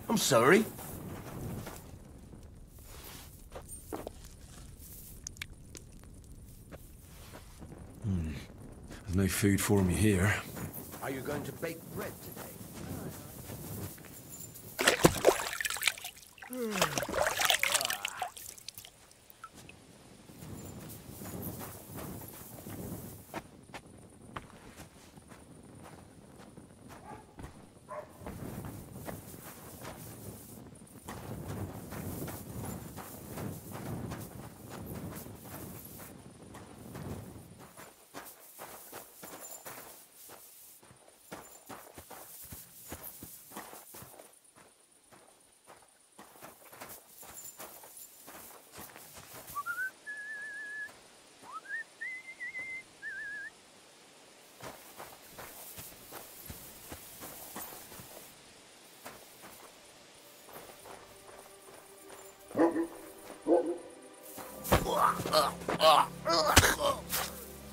I'm sorry. There's no food for me here. Are you going to bake bread today?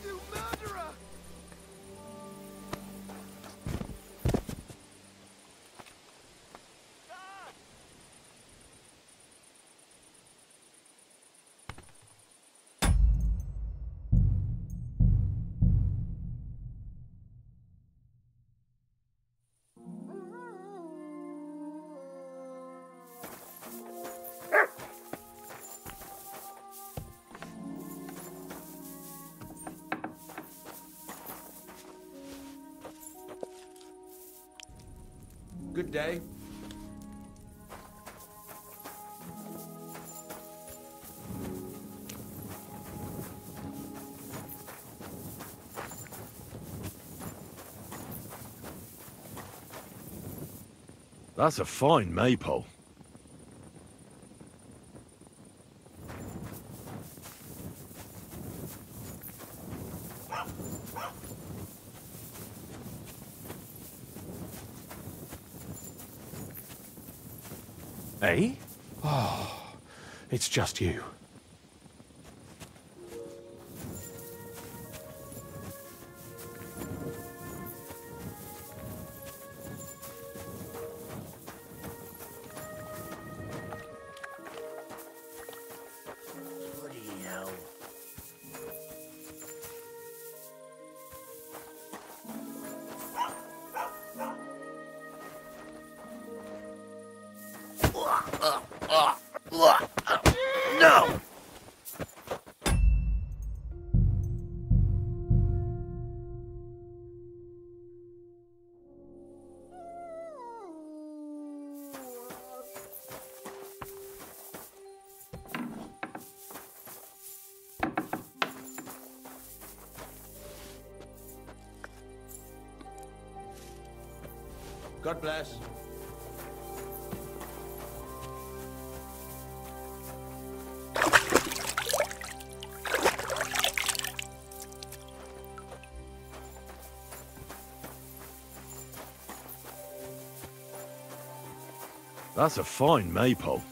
You murderer! Good day. That's a fine maypole. Eh? Oh, it's just you. Bloody hell. No! God bless. That's a fine maypole.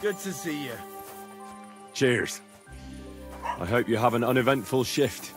Good to see you. Cheers. I hope you have an uneventful shift.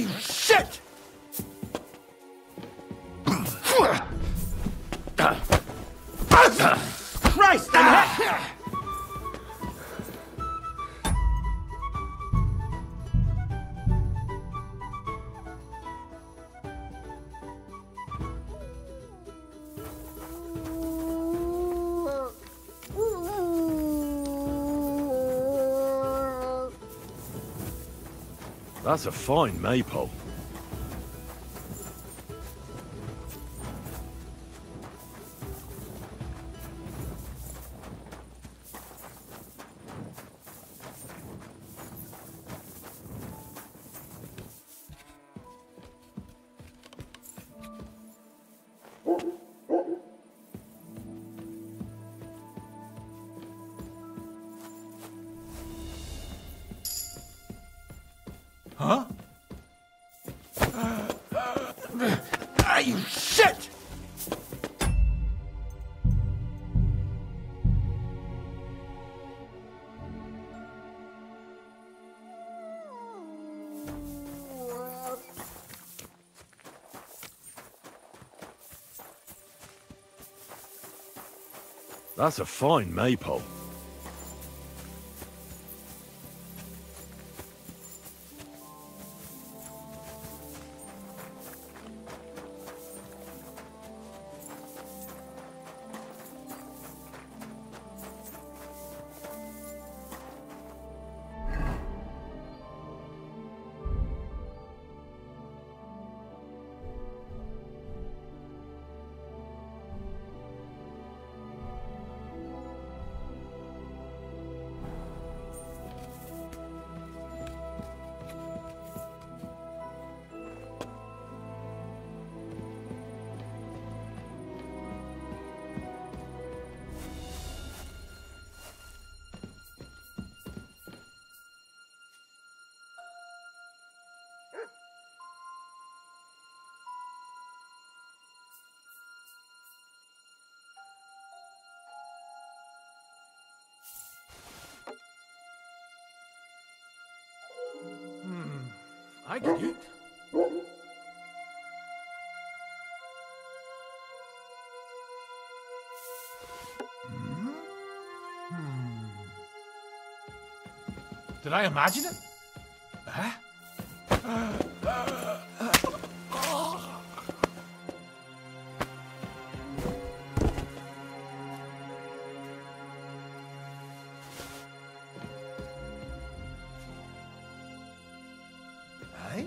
You shit! Christ in heck! That's a fine maypole. Huh? You shit! That's a fine maypole. I could eat. Did I imagine it? Huh? Hey?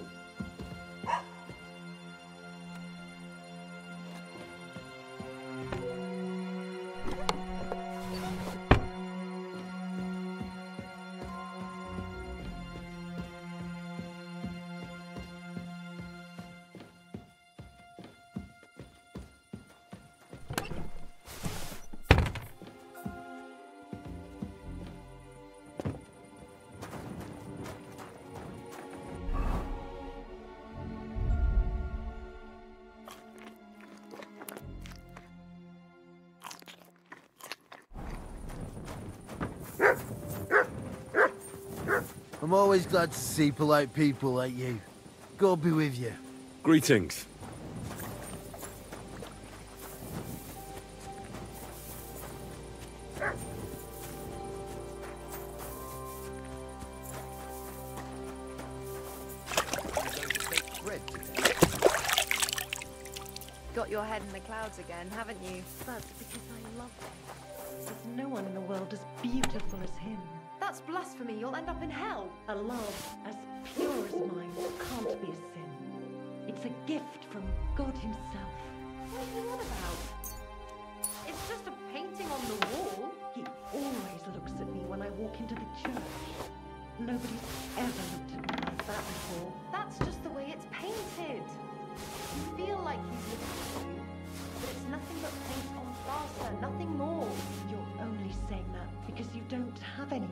I'm always glad to see polite people like you. God be with you. Greetings. Got your head in the clouds again, haven't you? That's because I love him. There's no one in the world as beautiful as him. That's blasphemy. You'll end up in hell. A love as pure as mine can't be a sin. It's a gift from God himself. What are you on about? It's just a painting on the wall. He always looks at me when I walk into the church. Nobody's ever looked at me like that before. That's just the way it's painted. You feel like he's looking at you, but it's nothing but paint on plaster, nothing more. You're only saying that because you don't have anyone.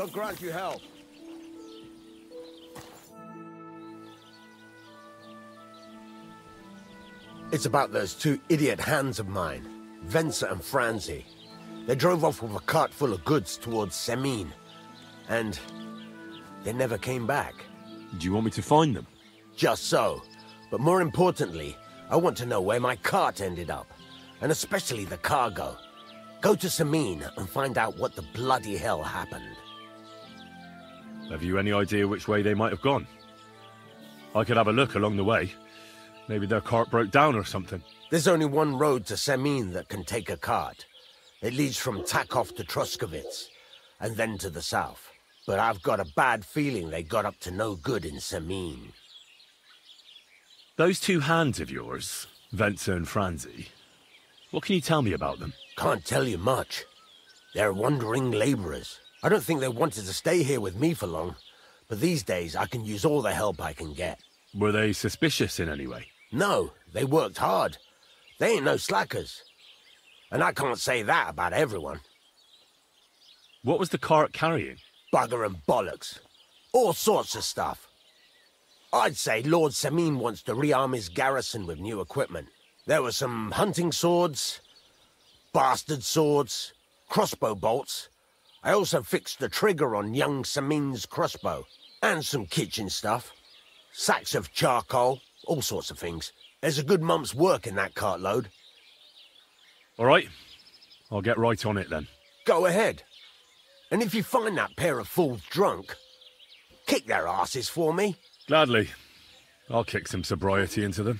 God grant you health. It's about those two idiot hands of mine, Venser and Franzi. They drove off with a cart full of goods towards Semin, and they never came back. Do you want me to find them? Just so. But more importantly, I want to know where my cart ended up, and especially the cargo. Go to Semin and find out what the bloody hell happened. Have you any idea which way they might have gone? I could have a look along the way. Maybe their cart broke down or something. There's only one road to Semin that can take a cart. It leads from Takov to Troskovitz, and then to the south. But I've got a bad feeling they got up to no good in Semin. Those two hands of yours, Venser and Franzi, what can you tell me about them? Can't tell you much. They're wandering laborers. I don't think they wanted to stay here with me for long, but these days I can use all the help I can get. Were they suspicious in any way? No, they worked hard. They ain't no slackers. And I can't say that about everyone. What was the cart carrying? Bugger and bollocks. All sorts of stuff. I'd say Lord Semin wants to rearm his garrison with new equipment. There were some hunting swords, bastard swords, crossbow bolts. I also fixed the trigger on young Semin's crossbow. And some kitchen stuff. Sacks of charcoal, all sorts of things. There's a good month's work in that cartload. All right. I'll get right on it then. Go ahead. And if you find that pair of fools drunk, kick their asses for me. Gladly. I'll kick some sobriety into them.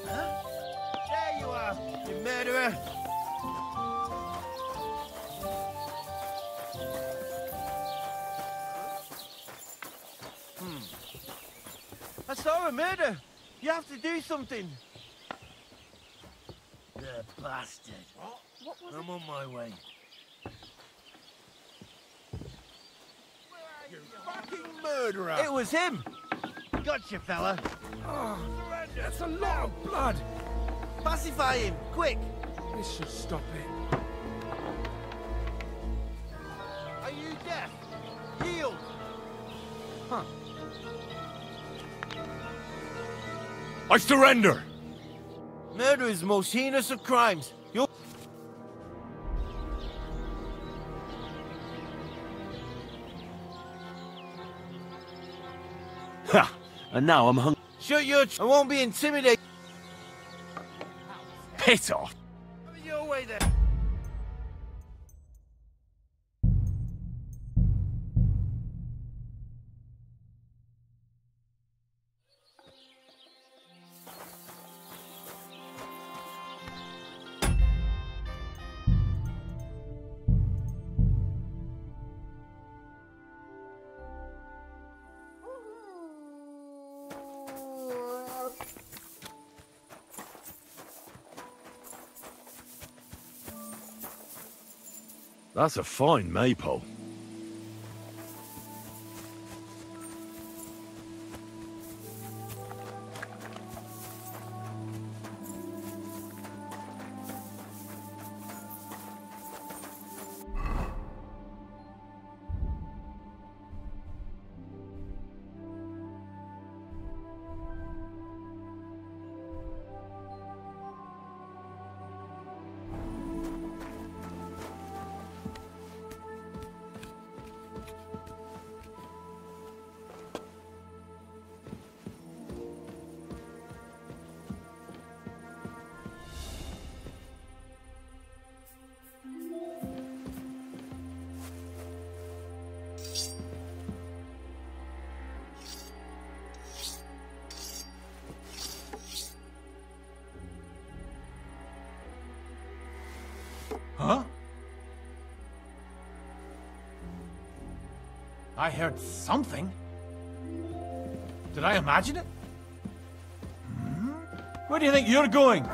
There you are, you murderer. I saw a murder. You have to do something. The bastard. What was I'm on my way. You fucking murderer! It was him. Gotcha, fella. Oh, that's a lot of blood! Pacify him, quick. This should stop it. Are you deaf? Yield. Huh. I surrender! Murder is the most heinous of crimes. You're... Ha! And now I'm hungry. Shut your... I won't be intimidated. Piss off! Have it your way then. That's a fine maypole. I heard something. Did I imagine it? Where do you think you're going?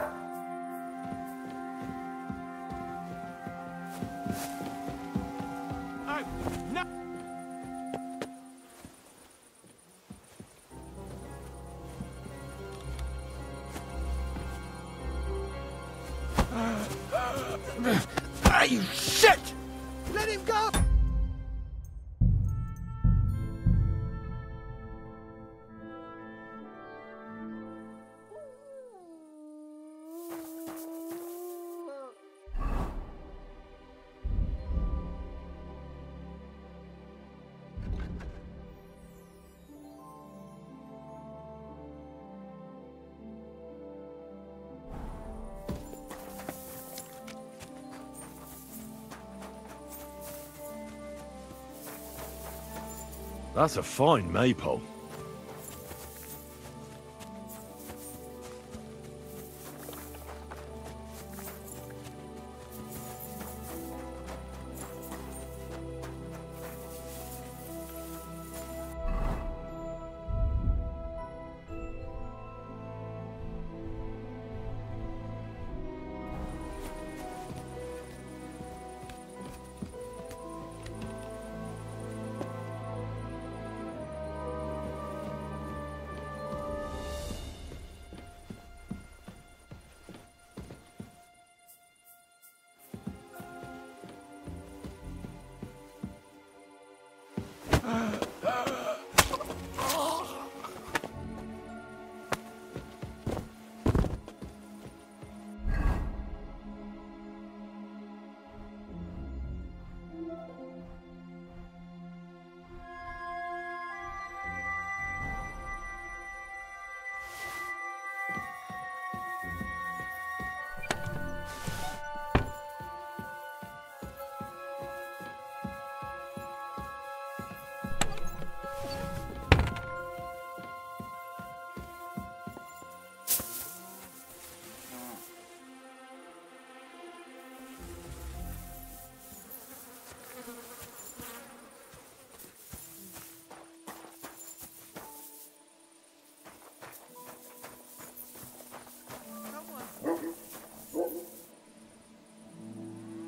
No. Ah, you shit! Let him go! That's a fine maypole.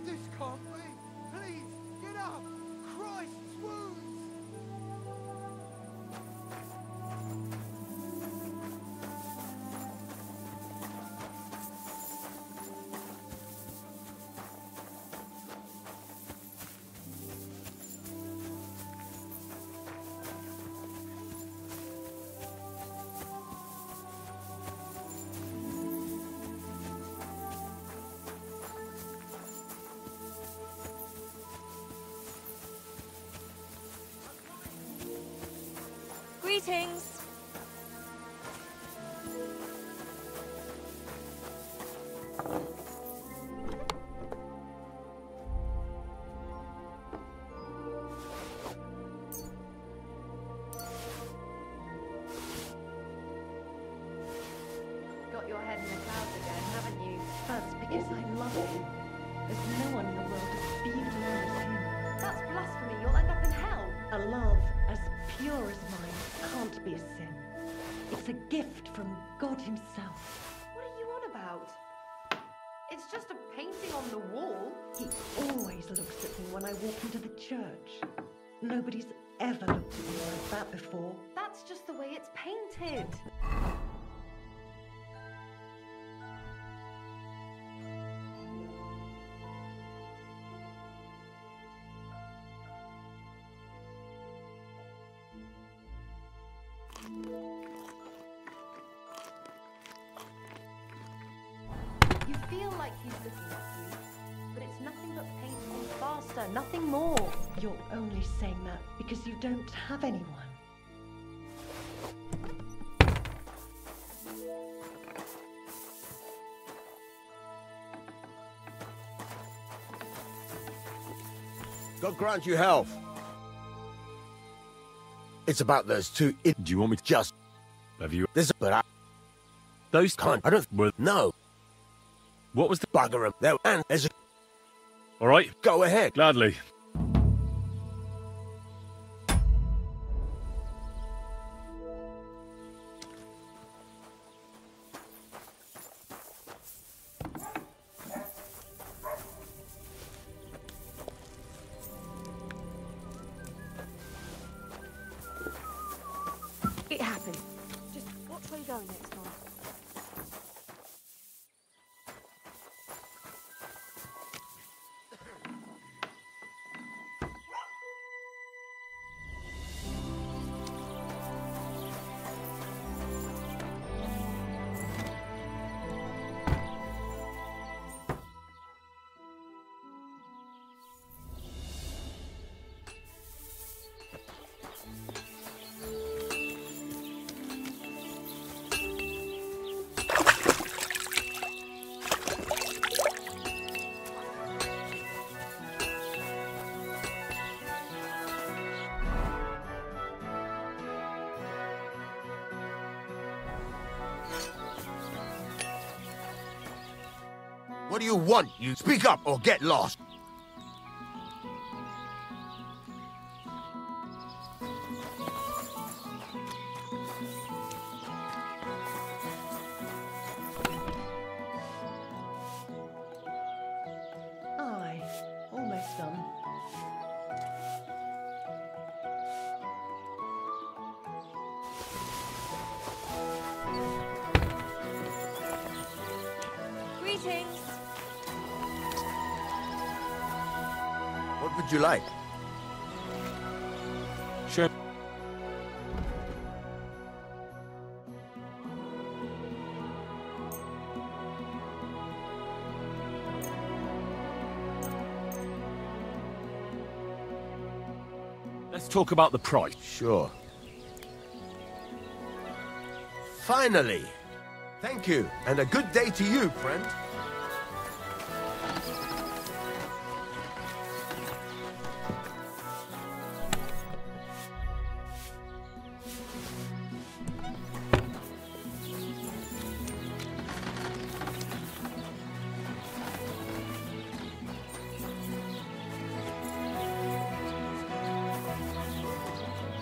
This can't be. Please, get up. Christ's wounds. Greetings. Got your head in the clouds again, haven't you? That's because I love him. There's no one in the world as beautiful as him. That's blasphemy. You'll end up in hell. A love as pure as mine can't be a sin. It's a gift from God himself. What are you on about? It's just a painting on the wall. He always looks at me when I walk into the church. Nobody's ever looked at me like that before. That's just the way it's painted. You feel like he's looking at you, but it's nothing but paint on plaster, nothing more. You're only saying that because you don't have anyone. God grant you health. It's about those two. Do you want me to Just have you? this, but I Those can't. I don't. Well, No, what was the? bugger 'em. There, and there's. All right, Go ahead. gladly. go next time. What do you want? You speak up or get lost. Aye, almost done. Greetings. What would you like? Sure. Let's talk about the price. Sure. Finally! Thank you, and a good day to you, friend.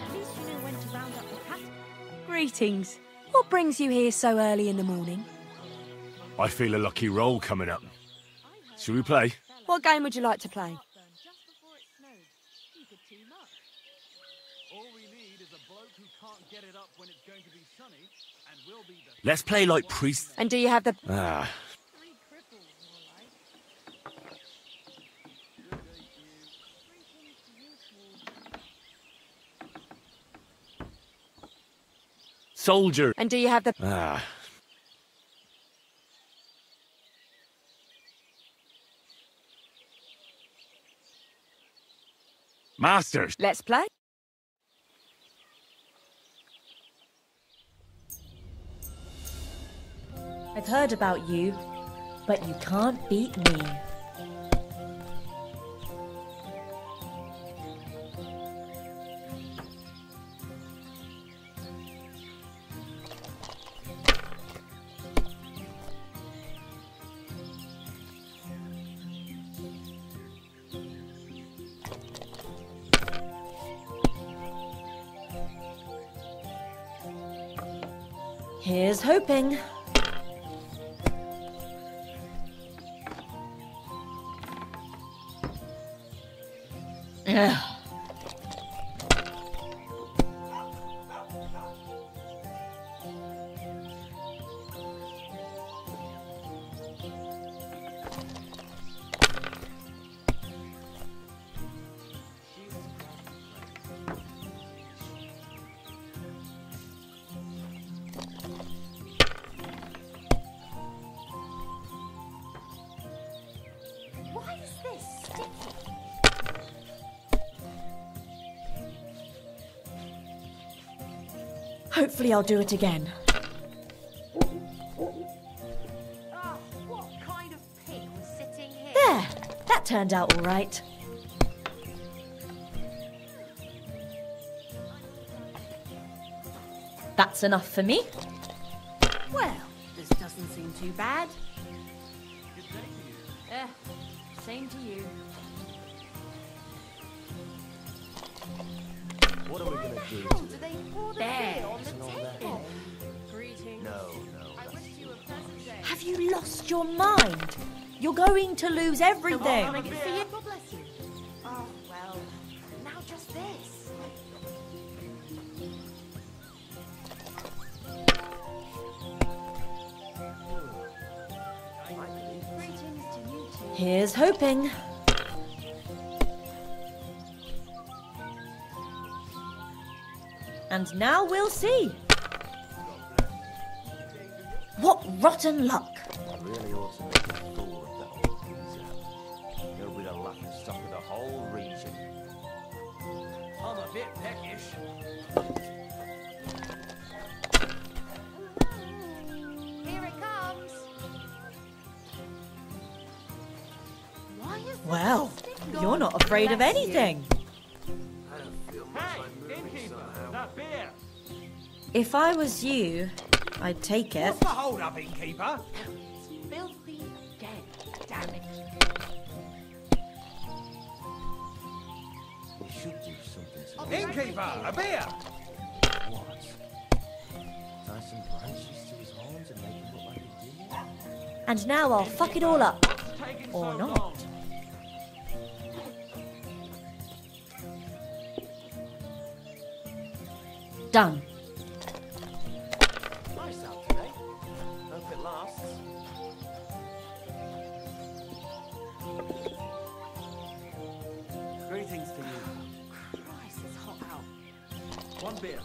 At least you know when to round up the cat. Greetings. What brings you here so early in the morning? I feel a lucky roll coming up. Shall we play? What game would you like to play? Let's play like priests. And do you have the... Ah. Soldier. And do you have the... Ah. Masters. Let's play. I've heard about you, but you can't beat me. Here's hoping. Ugh. Why is this sticky? Hopefully I'll do it again. Ah, what kind of pig was sitting here? There! That turned out all right. That's enough for me. Well, this doesn't seem too bad. Same to you. What are we gonna do? How do they pour the There. beer on the table? Greetings. No. I wish you a pleasant day. Have you lost your mind? You're going to lose everything. God bless you. Oh, well, now just this. Here's hoping. And now we'll see. What rotten luck. I really ought to make a fool of that old geezer. He'll be the laughing stock of the whole region. I'm a bit peckish. Here it comes. Why is Well, you're not afraid of anything. Hey, innkeeper, that beer. If I was you, I'd take it. What's the hold up, innkeeper? filthy again? Damn it. We should do something to Innkeeper, a beer! What? Tie some branches to his horns and make him look like a deer? And now I'll fuck it all up. Taking Or so not. long. Done. Nice out today. Hope it lasts. Greetings to you. Christ, it's hot out. One beer.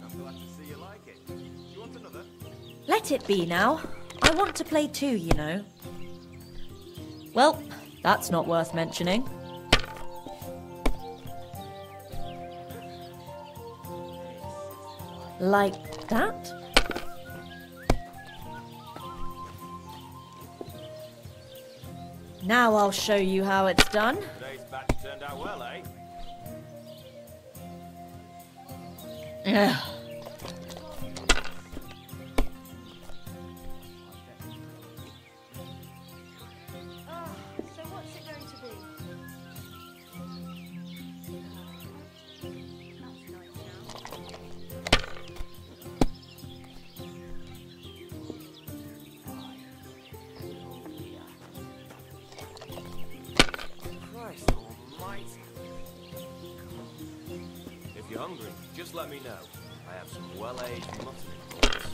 I'm glad to see you like it. Do you want another? Let it be now. I want to play too, you know. Well, that's not worth mentioning. Like that? Now I'll show you how it's done. Today's batch turned out well, eh? Ugh. So what's it going to be? That's nice now. Christ almighty. If you're hungry, just let me know. I have some well-aged mutton in all sorts.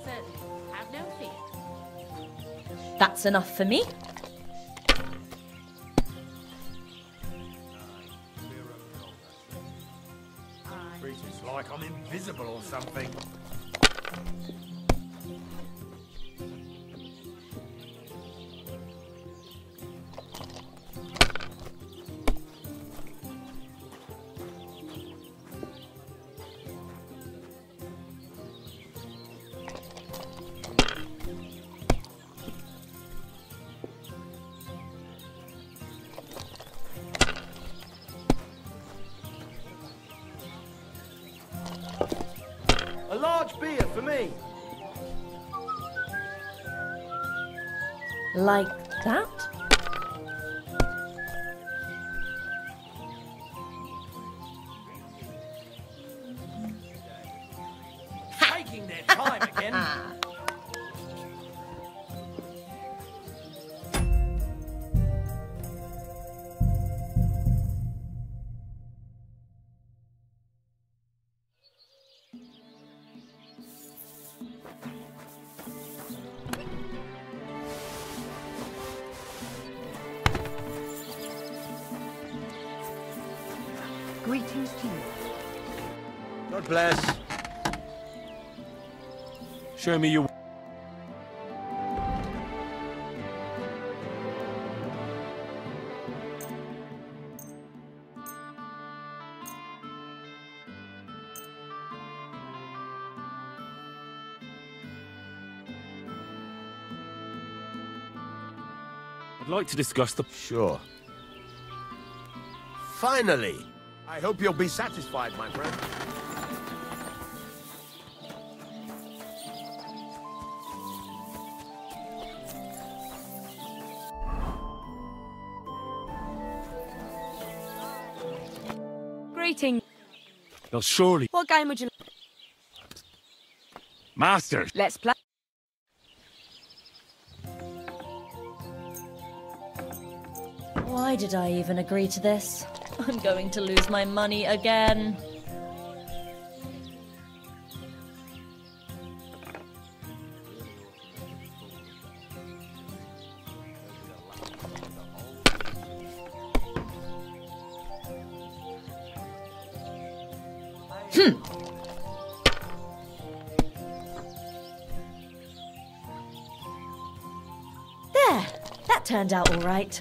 Certainly. Have no fear. That's enough for me. It's like I'm invisible or something. A large beer for me. Like that? Taking their time again. Greetings to you. God bless. Show me your... I'd like to discuss the... Sure. Finally! I hope you'll be satisfied, my friend. Greetings. They'll surely... What game would you like? Master! Let's play. Why did I even agree to this? I'm going to lose my money again. There, that turned out all right.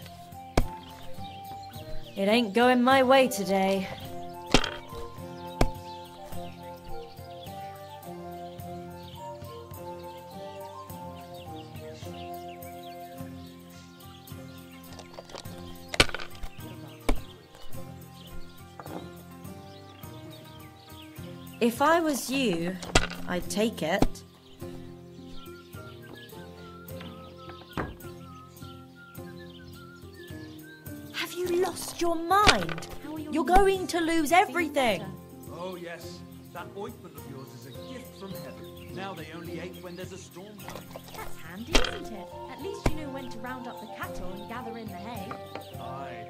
It ain't going my way today. If I was you, I'd take it. Have you lost your mind? You're going to lose everything. Oh, yes. That ointment of yours is a gift from heaven. Now they only ache when there's a storm coming. That's handy, isn't it? At least you know when to round up the cattle and gather in the hay. Aye.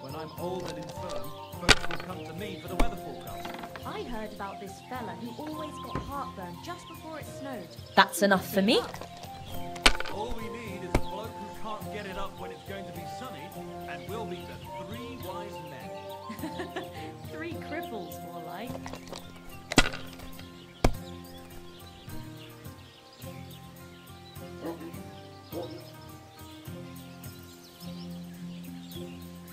When I'm old and infirm, folks will come to me for the weather forecast. I heard about this fella who always got heartburn just before it snowed. That's enough for me. All we need is a bloke who can't get it up when it's going to be sunny, and we'll be the three wise men. 3 cripples, more like.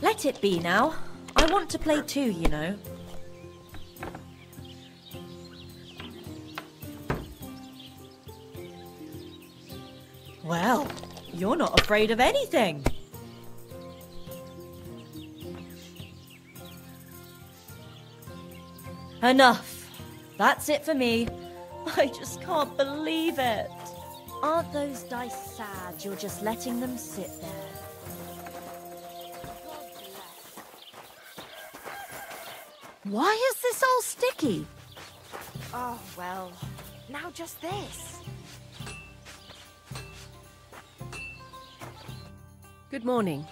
Let it be now. I want to play too, you know. Well, you're not afraid of anything. Enough. That's it for me. I just can't believe it. Aren't those dice sad you're just letting them sit there? Why is this all sticky? Oh, well, now just this. Good morning.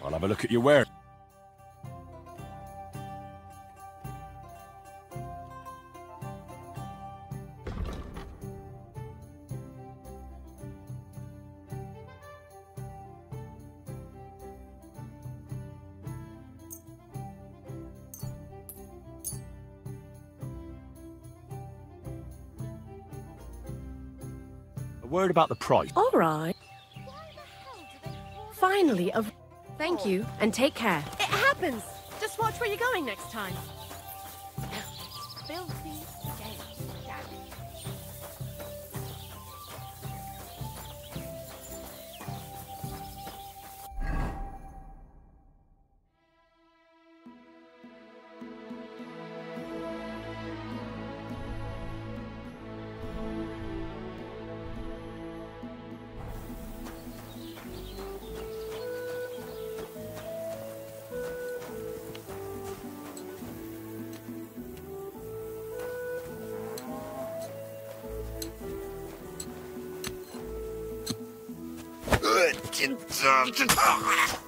I'll have a look at your wear. A word about the price. All right. Finally, thank you, and take care. It happens! Just watch where you're going next time. Filthy scales. Damn it.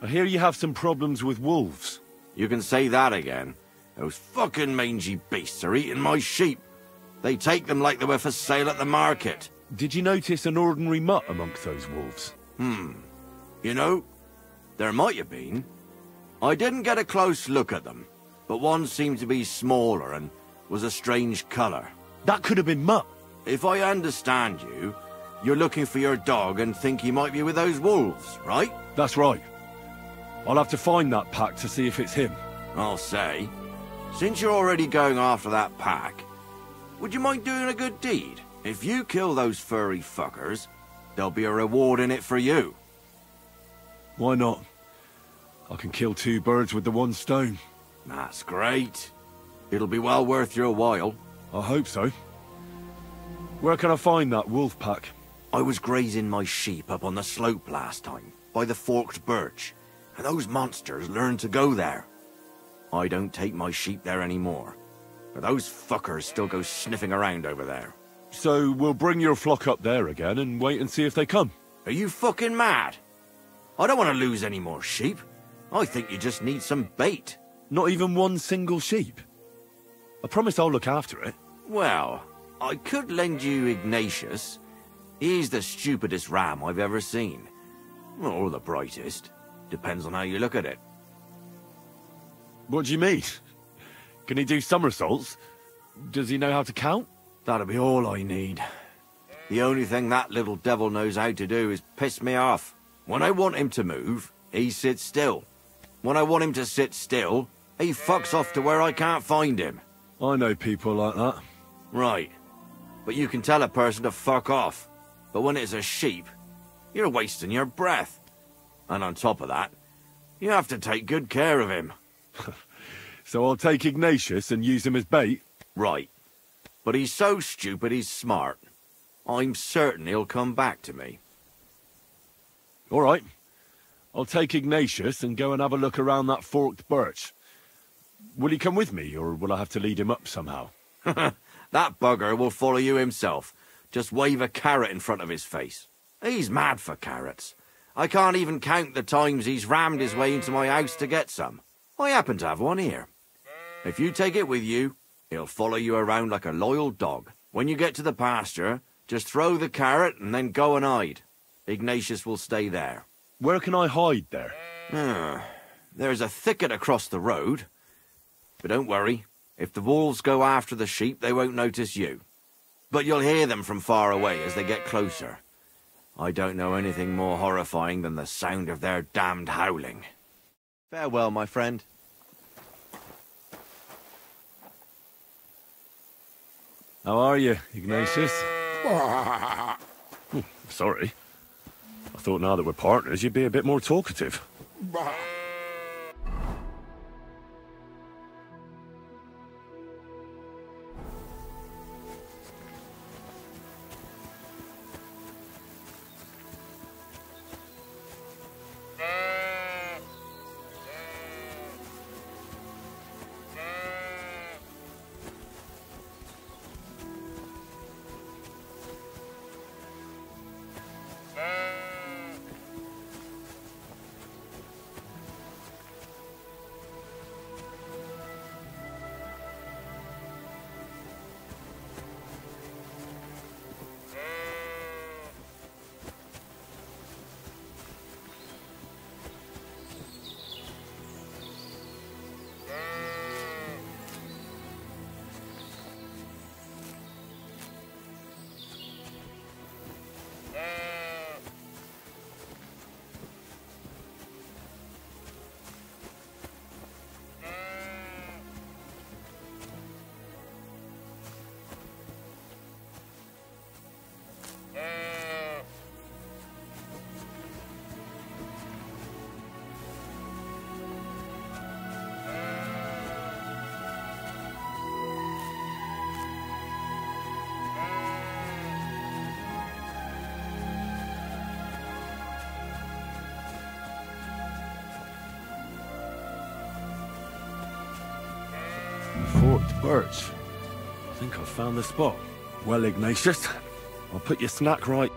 I hear you have some problems with wolves. You can say that again. Those fucking mangy beasts are eating my sheep. They take them like they were for sale at the market. Did you notice an ordinary mutt amongst those wolves? You know, there might have been. I didn't get a close look at them, but one seemed to be smaller and was a strange colour. That could have been Mutt. If I understand you, you're looking for your dog and think he might be with those wolves, right? That's right. I'll have to find that pack to see if it's him. I'll say, since you're already going after that pack, would you mind doing a good deed? If you kill those furry fuckers, there'll be a reward in it for you. Why not? I can kill 2 birds with the 1 stone. That's great. It'll be well worth your while. I hope so. Where can I find that wolf pack? I was grazing my sheep up on the slope last time, by the forked birch, and those monsters learned to go there. I don't take my sheep there anymore, but those fuckers still go sniffing around over there. So we'll bring your flock up there again and wait and see if they come. Are you fucking mad? I don't want to lose any more sheep. I think you just need some bait. Not even 1 single sheep? I promise I'll look after it. Well, I could lend you Ignatius. He's the stupidest ram I've ever seen. Or the brightest. Depends on how you look at it. What do you mean? Can he do somersaults? Does he know how to count? That'll be all I need. The only thing that little devil knows how to do is piss me off. When I want him to move, he sits still. When I want him to sit still, he fucks off to where I can't find him. I know people like that. Right. But you can tell a person to fuck off. But when it's a sheep, you're wasting your breath. And on top of that, you have to take good care of him. So I'll take Ignatius and use him as bait? Right. But he's so stupid he's smart. I'm certain he'll come back to me. All right. I'll take Ignatius and go and have a look around that forked birch. Will he come with me, or will I have to lead him up somehow? That bugger will follow you himself. Just wave a carrot in front of his face. He's mad for carrots. I can't even count the times he's rammed his way into my house to get some. I happen to have one here. If you take it with you, he'll follow you around like a loyal dog. When you get to the pasture, just throw the carrot and then go and hide. Ignatius will stay there. Where can I hide there? There's a thicket across the road. But don't worry. If the wolves go after the sheep, they won't notice you. But you'll hear them from far away as they get closer. I don't know anything more horrifying than the sound of their damned howling. Farewell, my friend. How are you, Ignatius? Sorry. I thought now that we're partners, you'd be a bit more talkative. Forked birch. I think I've found the spot. Well, Ignatius, I'll put your snack right.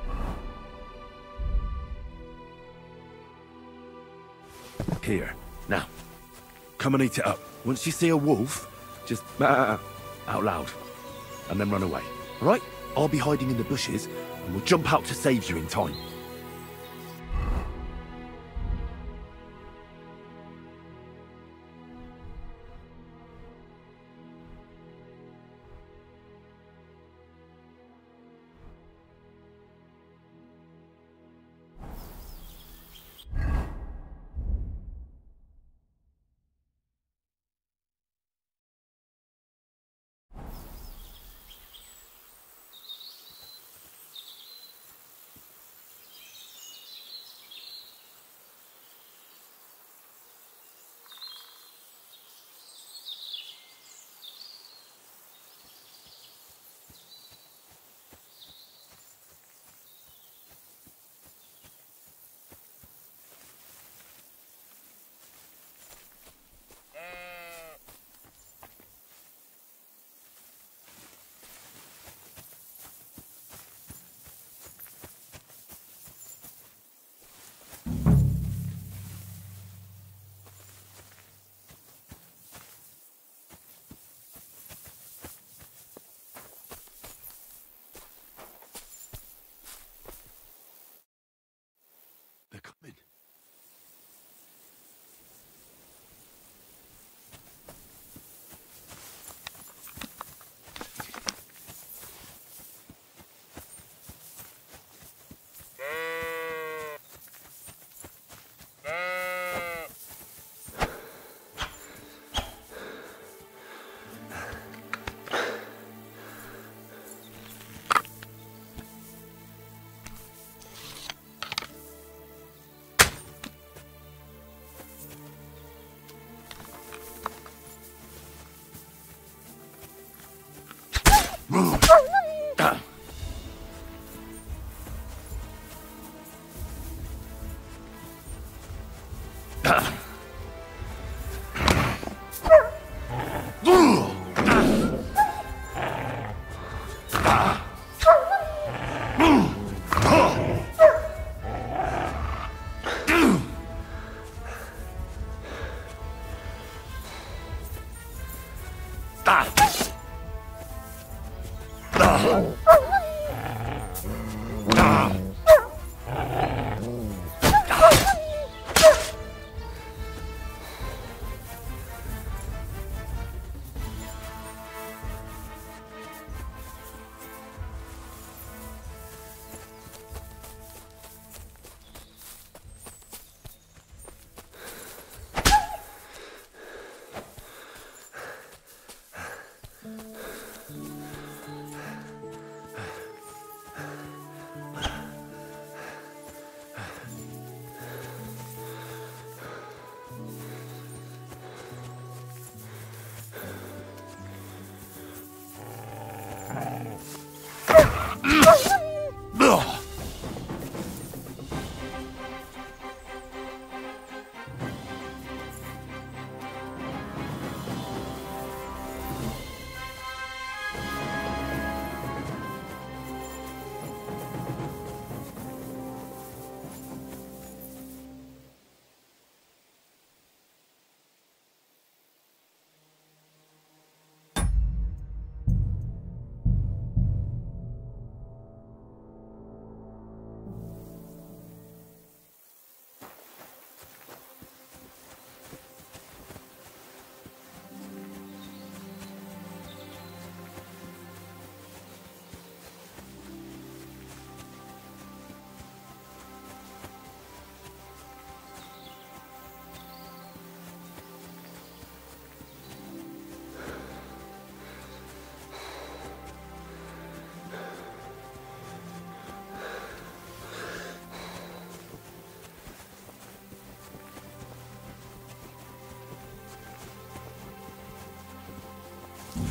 Here. Now, come and eat it up. Once you see a wolf, just out loud, and then run away. All right? I'll be hiding in the bushes, and we'll jump out to save you in time. They're coming.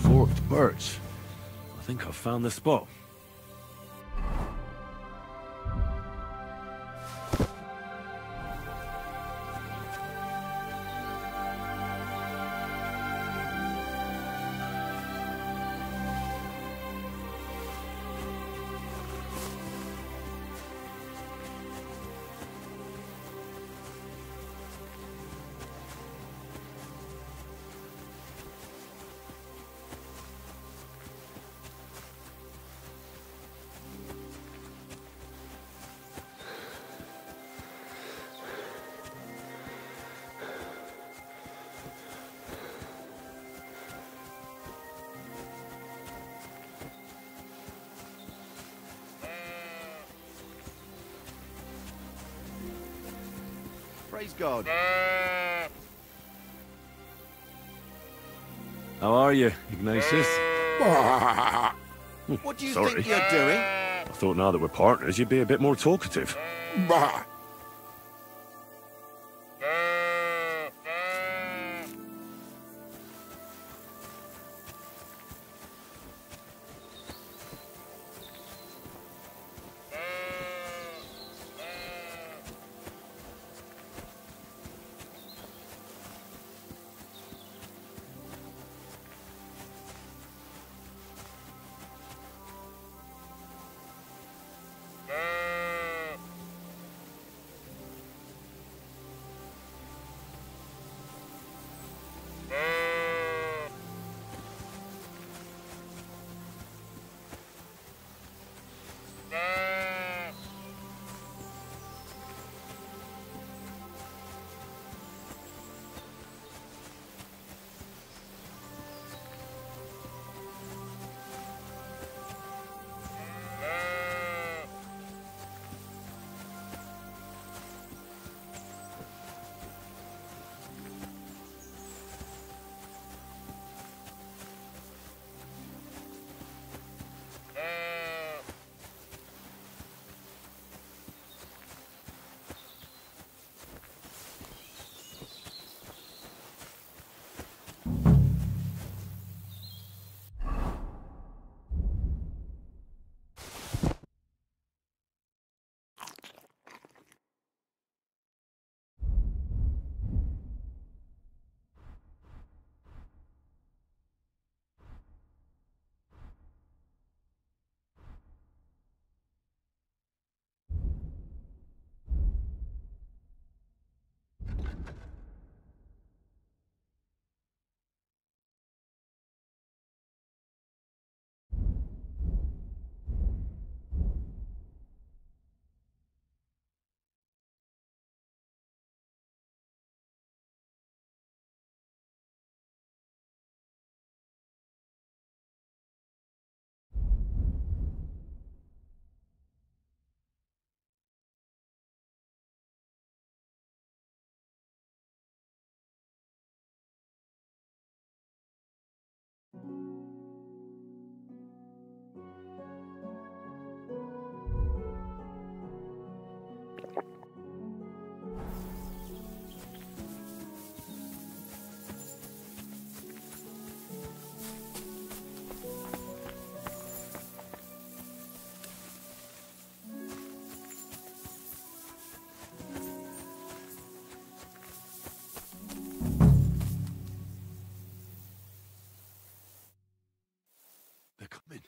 Forked birch. I think I've found the spot. Praise God. How are you, Ignatius? What do you Sorry. think you're doing? I thought now that we're partners, you'd be a bit more talkative. They're coming.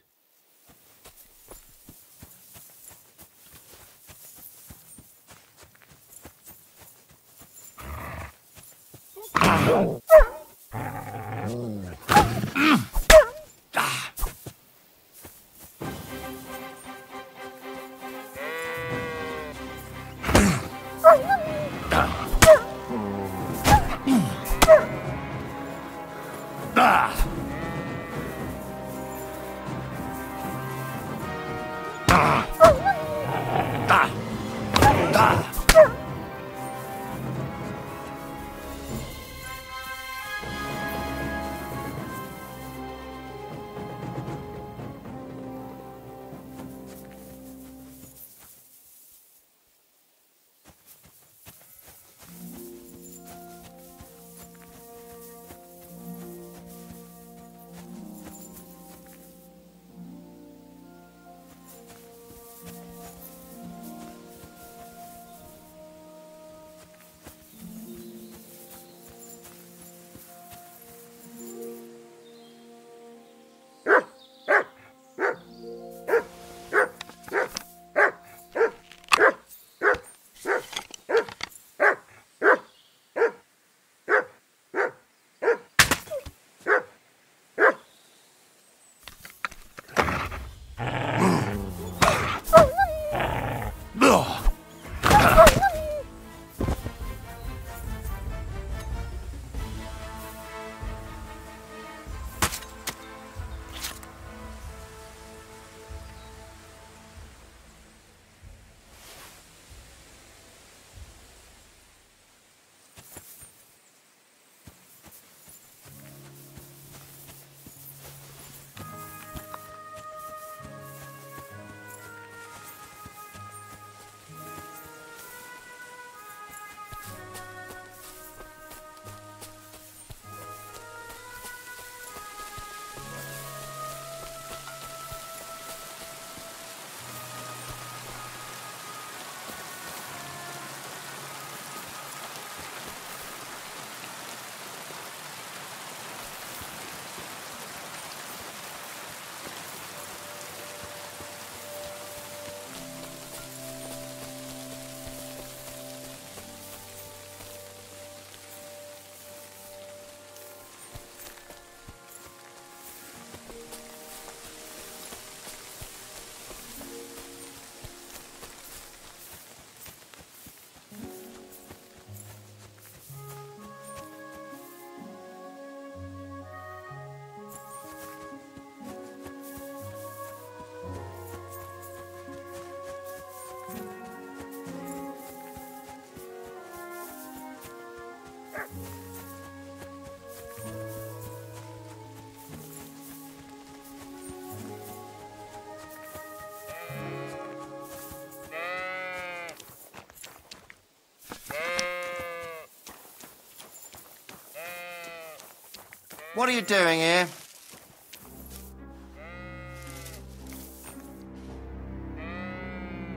What are you doing here?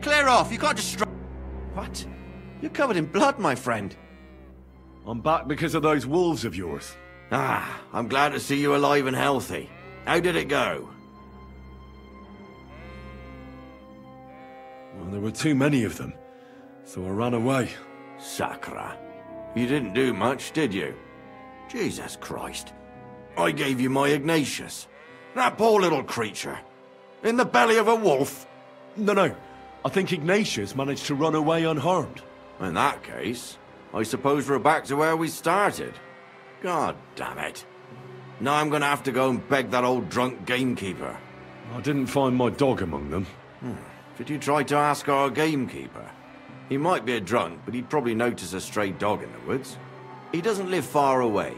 Clear off, you can't just What? You're covered in blood, my friend. I'm back because of those wolves of yours. Ah, I'm glad to see you alive and healthy. How did it go? Well, there were too many of them, so I ran away. Sacra. You didn't do much, did you? Jesus Christ. I gave you my Ignatius. That poor little creature. In the belly of a wolf. No. I think Ignatius managed to run away unharmed. In that case, I suppose we're back to where we started. God damn it. Now I'm gonna have to go and beg that old drunk gamekeeper. I didn't find my dog among them. Did you try to ask our gamekeeper? He might be a drunk, but he'd probably notice a stray dog in the woods. He doesn't live far away.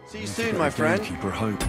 See you soon, my friend. Gamekeeper hope.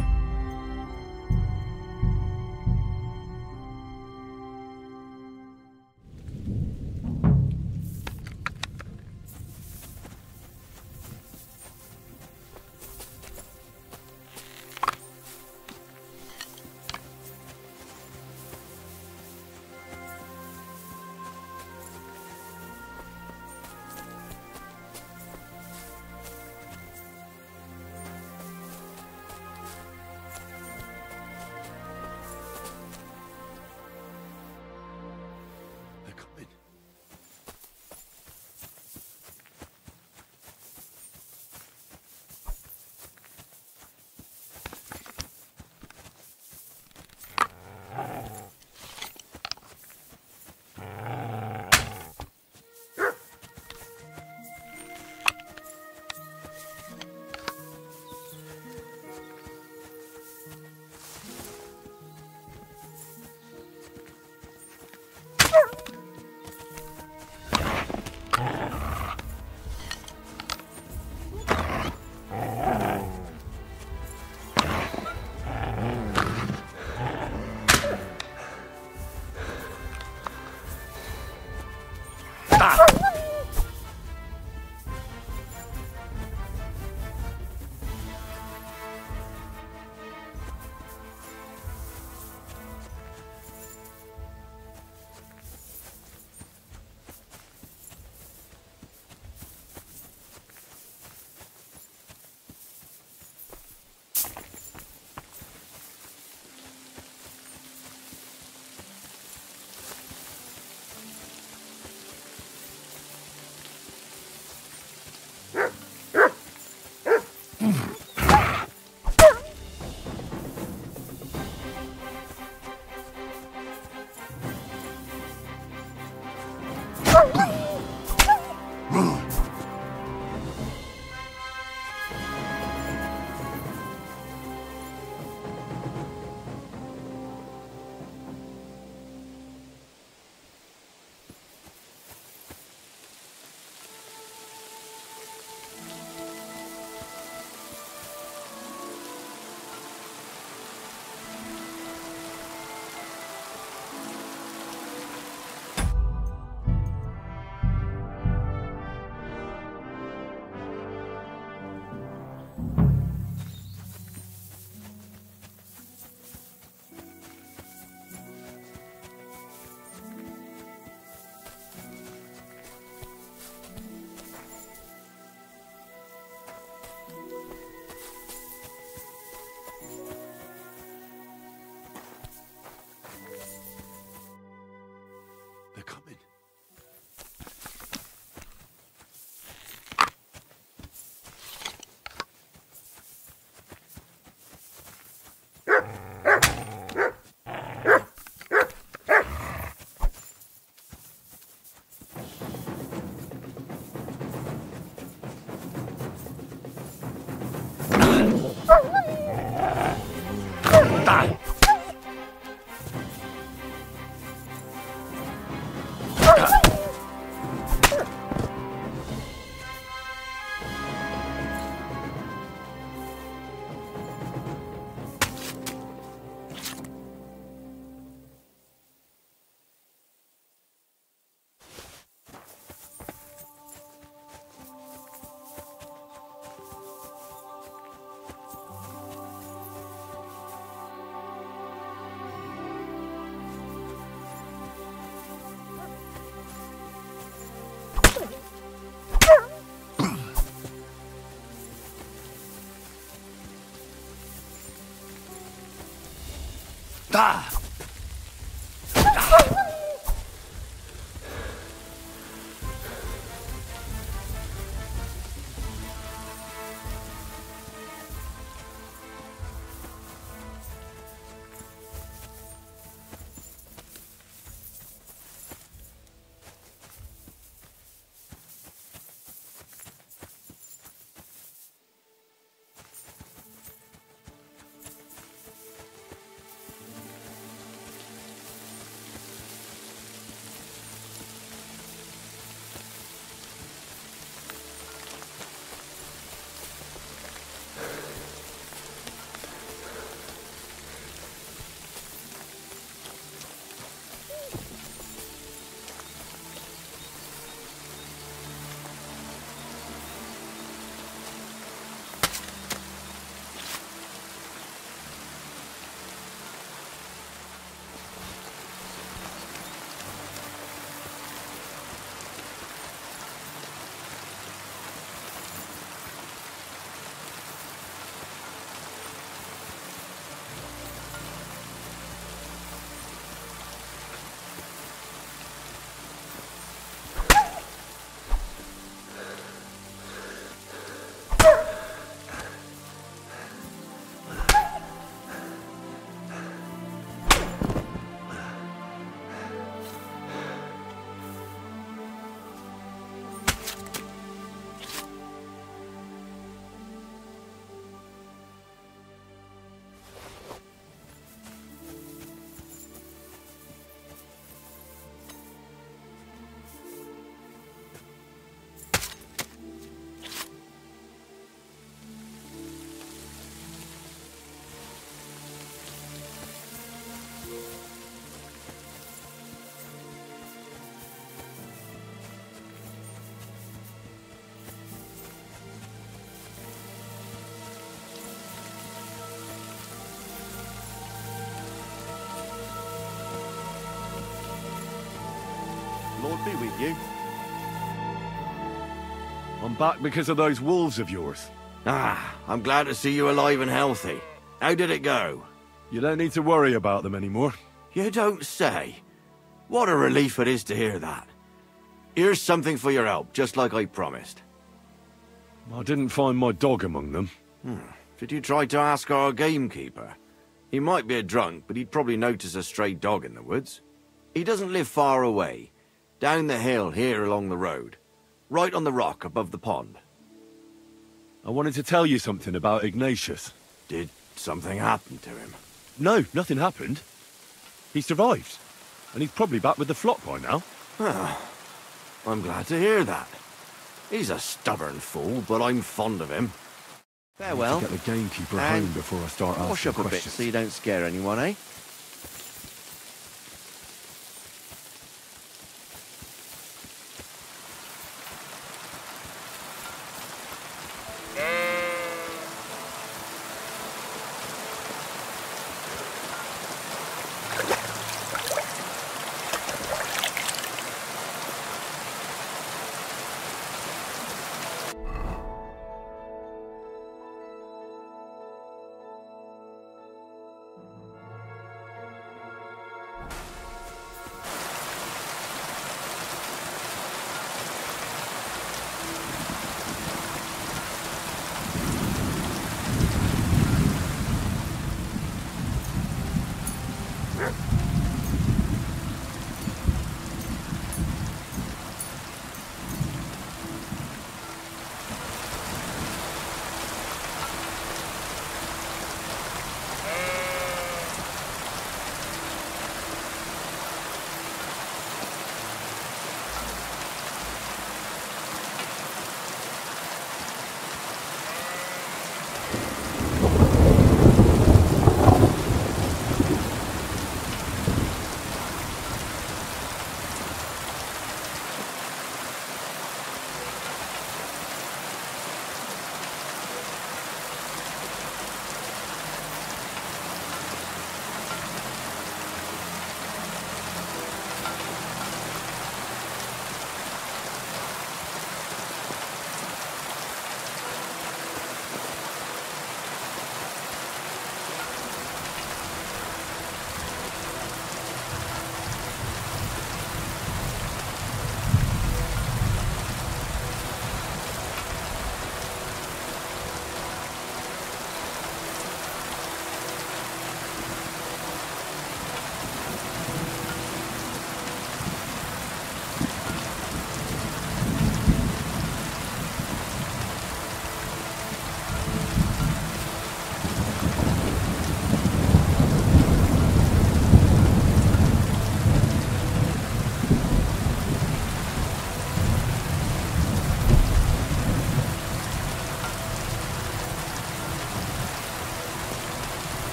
Die! Ah! Lord be with you. I'm back because of those wolves of yours. Ah, I'm glad to see you alive and healthy. How did it go? You don't need to worry about them anymore. You don't say. What a relief it is to hear that. Here's something for your help, just like I promised. I didn't find my dog among them. Did you try to ask our gamekeeper? He might be a drunk, but he'd probably notice a stray dog in the woods. He doesn't live far away. Down the hill here along the road. Right on the rock above the pond. I wanted to tell you something about Ignatius. Did something happen to him? No, nothing happened. He survived. And he's probably back with the flock by now. I'm glad to hear that. He's a stubborn fool, but I'm fond of him. Farewell. Get the gamekeeper And home before I start asking wash up a bit questions. so you don't scare anyone, eh?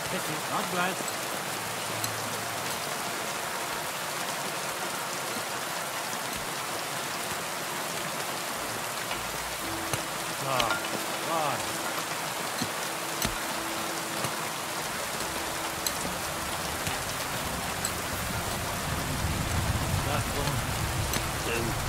God bless. God. That's one. Two.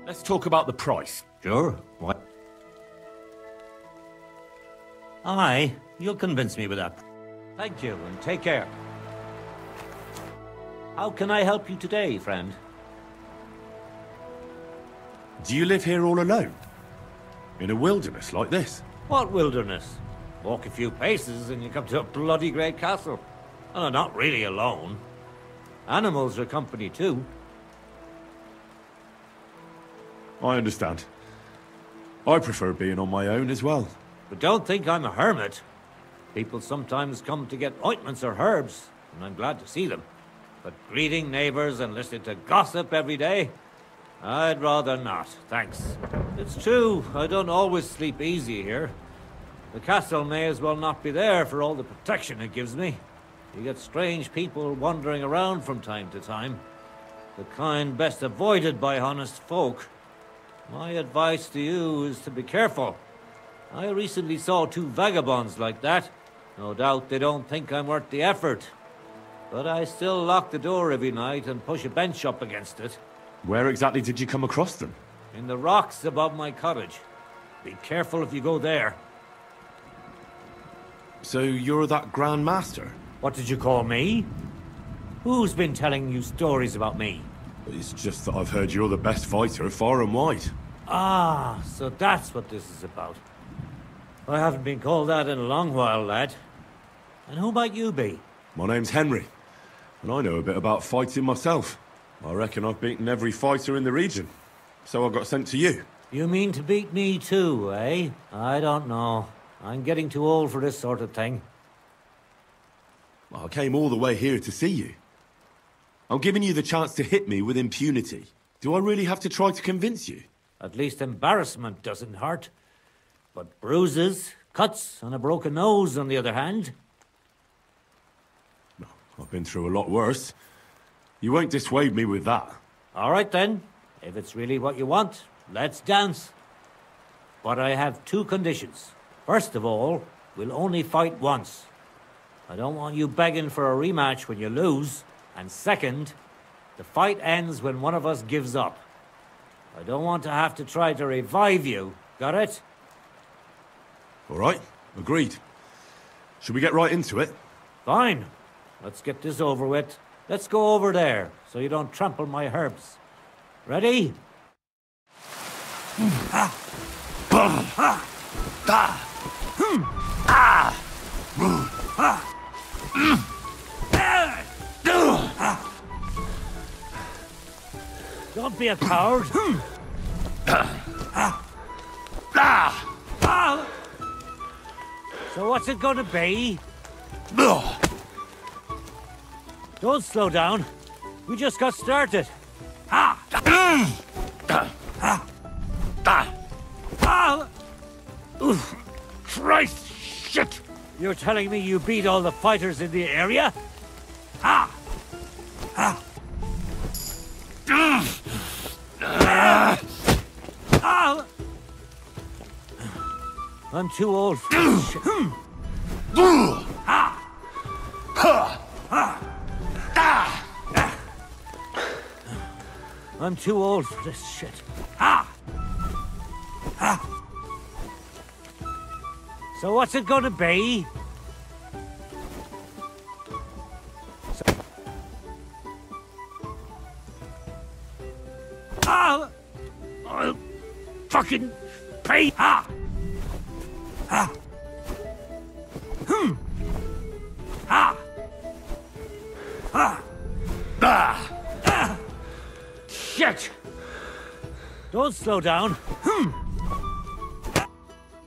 Let's talk about the price. Sure. What? Aye, you'll convince me with that. Thank you, and take care. How can I help you today, friend? Do you live here all alone? In a wilderness like this? What wilderness? Walk a few paces and you come to a bloody great castle. And I'm not really alone. Animals are company too. I understand. I prefer being on my own as well. But don't think I'm a hermit. People sometimes come to get ointments or herbs, and I'm glad to see them. But greeting neighbors and listening to gossip every day? I'd rather not, thanks. It's true, I don't always sleep easy here. The castle may as well not be there for all the protection it gives me. You get strange people wandering around from time to time. The kind best avoided by honest folk. My advice to you is to be careful. I recently saw 2 vagabonds like that. No doubt they don't think I'm worth the effort. But I still lock the door every night and push a bench up against it. Where exactly did you come across them? In the rocks above my cottage. Be careful if you go there. So you're that Grand Master? What did you call me? Who's been telling you stories about me? It's just that I've heard you're the best fighter far and wide. Ah, so that's what this is about. I haven't been called that in a long while, lad. And who might you be? My name's Henry, and I know a bit about fighting myself. I reckon I've beaten every fighter in the region, so I got sent to you. You mean to beat me too, eh? I don't know. I'm getting too old for this sort of thing. I came all the way here to see you. I'm giving you the chance to hit me with impunity. Do I really have to try to convince you? At least embarrassment doesn't hurt. But bruises, cuts, and a broken nose, on the other hand... I've been through a lot worse. You won't dissuade me with that. All right then. If it's really what you want, let's dance. But I have two conditions. First of all, we'll only fight once. I don't want you begging for a rematch when you lose. And second, the fight ends when one of us gives up. I don't want to have to try to revive you. Got it? All right, agreed. Should we get right into it? Fine. Let's get this over with. Let's go over there, so you don't trample my herbs. Ready? Don't be a coward. So what's it gonna be? Don't slow down. We just got started. Christ, shit! You're telling me you beat all the fighters in the area? I'm too old for this shit. I'm too old for this shit. So what's it gonna be? I'll fucking pay. Shit! Don't slow down.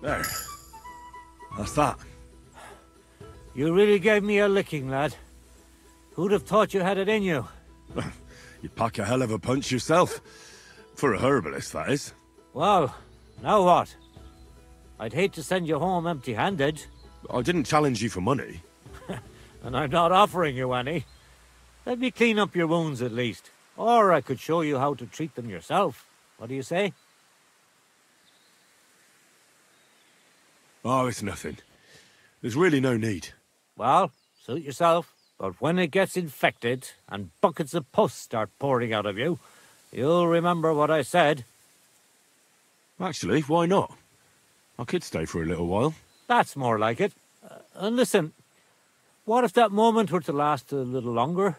There. That's that. You really gave me a licking, lad. Who'd have thought you had it in you? You pack a hell of a punch yourself. For a herbalist, that is. Well, now what? I'd hate to send you home empty-handed. I didn't challenge you for money. And I'm not offering you any. Let me clean up your wounds at least. Or I could show you how to treat them yourself. What do you say? Oh, it's nothing. There's really no need. Well, suit yourself. But when it gets infected and buckets of pus start pouring out of you, you'll remember what I said. Actually, why not? I could stay for a little while. That's more like it. And listen, what if that moment were to last a little longer?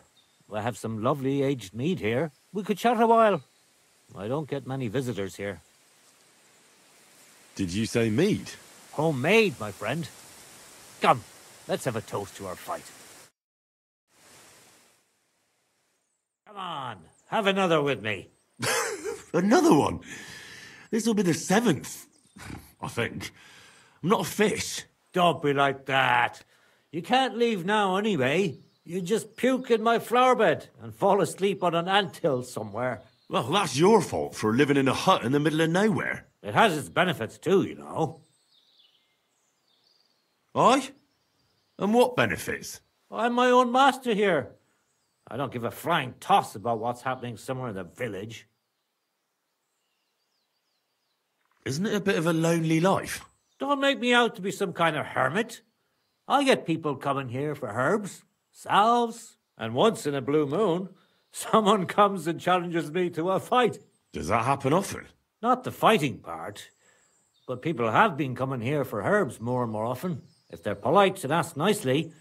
I have some lovely aged mead here. We could chat a while. I don't get many visitors here. Did you say mead? Homemade, my friend. Come, let's have a toast to our fight. Come on, have another with me. Another one? This'll be the 7th, I think. I'm not a fish. Don't be like that. You can't leave now anyway. You just puke in my flower bed and fall asleep on an anthill somewhere. Well, that's your fault for living in a hut in the middle of nowhere. It has its benefits too, you know. Aye? And what benefits? I'm my own master here. I don't give a flying toss about what's happening somewhere in the village. Isn't it a bit of a lonely life? Don't make me out to be some kind of hermit. I get people coming here for herbs, salves, and once in a blue moon, someone comes and challenges me to a fight. Does that happen often? Not the fighting part, but people have been coming here for herbs more and more often. If they're polite and ask nicely,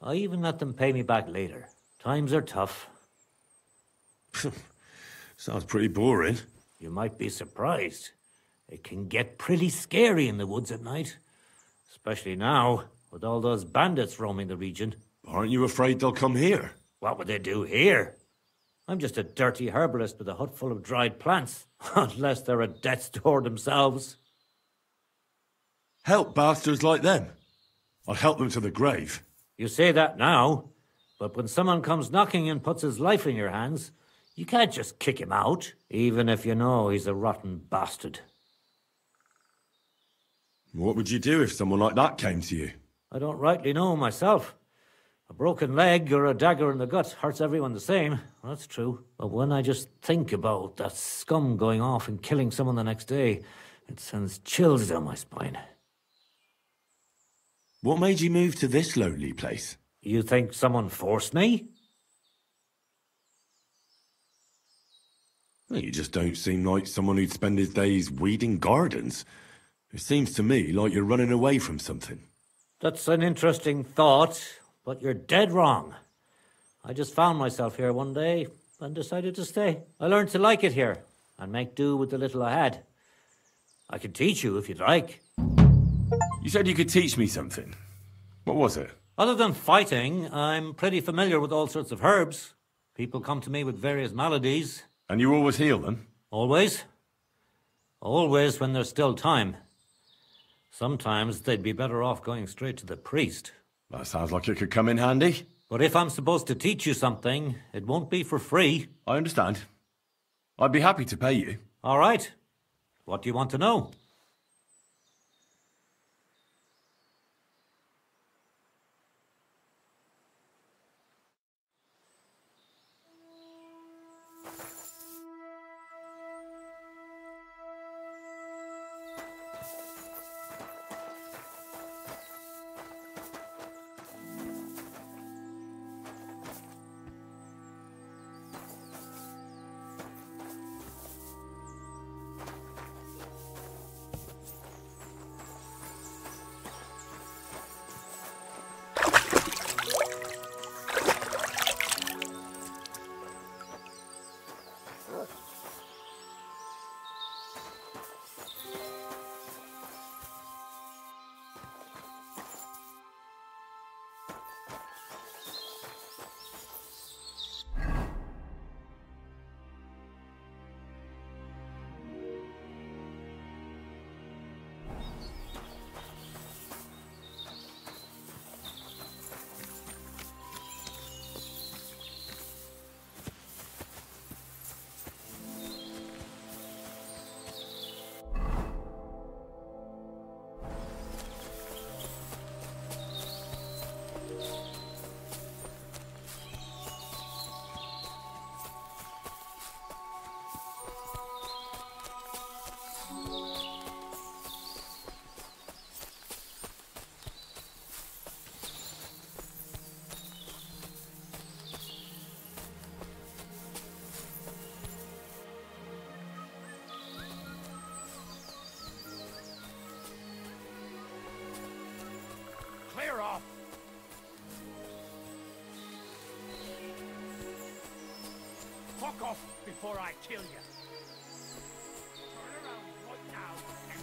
I even let them pay me back later. Times are tough. Sounds pretty boring. You might be surprised. It can get pretty scary in the woods at night. Especially now, with all those bandits roaming the region. Aren't you afraid they'll come here? What would they do here? I'm just a dirty herbalist with a hut full of dried plants. Unless they're at death's door themselves. Help bastards like them. I'll help them to the grave. You say that now, but when someone comes knocking and puts his life in your hands, you can't just kick him out, even if you know he's a rotten bastard. What would you do if someone like that came to you? I don't rightly know myself. A broken leg or a dagger in the gut hurts everyone the same, that's true. But when I just think about that scum going off and killing someone the next day, it sends chills down my spine. What made you move to this lonely place? You think someone forced me? Well, you just don't seem like someone who'd spend his days weeding gardens. It seems to me like you're running away from something. That's an interesting thought, but you're dead wrong. I just found myself here one day and decided to stay. I learned to like it here and make do with the little I had. I can teach you if you'd like. You said you could teach me something. What was it? Other than fighting, I'm pretty familiar with all sorts of herbs. People come to me with various maladies. And you always heal them? Always. Always when there's still time. Sometimes they'd be better off going straight to the priest. That sounds like it could come in handy. But if I'm supposed to teach you something, it won't be for free. I understand. I'd be happy to pay you. All right. What do you want to know? Clear off! Fuck off before I kill you! Turn around right now and...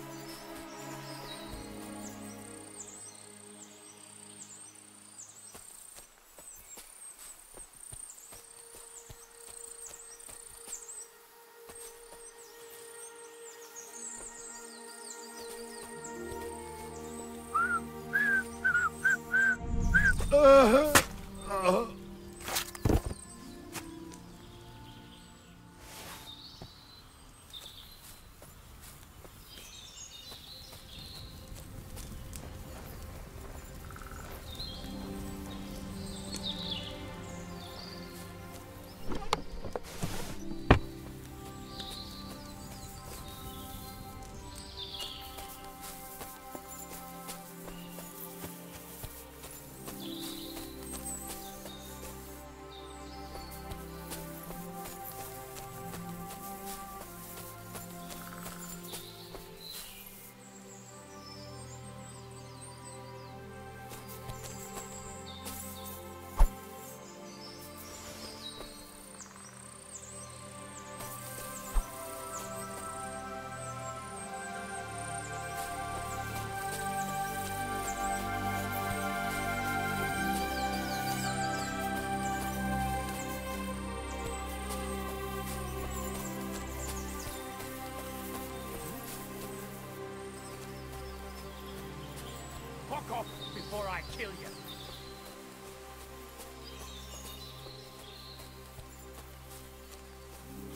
Fuck off before I kill you.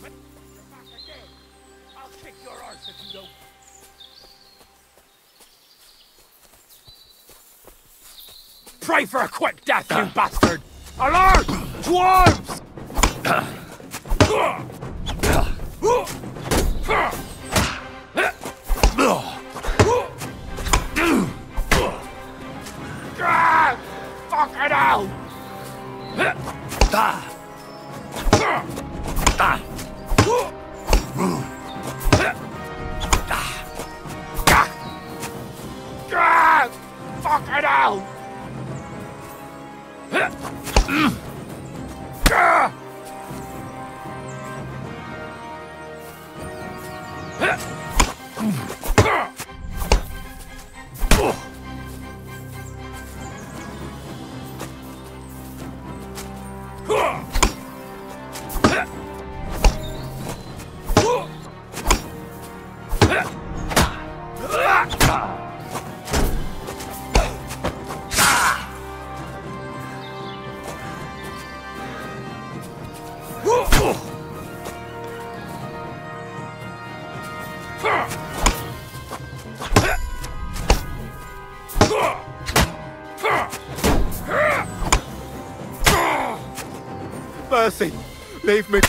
You're back again. I'll kick your arse if you don't. Pray for a quick death, you bastard! Alert! Dwarves! Fucking hell! Fucking hell! Mercy! Leave me!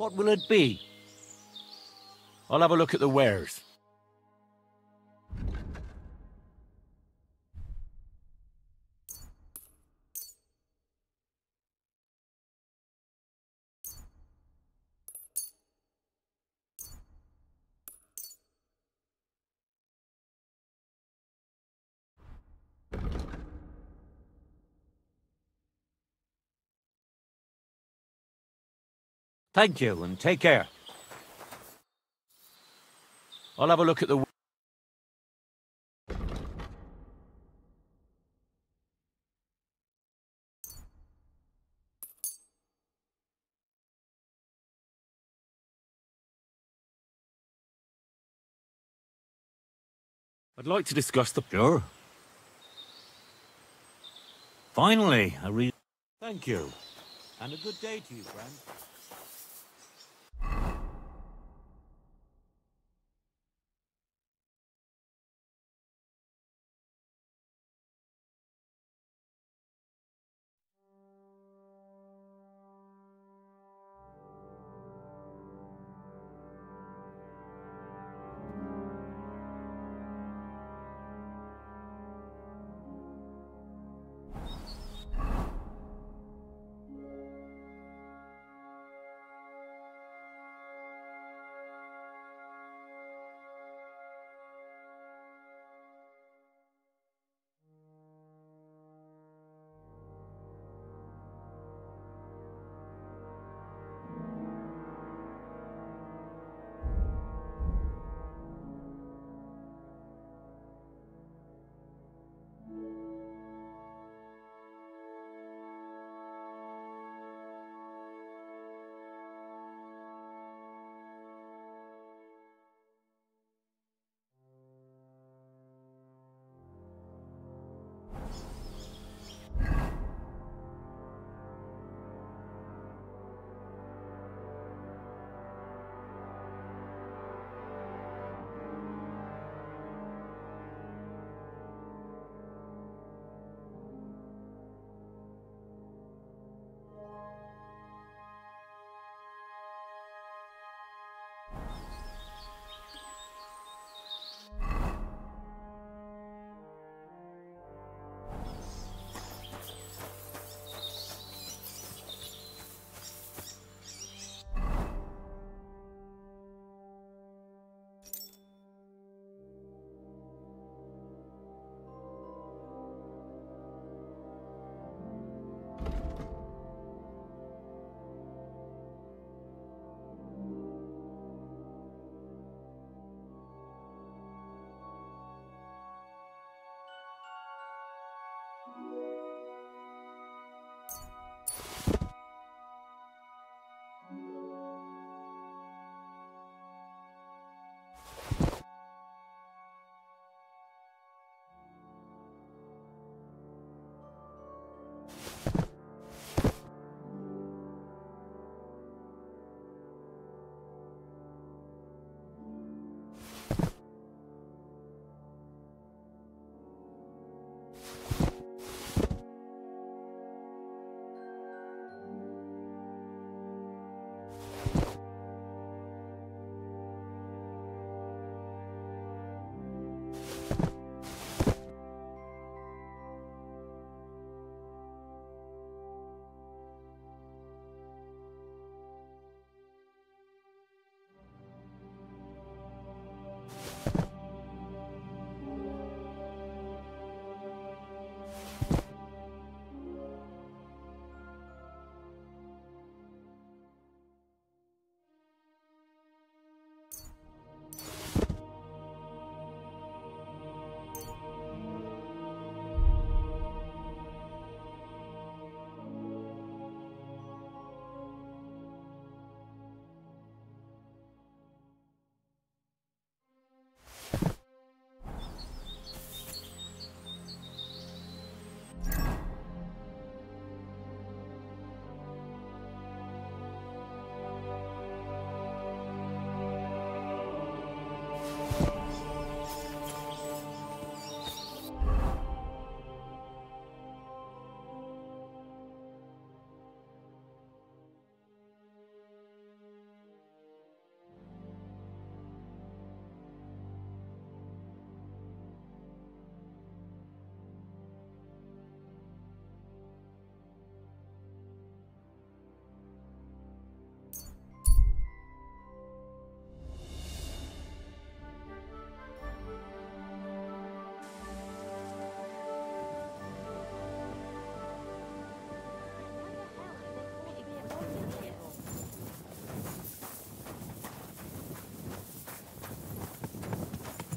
What will it be? I'll have a look at the wares. Thank you, and take care. I'll have a look at the... I'd like to discuss the... Sure. Finally, Thank you. And a good day to you, friend.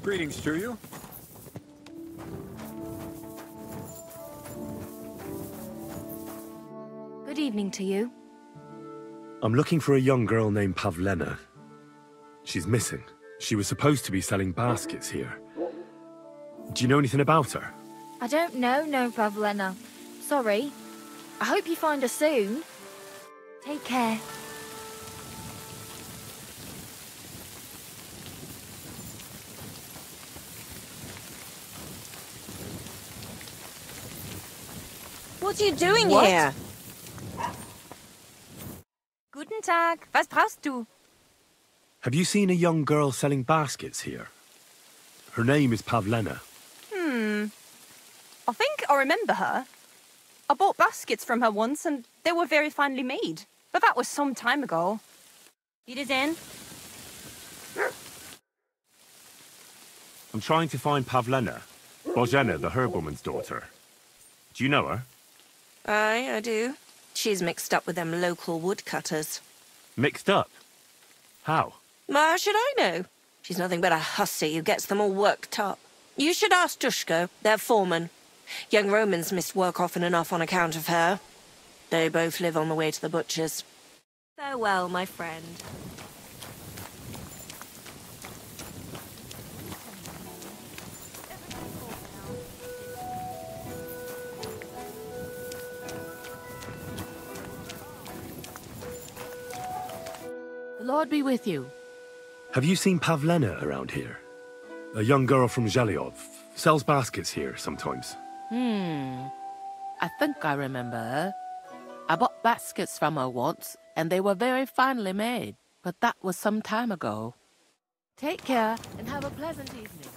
Greetings to you. Good evening to you. I'm looking for a young girl named Pavlena. She's missing. She was supposed to be selling baskets here. Do you know anything about her? I don't know, no, Pavlena. Sorry. I hope you find her soon. Take care. What are you doing What? here? Guten Tag. Was brauchst du? Have you seen a young girl selling baskets here? Her name is Pavlena. I think I remember her. I bought baskets from her once and they were very finely made. But that was some time ago. Wiedersehen. I'm trying to find Pavlena, Bozhena, the herb-woman's daughter. Do you know her? Aye, I do. She's mixed up with them local woodcutters. Mixed up? How? How should I know? She's nothing but a hussy who gets them all worked up. You should ask Dushko, their foreman. Young Romans missed work often enough on account of her. They both live on the way to the butcher's. Farewell, my friend. The Lord be with you. Have you seen Pavlena around here? A young girl from Zhelyov. Sells baskets here sometimes. I think I remember her. I bought baskets from her once, and they were very finely made, but that was some time ago. Take care, and have a pleasant evening.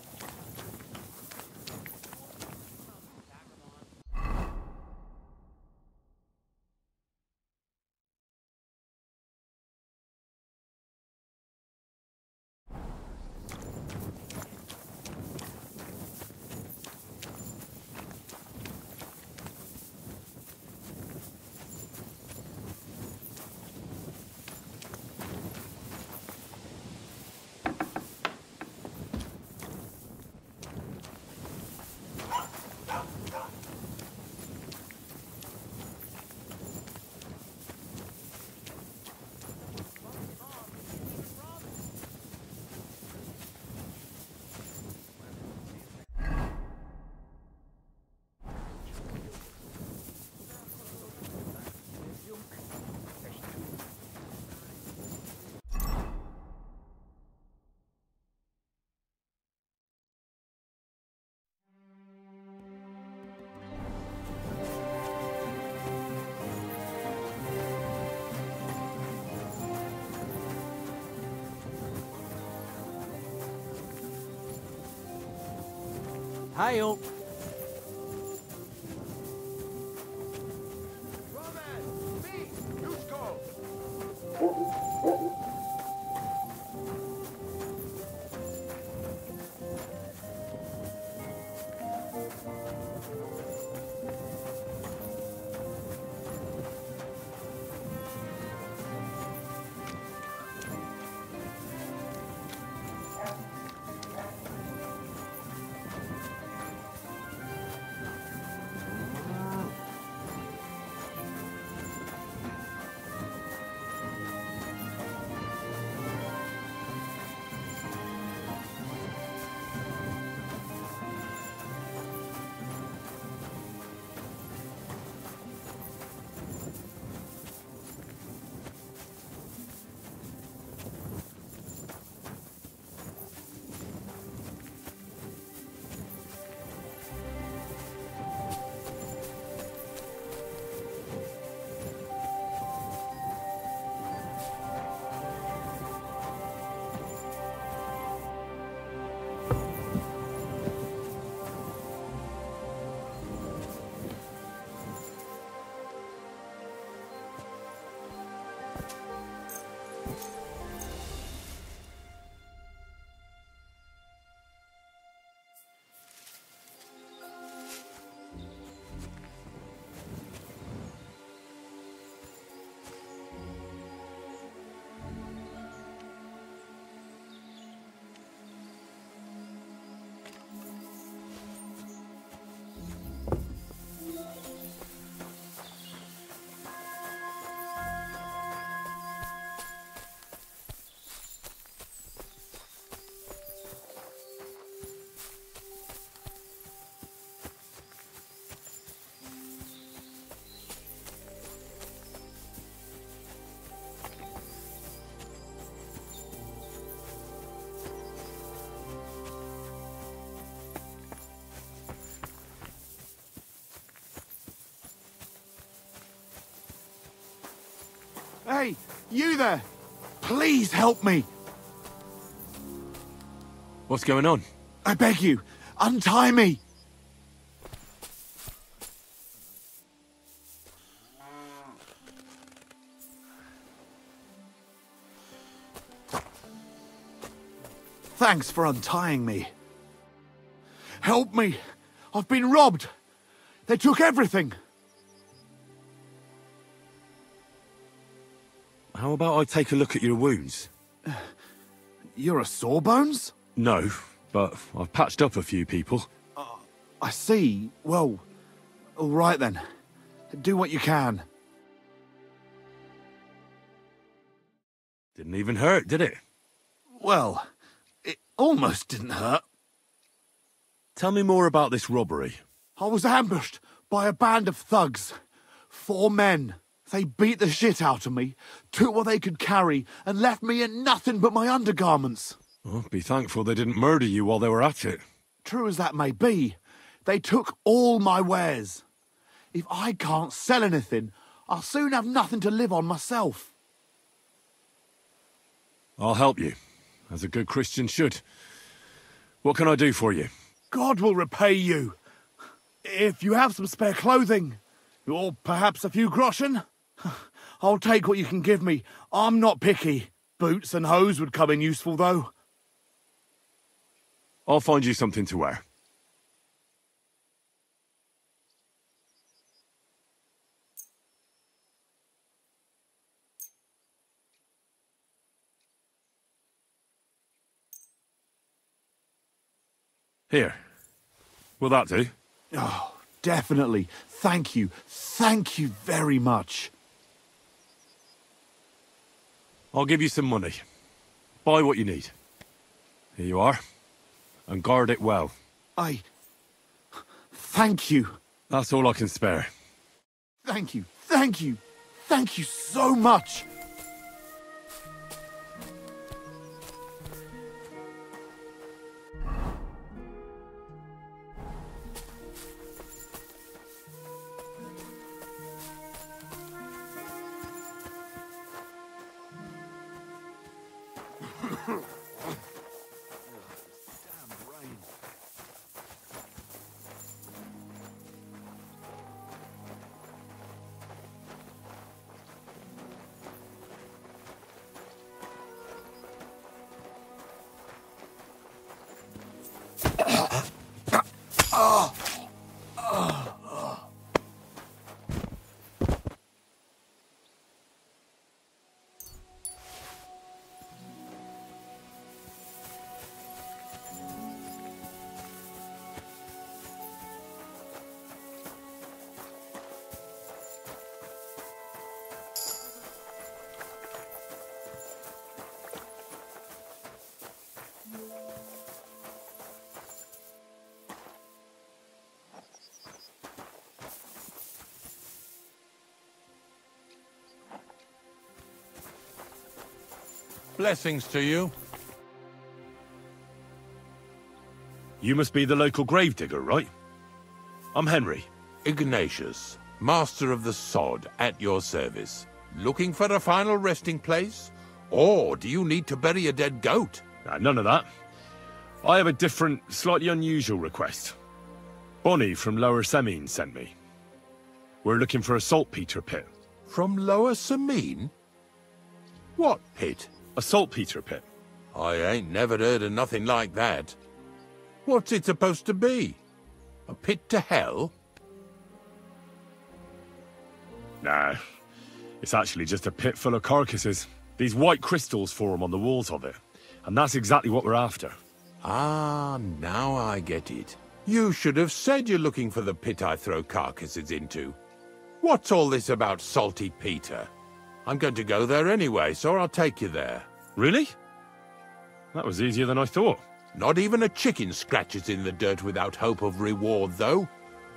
Hi-yo. You there! Please help me! What's going on? I beg you, untie me! Thanks for untying me. Help me! I've been robbed! They took everything! How about I take a look at your wounds? You're a sawbones? No, but I've patched up a few people. I see. Well, all right then. Do what you can. Didn't even hurt, did it? Well, it almost didn't hurt. Tell me more about this robbery. I was ambushed by a band of thugs. 4 men. They beat the shit out of me, took what they could carry, and left me in nothing but my undergarments. Well, be thankful they didn't murder you while they were at it. True as that may be, they took all my wares. If I can't sell anything, I'll soon have nothing to live on myself. I'll help you, as a good Christian should. What can I do for you? God will repay you. If you have some spare clothing, or perhaps a few groschen, I'll take what you can give me. I'm not picky. Boots and hose would come in useful, though. I'll find you something to wear. Here. Will that do? Oh, definitely. Thank you. Thank you very much. I'll give you some money. Buy what you need. Here you are. And guard it well. Thank you. That's all I can spare. Thank you. Thank you. Thank you so much. Blessings to you. You must be the local gravedigger, right? I'm Henry. Ignatius, master of the sod, at your service. Looking for a final resting place? Or do you need to bury a dead goat? None of that. I have a different, slightly unusual request. Bonnie from Lower Semine sent me. We're looking for a saltpeter pit. From Lower Semine? What pit? A saltpeter pit. I ain't never heard of nothing like that. What's it supposed to be? A pit to hell? Nah, it's actually just a pit full of carcasses. These white crystals form on the walls of it, and that's exactly what we're after. Ah, now I get it. You should have said you're looking for the pit I throw carcasses into. What's all this about Salty Peter? I'm going to go there anyway, so I'll take you there. Really? That was easier than I thought. Not even a chicken scratches in the dirt without hope of reward, though.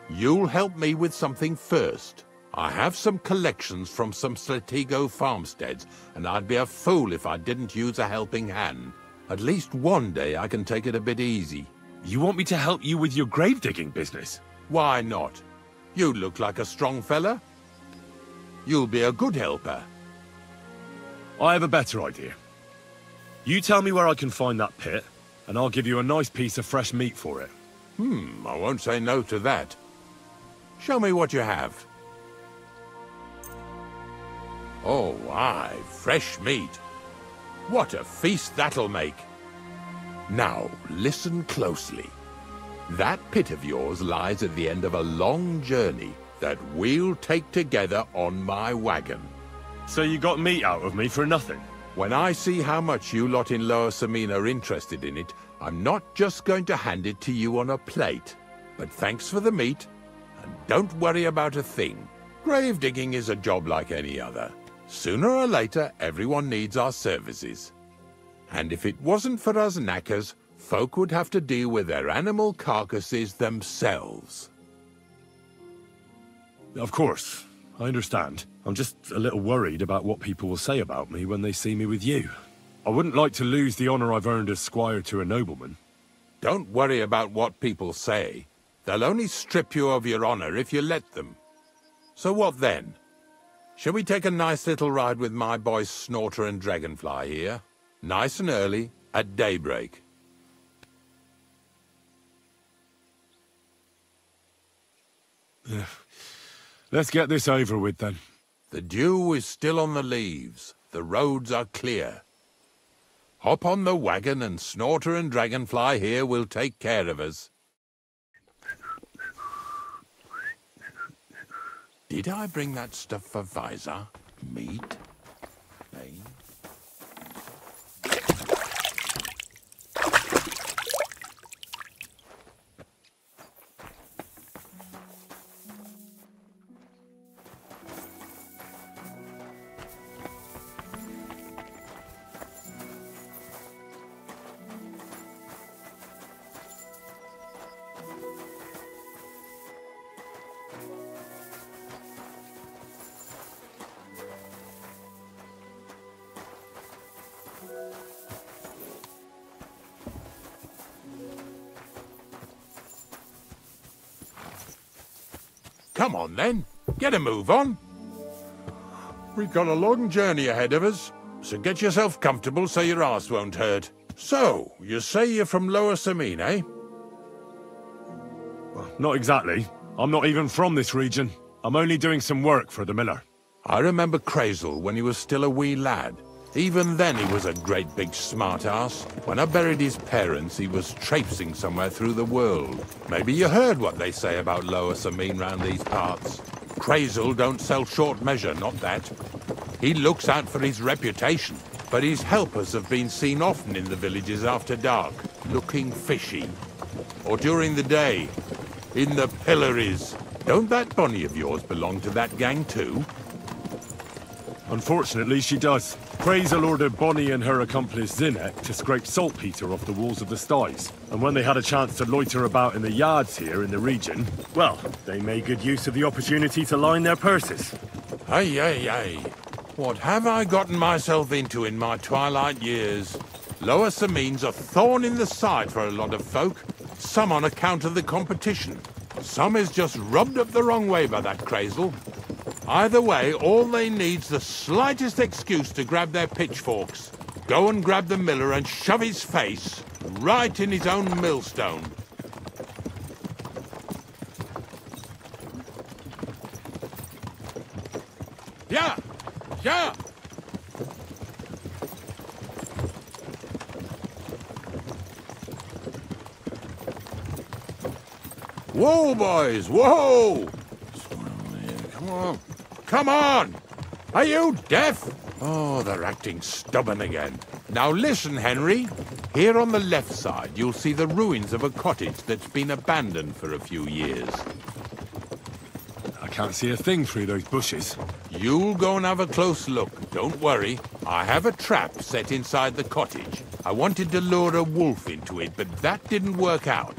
You'll help me with something first. I have some collections from some Slatigo farmsteads, and I'd be a fool if I didn't use a helping hand. At least one day I can take it a bit easy. You want me to help you with your grave-digging business? Why not? You look like a strong fella. You'll be a good helper. I have a better idea. You tell me where I can find that pit, and I'll give you a nice piece of fresh meat for it. I won't say no to that. Show me what you have. Oh, aye, fresh meat. What a feast that'll make. Now, listen closely. That pit of yours lies at the end of a long journey that we'll take together on my wagon. So you got meat out of me for nothing? When I see how much you lot in Lower Samine are interested in it, I'm not just going to hand it to you on a plate. But thanks for the meat, and don't worry about a thing. Grave digging is a job like any other. Sooner or later, everyone needs our services. And if it wasn't for us knackers, folk would have to deal with their animal carcasses themselves. Of course, I understand. I'm just a little worried about what people will say about me when they see me with you. I wouldn't like to lose the honor I've earned as squire to a nobleman. Don't worry about what people say. They'll only strip you of your honor if you let them. So what then? Shall we take a nice little ride with my boys Snorter and Dragonfly here? Nice and early, at daybreak. Let's get this over with then. The dew is still on the leaves. The roads are clear. Hop on the wagon and Snorter and Dragonfly here will take care of us. Did I bring that stuff for Visor? Meat? Bane? Come on, then. Get a move on. We've got a long journey ahead of us, so get yourself comfortable so your arse won't hurt. So, you say you're from Lower Samine, eh? Not exactly. I'm not even from this region. I'm only doing some work for the miller. I remember Crazel when he was still a wee lad. Even then he was a great big smart-ass. When I buried his parents, he was traipsing somewhere through the world. Maybe you heard what they say about Lower Samine round these parts. Crazel don't sell short measure, not that. He looks out for his reputation, but his helpers have been seen often in the villages after dark, looking fishy. Or during the day, in the pillories. Don't that Bonnie of yours belong to that gang too? Unfortunately, she does. Crazel ordered Bonnie and her accomplice Zinnek to scrape saltpeter off the walls of the sties. And when they had a chance to loiter about in the yards here in the region, well, they made good use of the opportunity to line their purses. Ay, ay, ay. What have I gotten myself into in my twilight years? Lower Samine's a thorn in the side for a lot of folk. Some on account of the competition. Some is just rubbed up the wrong way by that Crazel. Either way, all they need's the slightest excuse to grab their pitchforks. Go and grab the miller and shove his face right in his own millstone. Yeah! Yeah! Whoa, boys! Whoa! Come on. Come on! Are you deaf? Oh, they're acting stubborn again. Now listen, Henry. Here on the left side, you'll see the ruins of a cottage that's been abandoned for a few years. I can't see a thing through those bushes. You'll go and have a close look. Don't worry. I have a trap set inside the cottage. I wanted to lure a wolf into it, but that didn't work out.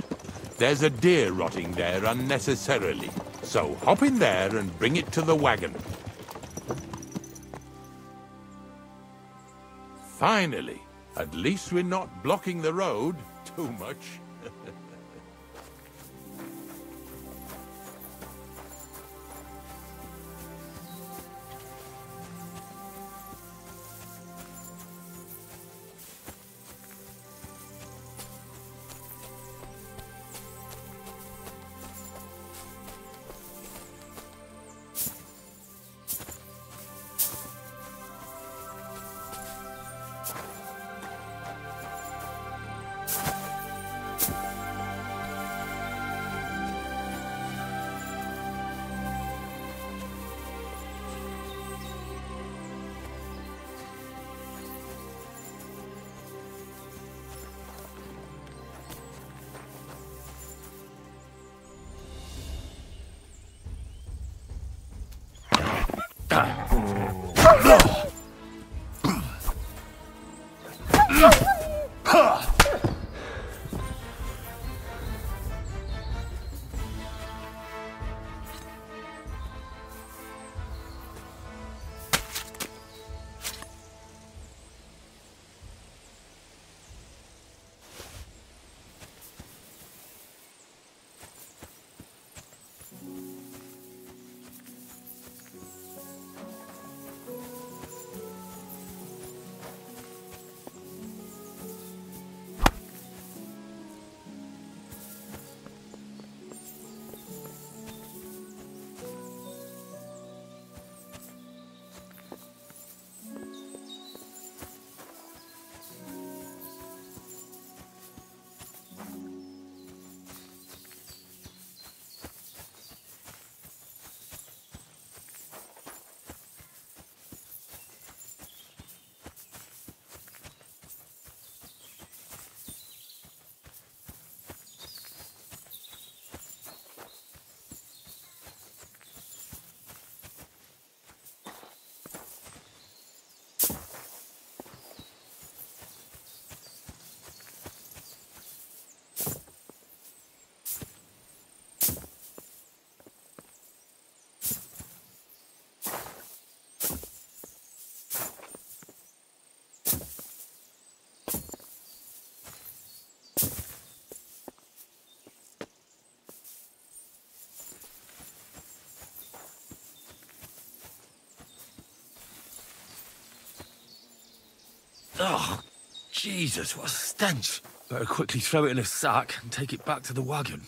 There's a deer rotting there unnecessarily. So hop in there and bring it to the wagon. Finally, at least we're not blocking the road too much. Oh, Jesus, what a stench. Better quickly throw it in a sack and take it back to the wagon.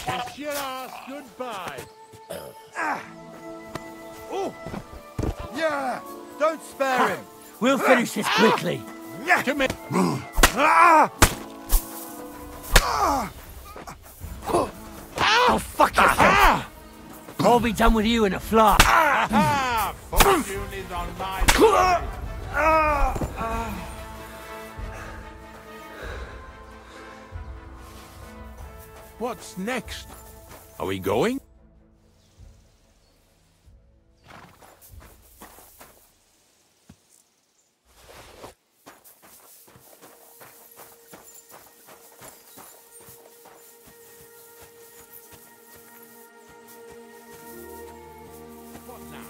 Kiss your ass goodbye. Oh! Yeah! Don't spare him! We'll finish this quickly. Come here. Oh, fuck yourself. I'll be done with you in a flash. Fortune is on my side. What's next? Are we going? What now?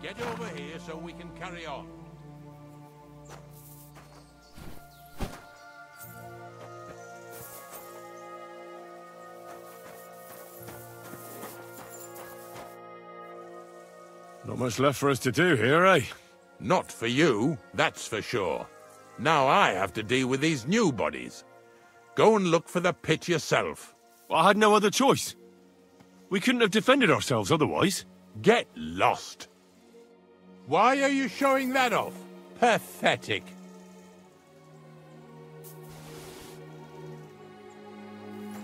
Get over here so we can carry on. Not much left for us to do here, eh? Not for you, that's for sure. Now I have to deal with these new bodies. Go and look for the pit yourself. I had no other choice. We couldn't have defended ourselves otherwise. Get lost. Why are you showing that off? Pathetic.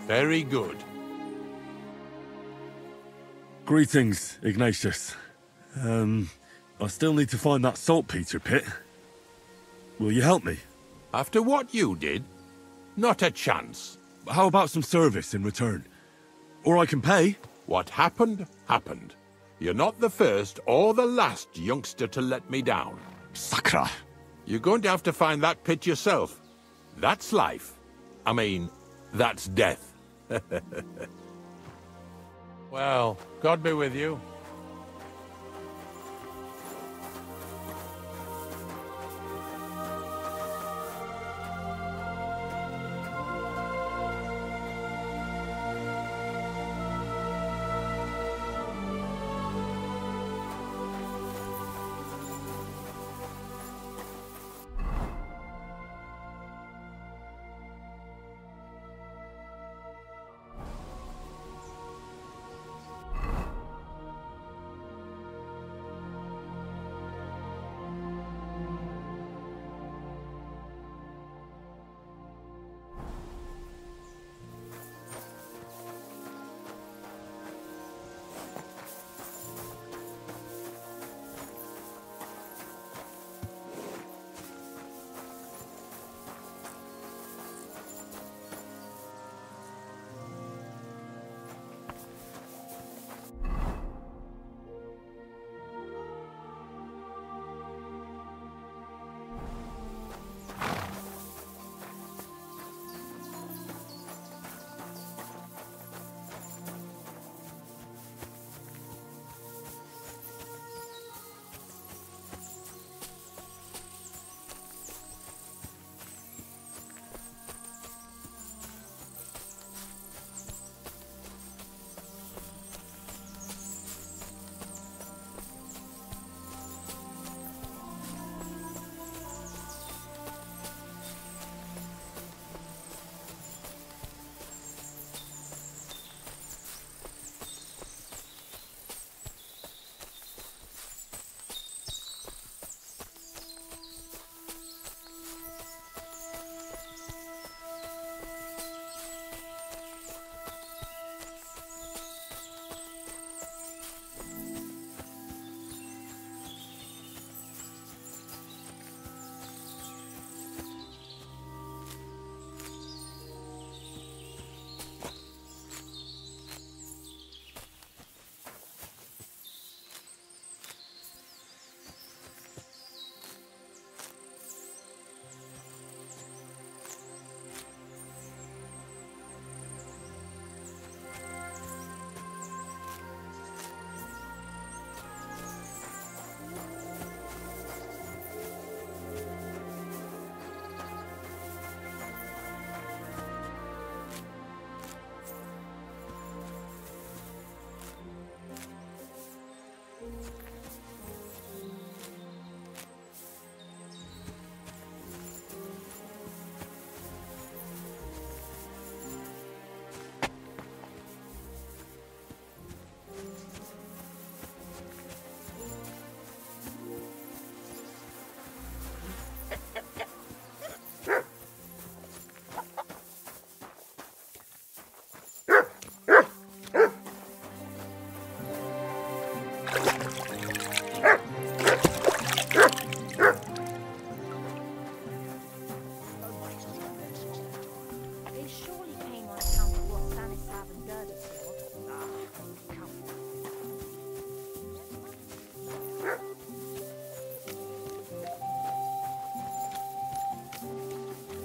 Very good. Greetings, Ignatius. I still need to find that saltpeter pit. Will you help me? After what you did? Not a chance. How about some service in return? Or I can pay. What happened, happened. You're not the first or the last youngster to let me down. Sakra. You're going to have to find that pit yourself. That's life. I mean, that's death. Well, God be with you.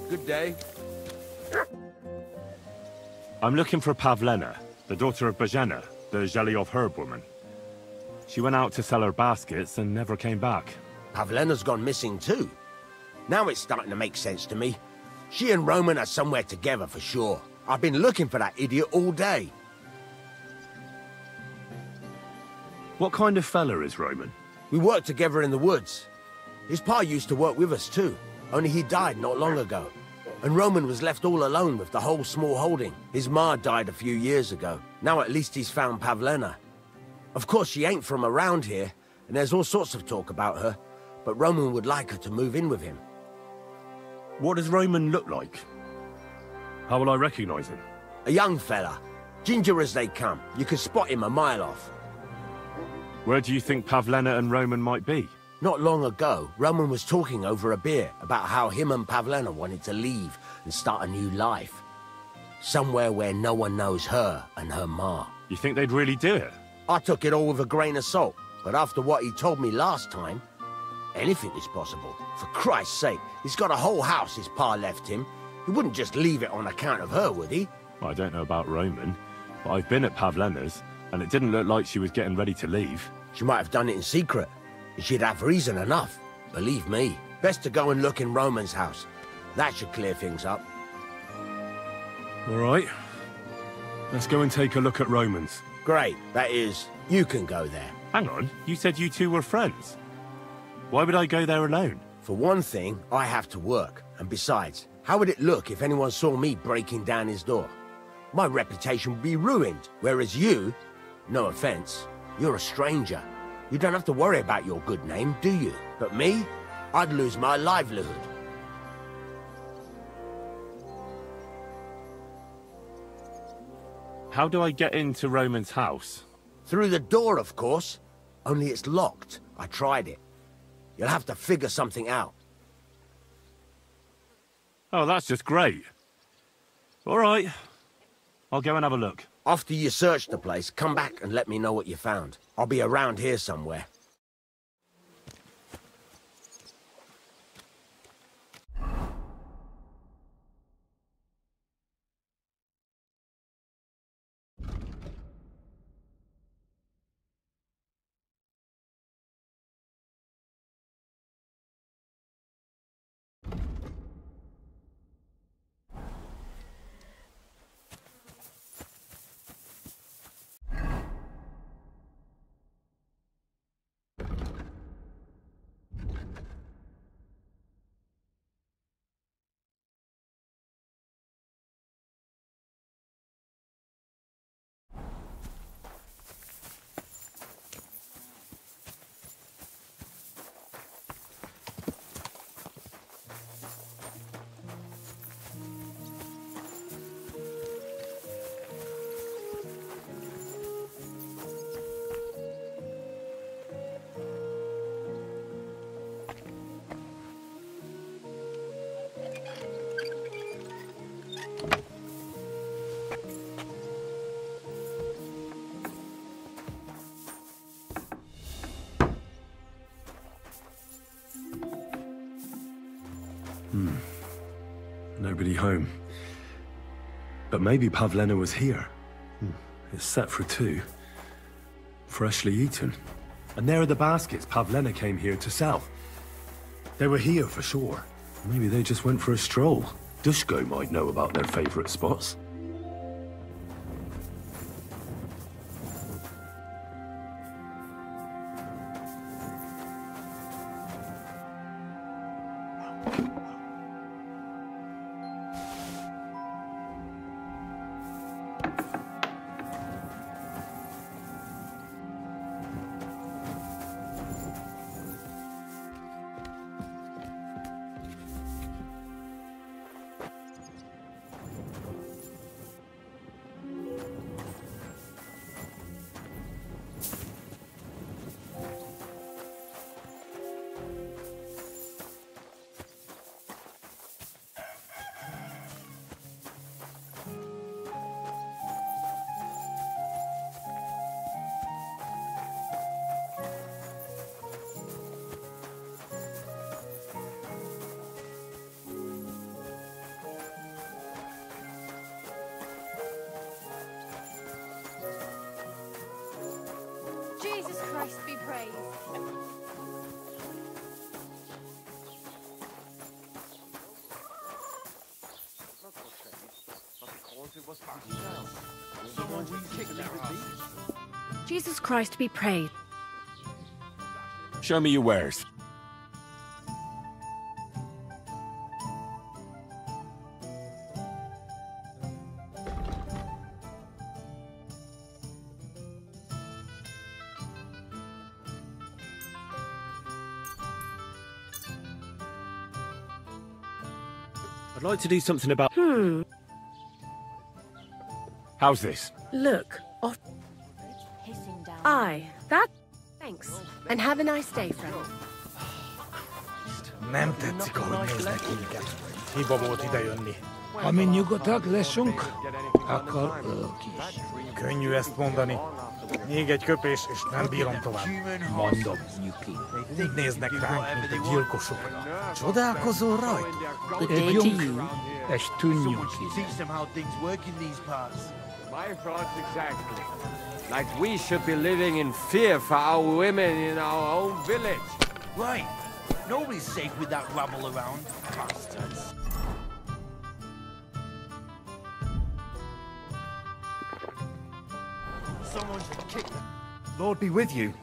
Good day. I'm looking for Pavlena, the daughter of Bajena, the Zhelyov herb woman. She went out to sell her baskets and never came back. Pavlena's gone missing too. Now it's starting to make sense to me. She and Roman are somewhere together for sure. I've been looking for that idiot all day. What kind of fella is Roman? We worked together in the woods. His pa used to work with us too, only he died not long ago. And Roman was left all alone with the whole small holding. His ma died a few years ago. Now at least he's found Pavlena. Of course, she ain't from around here, and there's all sorts of talk about her, but Roman would like her to move in with him. What does Roman look like? How will I recognize him? A young fella. Ginger as they come. You can spot him a mile off. Where do you think Pavlena and Roman might be? Not long ago, Roman was talking over a beer about how him and Pavlena wanted to leave and start a new life. Somewhere where no one knows her and her ma. You think they'd really do it? I took it all with a grain of salt, but after what he told me last time, anything is possible. For Christ's sake, he's got a whole house his pa left him. He wouldn't just leave it on account of her, would he? I don't know about Roman, but I've been at Pavlena's, and it didn't look like she was getting ready to leave. She might have done it in secret. She'd have reason enough, believe me. Best to go and look in Roman's house. That should clear things up. All right. Let's go and take a look at Roman's. Great. That is, you can go there. Hang on, you said you two were friends. Why would I go there alone? For one thing, I have to work. And besides, how would it look if anyone saw me breaking down his door? My reputation would be ruined, whereas you, no offense, you're a stranger. You don't have to worry about your good name, do you? But me, I'd lose my livelihood. How do I get into Roman's house? Through the door, of course. Only it's locked. I tried it. You'll have to figure something out. Oh, that's just great. All right. I'll go and have a look. After you search the place, come back and let me know what you found. I'll be around here somewhere. Nobody home. But maybe Pavlena was here. It's set for 2. Freshly eaten. And there are the baskets Pavlena came here to sell. They were here for sure. Maybe they just went for a stroll. Dushko might know about their favorite spots. Jesus Christ be praised. Show me your wares. I'd like to do something about... How's this? Look, off. Aye, that. Thanks. And have a nice day, friend. Nem tetszik, ahogy néznek minket. Hiba volt idejönni. Amin nyugodtak leszünk, akkor ők is. Könnyű ezt mondani. Még egy köpés, és nem bírom tovább. Mondom, Nyuki. Úgy néznek ránk, mint a gyilkosokra. Csodálkozol rajta? Éljünk, és tűnjünk ki. My thoughts exactly. Like we should be living in fear for our women in our own village. Right. Nobody's safe with that rabble around. Bastards. Someone should kick them. Lord be with you.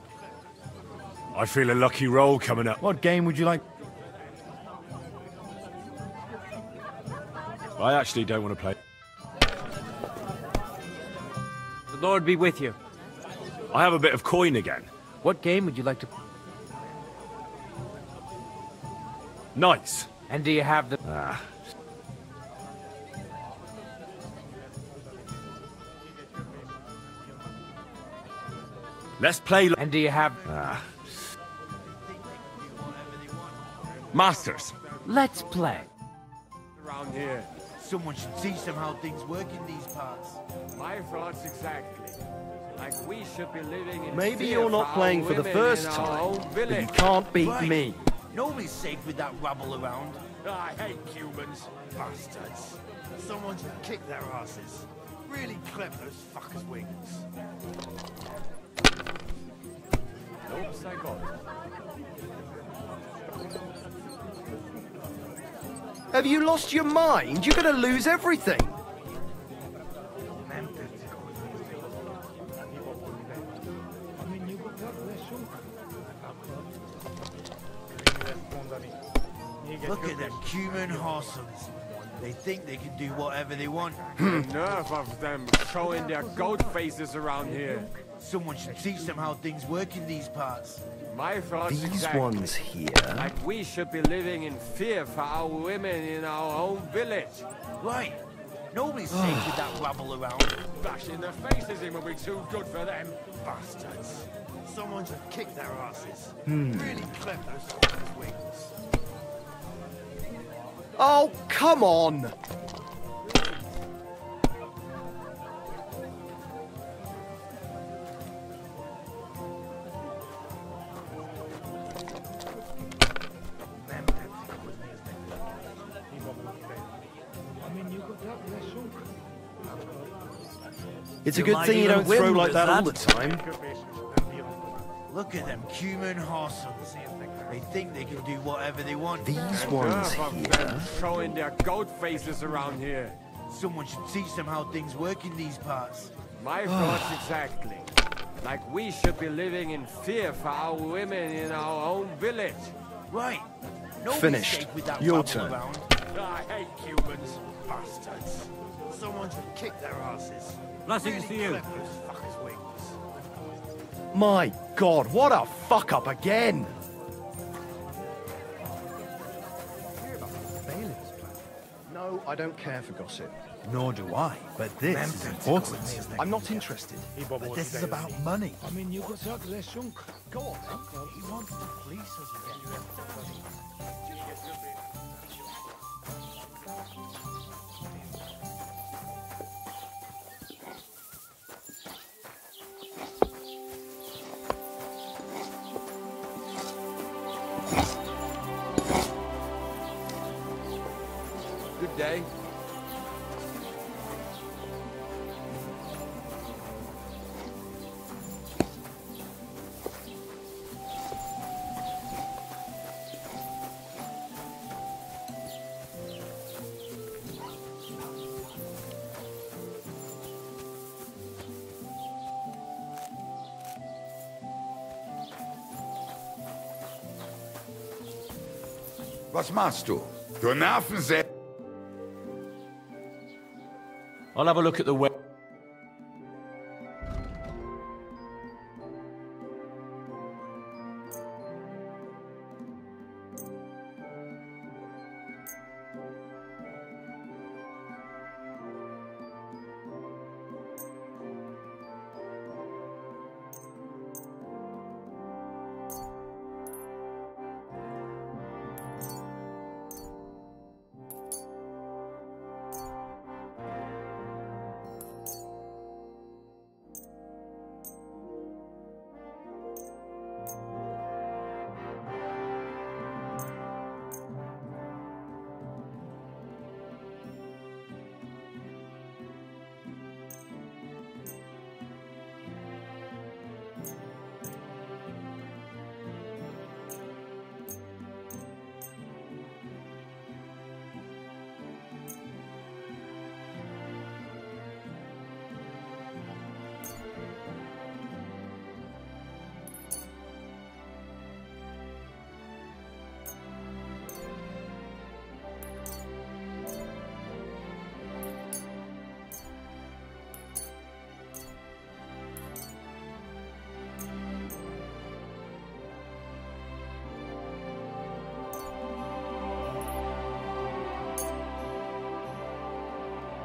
I feel a lucky roll coming up. What game would you like? I actually don't want to play. The Lord be with you. I have a bit of coin again. What game would you like to... Nice. And do you have the... Let's play... And do you have... Masters. Let's play. Around here. Someone should teach them how things work in these parts. My thoughts exactly. Like we should be living in Maybe fear you're not for playing our for the women first in our time, own but you village. can't beat Right. me. Nobody's safe with that rabble around. I hate humans. Bastards. Someone should kick their asses. Really clip those fuckers' wings. Oops, I got it. Have you lost your mind? You're going to lose everything. Look at them human horses. They think they can do whatever they want. The nerve of them showing their goat faces around here. Someone should teach them how things work in these parts. My thoughts These exactly. ones here. Like we should be living in fear for our women in our own village. Right. Nobody's safe with that rabble around. Bashing their faces in will be too good for them. Bastards. Someone should kick their asses. Hmm. Really clip those fuckers' wings. Oh, come on! It's a good thing you don't throw like that all the time. Look at them human horses. They think they can do whatever they want. These The ones nerve of here. them showing their goat faces around here. Someone should teach them how things work in these parts. My thoughts exactly. Like we should be living in fear for our women in our own village. Right. Nobody's Finished. safe with that Your rabble turn. around. I hate humans. Bastards. Someone should kick their asses. Blessings to you. Clip those fuckers' wings. My God, what a fuck up again! No, I don't care for gossip. Nor do I, but this is important. I'm not interested. But this is about money. Go on. He wants to fleece us again. Good day. Was machst du? Du Nervensäge. I'll have a look at the web.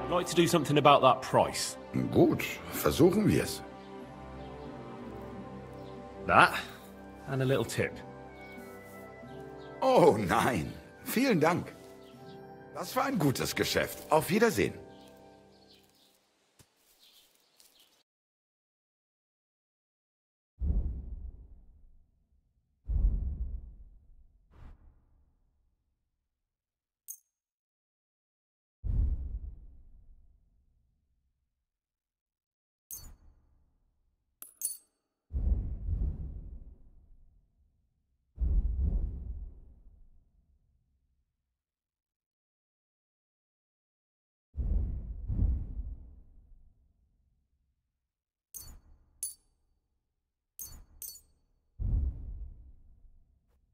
I'd like to do something about that price. Gut, versuchen wir's. That, and a little tip. Oh nein, vielen Dank. Das war ein gutes Geschäft. Auf Wiedersehen.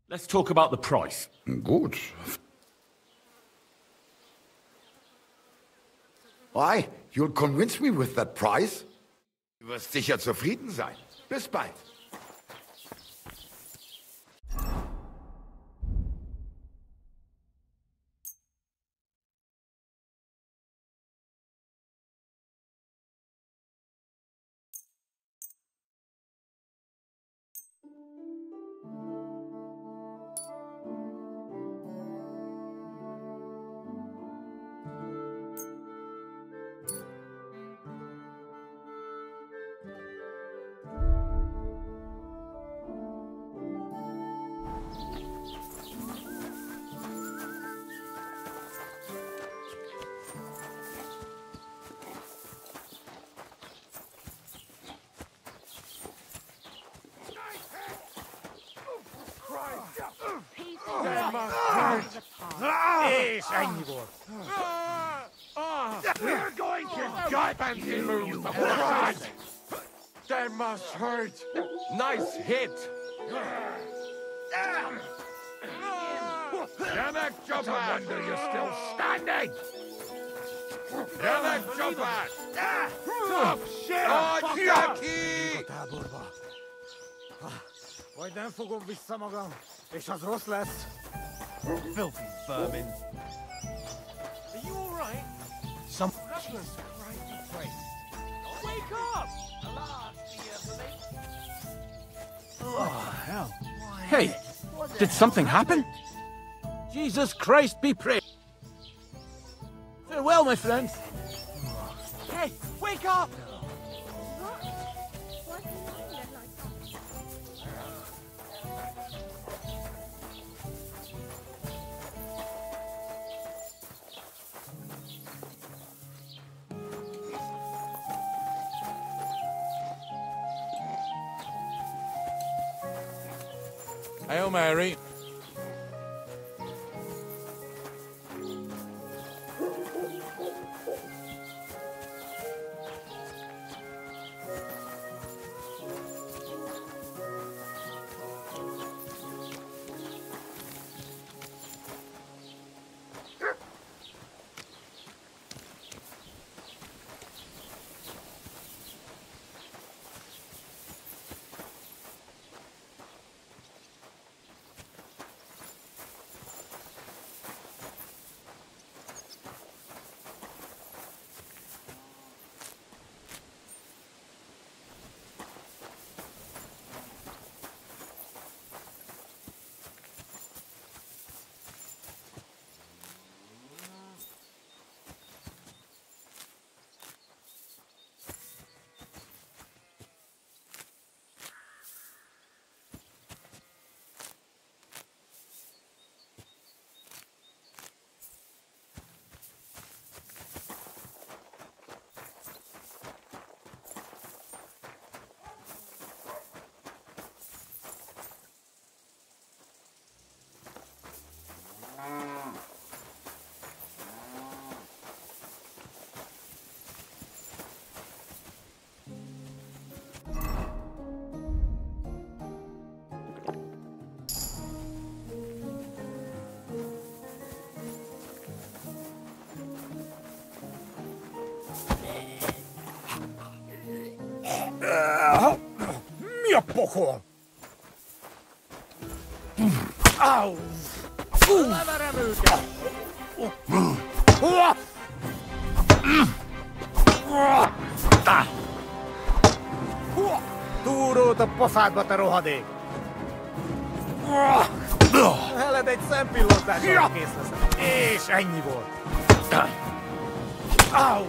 Let's talk about the price. Gut. Why? You'll convince me with that price? Du wirst sicher zufrieden sein. Bis bald. We're going to gut and move the pride. That must hurt. Nice hit. Damn it, jump on. Wonder you're still standing. Damn it, jump on. Oh, shit. Oh, Jackie. Vagy nem fogom vissza magam, és az rossz lesz. Filthy vermin. Are you all right? Some... Jesus Christ. Wake up! Oh, hell. Hey, did something happen? Jesus Christ be praised. Farewell, my friends. Hey, wake up! Hail Mary. a pokol? Au! Leverem őket! Túrót a pofádba, te rohadék! Veled egy szempillantással kész leszek. És ennyi volt. Au!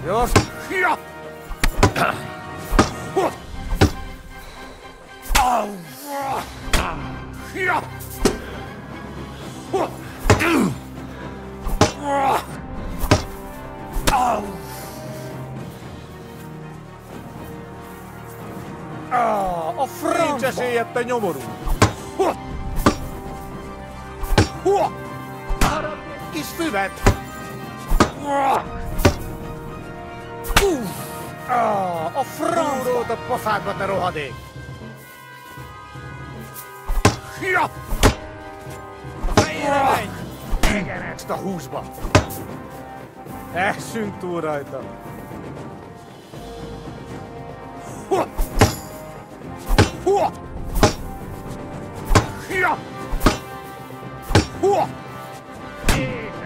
Gyors! A franc esélyed, te nyomorú! Kis füvet! A francot a pofádba, te rohadék! A fejére menj! Egenest a húsba! Essünk túl rajta!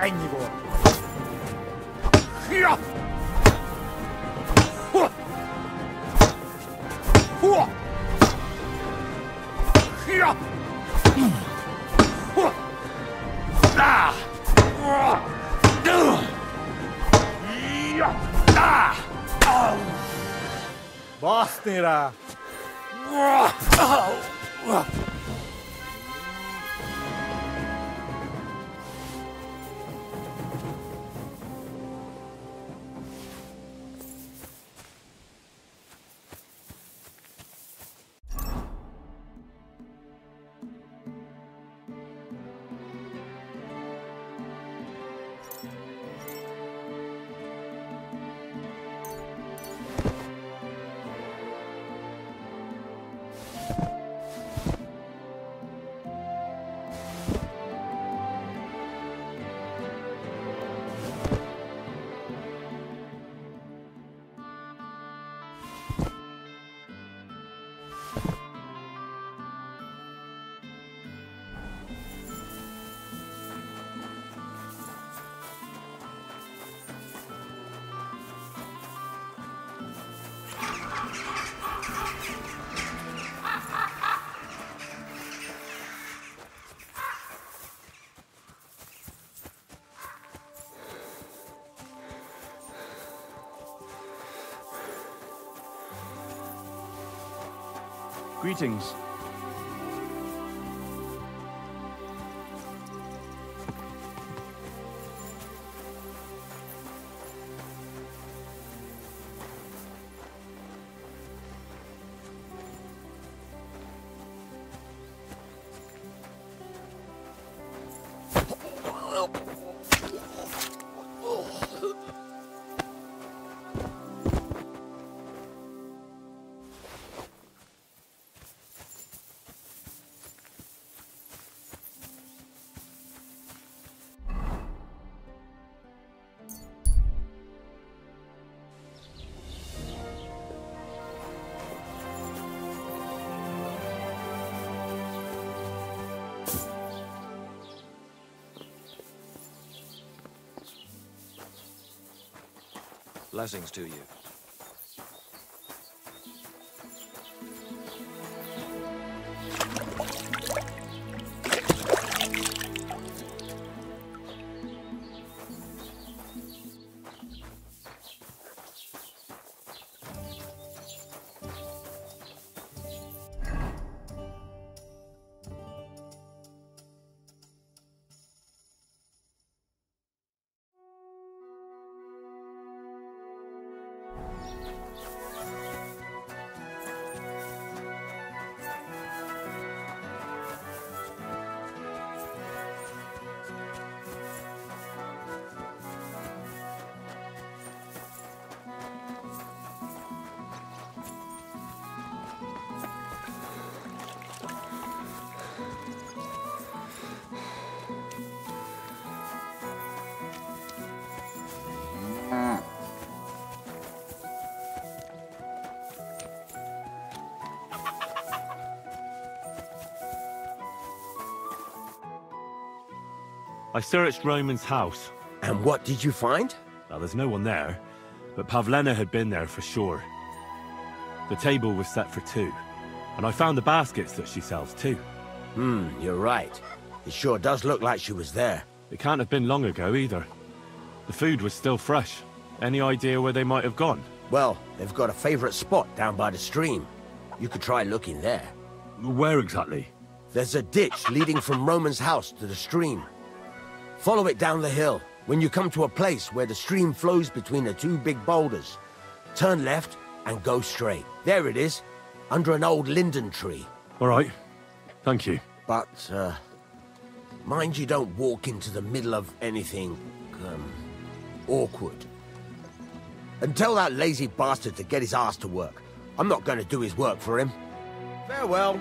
Ennyi volt! Baszni rá! Greetings. Blessings to you. I searched Roman's house. And what did you find? Well, there's no one there, but Pavlena had been there for sure. The table was set for 2, and I found the baskets that she sells too. You're right. It sure does look like she was there. It can't have been long ago either. The food was still fresh. Any idea where they might have gone? Well, they've got a favorite spot down by the stream. You could try looking there. Where exactly? There's a ditch leading from Roman's house to the stream. Follow it down the hill. When you come to a place where the stream flows between the 2 big boulders, turn left and go straight. There it is, under an old linden tree. All right. Thank you. But, mind you don't walk into the middle of anything, awkward. And tell that lazy bastard to get his ass to work. I'm not going to do his work for him. Farewell.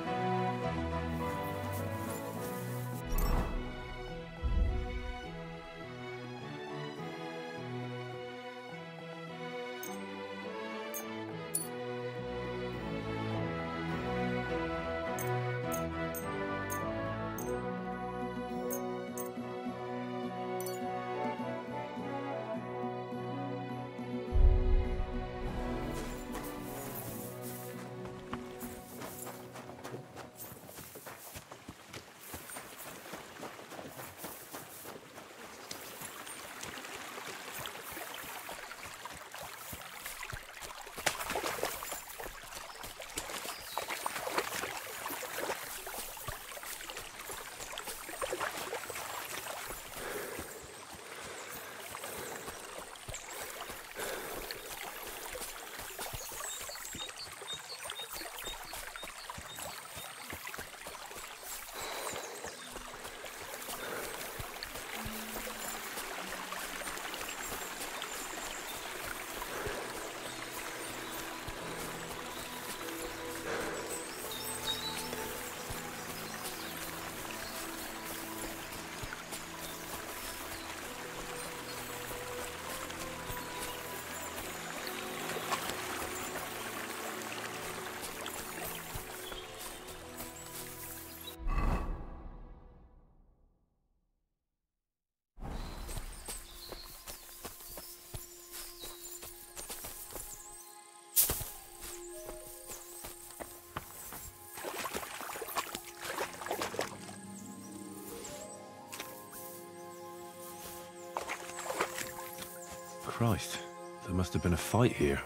Christ, there must have been a fight here.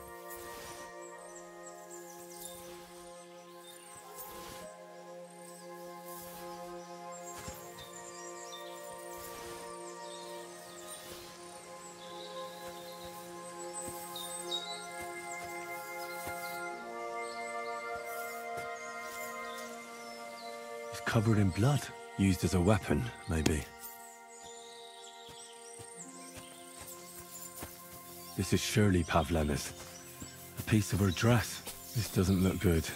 It's covered in blood. Used as a weapon, maybe. This is surely Pavlena's. A piece of her dress. This doesn't look good.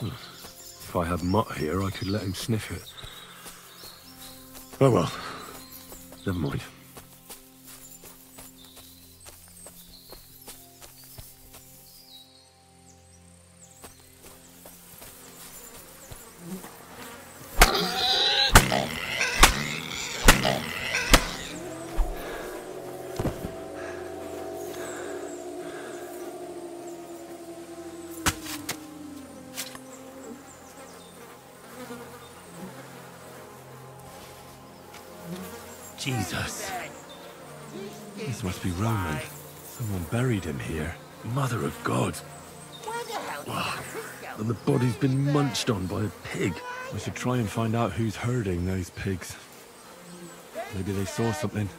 If I had Mutt here, I could let him sniff it. Oh well. Never mind. Jesus. This must be Roman. Someone buried him here. Mother of God. And the body's been munched on by a pig. I should try and find out who's herding those pigs. Maybe they saw something.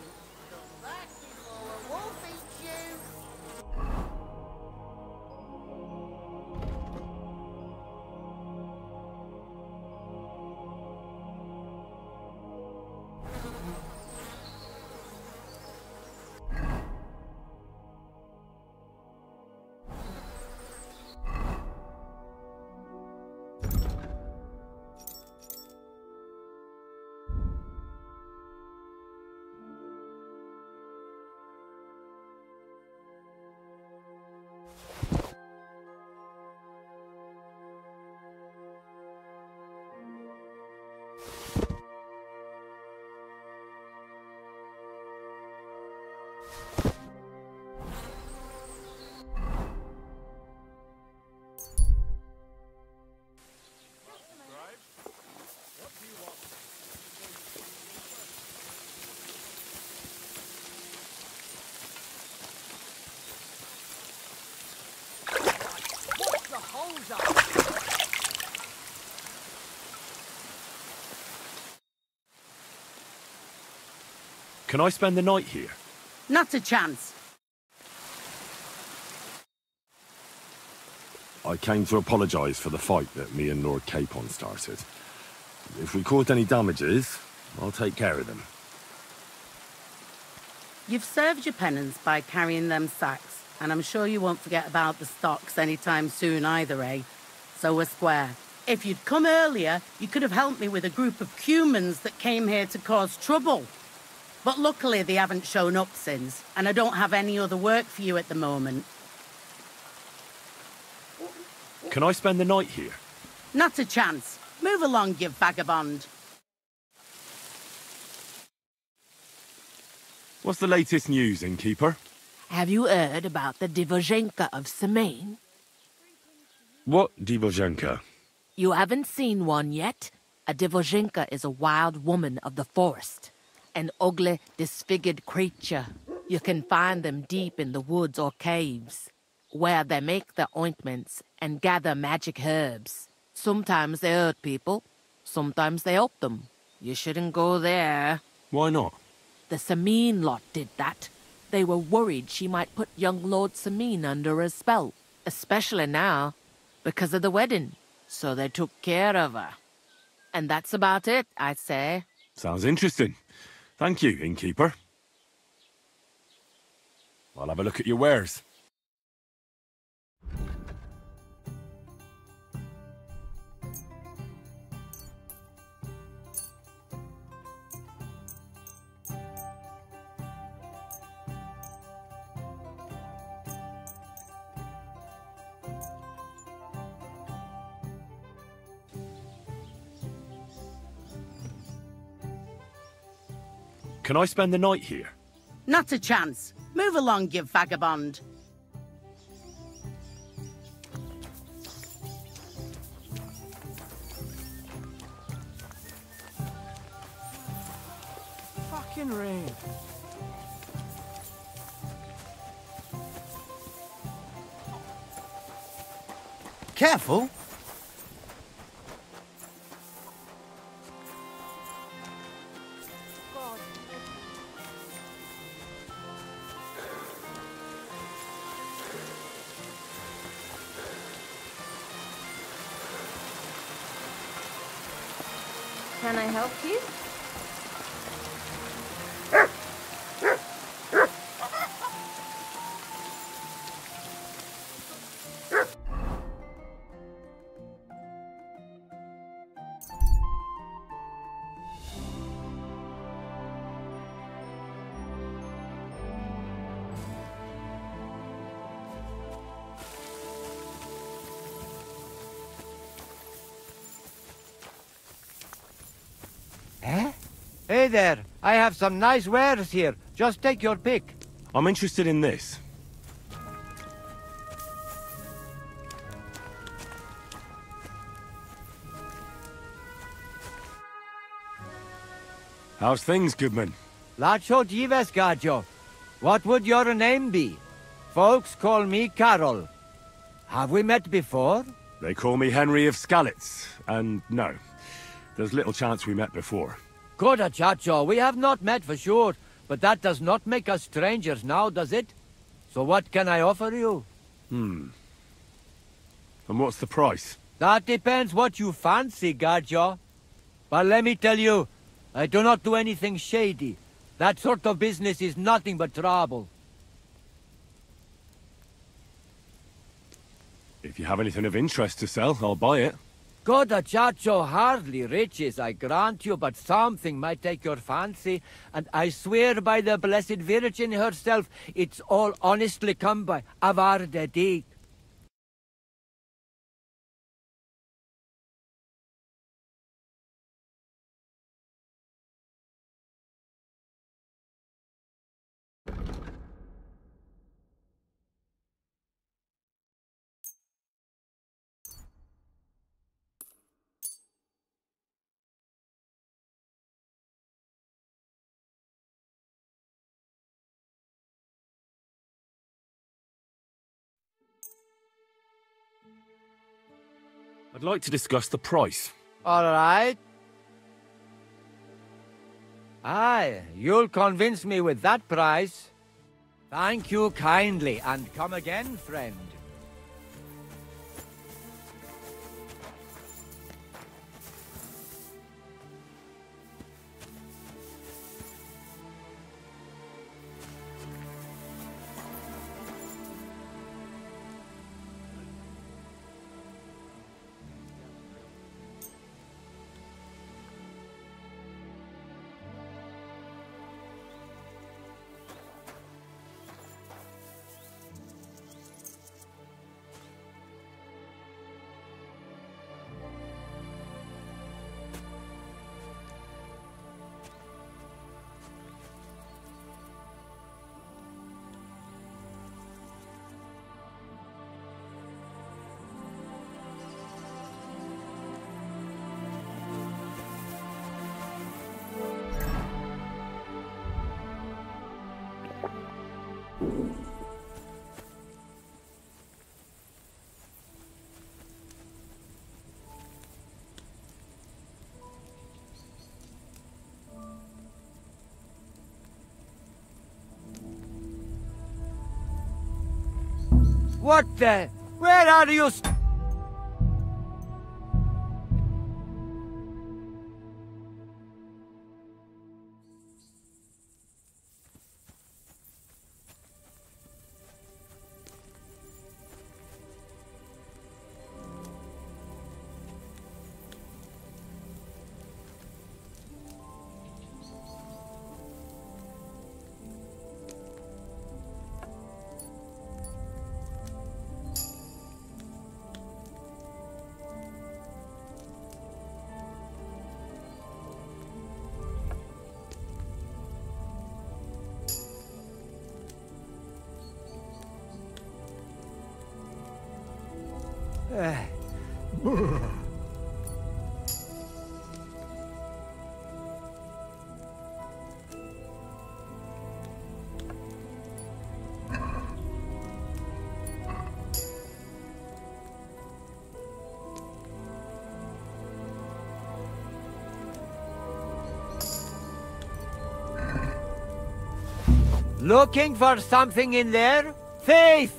Can I spend the night here? Not a chance. I came to apologise for the fight that me and Lord Capon started. If we caused any damages, I'll take care of them. You've served your penance by carrying them sacks, and I'm sure you won't forget about the stocks anytime soon either, eh? So we're square. If you'd come earlier, you could have helped me with a group of humans that came here to cause trouble. But luckily they haven't shown up since, and I don't have any other work for you at the moment. Can I spend the night here? Not a chance. Move along, you vagabond. What's the latest news, innkeeper? Have you heard about the Divozhenka of Semaine? What Divozhenka? You haven't seen one yet? A Divozhenka is a wild woman of the forest. An ugly, disfigured creature. You can find them deep in the woods or caves, where they make their ointments and gather magic herbs. Sometimes they hurt people, sometimes they help them. You shouldn't go there. Why not? The Samine lot did that. They were worried she might put young Lord Samine under a spell, especially now, because of the wedding. So they took care of her. And that's about it, I'd say. Sounds interesting. Thank you, innkeeper. I'll have a look at your wares. Can I spend the night here? Not a chance. Move along, you vagabond. Fucking rain. Careful. Can I help you? Hey there, I have some nice wares here. Just take your pick. I'm interested in this. How's things, goodman? Lacho Jives Gajo. What would your name be? Folks call me Carol. Have we met before? They call me Henry of Skalitz, and no, there's little chance we met before. Koda Chacho, we have not met for sure, but that does not make us strangers now, does it? So what can I offer you? And what's the price? That depends what you fancy, Gajo. But let me tell you, I do not do anything shady. That sort of business is nothing but trouble. If you have anything of interest to sell, I'll buy it. Koda Chacho, hardly riches, I grant you, but something might take your fancy, and I swear by the Blessed Virgin herself, it's all honestly come by. Avarde dig. I'd like to discuss the price. All right. Aye, you'll convince me with that price. Thank you kindly, and come again, friend. What the? Where are you? Looking for something in there? Thief!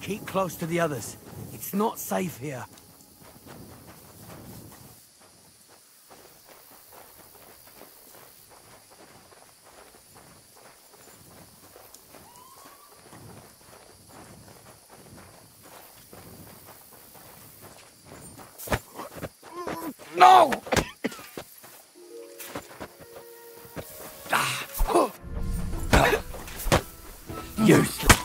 Keep close to the others. It's not safe here. No! Useless.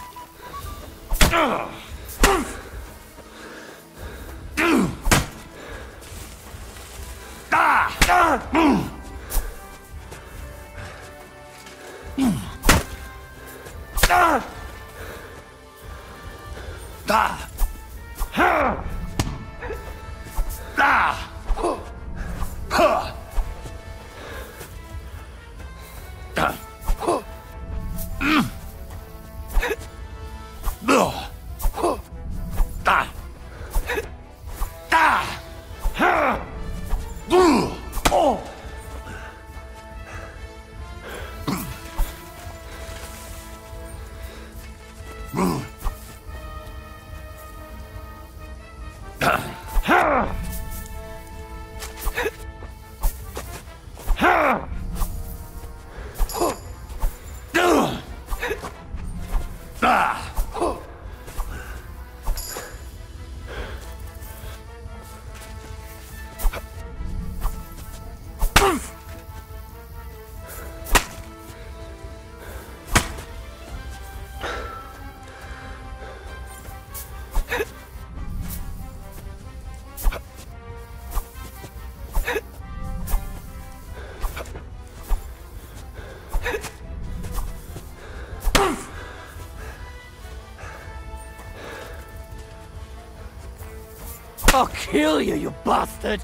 I'll kill you, you bastard!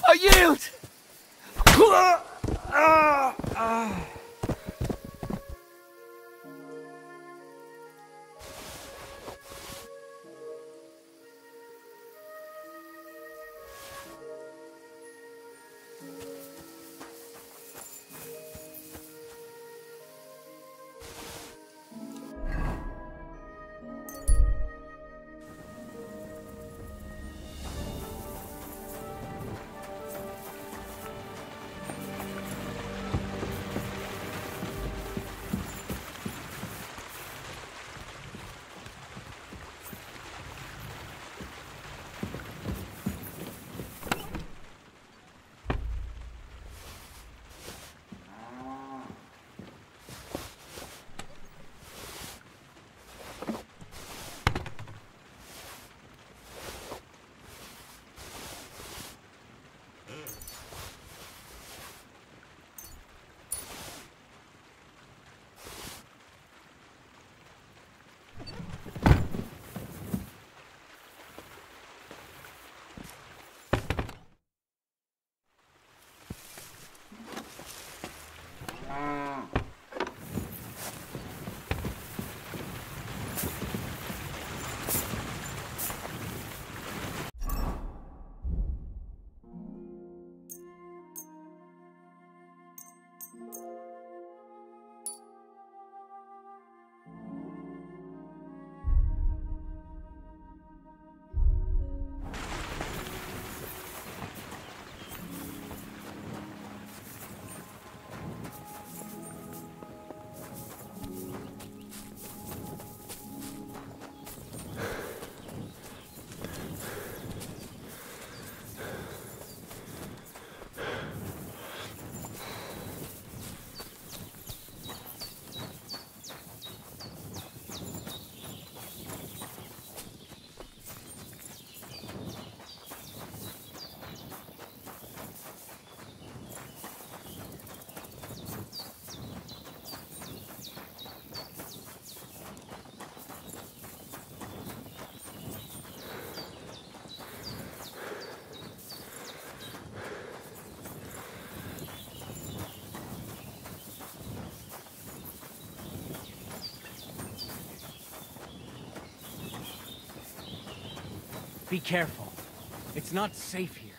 I yield! Be careful. It's not safe here.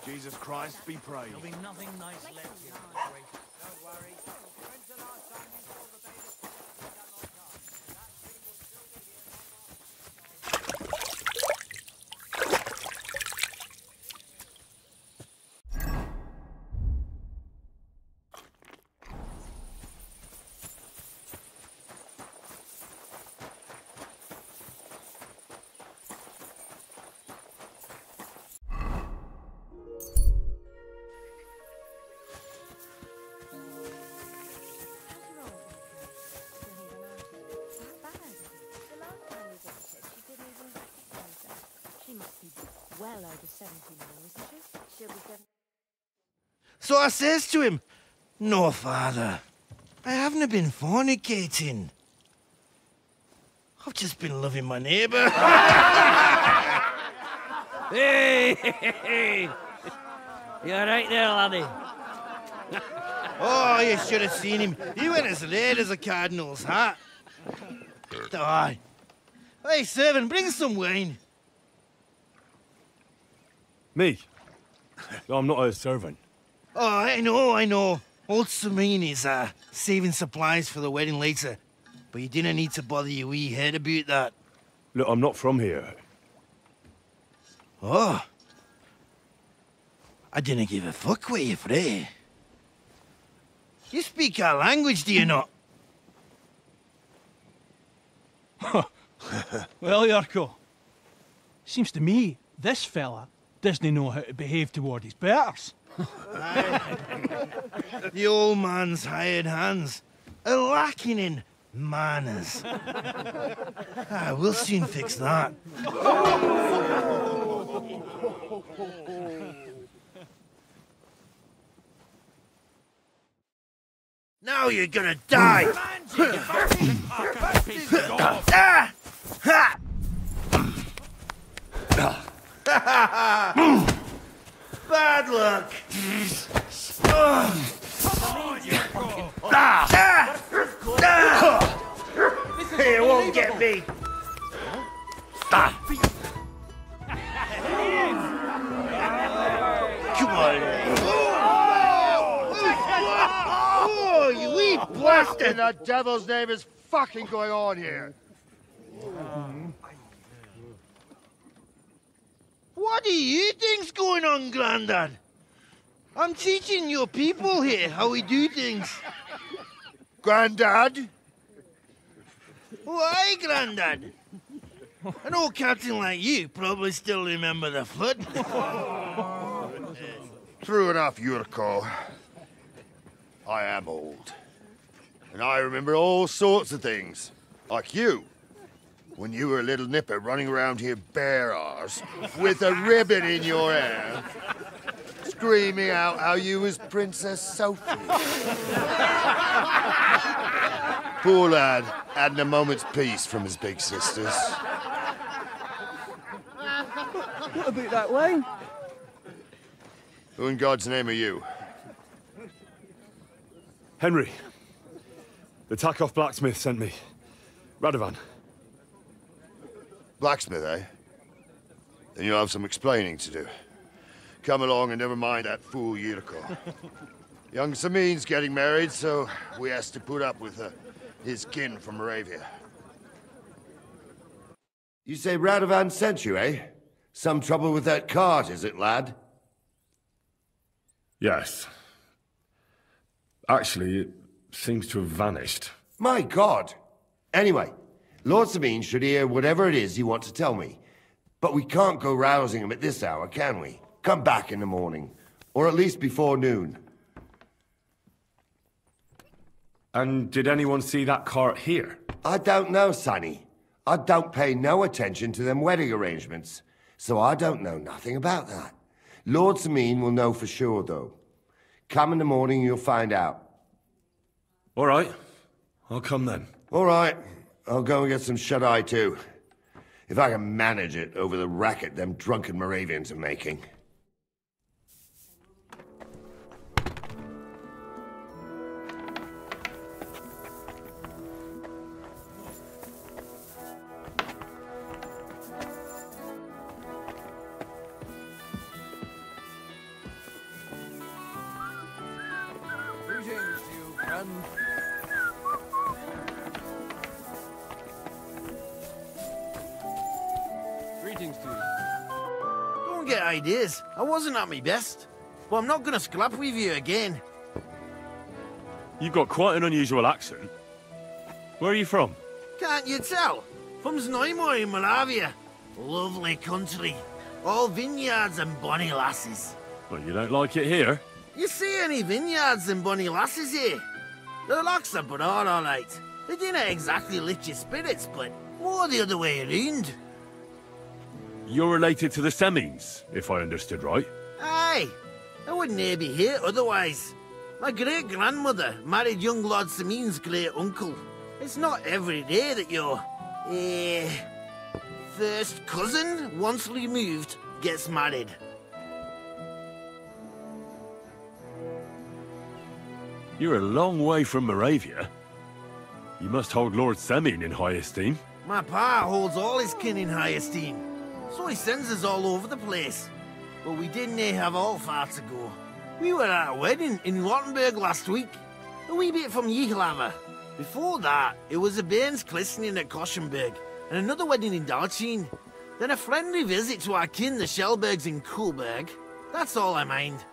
Jesus Christ be praised. There'll be nothing nice left here. Don't worry. When's the last time you saw the baby? Well over 70 now, isn't she? She'll be 7. So I says to him, "No, father, I haven't been fornicating. I've just been loving my neighbour." Hey! You're right there, laddie. Oh, you should have seen him. He went as red as a cardinal's hat. Aye. Hey, servant, bring some wine. Me? I'm not a servant. Oh, I know. Old Samine is saving supplies for the wedding later. But you didn't need to bother your wee head about that. Look, I'm not from here. Oh. I didn't give a fuck where you're from. You speak our language, do you not? Well, Yurko, seems to me this fella doesn't know how to behave toward his betters. The old man's hired hands are lacking in manners. We'll soon fix that. Now you're gonna die! Bad luck! It won't get me! Come on! Oh, you wee What in the devil's name is fucking going on here? What do you think's going on, Grandad? I'm teaching your people here how we do things. Grandad? Why, Grandad? An old captain like you probably still remember the flood. True enough, Yurko. I am old. And I remember all sorts of things. Like you. When you were a little nipper running around here bare arse, with a ribbon in your hair, screaming out how you was Princess Sophie. Poor lad, hadn't a moment's peace from his big sisters. What about that wine? Who in God's name are you? Henry. The Takoff blacksmith sent me. Radovan. Blacksmith, eh? Then you'll have some explaining to do. come along and never mind that fool Yurko. Young Samin's getting married, so we has to put up with his kin from Moravia. You say Radovan sent you, eh? Some trouble with that cart, is it, lad? Yes. Actually, it seems to have vanished. My God! Anyway, Lord Sabine should hear whatever it is you want to tell me. But we can't go rousing him at this hour, can we? Come back in the morning. Or at least before noon. And did anyone see that cart here? I don't know, Sonny. I don't pay no attention to them wedding arrangements. So I don't know nothing about that. Lord Sameen will know for sure, though. Come in the morning, you'll find out. All right. I'll come then. All right. I'll go and get some shut-eye, too. If I can manage it over the racket them drunken Moravians are making. Don't get ideas. I wasn't at my best. But I'm not gonna scrap with you again. You've got quite an unusual accent. Where are you from? Can't you tell? From Znojmo in Moravia. Lovely country. All vineyards and bonny lasses. Well, you don't like it here? You see any vineyards and bonny lasses here? The locks are broad, all right. They didn't exactly lift your spirits, but more the other way around. You're related to the Semines, if I understood right. Aye. I wouldn't be here otherwise. My great-grandmother married young Lord Samin's great-uncle. It's not every day that your, first cousin, once removed, gets married. You're a long way from Moravia. You must hold Lord Semin in high esteem. My pa holds all his kin in high esteem, so he sends us all over the place. But we didn't have all far to go. We were at a wedding in Rottenburg last week, a wee bit from Yihlava. Before that, it was a bairn's christening at Koschenberg, and another wedding in Dalchin. Then a friendly visit to our kin, the Shellbergs in Kuhlberg. That's all I mind.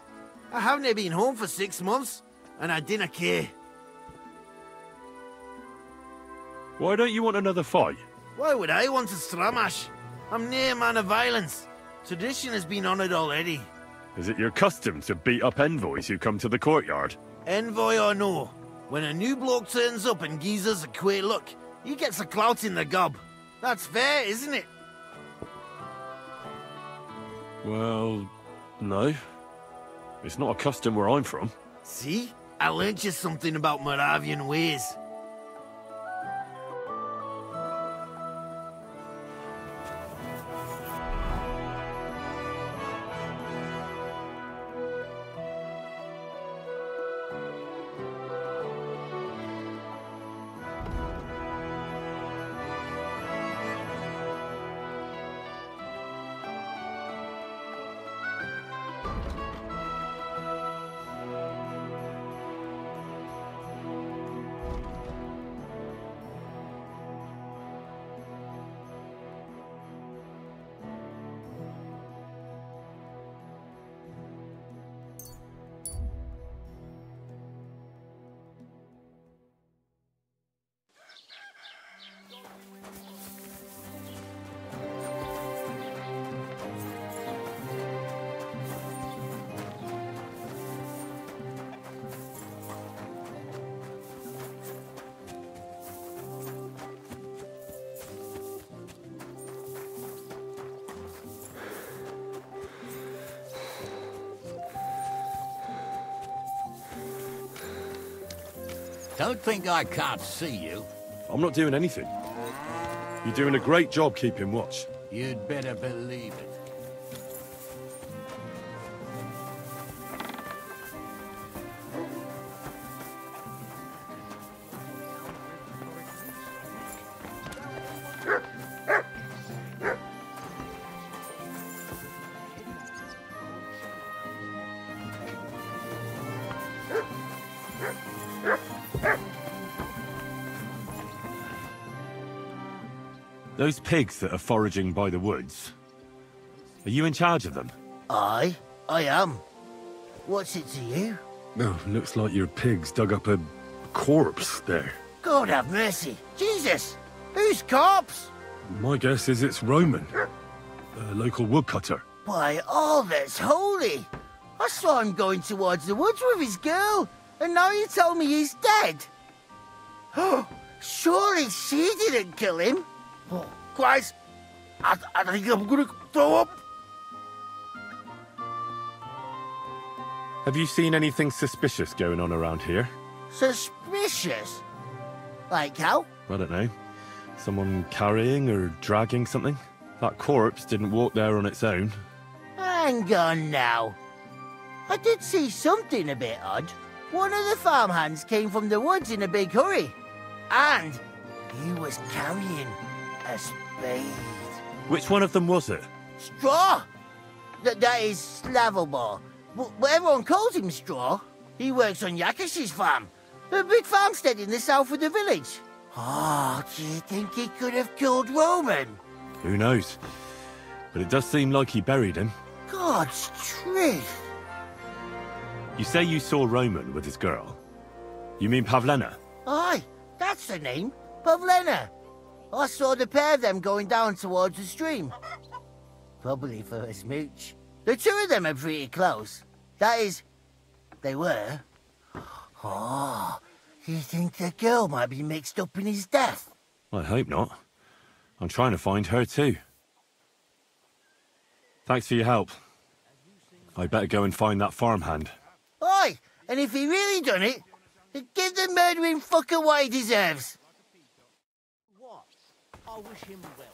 I haven't been home for 6 months, and I didn't care. Why don't you want another fight? Why would I want to stramash? I'm near a man of violence. Tradition has been honoured already. Is it your custom to beat up envoys who come to the courtyard? Envoy or no, when a new bloke turns up and gives us a queer look, he gets a clout in the gob. That's fair, isn't it? Well, no. It's not a custom where I'm from. See? I learnt you something about Moravian ways. Don't think I can't see you. I'm not doing anything. You're doing a great job keeping watch. You'd better believe it. Those pigs that are foraging by the woods, are you in charge of them? I am. What's it to you? Oh, looks like your pigs dug up a corpse there. God have mercy. Jesus! Whose corpse? My guess is it's Roman, a local woodcutter. By all that's holy! I saw him going towards the woods with his girl, and now you tell me he's dead. Surely she didn't kill him. Oh, Christ, I think I'm gonna throw up. Have you seen anything suspicious going on around here? Suspicious? Like how? I don't know. Someone carrying or dragging something? That corpse didn't walk there on its own. Hang on now. I did see something a bit odd. One of the farmhands came from the woods in a big hurry. And he was carrying a spade. Which one of them was it? Straw! That is Slavobor. But everyone calls him Straw. He works on Yakish's farm. A big farmstead in the south of the village. Oh, do you think he could have killed Roman? Who knows? But it does seem like he buried him. God's truth. You say you saw Roman with his girl. You mean Pavlena? Aye, that's the name. Pavlena. I saw the pair of them going down towards the stream. Probably for a smooch. The two of them are pretty close. That is, they were. Oh, you think the girl might be mixed up in his death? I hope not. I'm trying to find her too. Thanks for your help. I better go and find that farmhand. Aye, and if he really done it, give the murdering fucker what he deserves. What? I wish him well.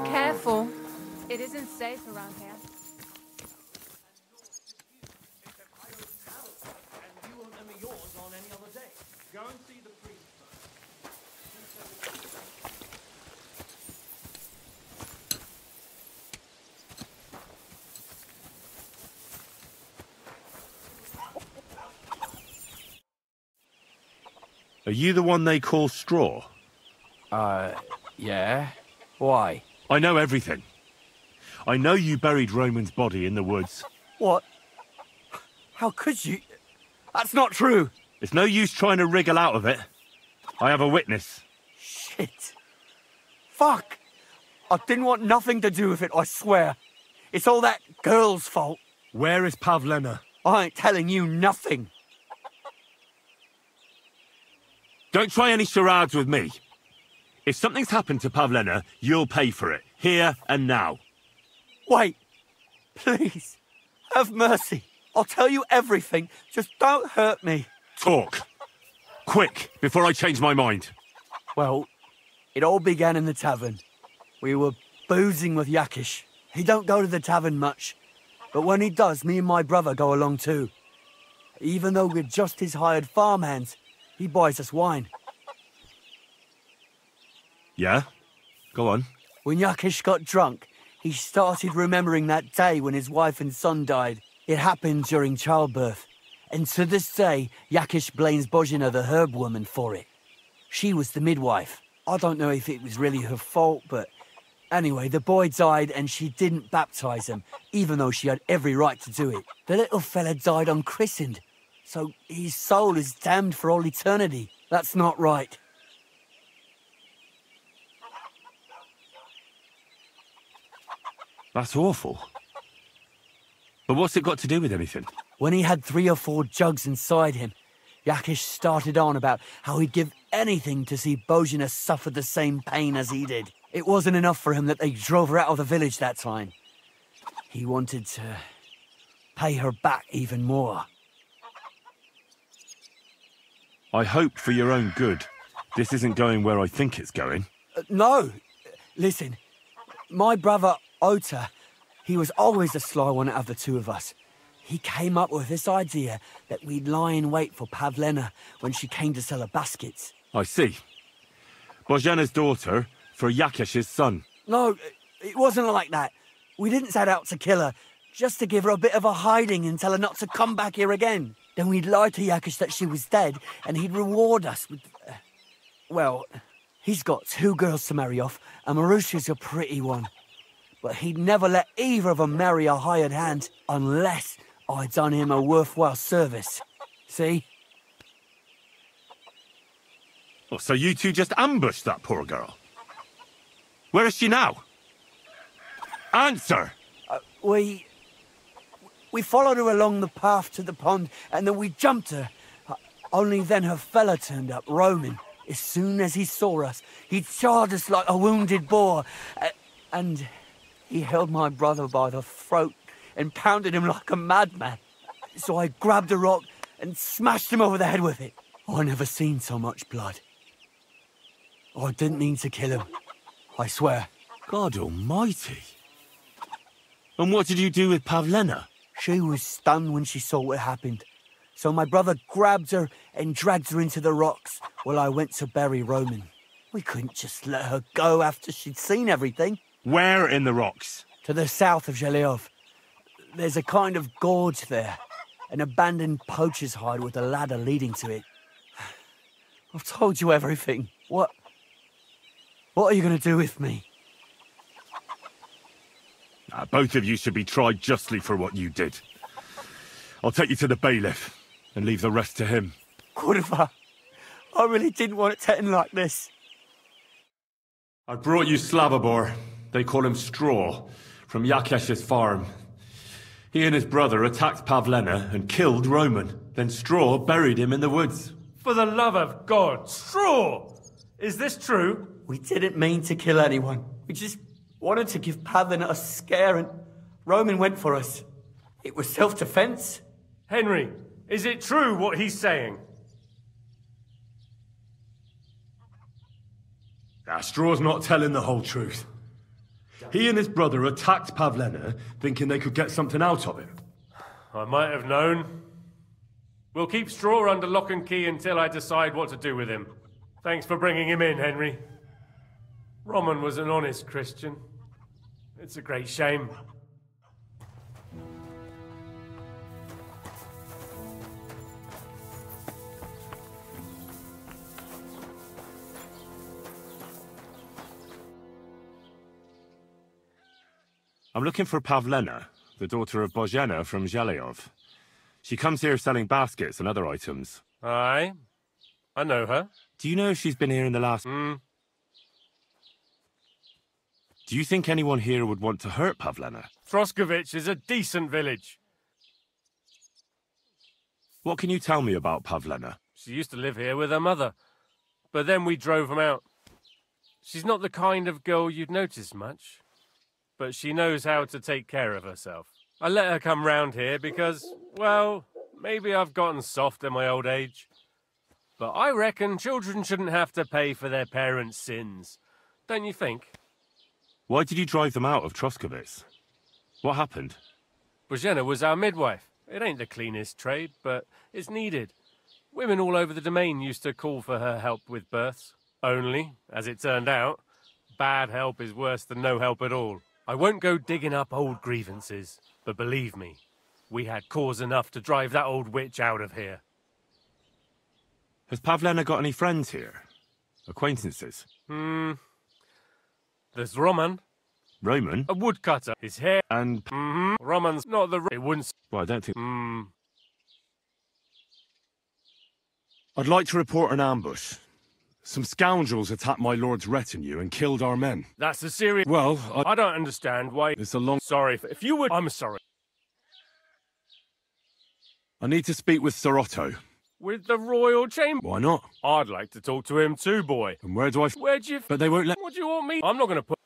Careful. It isn't safe around here. Are you the one they call Straw? Yeah. Why? I know everything. I know you buried Roman's body in the woods. What? How could you? That's not true. It's no use trying to wriggle out of it. I have a witness. Shit. Fuck. I didn't want nothing to do with it, I swear. It's all that girl's fault. Where is Pavlena? I ain't telling you nothing. Don't try any charades with me. If something's happened to Pavlena, you'll pay for it. Here and now. Wait. Please. Have mercy. I'll tell you everything. Just don't hurt me. Talk. Quick, before I change my mind. Well, it all began in the tavern. We were boozing with Yakish. He don't go to the tavern much. But when he does, me and my brother go along too. Even though we're just his hired farmhands, he buys us wine. Yeah? Go on. When Yakish got drunk, he started remembering that day when his wife and son died. It happened during childbirth. And to this day, Yakish blames Bozhina, the herb woman, for it. She was the midwife. I don't know if it was really her fault, but anyway, the boy died and she didn't baptize him, even though she had every right to do it. The little fella died unchristened. So his soul is damned for all eternity. That's not right. That's awful. But what's it got to do with anything? When he had 3 or 4 jugs inside him, Yakish started on about how he'd give anything to see Bozhena suffer the same pain as he did. It wasn't enough for him that they drove her out of the village that time. He wanted to pay her back even more. I hope for your own good this isn't going where I think it's going. No. Listen, my brother Ota, he was always the sly one out of the 2 of us. He came up with this idea that we'd lie in wait for Pavlena when she came to sell her baskets. I see. Bozhena's daughter for Yakish's son. No, it wasn't like that. We didn't set out to kill her, just to give her a bit of a hiding and tell her not to come back here again. Then we'd lie to Yakish that she was dead, and he'd reward us with... well, he's got 2 girls to marry off, and Marusha's a pretty one. But he'd never let either of them marry a hired hand unless I'd done him a worthwhile service. See? Oh, so you 2 just ambushed that poor girl? Where is she now? Answer! We followed her along the path to the pond, and then we jumped her. Only then her fella turned up, Roman. As soon as he saw us, he charged us like a wounded boar. And he held my brother by the throat and pounded him like a madman. So I grabbed a rock and smashed him over the head with it. I never seen so much blood. I didn't mean to kill him, I swear. God almighty. And what did you do with Pavlena? She was stunned when she saw what happened. So my brother grabbed her and dragged her into the rocks while I went to bury Roman. We couldn't just let her go after she'd seen everything. Where in the rocks? To the south of Zhelyov. There's a kind of gorge there. An abandoned poacher's hide with a ladder leading to it. I've told you everything. What are you going to do with me? Both of you should be tried justly for what you did. I'll take you to the bailiff and leave the rest to him. Kurva, I really didn't want it to end like this. I brought you Slavobor. They call him Straw, from Yakesh's farm. He and his brother attacked Pavlena and killed Roman. Then Straw buried him in the woods. For the love of God, Straw! Is this true? We didn't mean to kill anyone. We just wanted to give Pavlena a scare, and Roman went for us. It was self-defense. Henry, is it true what he's saying? Straw's not telling the whole truth. He and his brother attacked Pavlena, thinking they could get something out of it. I might have known. We'll keep Straw under lock and key until I decide what to do with him. Thanks for bringing him in, Henry. Roman was an honest Christian. It's a great shame. I'm looking for Pavlena, the daughter of Bozhena from Zhelyov. She comes here selling baskets and other items. Aye. I know her. Do you know if she's been here in the last... Do you think anyone here would want to hurt Pavlena? Troskovich is a decent village. What can you tell me about Pavlena? She used to live here with her mother, but then we drove them out. She's not the kind of girl you'd notice much, but she knows how to take care of herself. I let her come round here because, well, maybe I've gotten soft in my old age. But I reckon children shouldn't have to pay for their parents' sins. Don't you think? Why did you drive them out of Troskovitz? What happened? Bozhena was our midwife. It ain't the cleanest trade, but it's needed. Women all over the domain used to call for her help with births. Only, as it turned out, bad help is worse than no help at all. I won't go digging up old grievances, but believe me, we had cause enough to drive that old witch out of here. Has Pavlena got any friends here? Acquaintances? There's Roman. Roman? A woodcutter. His hair... And... Roman's not the... It wouldn't... Well, I don't think... I'd like to report an ambush. Some scoundrels attacked my lord's retinue and killed our men. That's a serious... Well, I don't understand why... It's a long... Sorry, if you would... I'm sorry. I need to speak with Sir Otto. With the royal chamber? Why not? I'd like to talk to him too, boy. And where do I... Where'd you... But they won't let... What do you want me... I'm not gonna put...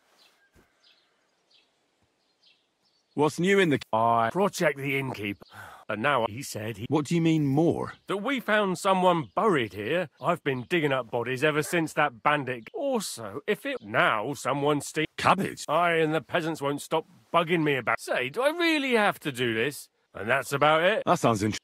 What's new in the... I Project the Innkeeper. And now he said he... What do you mean more? That we found someone buried here. I've been digging up bodies ever since that bandit... Also, if it... Now someone steal... Cabbage? Aye, and the peasants won't stop bugging me about... Say, do I really have to do this? And that's about it. That sounds interesting.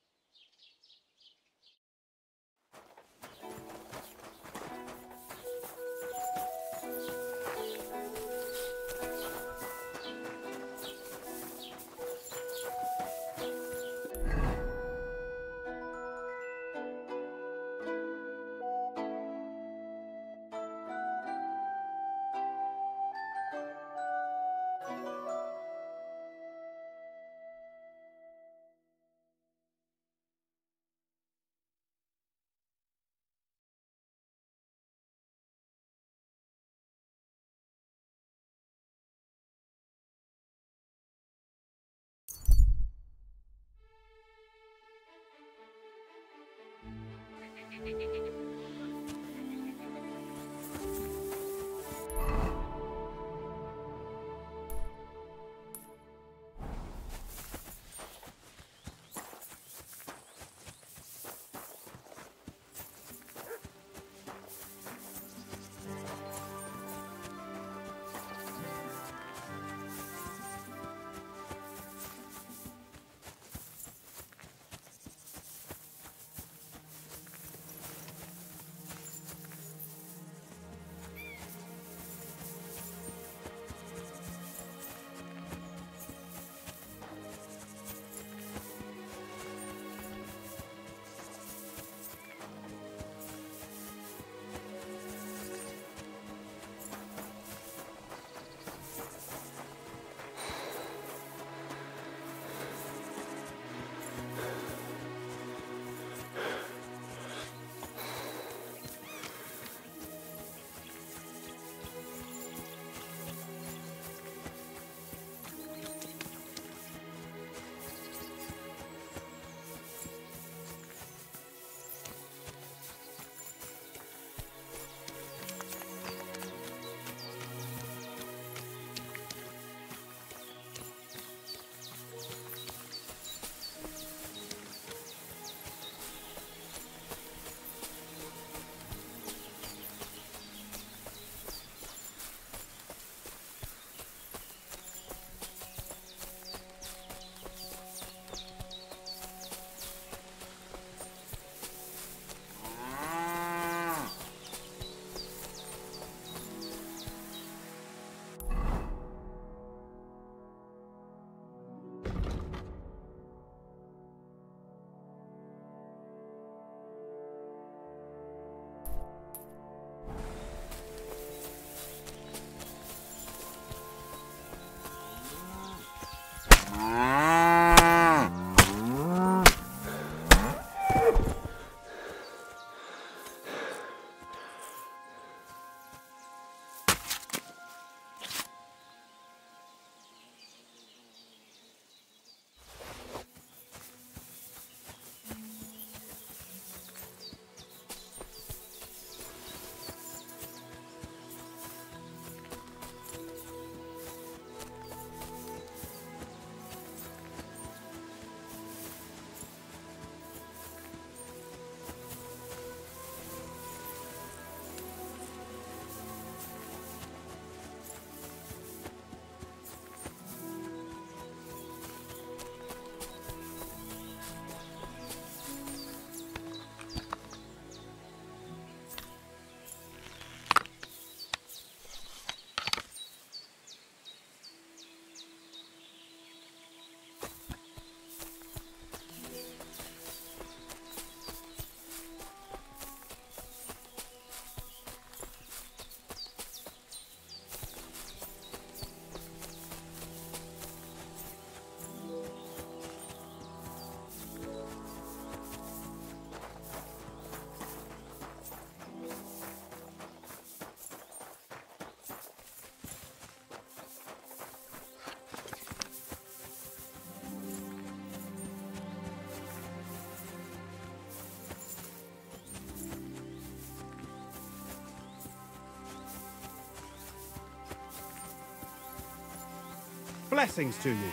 Blessings to you.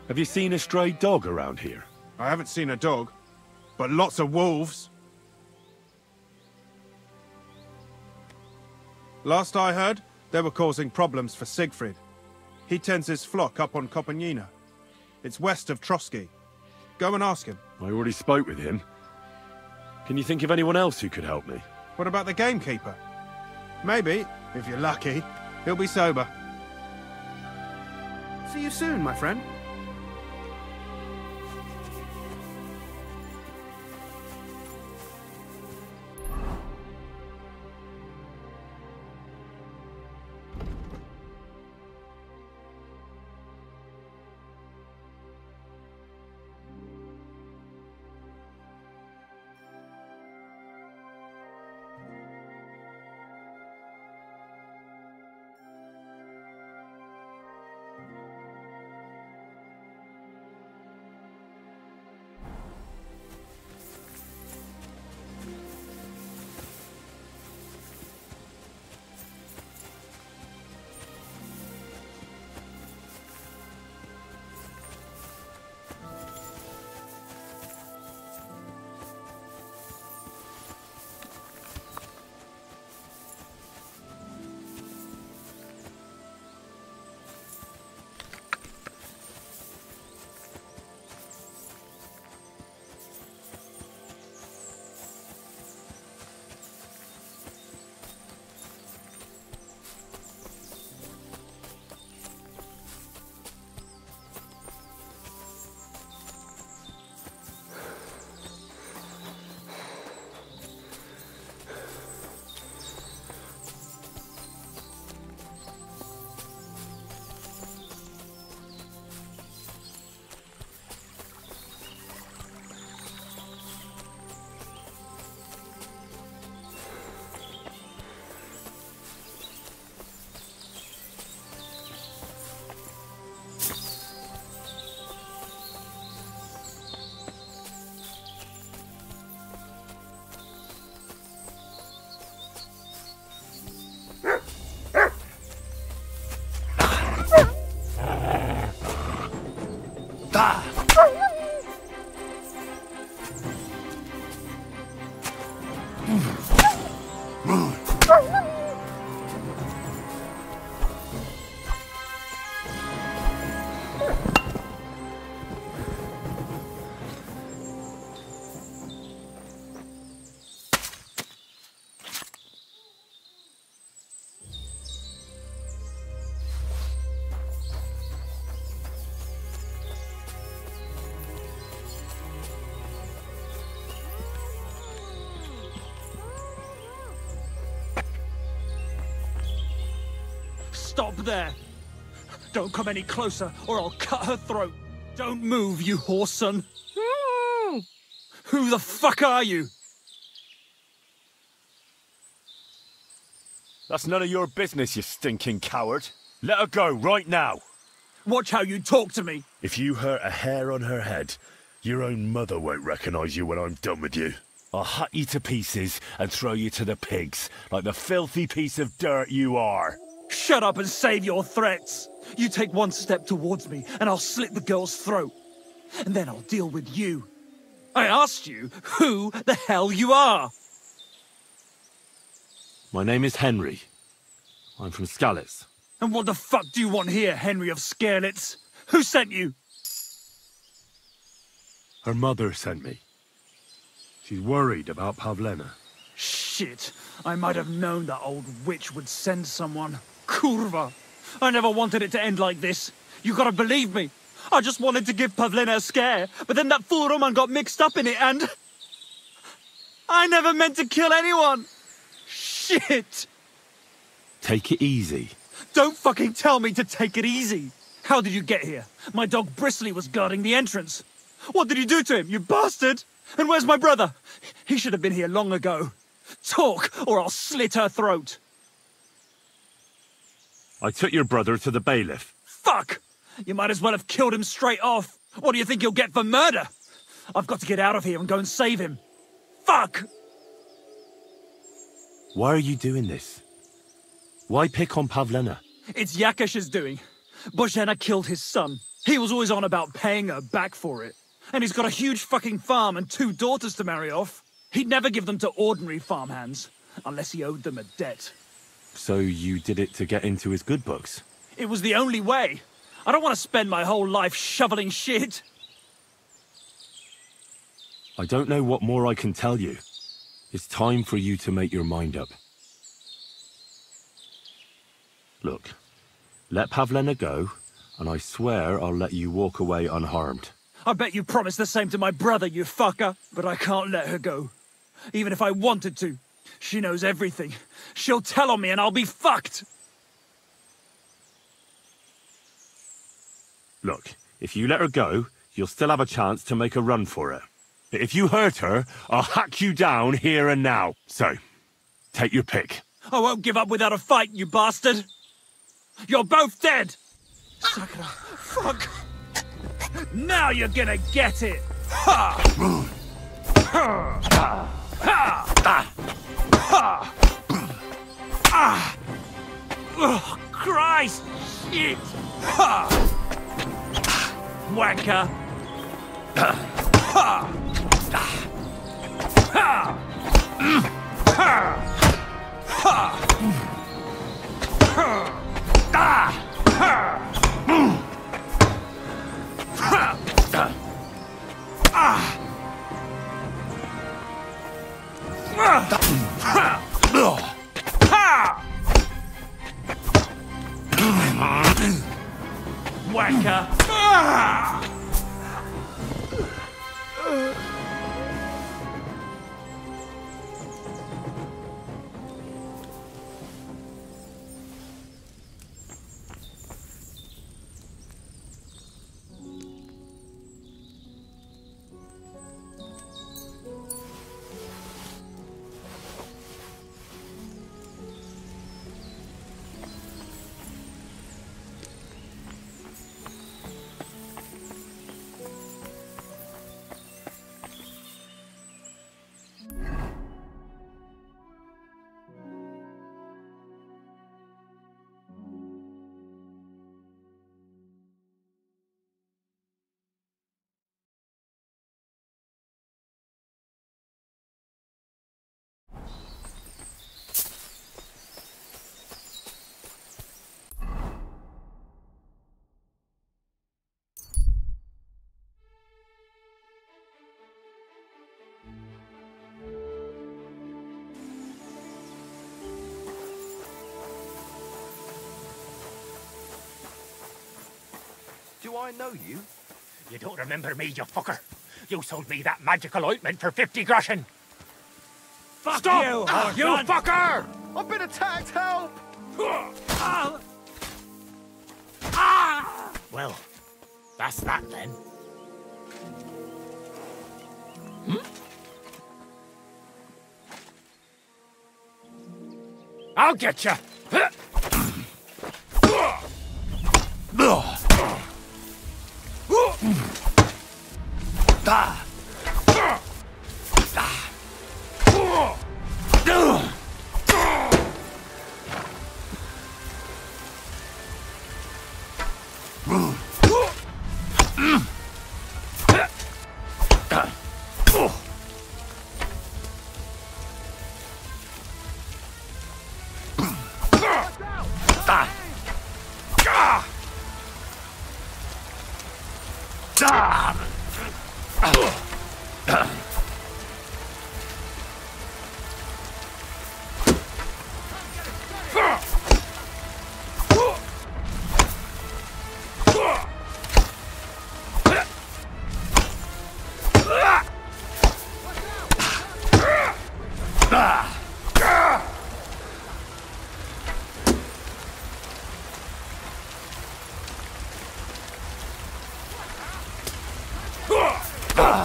Have you seen a stray dog around here? I haven't seen a dog, but lots of wolves. Last I heard, they were causing problems for Siegfried. He tends his flock up on Kopenina. It's west of Trotsky. Go and ask him. I already spoke with him. Can you think of anyone else who could help me? What about the gamekeeper? Maybe, if you're lucky, he'll be sober. See you soon, my friend. Stop there! Don't come any closer, or I'll cut her throat. Don't move, you whoreson. Who the fuck are you? That's none of your business, you stinking coward. Let her go, right now. Watch how you talk to me. If you hurt a hair on her head, your own mother won't recognize you when I'm done with you. I'll hut you to pieces and throw you to the pigs, like the filthy piece of dirt you are. Shut up and save your threats. You take one step towards me and I'll slit the girl's throat. And then I'll deal with you. I asked you who the hell you are. My name is Henry. I'm from Skalitz. And what the fuck do you want here, Henry of Skalitz? Who sent you? Her mother sent me. She's worried about Pavlena. Shit. I might have known that old witch would send someone. Kurva. I never wanted it to end like this. You gotta believe me. I just wanted to give Pavlena a scare, but then that fool Roman got mixed up in it and... I never meant to kill anyone. Shit. Take it easy. Don't fucking tell me to take it easy. How did you get here? My dog Bristly was guarding the entrance. What did you do to him, you bastard? And where's my brother? He should have been here long ago. Talk, or I'll slit her throat. I took your brother to the bailiff. Fuck! You might as well have killed him straight off. What do you think you'll get for murder? I've got to get out of here and go and save him. Fuck! Why are you doing this? Why pick on Pavlena? It's Yakash's doing. Bozhena killed his son. He was always on about paying her back for it. And he's got a huge fucking farm and 2 daughters to marry off. He'd never give them to ordinary farmhands, unless he owed them a debt. So you did it to get into his good books? It was the only way. I don't want to spend my whole life shoveling shit. I don't know what more I can tell you. It's time for you to make your mind up. Look, let Pavlena go, and I swear I'll let you walk away unharmed. I bet you promised the same to my brother, you fucker. But I can't let her go. Even if I wanted to. She knows everything. She'll tell on me and I'll be fucked. Look, if you let her go, you'll still have a chance to make a run for it. But if you hurt her, I'll hack you down here and now. So, take your pick. I won't give up without a fight, you bastard. You're both dead. Sakura, fuck. Now you're gonna get it. Ha! Ha! Ha! Ha! Ha! Ah! Oh, Christ! Shit! Ha! Wanker! Ha! Ha! Ha! Ha! Wanker! Do I know you? You don't remember me, you fucker. You sold me that magical ointment for 50 groschen. Fuck Stop! you, You fucker! I've been attacked, help! Well, that's that then. I'll get you.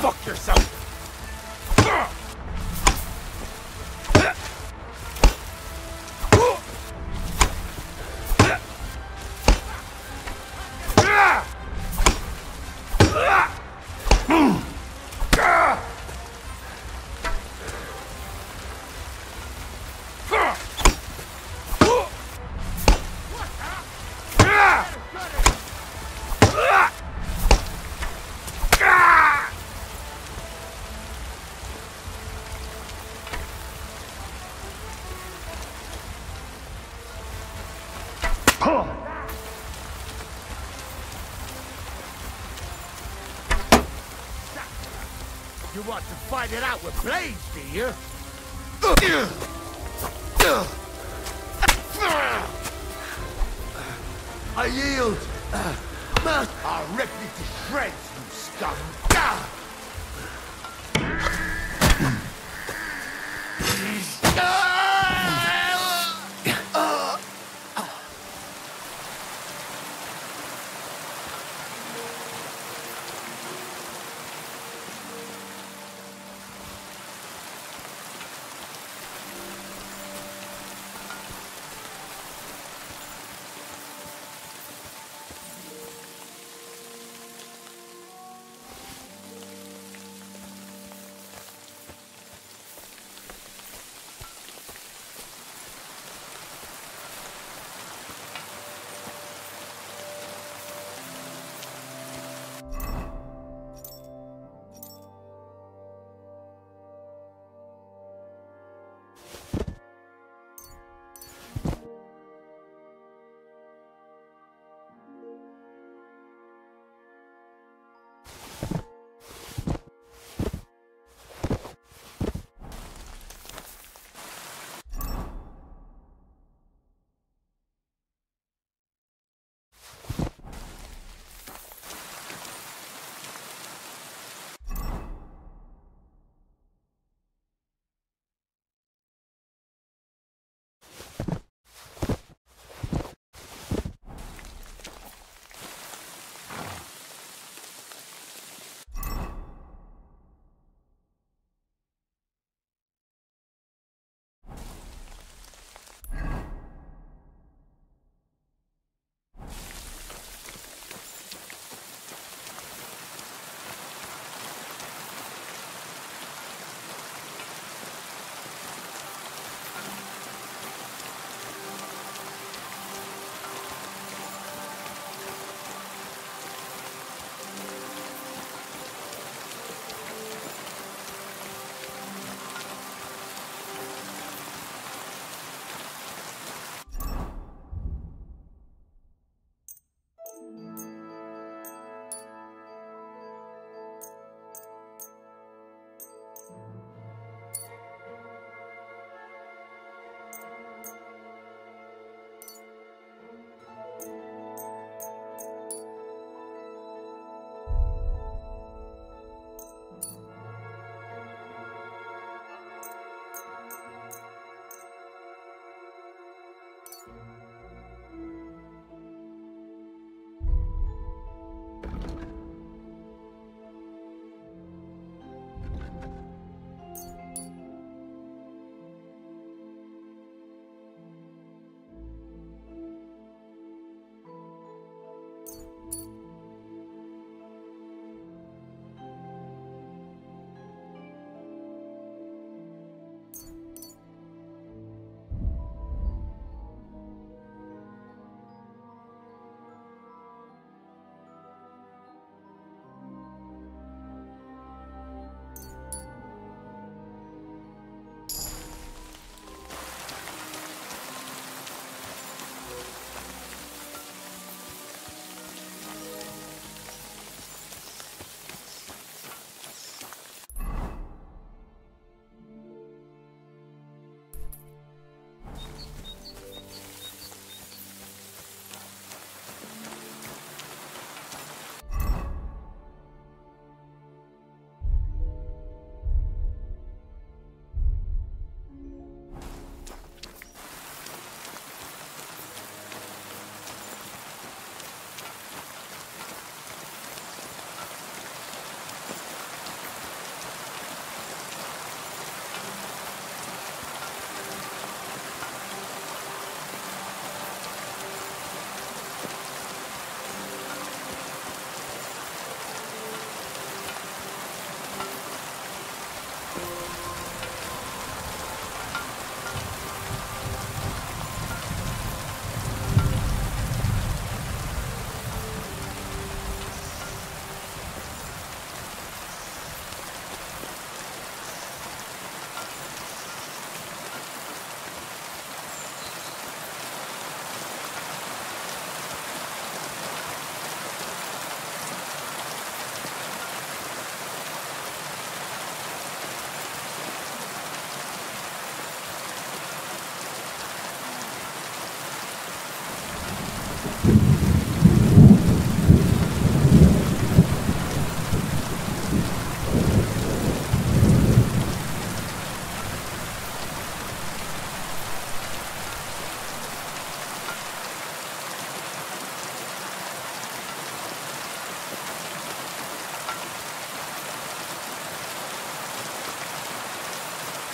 Fuck yourself! You want to fight it out with blades, do you? I yield. I'll rip you to shreds, you scum.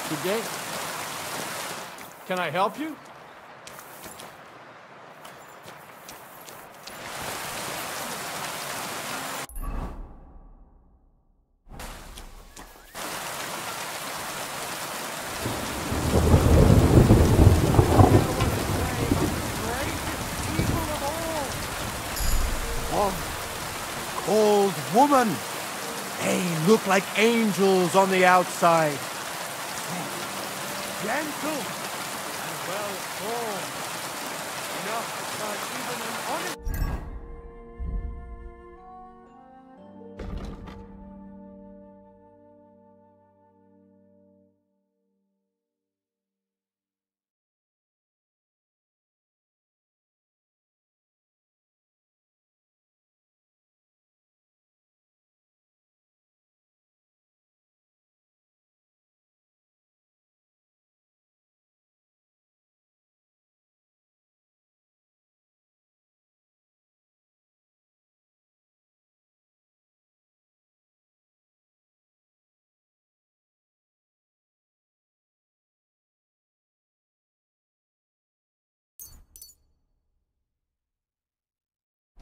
today? Can I help you? Old woman! They look like angels on the outside. Gentle and well formed. Enough to turn even an honest...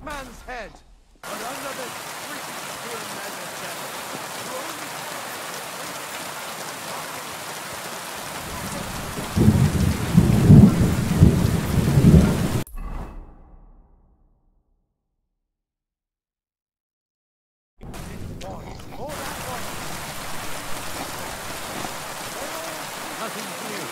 Man's head, and another creepy steel man's head. Nothing new.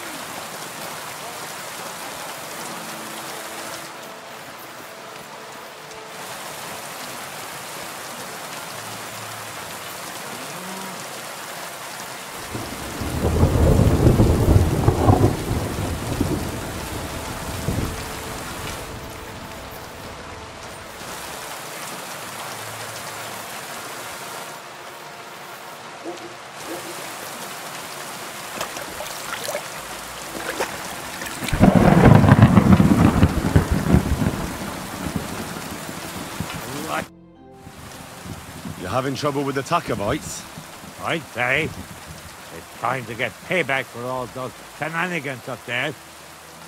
You having trouble with the Tacobites? I'd say. It's time to get payback for all those shenanigans up there.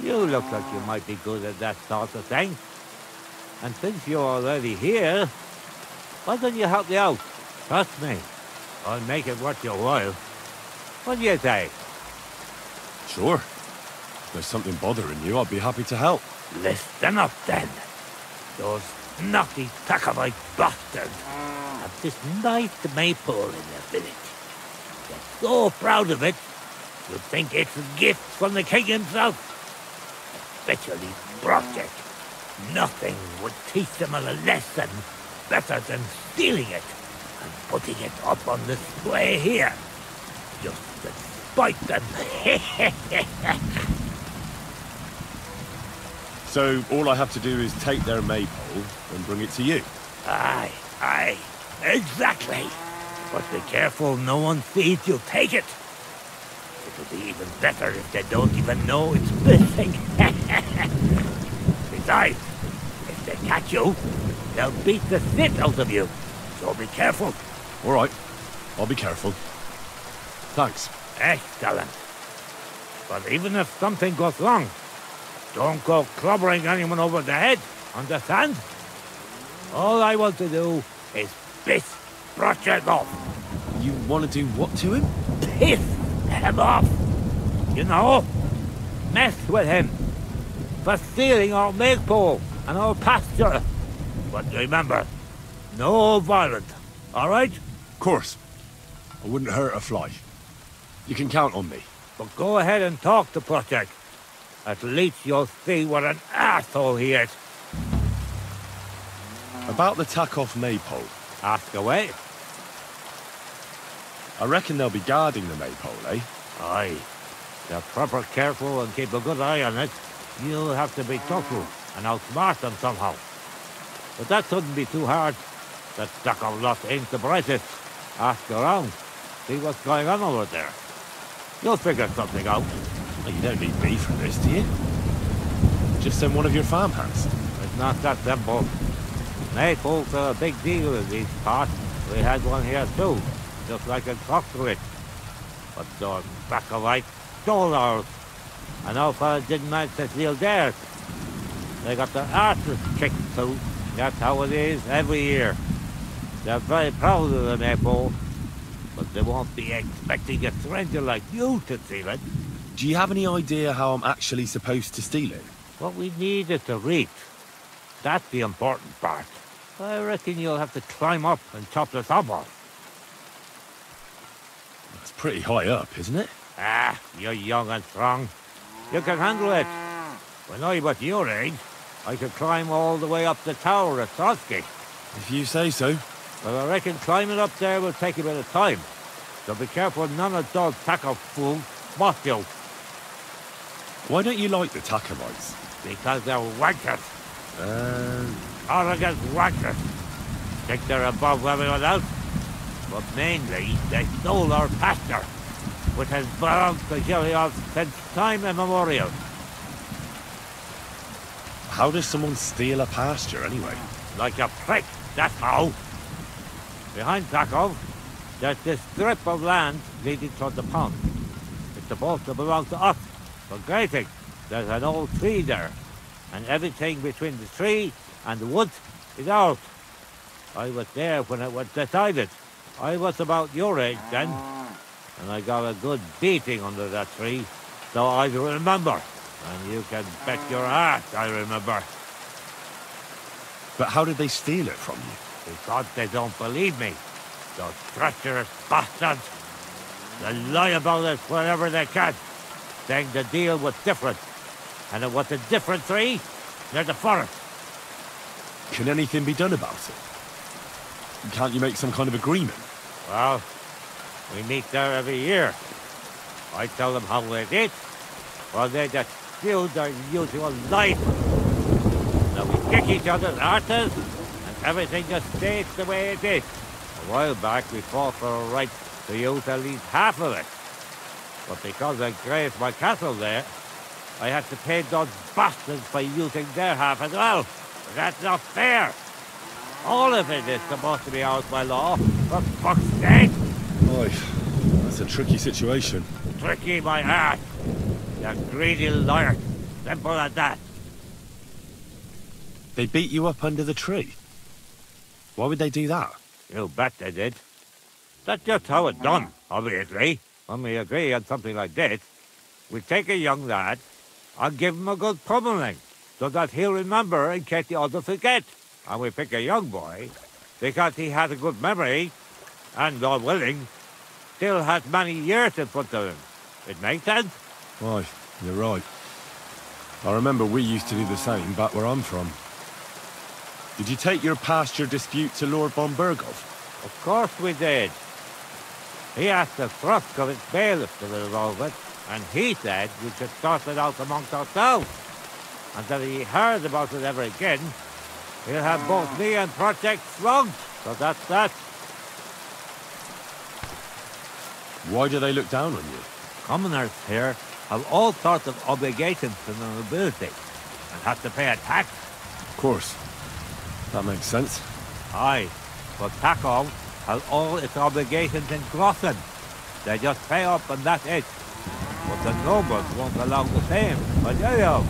You look like you might be good at that sort of thing. And since you're already here, why don't you help me out? Trust me, I'll make it worth your while. What do you say? Sure. If there's something bothering you, I'd be happy to help. Listen up then. Those naughty Tacobite bastards have this nice maypole in their village. They're so proud of it, you'd think it's a gift from the king himself. Especially Project. Nothing would teach them a lesson better than stealing it and putting it up on display here. Just to spite them. So all I have to do is take their maypole and bring it to you? Aye, exactly. But be careful no one sees you take it. It'll be even better if they don't even know it's missing. Besides, if they catch you, they'll beat the shit out of you. So be careful. All right, I'll be careful. Thanks. Excellent. But even if something goes wrong, don't go clobbering anyone over the head, understand? All I want to do is piss Project off. You want to do what to him? Piss him off! You know, mess with him for stealing our maypole and our pasture. But remember, no violence, all right? Of course. I wouldn't hurt a fly. You can count on me. But go ahead and talk to Project. At least you'll see what an asshole he is. About the tack-off maypole. Ask away. I reckon they'll be guarding the maypole, eh? Aye. They're proper careful and keep a good eye on it. You'll have to be careful and outsmart them somehow. But that shouldn't be too hard. That stuck-up lot ain't the brightest. Ask around. See what's going on over there. You'll figure something out. Well, you don't need me for this, do you? Just send one of your farmhands. It's not that simple. Maypoles are a big deal in these parts. We had one here too, just like in Foxwood. But those Bacovites stole ours. And our fellas didn't manage to steal theirs. They got their arses kicked too. That's how it is every year. They're very proud of the maypole, but they won't be expecting a stranger like you to steal it. Do you have any idea how I'm actually supposed to steal it? What we need is the reach. That's the important part. I reckon you'll have to climb up and chop the top off. That's pretty high up, isn't it? Ah, you're young and strong. You can handle it. When I was your age, I could climb all the way up the tower at Trotsky. If you say so. Well, I reckon climbing up there will take a bit of time. So be careful none of those taco fools spot you. Why don't you like the Tacovites? Because they're wankers. Arrogant wankers. Think they're above everyone else. But mainly, they stole our pasture, which has belonged to Gilliard since time immemorial. How does someone steal a pasture, anyway? Like a prick, that's how. Behind Krakow, there's this strip of land leading toward the pond. It's supposed to belong to us. For grazing, there's an old tree there, and everything between the tree and the woods is ours. I was there when it was decided. I was about your age then, and I got a good beating under that tree, so I remember. And you can bet your ass I remember. But how did they steal it from you? Because they don't believe me. Those treacherous bastards. They lie about it wherever they can, saying the deal was different. And it was a different tree near the forest. Can anything be done about it? Can't you make some kind of agreement? Well, we meet there every year. I tell them how it is, while they just steal their usual life. Now we kick each other's arses, and everything just stays the way it is. A while back we fought for a right to use at least half of it. But because I grazed my cattle there, I had to pay those bastards by using their half as well. But that's not fair. All of it is supposed to be ours by law, for fuck's sake! Oi, that's a tricky situation. Tricky, my ass! You greedy liar. Simple as that. They beat you up under the tree? Why would they do that? You bet they did. That's just how it's done, obviously. When we agree on something like this, we take a young lad and give him a good pummeling, so that he'll remember in case the others forget. And we pick a young boy because he has a good memory and, God willing, still has many years in front of him. It makes sense? Aye, you're right. I remember we used to do the same back where I'm from. Did you take your pasture dispute to Lord von Burgov? Of course we did. He asked the thrust of its bailiff to resolve it, and he said we should sort it out amongst ourselves. And that if he heard about it ever again, he'll have both me and Project slugged. So that's that. Why do they look down on you? Commoners here have all sorts of obligations to the nobility and have to pay a tax. Of course. That makes sense. Aye, but Takov has all its obligations in Grossen. They just pay up and that's it. But the nobles won't allow the same, but yo.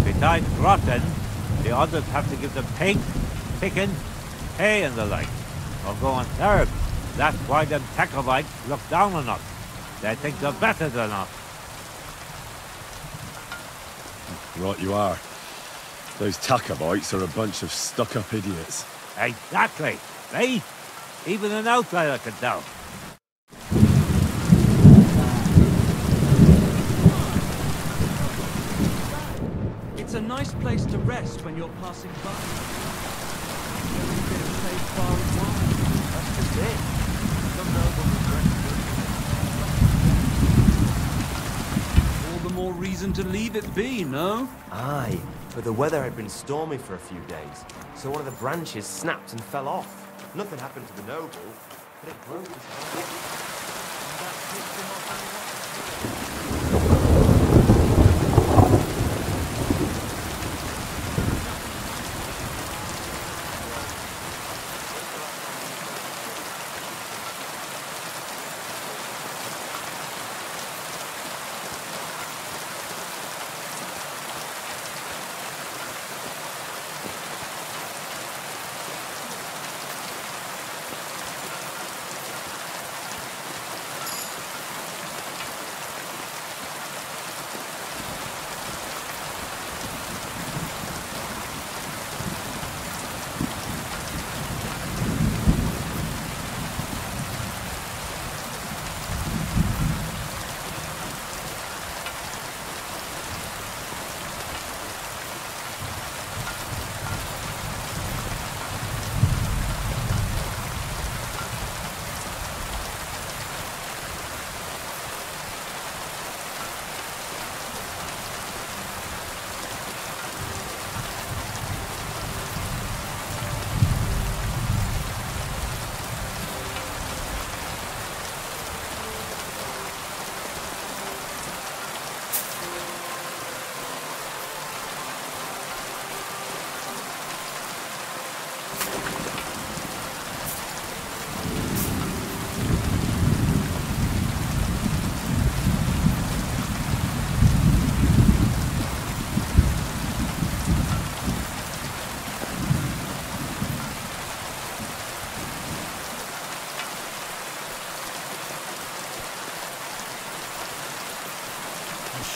Besides Grossen, the others have to give them pigs, chickens, hay and the like, or go and serve. That's why them Takovites look down on us. They think they're better than us. Right you are. Those Takovites are a bunch of stuck-up idiots. Exactly. See? Even an outsider can tell. It's a nice place to rest when you're passing by. Every bit of safe bar and wine. That's just it. Some noble all the more reason to leave it be, no? Aye, but the weather had been stormy for a few days, so one of the branches snapped and fell off. Nothing happened to the noble, but it broke his heart.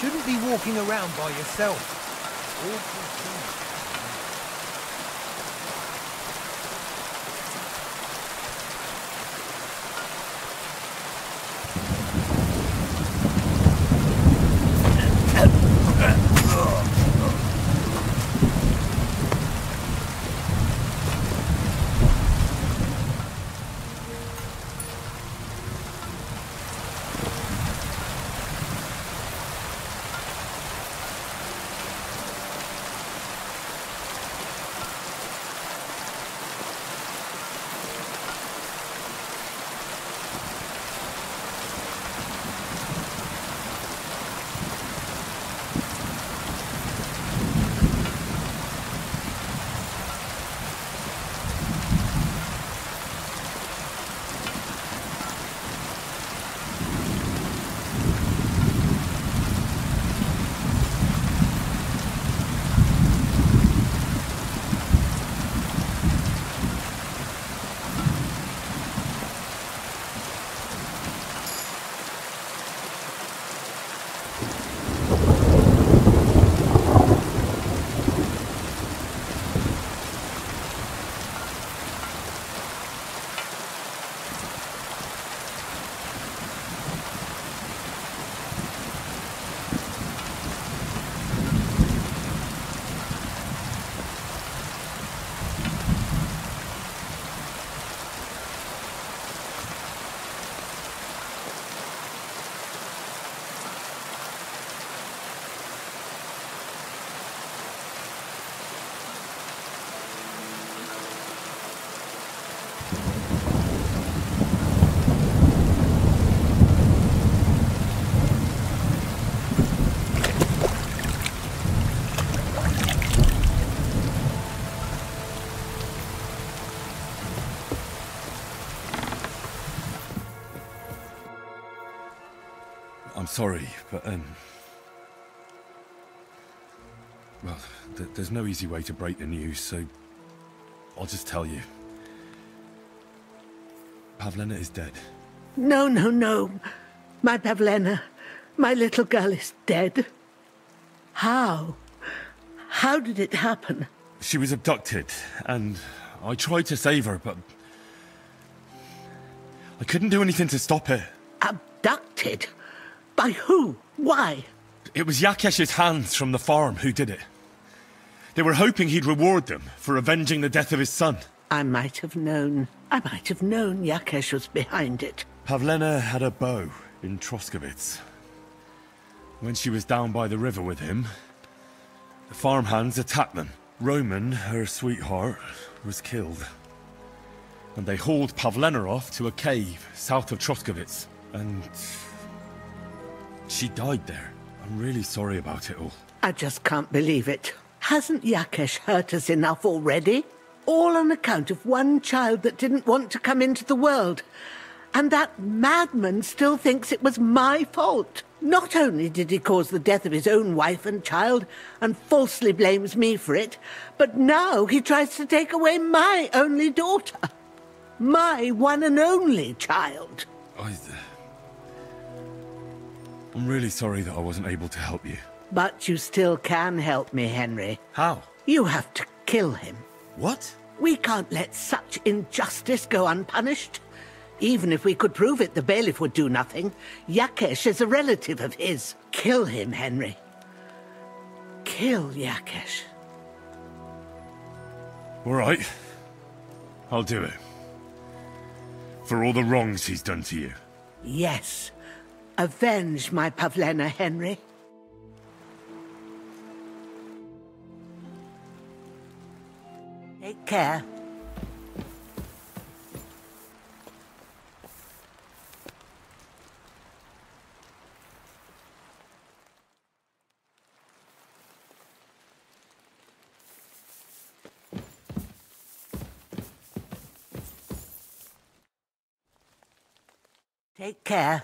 shouldn't be walking around by yourself. Awful thing. I'm sorry, but, well, there's no easy way to break the news, so I'll just tell you. Pavlena is dead. No, no, no. My Pavlena, my little girl is dead. How? How did it happen? She was abducted, and I tried to save her, but I couldn't do anything to stop it. Abducted? By who? Why? It was Yakesh's hands from the farm who did it. They were hoping he'd reward them for avenging the death of his son. I might have known. I might have known Yakesh was behind it. Pavlena had a bow in Troskovitz. When she was down by the river with him, the farmhands attacked them. Roman, her sweetheart, was killed. And they hauled Pavlena off to a cave south of Troskovitz. And she died there. I'm really sorry about it all. I just can't believe it. Hasn't Yakesh hurt us enough already? All on account of one child that didn't want to come into the world. And that madman still thinks it was my fault. Not only did he cause the death of his own wife and child, and falsely blames me for it, but now he tries to take away my only daughter. My one and only child. I'm really sorry that I wasn't able to help you. But you still can help me, Henry. How? You have to kill him. What? We can't let such injustice go unpunished. Even if we could prove it, the bailiff would do nothing. Yakesh is a relative of his. Kill him, Henry. Kill Yakesh. All right. I'll do it. For all the wrongs he's done to you. Yes. Avenge my Pavlena, Henry. Take care. Take care.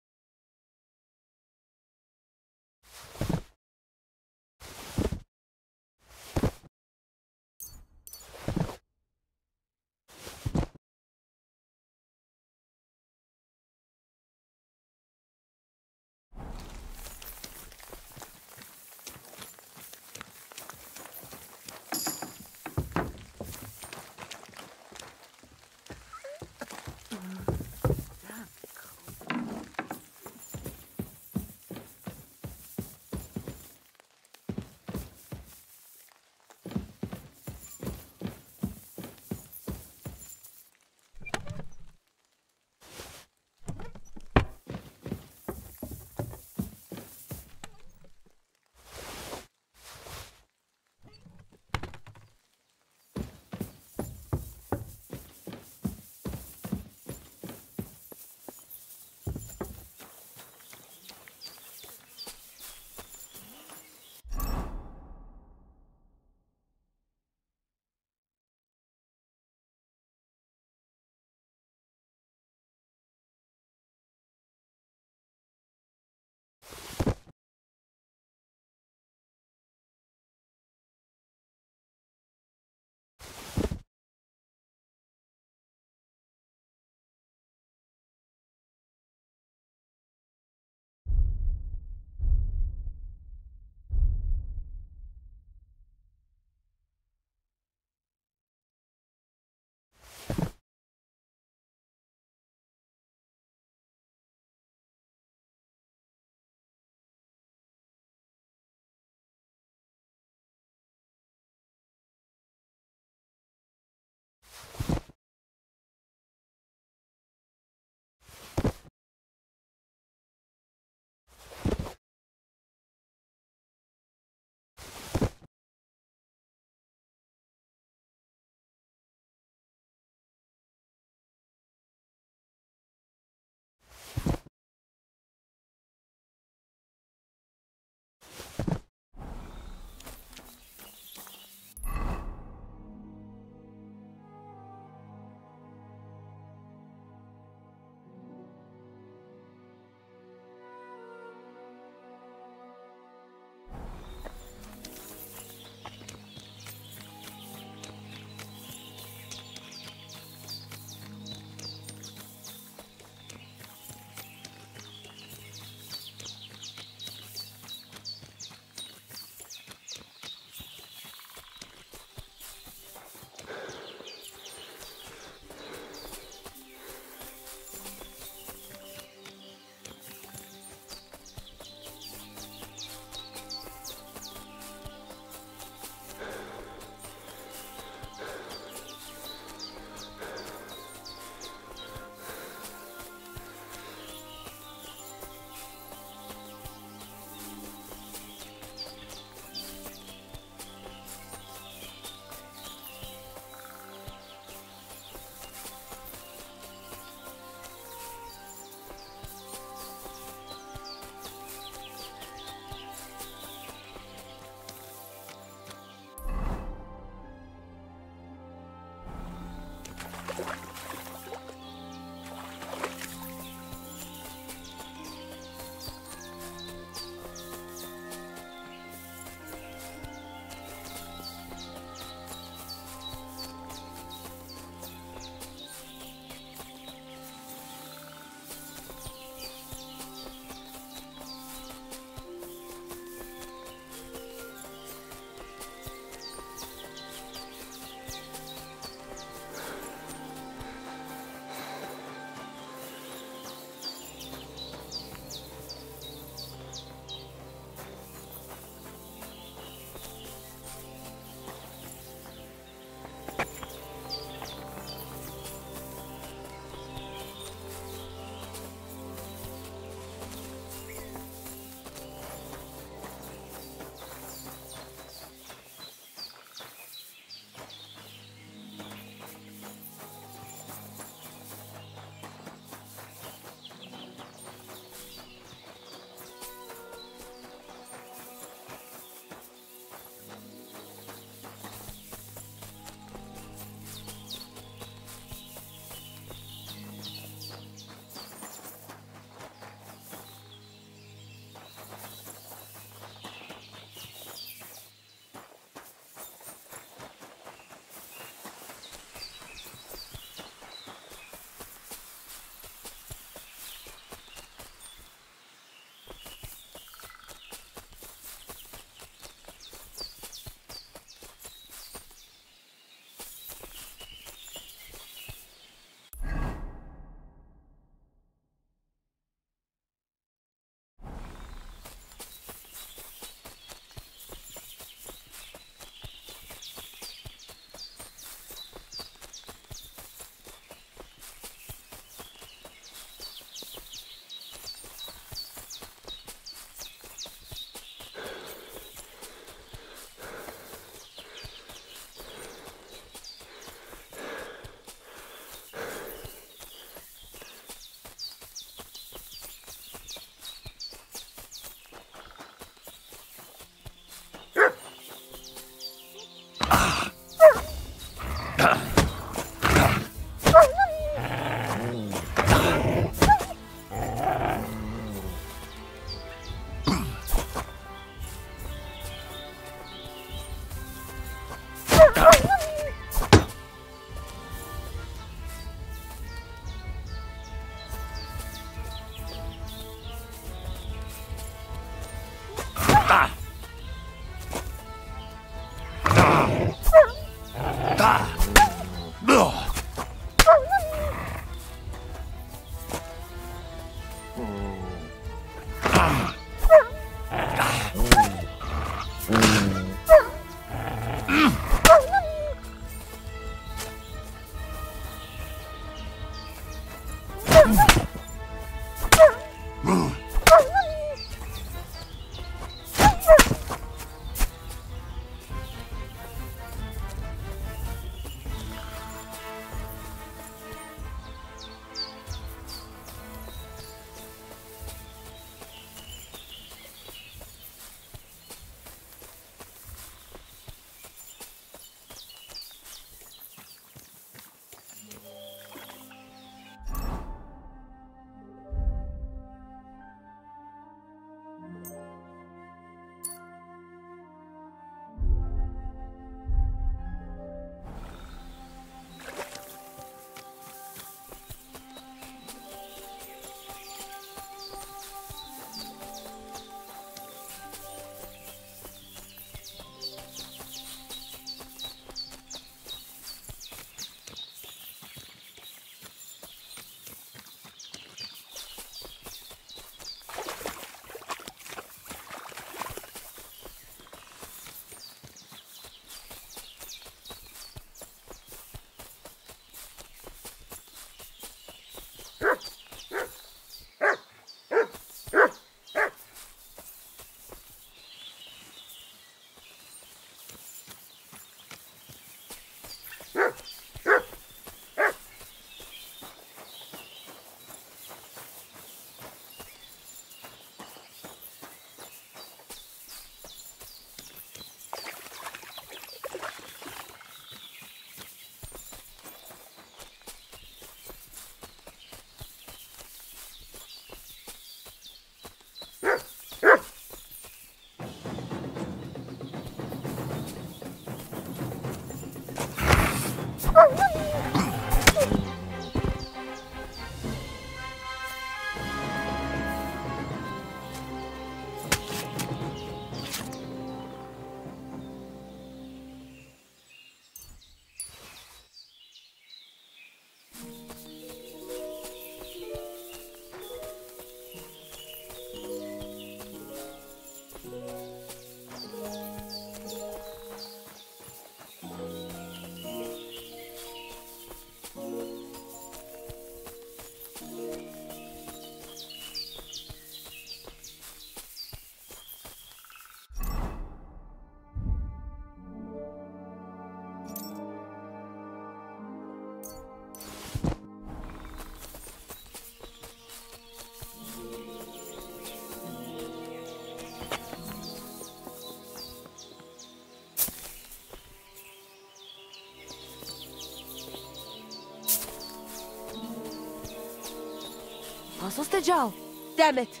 Pasos de Joe. Damn it!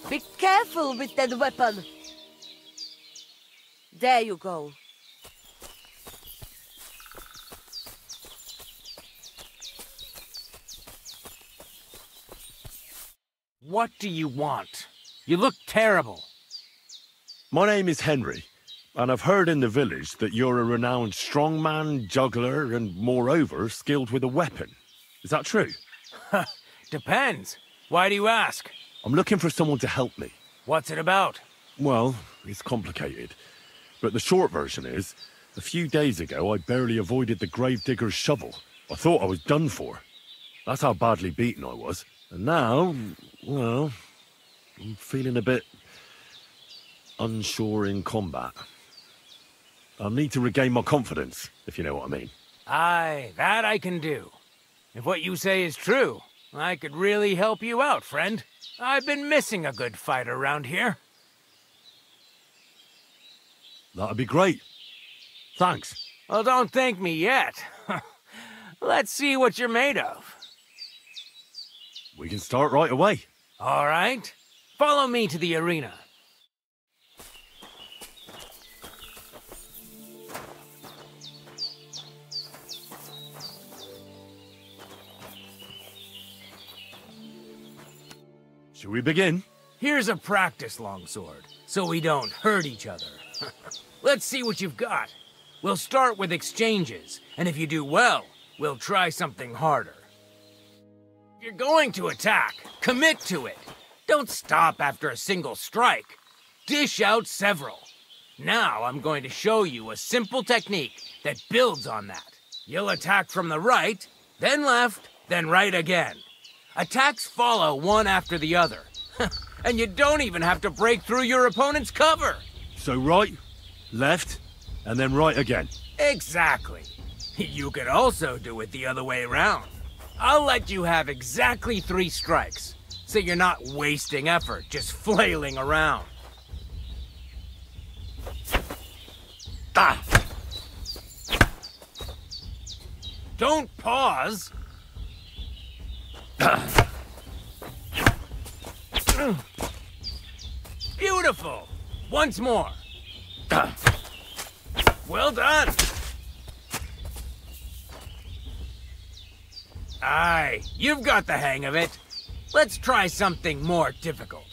Be careful with that weapon! There you go. What do you want? You look terrible. My name is Henry, and I've heard in the village that you're a renowned strongman, juggler, and moreover, skilled with a weapon. Is that true? Depends. Why do you ask? I'm looking for someone to help me. What's it about? Well, it's complicated. But the short version is, a few days ago I barely avoided the gravedigger's shovel. I thought I was done for. That's how badly beaten I was. And now, well, I'm feeling a bit unsure in combat. I'll need to regain my confidence, if you know what I mean. Aye, that I can do. If what you say is true, I could really help you out, friend. I've been missing a good fight around here. That'd be great. Thanks. Well, don't thank me yet. Let's see what you're made of. We can start right away. All right. Follow me to the arena. Should we begin? Here's a practice longsword, so we don't hurt each other. Let's see what you've got. We'll start with exchanges, and if you do well, we'll try something harder. If you're going to attack, commit to it. Don't stop after a single strike. Dish out several. Now I'm going to show you a simple technique that builds on that. You'll attack from the right, then left, then right again. Attacks follow one after the other. And you don't even have to break through your opponent's cover. So right, left, and then right again. Exactly. You could also do it the other way around. I'll let you have exactly 3 strikes, so you're not wasting effort just flailing around. Ah! Don't pause. Beautiful. Once more. Well done. Aye, you've got the hang of it. Let's try something more difficult.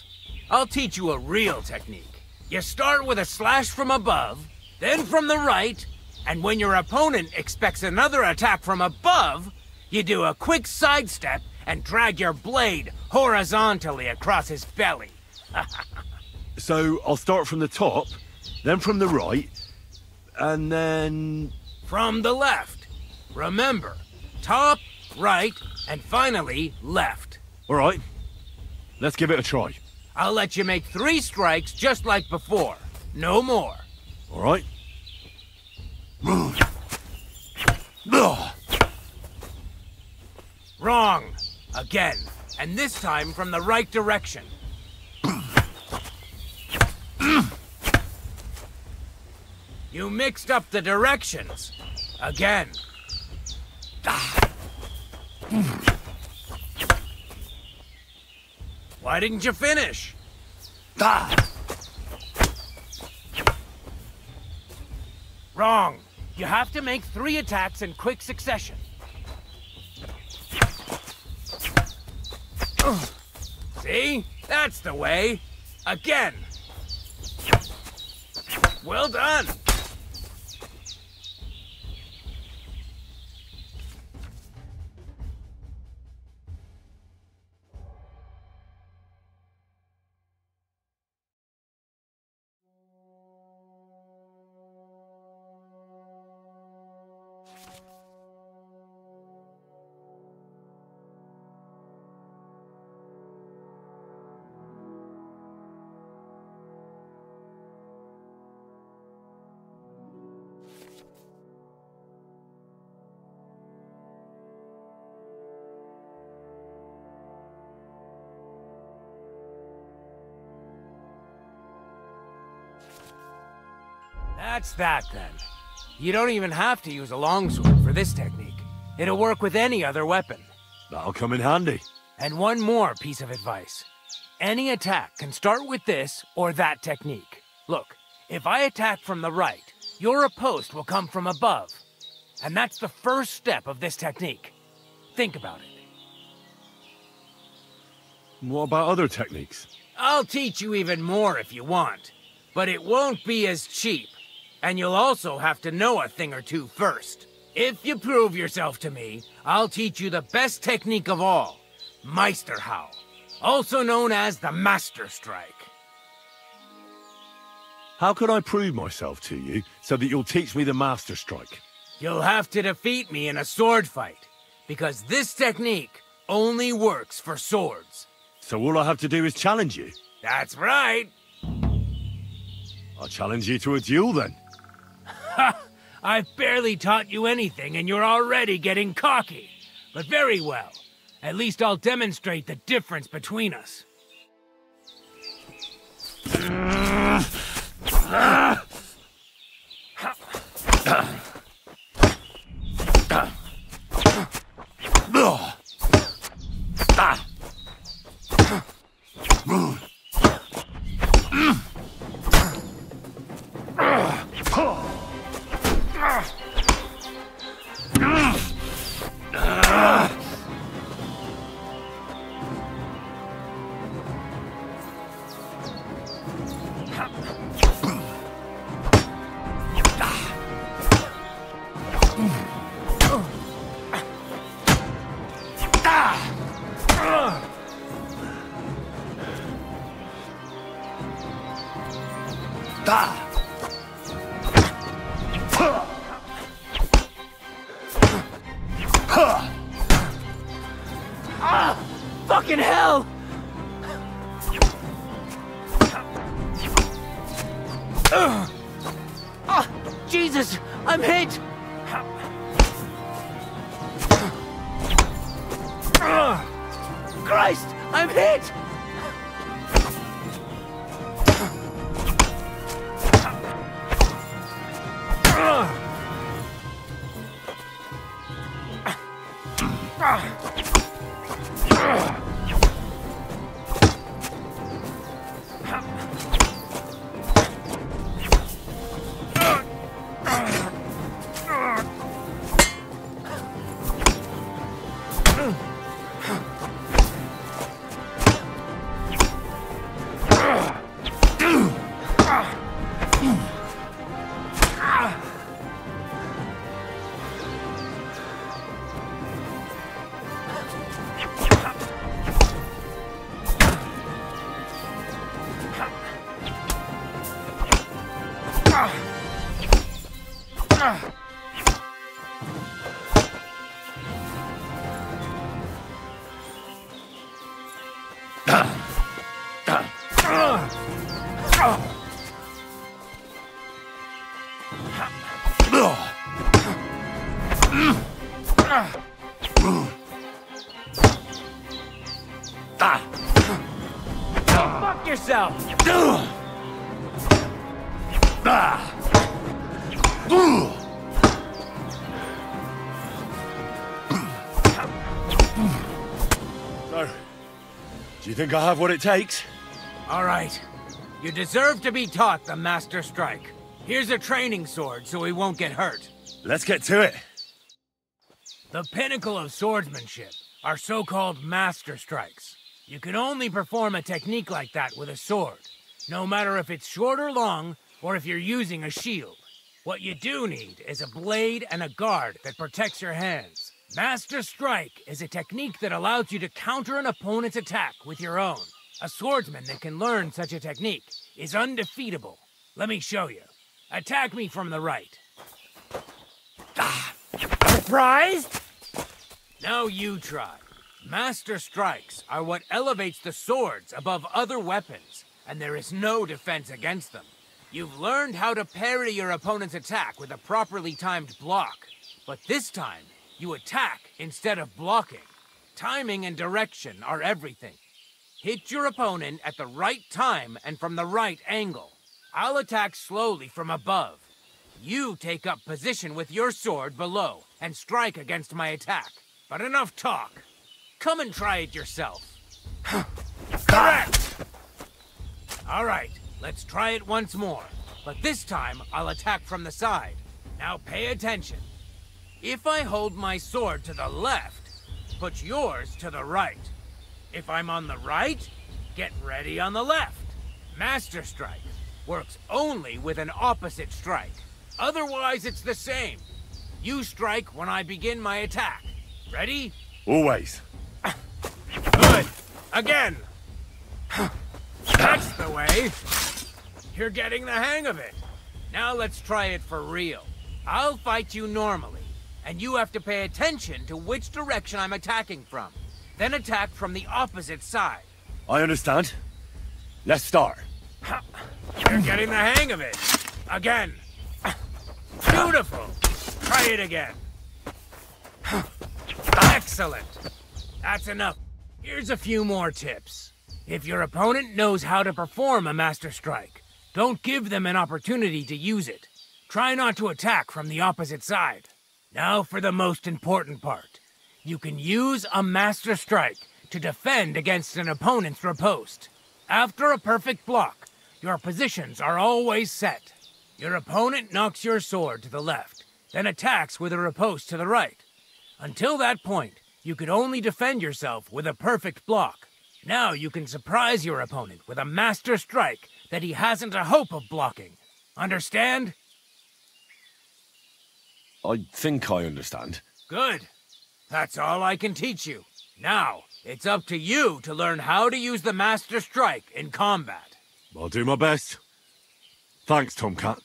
I'll teach you a real technique. You start with a slash from above, then from the right, and when your opponent expects another attack from above, you do a quick sidestep and drag your blade horizontally across his belly. So I'll start from the top, then from the right, and then... From the left. Remember, top, right, and finally left. All right, let's give it a try. I'll let you make 3 strikes just like before. No more. All right. Wrong. Again. And this time from the right direction. You mixed up the directions. Again. Why didn't you finish? Wrong. You have to make 3 attacks in quick succession. See? That's the way. Again. Well done. That's that, then. You don't even have to use a longsword for this technique. It'll work with any other weapon. That'll come in handy. And one more piece of advice. Any attack can start with this or that technique. Look, if I attack from the right, your riposte will come from above. And that's the first step of this technique. Think about it. What about other techniques? I'll teach you even more if you want. But it won't be as cheap. And you'll also have to know a thing or two first. If you prove yourself to me, I'll teach you the best technique of all. Meisterhau. Also known as the Master Strike. How can I prove myself to you so that you'll teach me the Master Strike? You'll have to defeat me in a sword fight. Because this technique only works for swords. So all I have to do is challenge you? That's right. I'll challenge you to a duel then. Ha! I've barely taught you anything and you're already getting cocky. But very well. At least I'll demonstrate the difference between us. Fucking hell! Jesus! I'm hit! Christ! I'm hit! Fuck yourself! So, do you think I have what it takes? All right. You deserve to be taught the Master Strike. Here's a training sword so he won't get hurt. Let's get to it. The pinnacle of swordsmanship are so-called Master Strikes. You can only perform a technique like that with a sword, no matter if it's short or long, or if you're using a shield. What you do need is a blade and a guard that protects your hands. Master Strike is a technique that allows you to counter an opponent's attack with your own. A swordsman that can learn such a technique is undefeatable. Let me show you. Attack me from the right. Surprised? Now you try. Master Strikes are what elevates the swords above other weapons, and there is no defense against them. You've learned how to parry your opponent's attack with a properly timed block, but this time, you attack instead of blocking. Timing and direction are everything. Hit your opponent at the right time and from the right angle. I'll attack slowly from above. You take up position with your sword below and strike against my attack. But enough talk. Come and try it yourself. Correct! All right, let's try it once more. But this time, I'll attack from the side. Now pay attention. If I hold my sword to the left, put yours to the right. If I'm on the right, get ready on the left. Master Strike works only with an opposite strike. Otherwise, it's the same. You strike when I begin my attack. Ready? Always. Good. Again. That's the way. You're getting the hang of it. Now let's try it for real. I'll fight you normally, and you have to pay attention to which direction I'm attacking from. Then attack from the opposite side. I understand. Let's start. You're getting the hang of it. Again. Beautiful. Try it again. Excellent. That's enough. Here's a few more tips. If your opponent knows how to perform a Master Strike, don't give them an opportunity to use it. Try not to attack from the opposite side. Now for the most important part. You can use a Master Strike to defend against an opponent's riposte. After a perfect block, your positions are always set. Your opponent knocks your sword to the left, then attacks with a riposte to the right. Until that point, you could only defend yourself with a perfect block. Now you can surprise your opponent with a Master Strike that he hasn't a hope of blocking. Understand? I think I understand. Good. That's all I can teach you. Now, it's up to you to learn how to use the Master Strike in combat. I'll do my best. Thanks, Tomcat.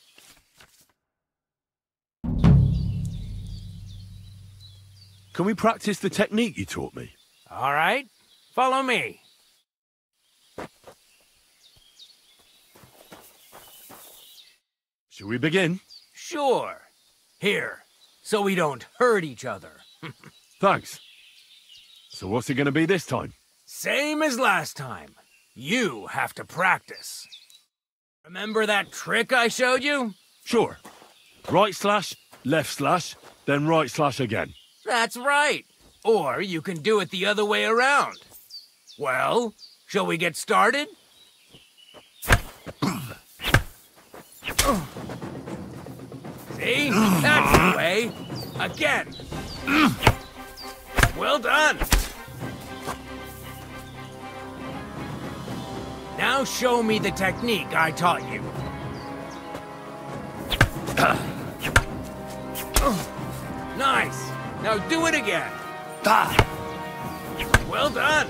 Can we practice the technique you taught me? All right. Follow me. Shall we begin? Sure. Here, so we don't hurt each other. Thanks. So what's it going to be this time? Same as last time. You have to practice. Remember that trick I showed you? Sure. Right slash, left slash, then right slash again. That's right. Or you can do it the other way around. Well, shall we get started? See? That's the way. Again. Well done. Now show me the technique I taught you. Nice. Now do it again. Well done.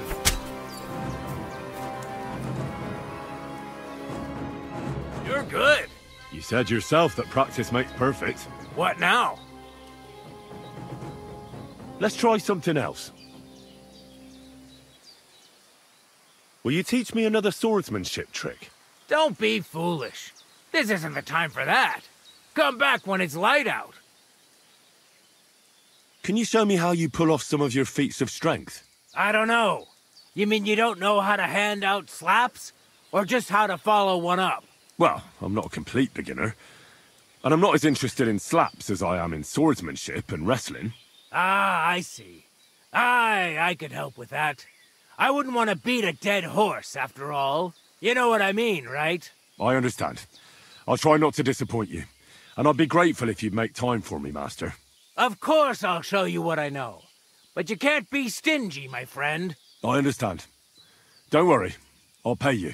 You're good. You said yourself that practice makes perfect. What now? Let's try something else. Will you teach me another swordsmanship trick? Don't be foolish. This isn't the time for that. Come back when it's light out. Can you show me how you pull off some of your feats of strength? I don't know. You mean you don't know how to hand out slaps? Or just how to follow one up? Well, I'm not a complete beginner. And I'm not as interested in slaps as I am in swordsmanship and wrestling. Ah, I see. I could help with that. I wouldn't want to beat a dead horse, after all. You know what I mean, right? I understand. I'll try not to disappoint you. And I'd be grateful if you'd make time for me, Master. Of course I'll show you what I know. But you can't be stingy, my friend. I understand. Don't worry. I'll pay you.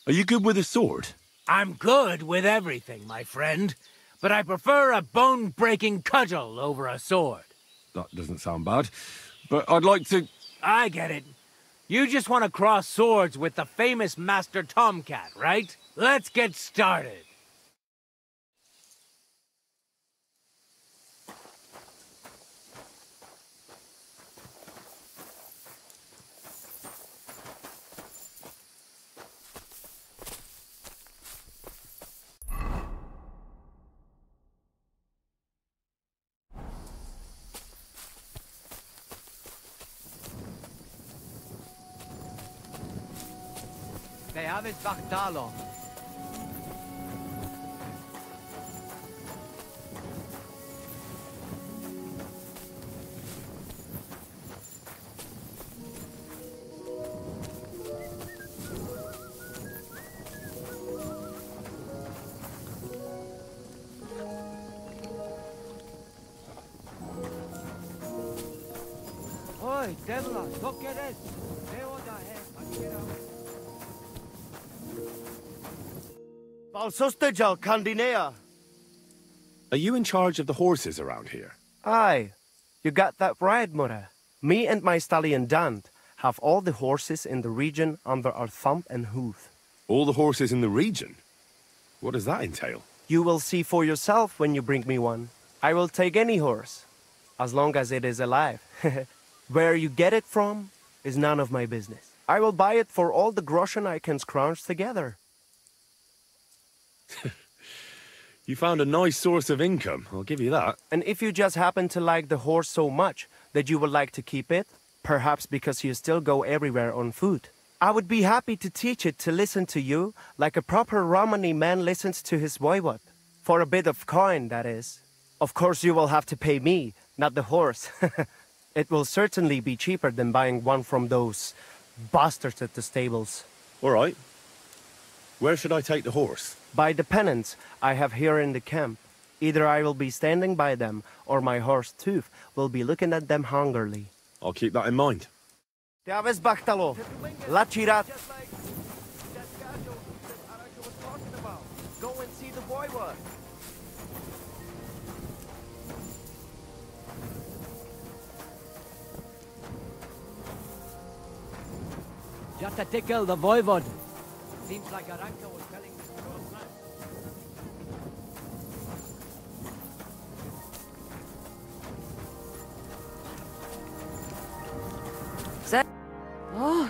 Are you good with a sword? I'm good with everything, my friend. But I prefer a bone-breaking cudgel over a sword. That doesn't sound bad. But I'd like to... I get it. You just want to cross swords with the famous Master Tomcat, right? Let's get started. They have it Bactalo. Oi, Devla, look at it. Balsostejal Candinea. Are you in charge of the horses around here? Aye, you got that right, Mura. Me and my stallion Dant have all the horses in the region under our thumb and hoof. All the horses in the region? What does that entail? You will see for yourself when you bring me one. I will take any horse, as long as it is alive. Where you get it from is none of my business. I will buy it for all the groschen I can scrounge together. You found a nice source of income, I'll give you that. And if you just happen to like the horse so much that you would like to keep it, perhaps because you still go everywhere on foot, I would be happy to teach it to listen to you like a proper Romani man listens to his voivod. For a bit of coin, that is. Of course you will have to pay me, not the horse. It will certainly be cheaper than buying one from those bastards at the stables. All right. Where should I take the horse? By the pennants I have here in the camp. Either I will be standing by them, or my horse Tooth will be looking at them hungrily. I'll keep that in mind. Daves Bachtalo, Lachirat. Go and see the voivod. Just to tickle the voivod. Seems like Aranka was telling the truth. Oh,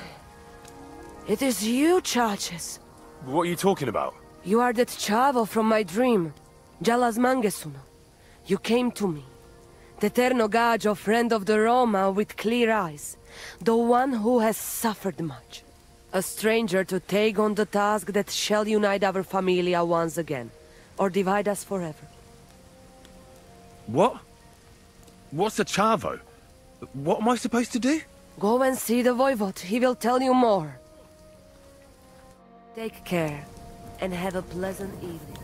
it is you, Charges. What are you talking about? You are that chavo from my dream, Jalas Mangesuno. You came to me, the Terno Gajo, friend of the Roma with clear eyes, the one who has suffered much. A stranger to take on the task that shall unite our familia once again, or divide us forever. What? What's a chavo? What am I supposed to do? Go and see the Voivod, he will tell you more. Take care, and have a pleasant evening.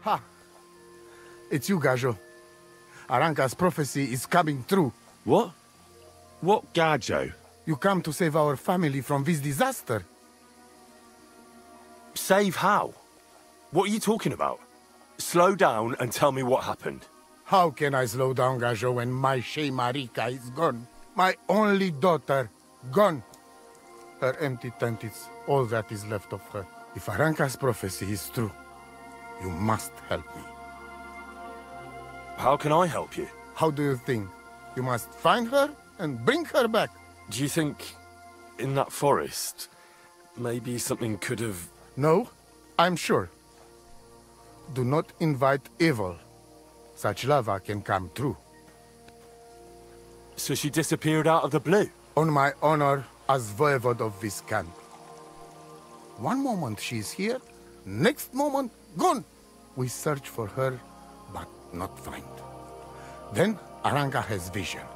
Ha! It's you, Gajo. Aranka's prophecy is coming true. What? What Gajo? You come to save our family from this disaster. Save how? What are you talking about? Slow down and tell me what happened. How can I slow down, Gajo, when my Shea Marika is gone? My only daughter, gone. Her empty tent is all that is left of her. If Aranka's prophecy is true, you must help me. How can I help you? How do you think? You must find her and bring her back. Do you think, in that forest, maybe something could have... No, I'm sure. Do not invite evil. Such lava can come true. So she disappeared out of the blue? On my honor as voivod of this camp. One moment she's here, next moment gone. We search for her, but not find. Then Aranka has vision.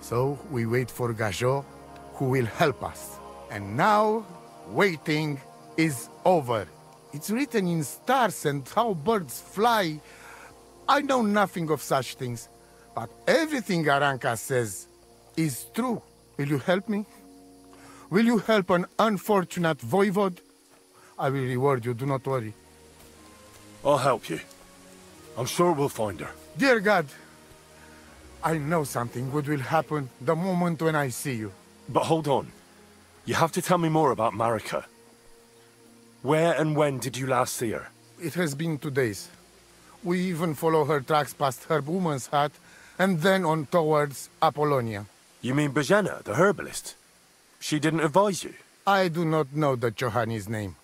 So we wait for Gajo, who will help us. And now, waiting is over. It's written in stars and how birds fly. I know nothing of such things, but everything Aranka says is true. Will you help me? Will you help an unfortunate voivod? I will reward you, do not worry. I'll help you. I'm sure we'll find her. Dear God, I know something good will happen the moment when I see you. But hold on. You have to tell me more about Marika. Where and when did you last see her? It has been 2 days. We even follow her tracks past her woman's hut, and then on towards Apollonia. You mean Bojana, the herbalist? She didn't advise you? I do not know the Johani's name.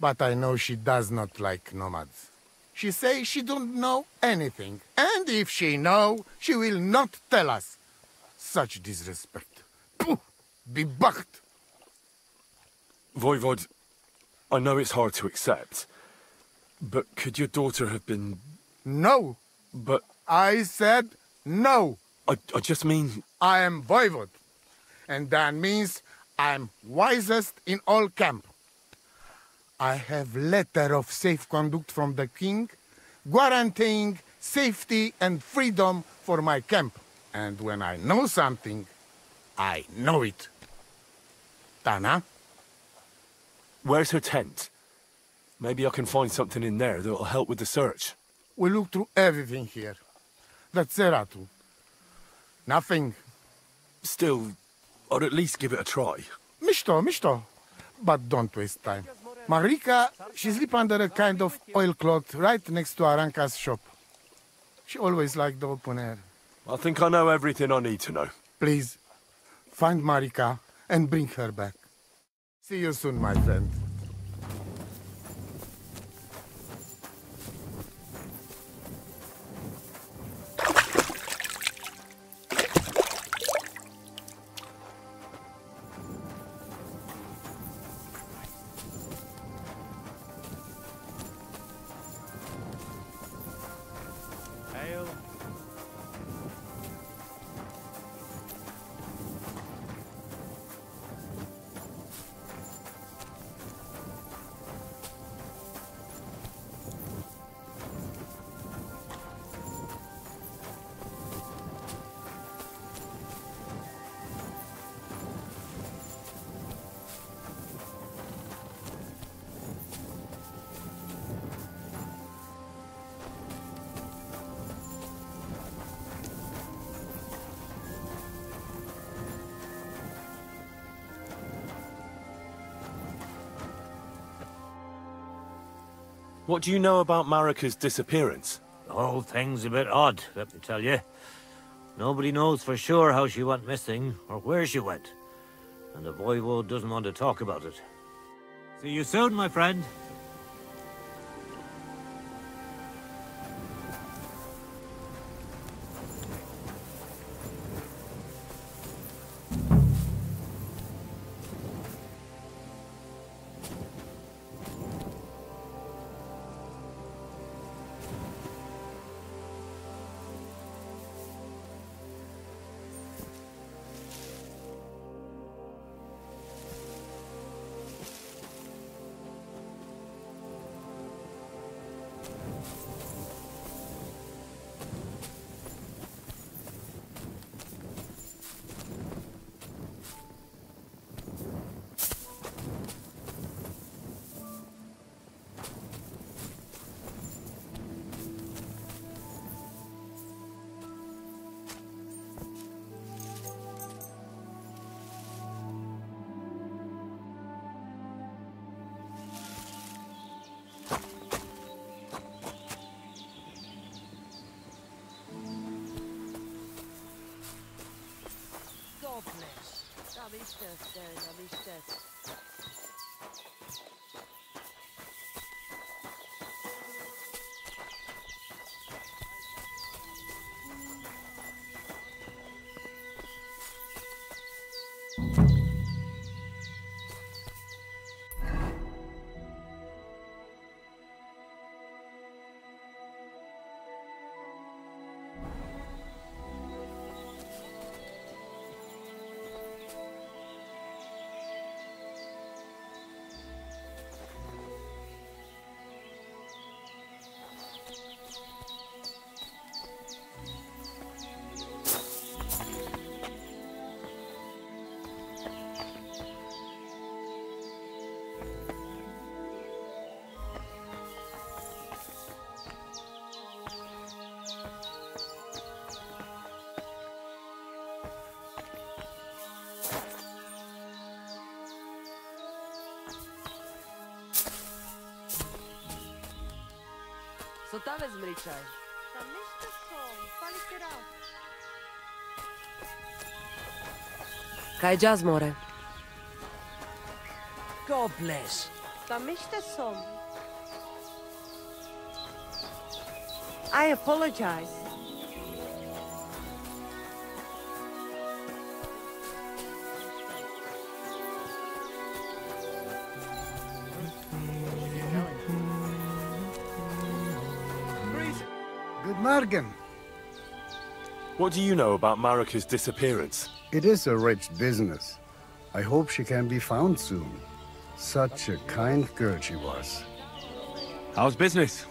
But I know she does not like nomads. She says she don't know anything. And if she know, she will not tell us. Such disrespect. Pooh! Be bucked! Voivod, I know it's hard to accept, but could your daughter have been... No! But... I said no! I just mean... I am Voivod, and that means I am wisest in all camp. I have letter of safe conduct from the king, guaranteeing safety and freedom for my camp. And when I know something, I know it. Tana? Where's her tent? Maybe I can find something in there that'll help with the search. We look through everything here. That's Zeratu. Nothing. Still, I'd at least give it a try. Mishto. But don't waste time. Marika, she sleep under a kind of oilcloth right next to Aranka's shop. She always liked the open air. I think I know everything I need to know. Please, find Marika and bring her back. See you soon, my friend. What do you know about Marika's disappearance? The whole thing's a bit odd, let me tell you. Nobody knows for sure how she went missing, or where she went. And the voivode doesn't want to talk about it. See you soon, my friend. Co tam jest, mliczaj? Kaj jazz, more. God bless. I apologize. Good morning. What do you know about Marika's disappearance? It is a rich business. I hope she can be found soon. Such a kind girl she was. How's business?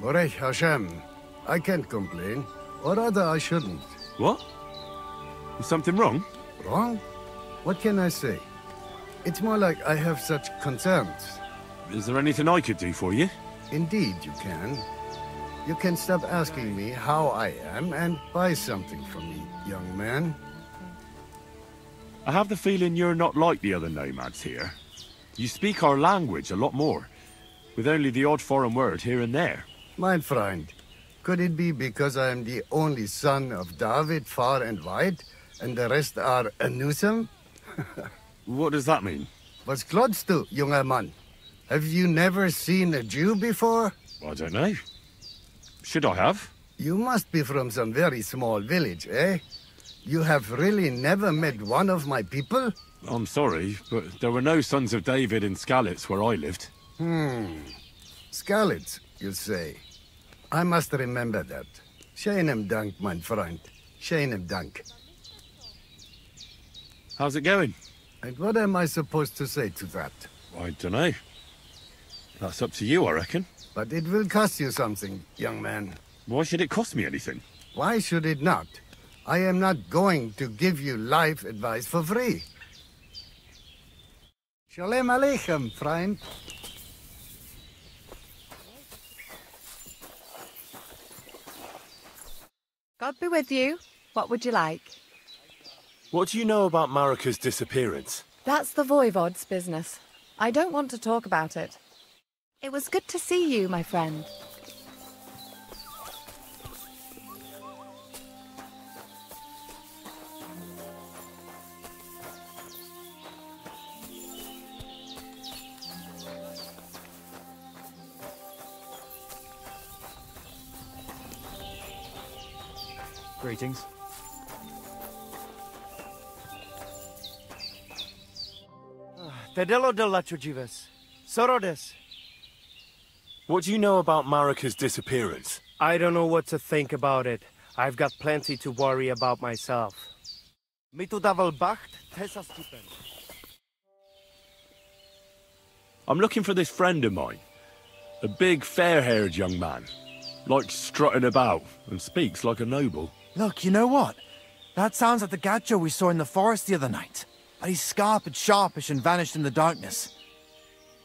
Borech Hashem. I can't complain. Or rather, I shouldn't. What? Is something wrong? Wrong? What can I say? It's more like I have such concerns. Is there anything I could do for you? Indeed, you can. You can stop asking me how I am and buy something from me, young man. I have the feeling you're not like the other nomads here. You speak our language a lot more, with only the odd foreign word here and there. My friend, could it be because I am the only son of David far and wide, and the rest are Anusam? What does that mean? Was klotst du, junger Mann? Have you never seen a Jew before? I don't know. Should I have? You must be from some very small village, eh? You have really never met one of my people? I'm sorry, but there were no sons of David in Skalitz where I lived. Skalitz, you say? I must remember that. Sheinem Dank, mein Freund. Sheinem Dank. How's it going? And what am I supposed to say to that? I don't know. That's up to you, I reckon. But it will cost you something, young man. Why should it cost me anything? Why should it not? I am not going to give you life advice for free. Shalom Aleichem, friend. God be with you. What would you like? What do you know about Marika's disappearance? That's the Voivod's business. I don't want to talk about it. It was good to see you, my friend. Greetings. Tedelo de Latrujivas. Sorodes. What do you know about Marika's disappearance? I don't know what to think about it. I've got plenty to worry about myself. I'm looking for this friend of mine. A big, fair-haired young man. Likes strutting about and speaks like a noble. Look, you know what? That sounds like the gajo we saw in the forest the other night. But he's scarp and sharpish and vanished in the darkness.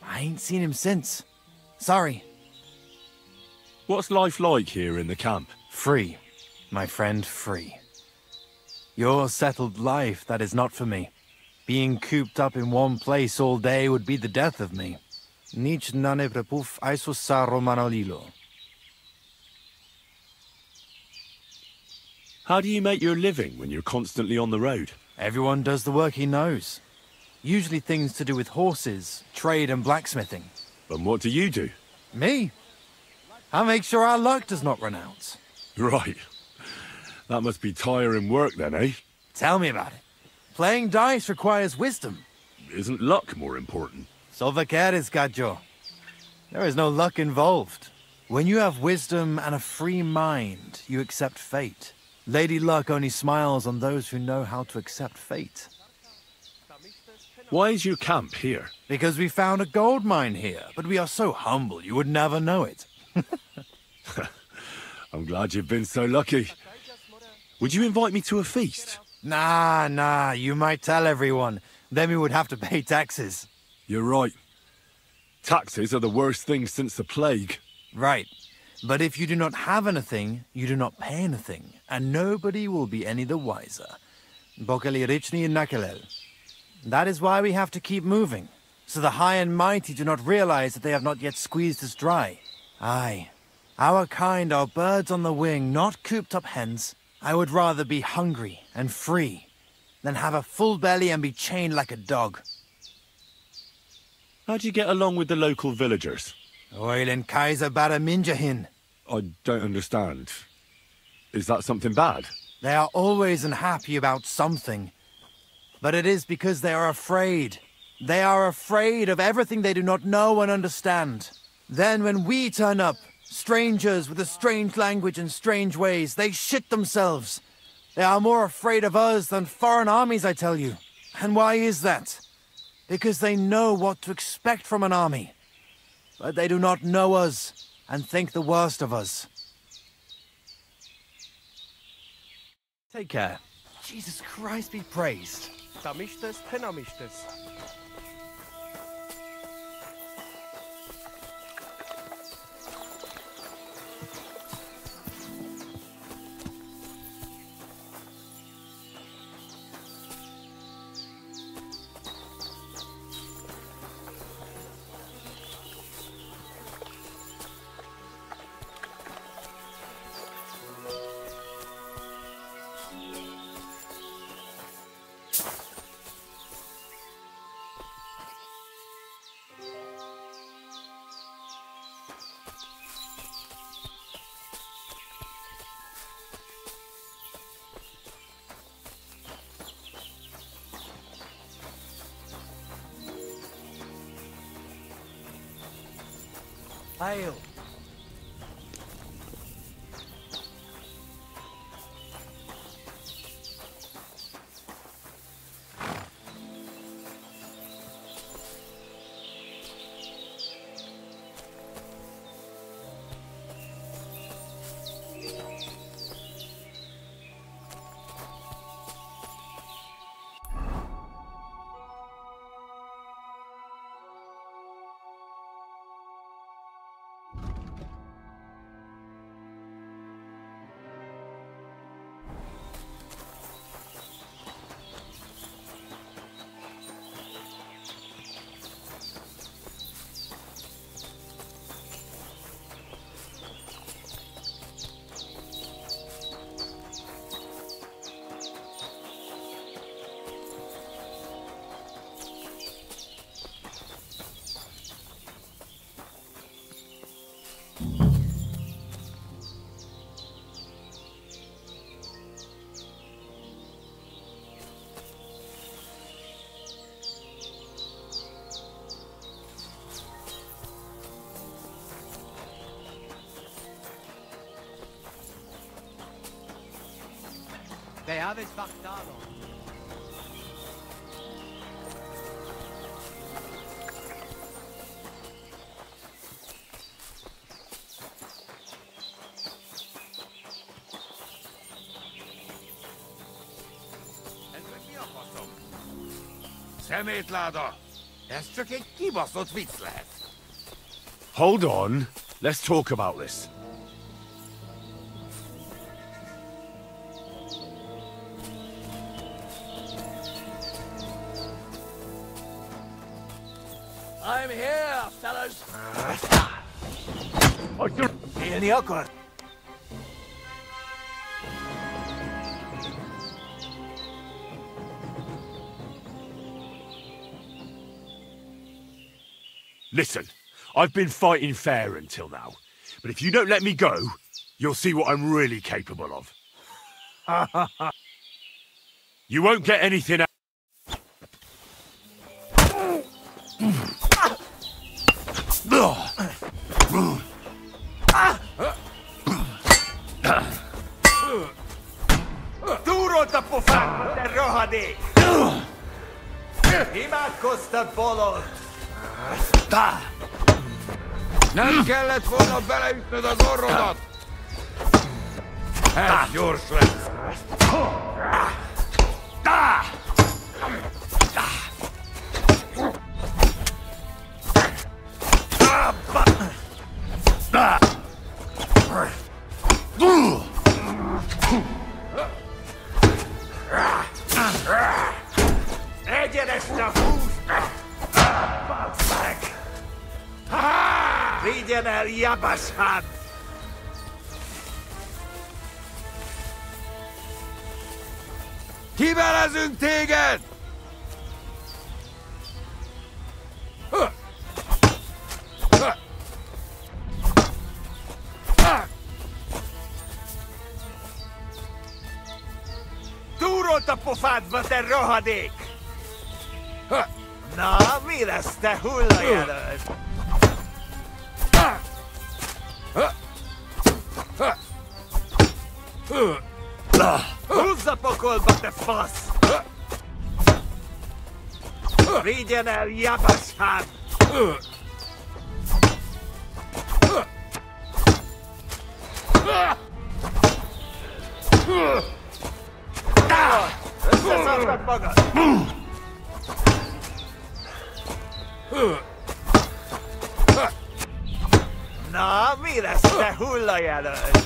I ain't seen him since. Sorry. What's life like here in the camp? Free. My friend, free. Your settled life, that is not for me. Being cooped up in one place all day would be the death of me. Nic nane prepuf aisus romanolilo. How do you make your living when you're constantly on the road? Everyone does the work he knows. Usually things to do with horses, trade and blacksmithing. And what do you do? Me? I make sure our luck does not run out. Right. That must be tiring work then, eh? Tell me about it. Playing dice requires wisdom. Isn't luck more important? Solvaqueres, gajo. There is no luck involved. When you have wisdom and a free mind, you accept fate. Lady Luck only smiles on those who know how to accept fate. Why is your camp here? Because we found a gold mine here, but we are so humble you would never know it. I'm glad you've been so lucky. Would you invite me to a feast? Nah, you might tell everyone. Then we would have to pay taxes. You're right. Taxes are the worst thing since the plague. Right. But if you do not have anything, you do not pay anything, and nobody will be any the wiser. Bokali Richni Nakelel. That is why we have to keep moving, so the high and mighty do not realize that they have not yet squeezed us dry. Aye, our kind are birds on the wing, not cooped-up hens. I would rather be hungry and free than have a full belly and be chained like a dog. How do you get along with the local villagers? Oil and Kaiser Baraminjahin. I don't understand. Is that something bad? They are always unhappy about something. But it is because they are afraid. They are afraid of everything they do not know and understand. Then when we turn up, strangers with a strange language and strange ways, they shit themselves. They are more afraid of us than foreign armies, I tell you. And why is that? because they know what to expect from an army. But they do not know us and think the worst of us. Take care. Jesus Christ be praised. Tamishtes tenamishtes. Hail! They have his Bactaro. Szemétláda! Ez csak egy kibaszott vicc lehet. Hold on. Let's talk about this. I'm here, fellas. Élni akar? Listen, I've been fighting fair until now, but if you don't let me go, you'll see what I'm really capable of. You won't get anything out. Túrolta pofákba, te rohadék! Imádkoztad, bolond! Nem kellett volna beleütnöd az orrodat! Ez gyors lesz! Egyenest a hús! Basz meg! Vigyen el, Jabashad! Kivelezünk téged! Túrolt a pofádba, te rohadék! Na, mi lesz, te hullajelölt? Húzza pokolba, te fasz! Vigyen el, Jabashán! Összeszartad magad! Na, mi lesz, te hullajelölt?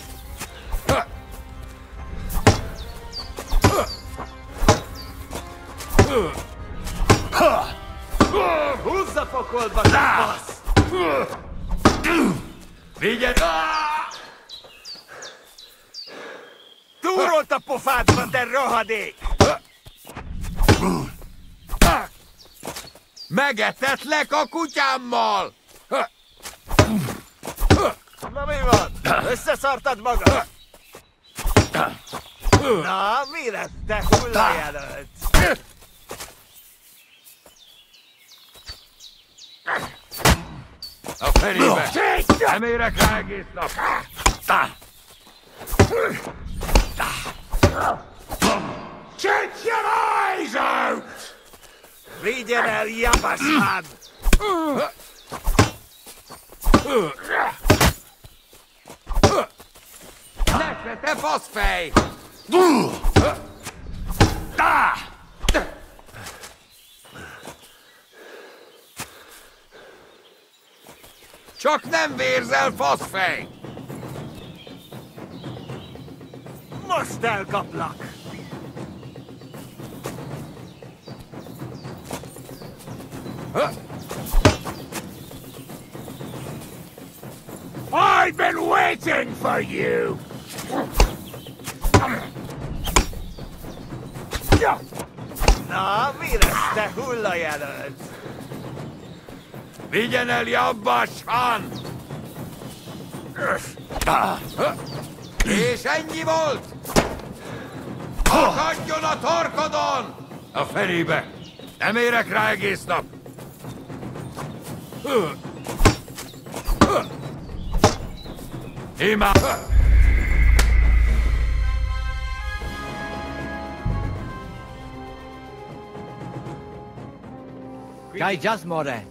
Húzza pokolba, te fasz! Vigyen! Túrolt a pofádba, te rohadék! Megetetlek a kutyámmal! Na mi van? Összeszartad magad? Na, mi lesz, te hullajelölt? A fenébe! Nem érek rá egész nap! Shut your eyes out! Vigyen el, Jabashán! Nesze, te faszfej! Csak nem vérzel, faszfej! Most elkaplak! I've been waiting for you! Na, mi lesz, te hullajelölt? Vigyen el, Jabashán! És ennyi volt! Akadjon a torkodon! A fenébe! Nem érek rá egész nap! Imád! Kai Jasmore.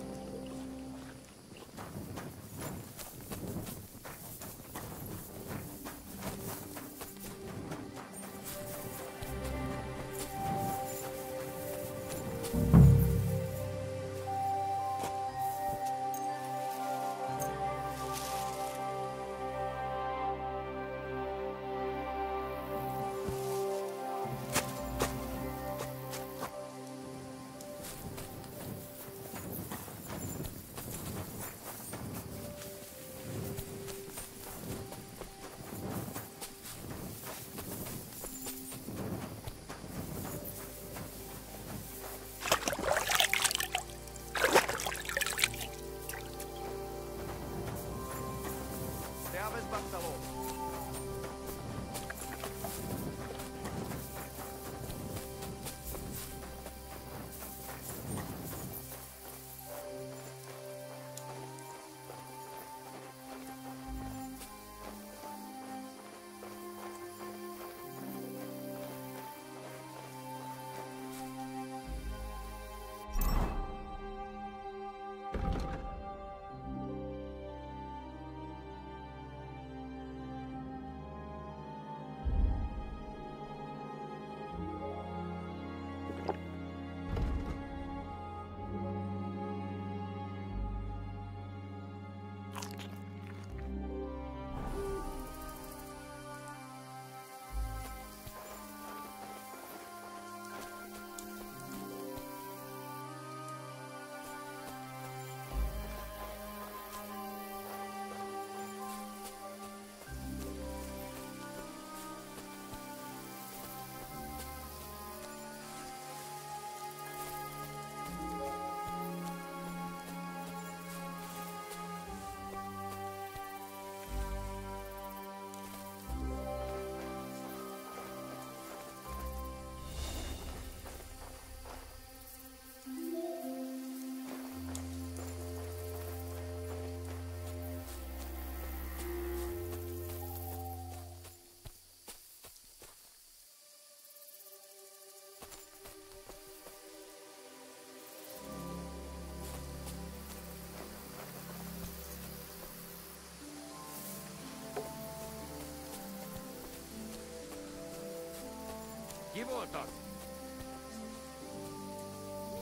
Kivotas!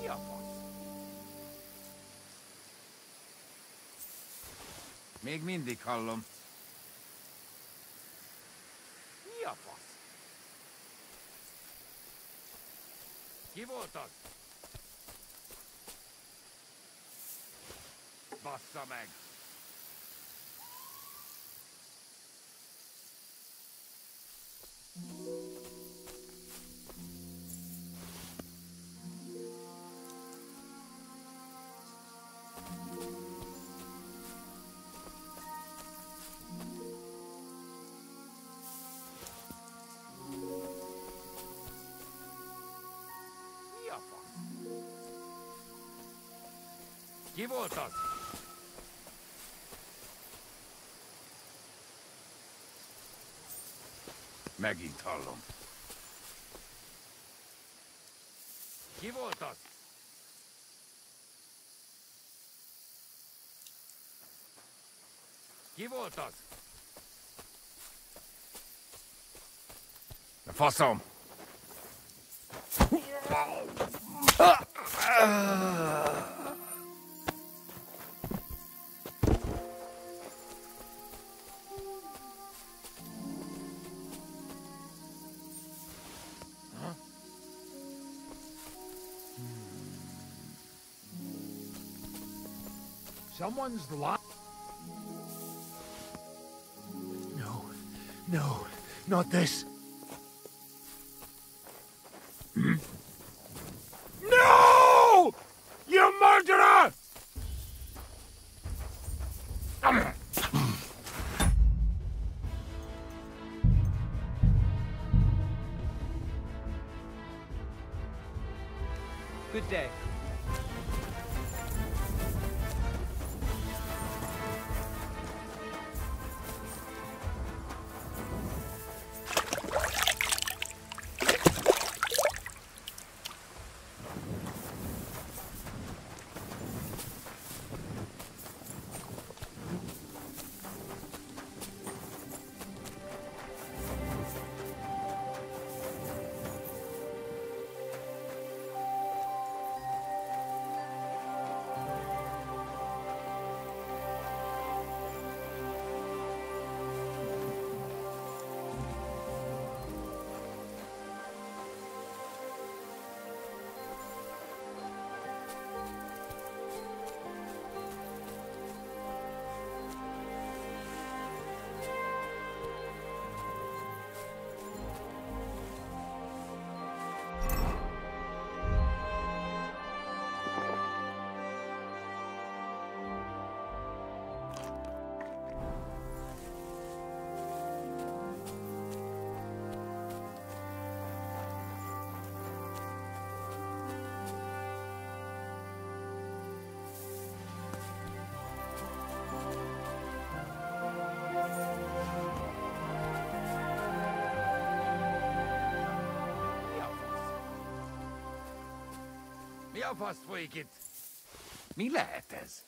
Mi a fasz? Még mindig hallom. Mi a fasz? Ki volt az? Bassza meg! Mi a fasz? Ki volt az? Megint hallom. Ki volt az? Ki volt az? A faszom! Someone's lying. No, no, not this. No! You murderer! Good day. Mi a fasz folyik itt? Mi lehet ez?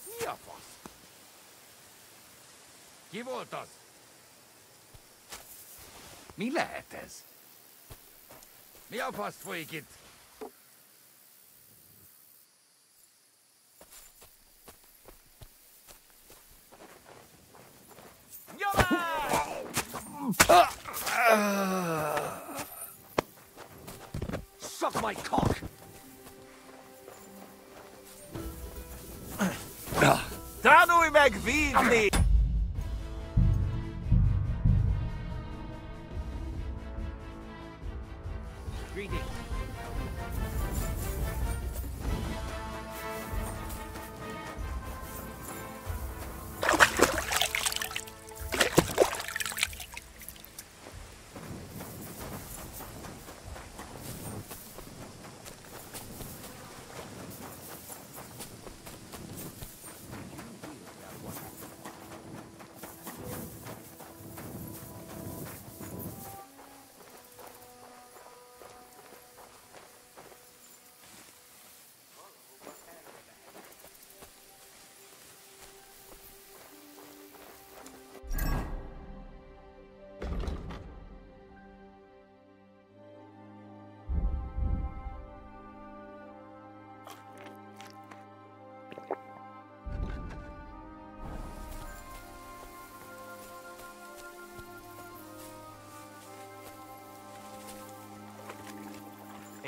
Mi a fasz? Ki volt az? Mi lehet ez? Mi a fasz folyik itt? Suck my cock! Tanulj meg vívni! Greetings.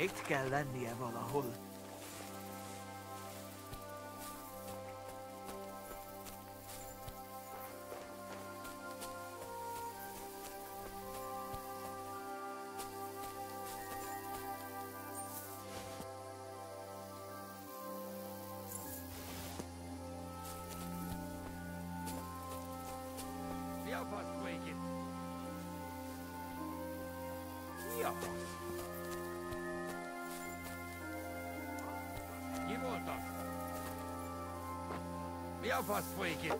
Itt kell lennie valahol. Mi a fasz folyik itt? Mi a fasz? Ki volt az? Mi a fasz folyik itt?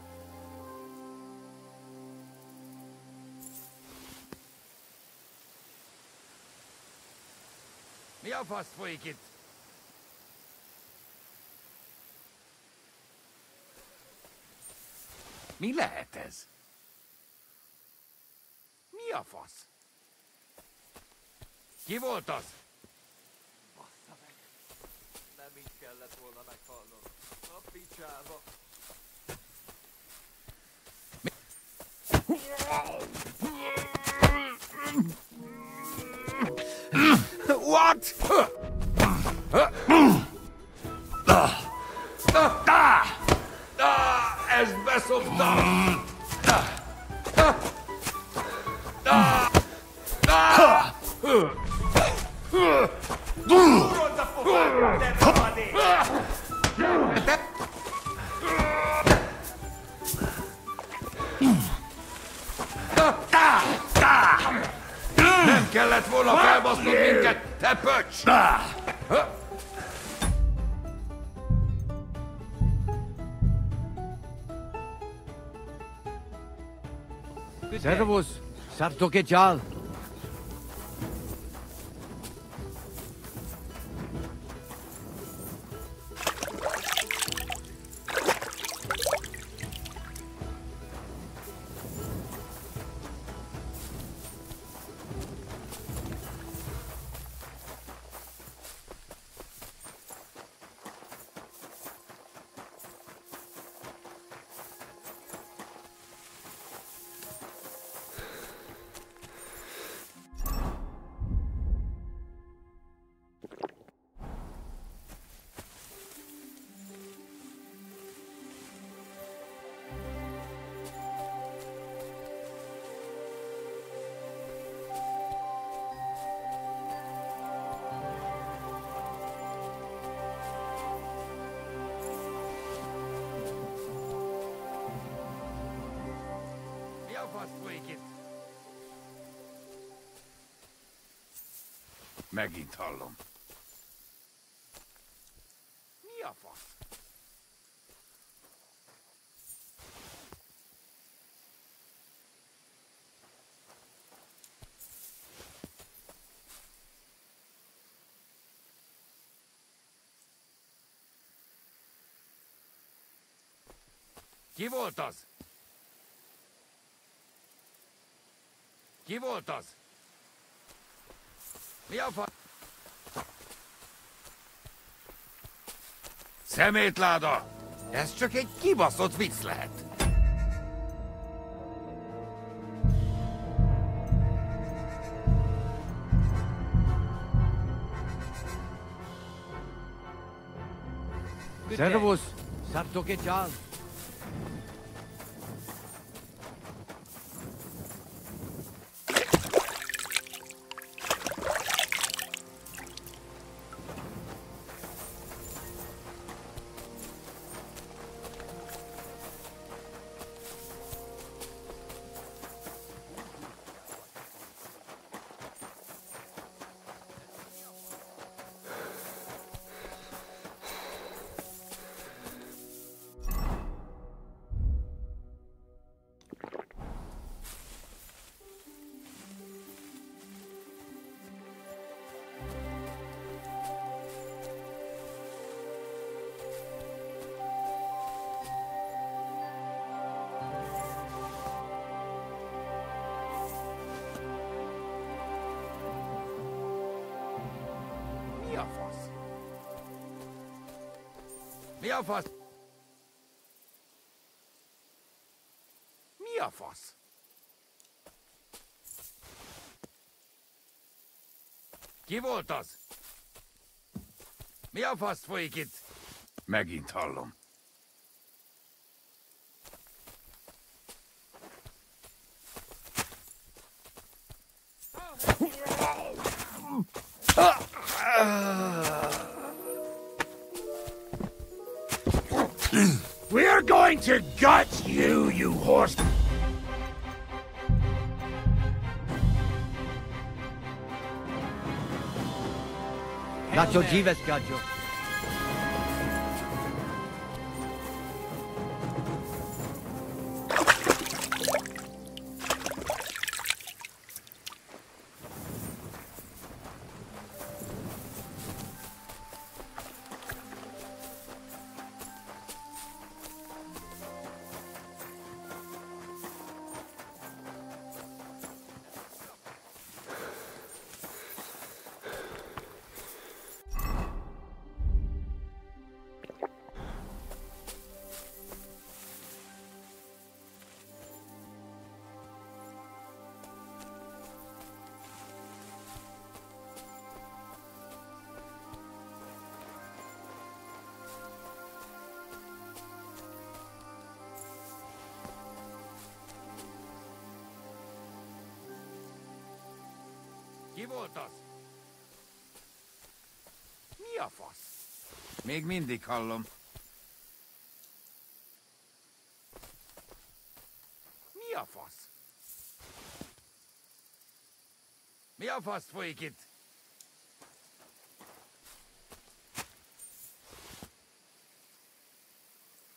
Mi a fasz folyik itt? Mi lehet ez? Mi a fasz? Ki volt az? Bassza meg. Nem így kellett volna meghalnom. A picsába. What? Ez beszoptam! Durod a pofádra, te rohadék! Nem kellett volna felbasznod minket, te pöcs! Servus, Sartoke Jal. Mi a fasz folyik itt? Megint hallom. Mi a fasz? Ki volt az? Ki volt az? Mi a fa... Szemétláda! Ez csak egy kibaszott vicc lehet. Servus, Sartoke Jal. Mi a fasz? Mi a fasz? Mi a fasz? Ki volt az? Mi a fasz folyik itt? Megint hallom. We're going to gut you, you horse! Gacho Jives, Gacho. Ki volt az? Mi a fasz? Még mindig hallom. Mi a fasz? Mi a fasz folyik itt?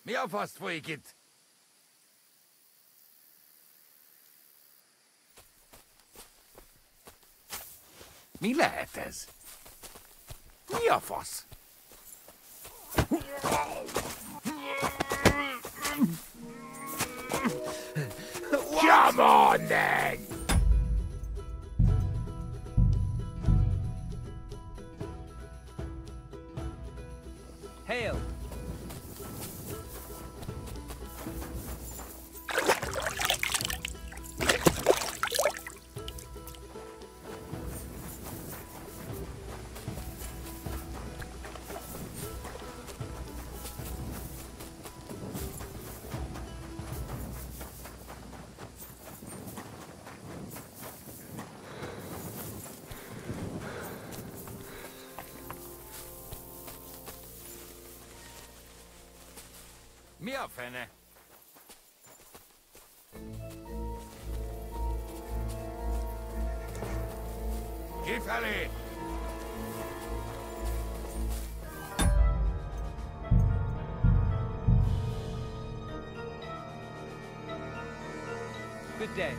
Mi a fasz folyik itt? Mi lehet ez? Mi a fasz? Come on, then! Hail! Mi a fene? Kifelé! Good day.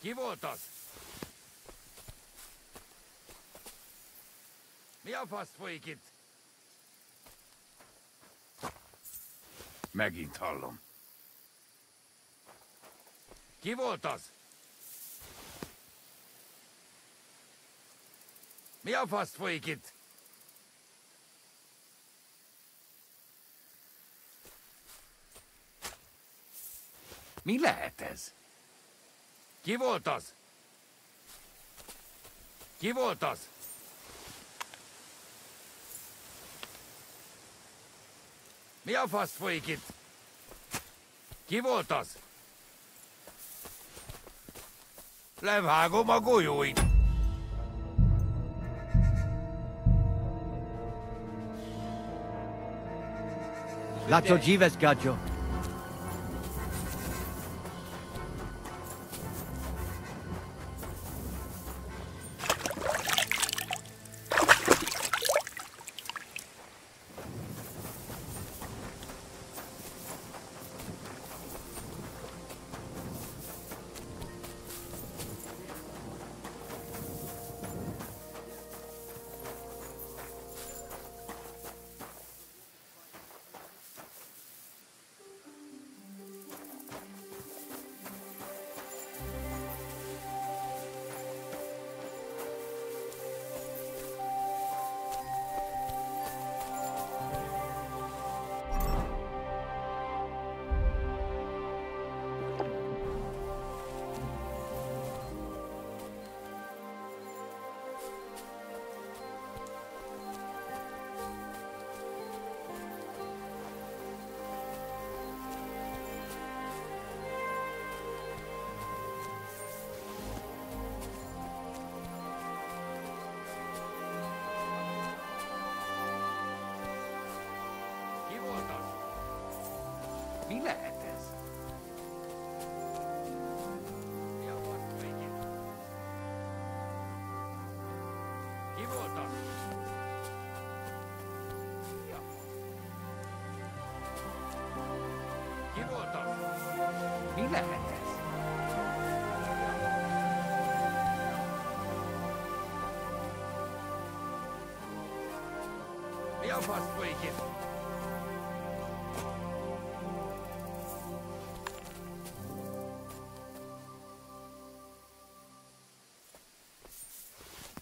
Ki volt az? Mi a fasz folyik itt? Megint hallom. Ki volt az? Mi a fasz folyik itt? Mi lehet ez? Ki volt az? Ki volt az? Mi a fasz folyik itt? Ki volt az? Levágom a golyóit! Lato dzives, Gajo.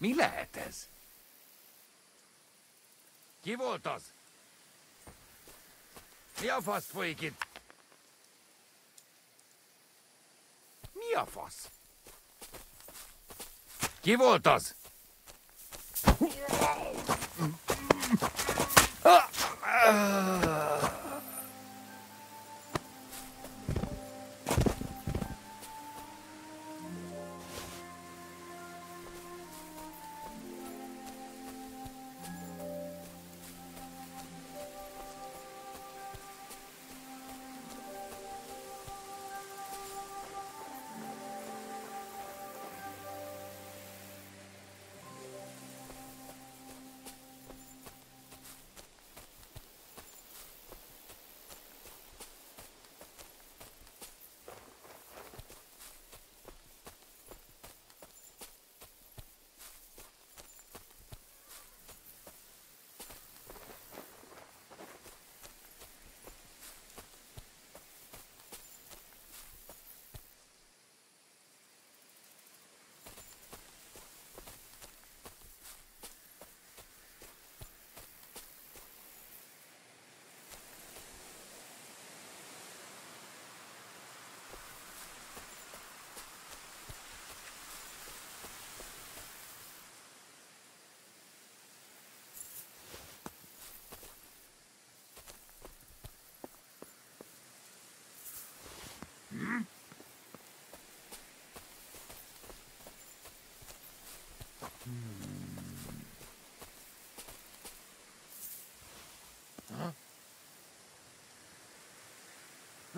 Mi lehet ez? Ki volt az? Mi a fasz folyik itt? Mi a fasz? Ki volt az?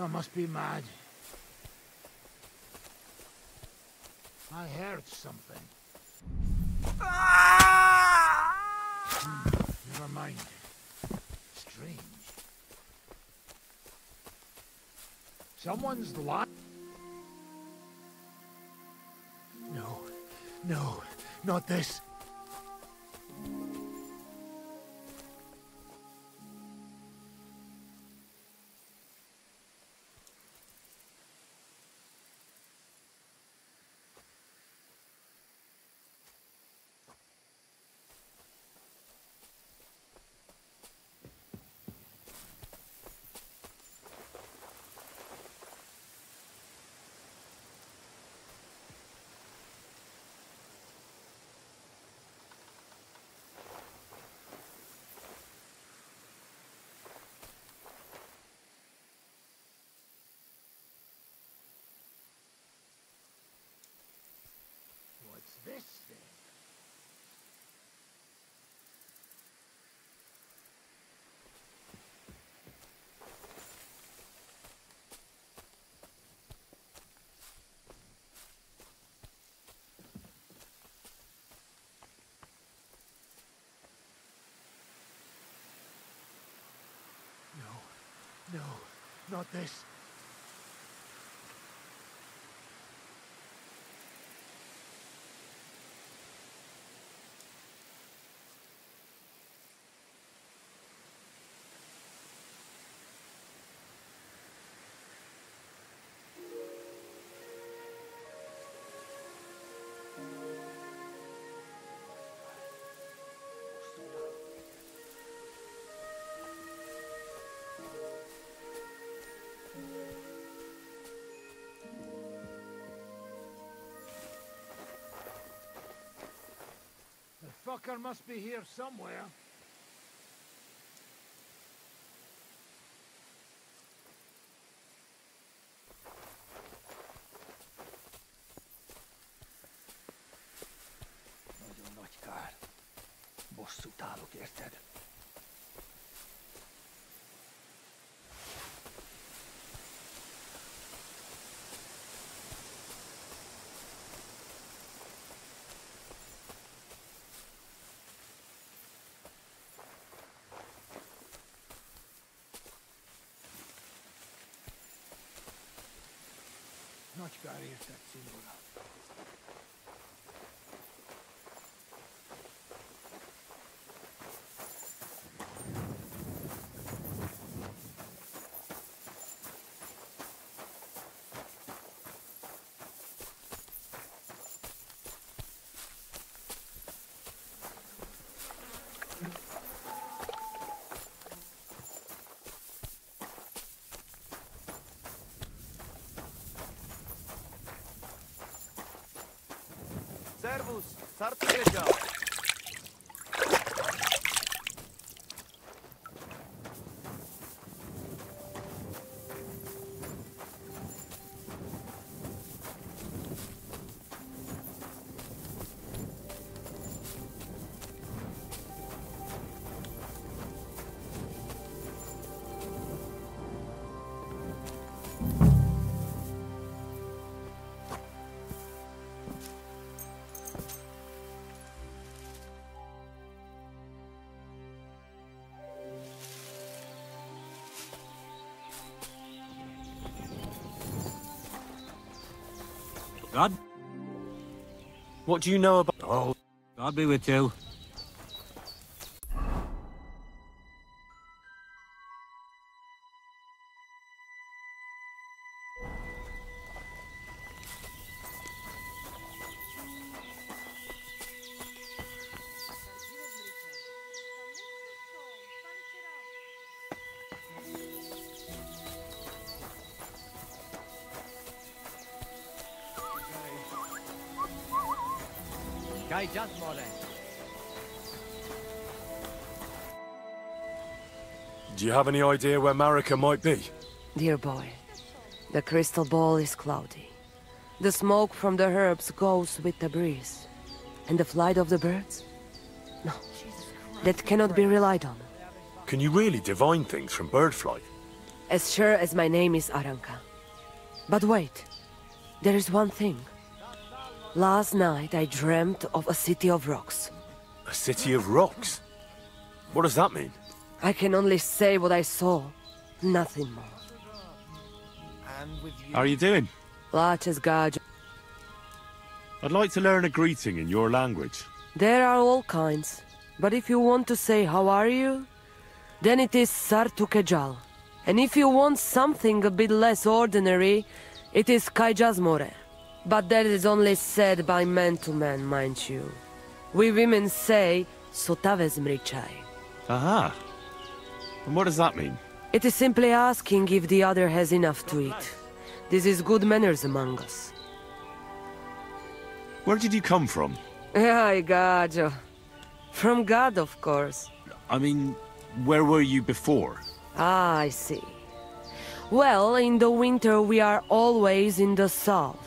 I must be mad. I heard something. Never mind. Strange. Someone's lying. No. No. Not this. No, not this. The fucker must be here somewhere. Nagyon nagy kár. Bosszút állok, érted? Nagy kár, érted, színvonal. Servus, sartreja. God? What do you know about... Oh, God be with you. Do you have any idea where Marika might be? Dear boy, the crystal ball is cloudy. The smoke from the herbs goes with the breeze. And the flight of the birds? No, that cannot be relied on. Can you really divine things from bird flight? As sure as my name is Aranka. But wait, there is one thing. Last night I dreamt of a city of rocks. A city of rocks? What does that mean? I can only say what I saw, nothing more. How are you doing? Laches Gaj. I'd like to learn a greeting in your language. There are all kinds, but if you want to say how are you, then it is Sartukejal. And if you want something a bit less ordinary, it is Kaijazmore. But that is only said by man to man, mind you. We women say Sotavezmrichai. Aha. And what does that mean? It is simply asking if the other has enough to eat. This is good manners among us. Where did you come from? Ay, Gajo. From God, of course. I mean, where were you before? Ah, I see. Well, in the winter we are always in the south.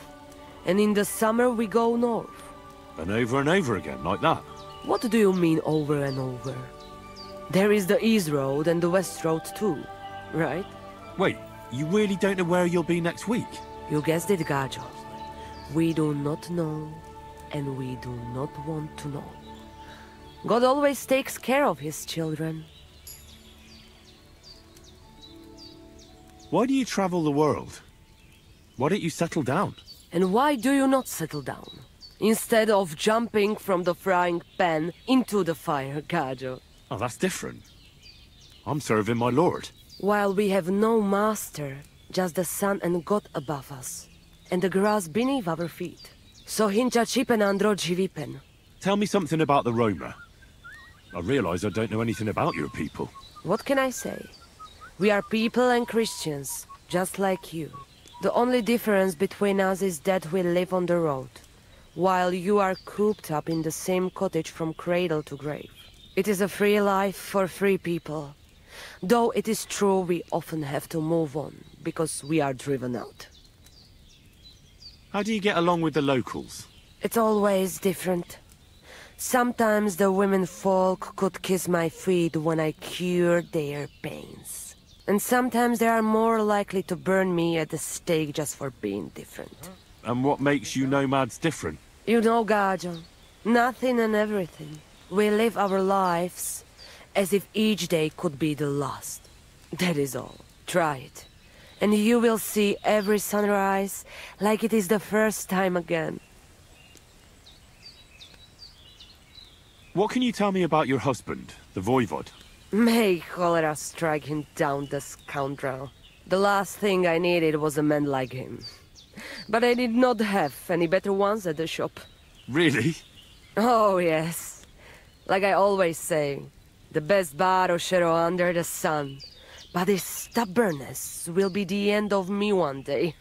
And in the summer we go north. And over again, like that? What do you mean over and over? There is the East Road and the West Road too, right? Wait, you really don't know where you'll be next week? You guessed it, Gajo. We do not know, and we do not want to know. God always takes care of his children. Why do you travel the world? Why don't you settle down? And why do you not settle down? Instead of jumping from the frying pan into the fire, Gajo. Oh, that's different. I'm serving my lord. While we have no master, just the sun and God above us, and the grass beneath our feet. So hincha chipen andro jivipen. Tell me something about the Roma. I realize I don't know anything about your people. What can I say? We are people and Christians, just like you. The only difference between us is that we live on the road, while you are cooped up in the same cottage from cradle to grave. It is a free life for free people. Though it is true we often have to move on, because we are driven out. How do you get along with the locals? It's always different. Sometimes the women folk could kiss my feet when I cured their pains. And sometimes they are more likely to burn me at the stake just for being different. And what makes you nomads different? You know, Gajo, nothing and everything. We live our lives as if each day could be the last. That is all. Try it. And you will see every sunrise like it is the first time again. What can you tell me about your husband, the Voivod? May cholera strike him down, the scoundrel. The last thing I needed was a man like him. But I did not have any better ones at the shop. Really? Oh, yes. Like I always say, the best baroshero under the sun. But his stubbornness will be the end of me one day.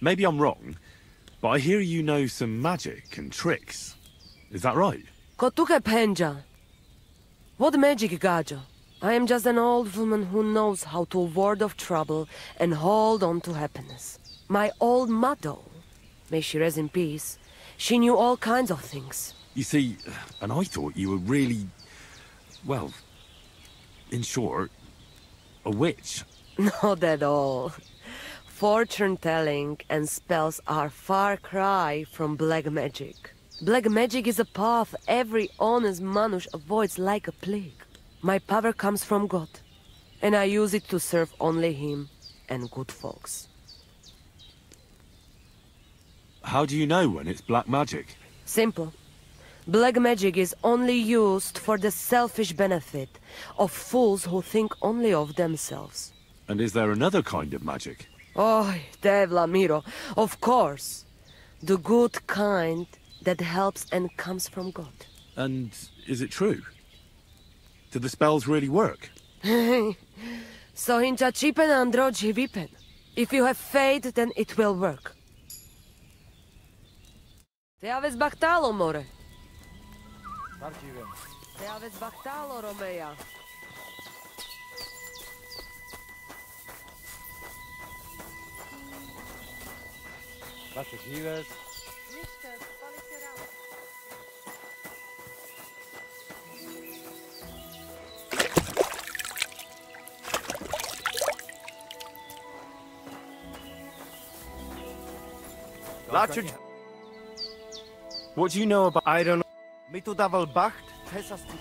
Maybe I'm wrong, but I hear you know some magic and tricks. Is that right? Kotuke penja. What magic, Gajo? I am just an old woman who knows how to ward off trouble and hold on to happiness. My old mother, may she rest in peace, she knew all kinds of things. You see, and I thought you were really, well, in short, a witch. Not at all. Fortune-telling and spells are far cry from black magic. Black magic is a path every honest manush avoids like a plague. My power comes from God, and I use it to serve only Him and good folks. How do you know when it's black magic? Simple. Black magic is only used for the selfish benefit of fools who think only of themselves. And is there another kind of magic? Oh, Devla Miro, of course. The good kind that helps and comes from God. And is it true? Do the spells really work? So hincha chipen andro jivipen. If you have faith, then it will work. Te aves baktalo, more. Te aves baktalo, Romea. Vaše žives. What do you know about... I don't know. Mi tu daval bacht, tesa stupen.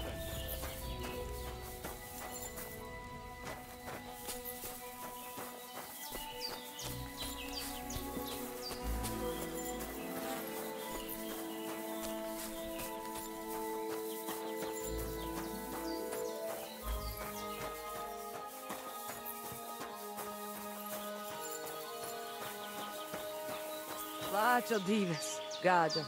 Lacho dives, Gajo.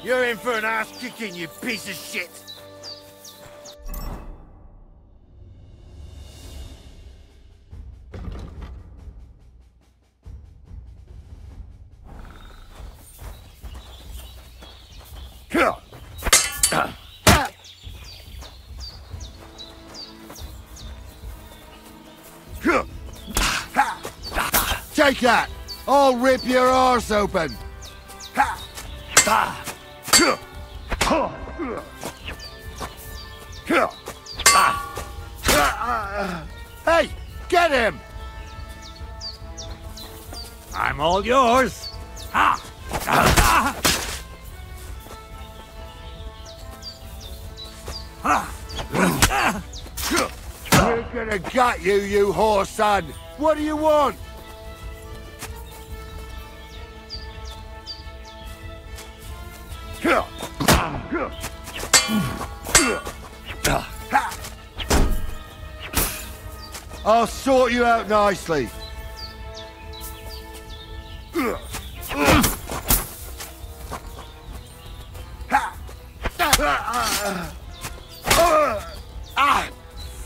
You're in for an ass kicking, you piece of shit! Take that! I'll rip your arse open! Hey! Get him! I'm all yours! We're gonna gut you, you whore son! What do you want? I'll sort you out nicely.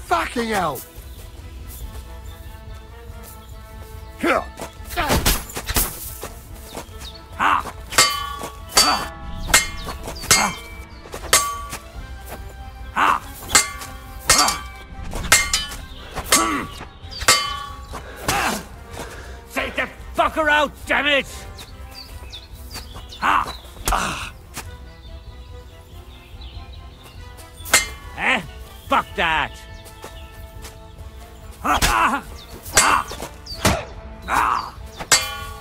Fucking hell! Take that fucker out, damn it! Eh? Fuck that!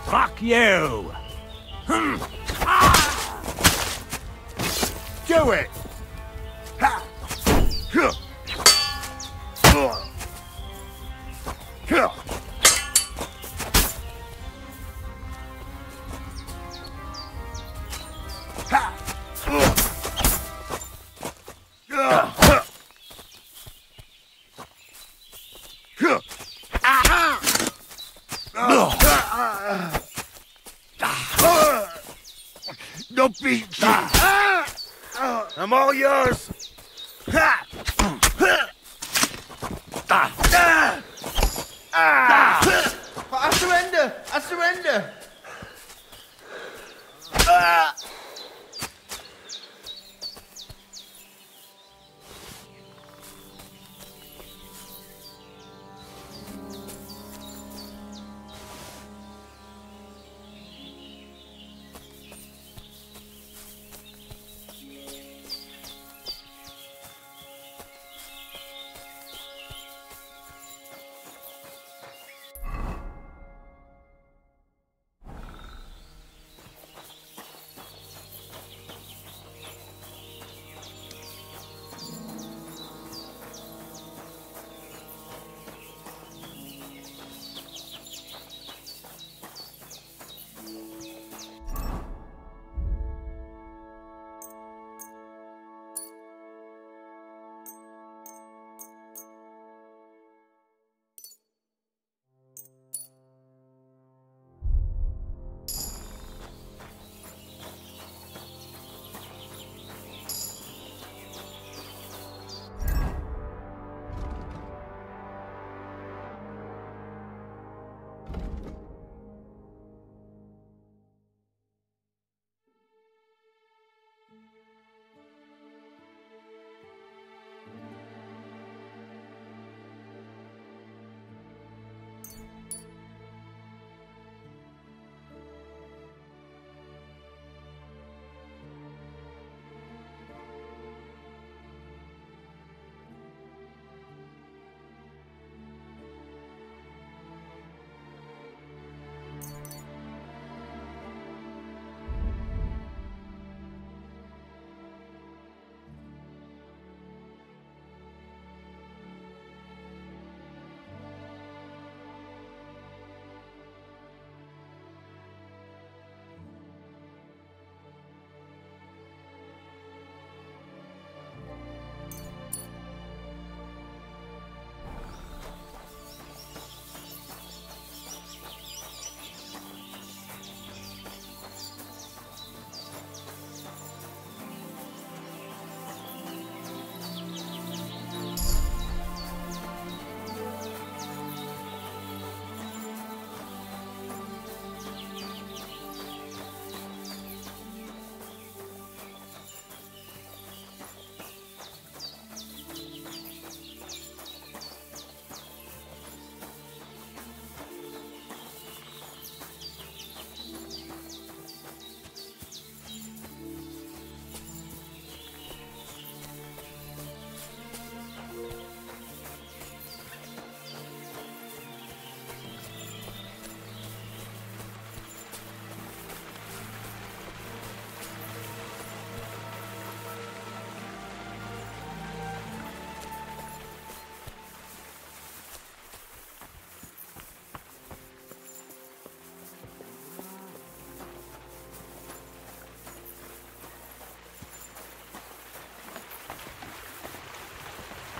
Fuck you! Do it! No beat! I'm all yours! I surrender! I surrender!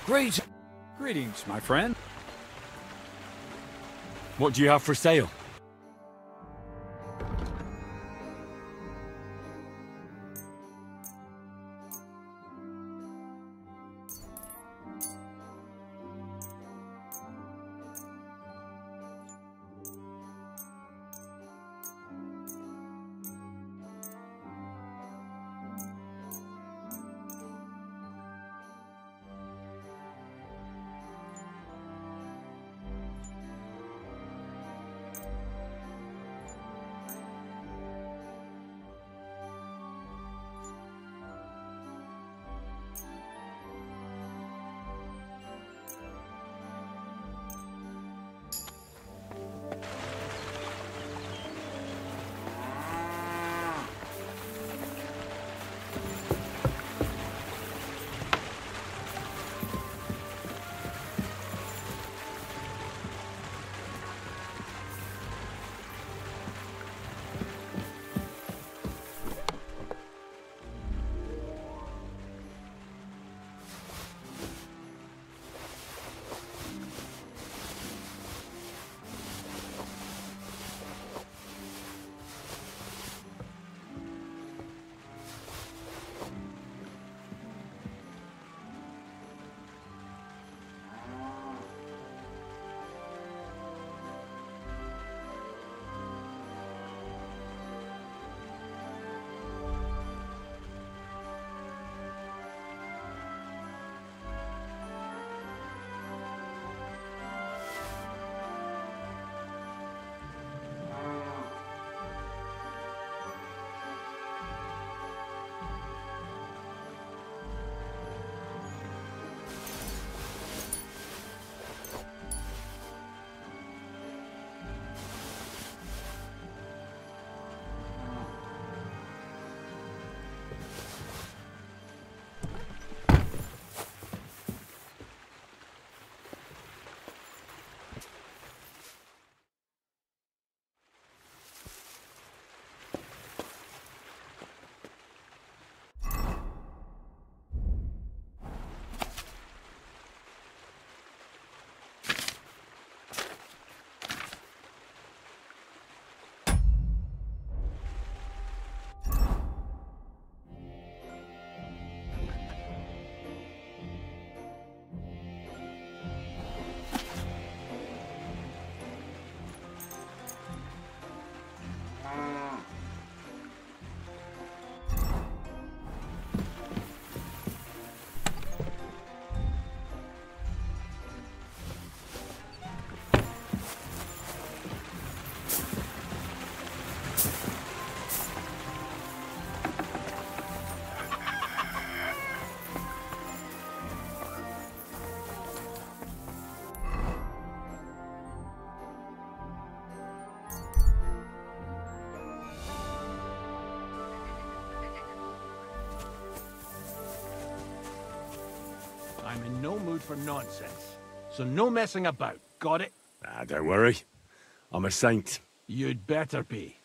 Greetings, my friend. What do you have for sale? I'm in no mood for nonsense. So no messing about, got it? Ah, don't worry. I'm a saint. You'd better be.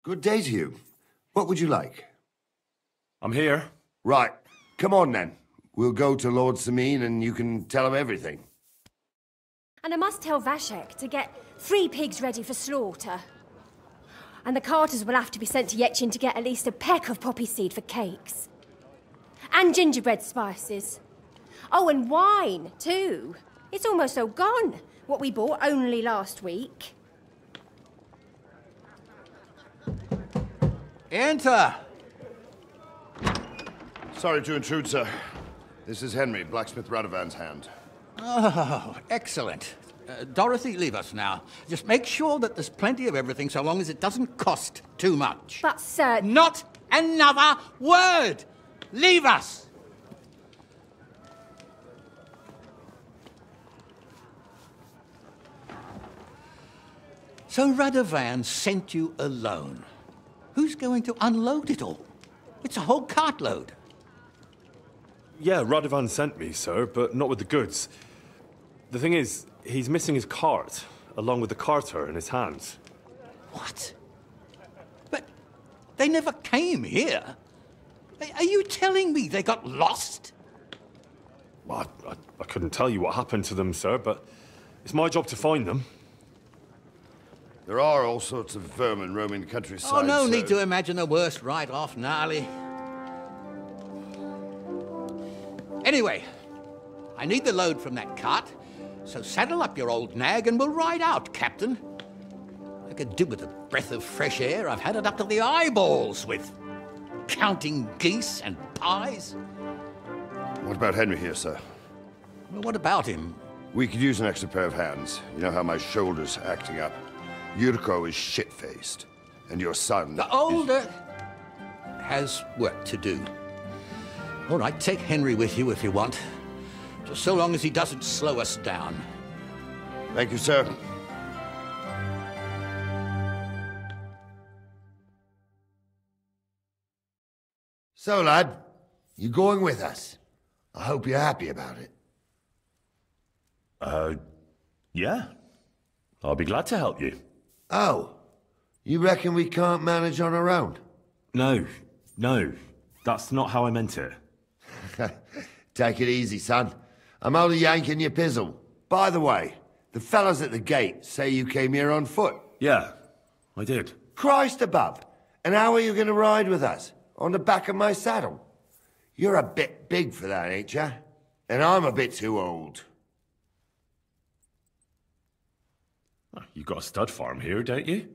Good day to you. What would you like? I'm here. Right. Come on, then. We'll go to Lord Samin and you can tell him everything. And I must tell Vashek to get 3 pigs ready for slaughter. And the carters will have to be sent to Yechin to get at least a peck of poppy seed for cakes. And gingerbread spices. Oh, and wine, too. It's almost all gone. What we bought only last week. Enter! Sorry to intrude, sir. This is Henry, Blacksmith Radovan's hand. Oh, excellent. Dorothy, leave us now. Just make sure that there's plenty of everything so long as it doesn't cost too much. But, sir... Not another word! Leave us! So Radovan sent you alone. Who's going to unload it all? It's a whole cartload. Yeah, Radovan sent me, sir, but not with the goods. The thing is, he's missing his cart, along with the carter in his hands. What? But they never came here. Are you telling me they got lost? Well, I couldn't tell you what happened to them, sir, but it's my job to find them. There are all sorts of vermin roaming the countryside. Oh, no need to imagine the worst right off, gnarly. Anyway, I need the load from that cart, so saddle up your old nag and we'll ride out, Captain. I could do with a breath of fresh air. I've had it up to the eyeballs with counting geese and pies. What about Henry here, sir? Well, what about him? We could use an extra pair of hands. You know how my shoulder's acting up. Yurko is shit-faced, and your son... The older has work to do. All right, take Henry with you if you want. Just so long as he doesn't slow us down. Thank you, sir. So, lad, you going with us? I hope you're happy about it. Yeah. I'll be glad to help you. Oh, you reckon we can't manage on our own? No, that's not how I meant it. Take it easy, son. I'm only yanking your pizzle. By the way, the fellas at the gate say you came here on foot. Yeah, I did. Christ above! And how are you going to ride with us? On the back of my saddle? You're a bit big for that, ain't ya? And I'm a bit too old. You've got a stud farm here, don't you?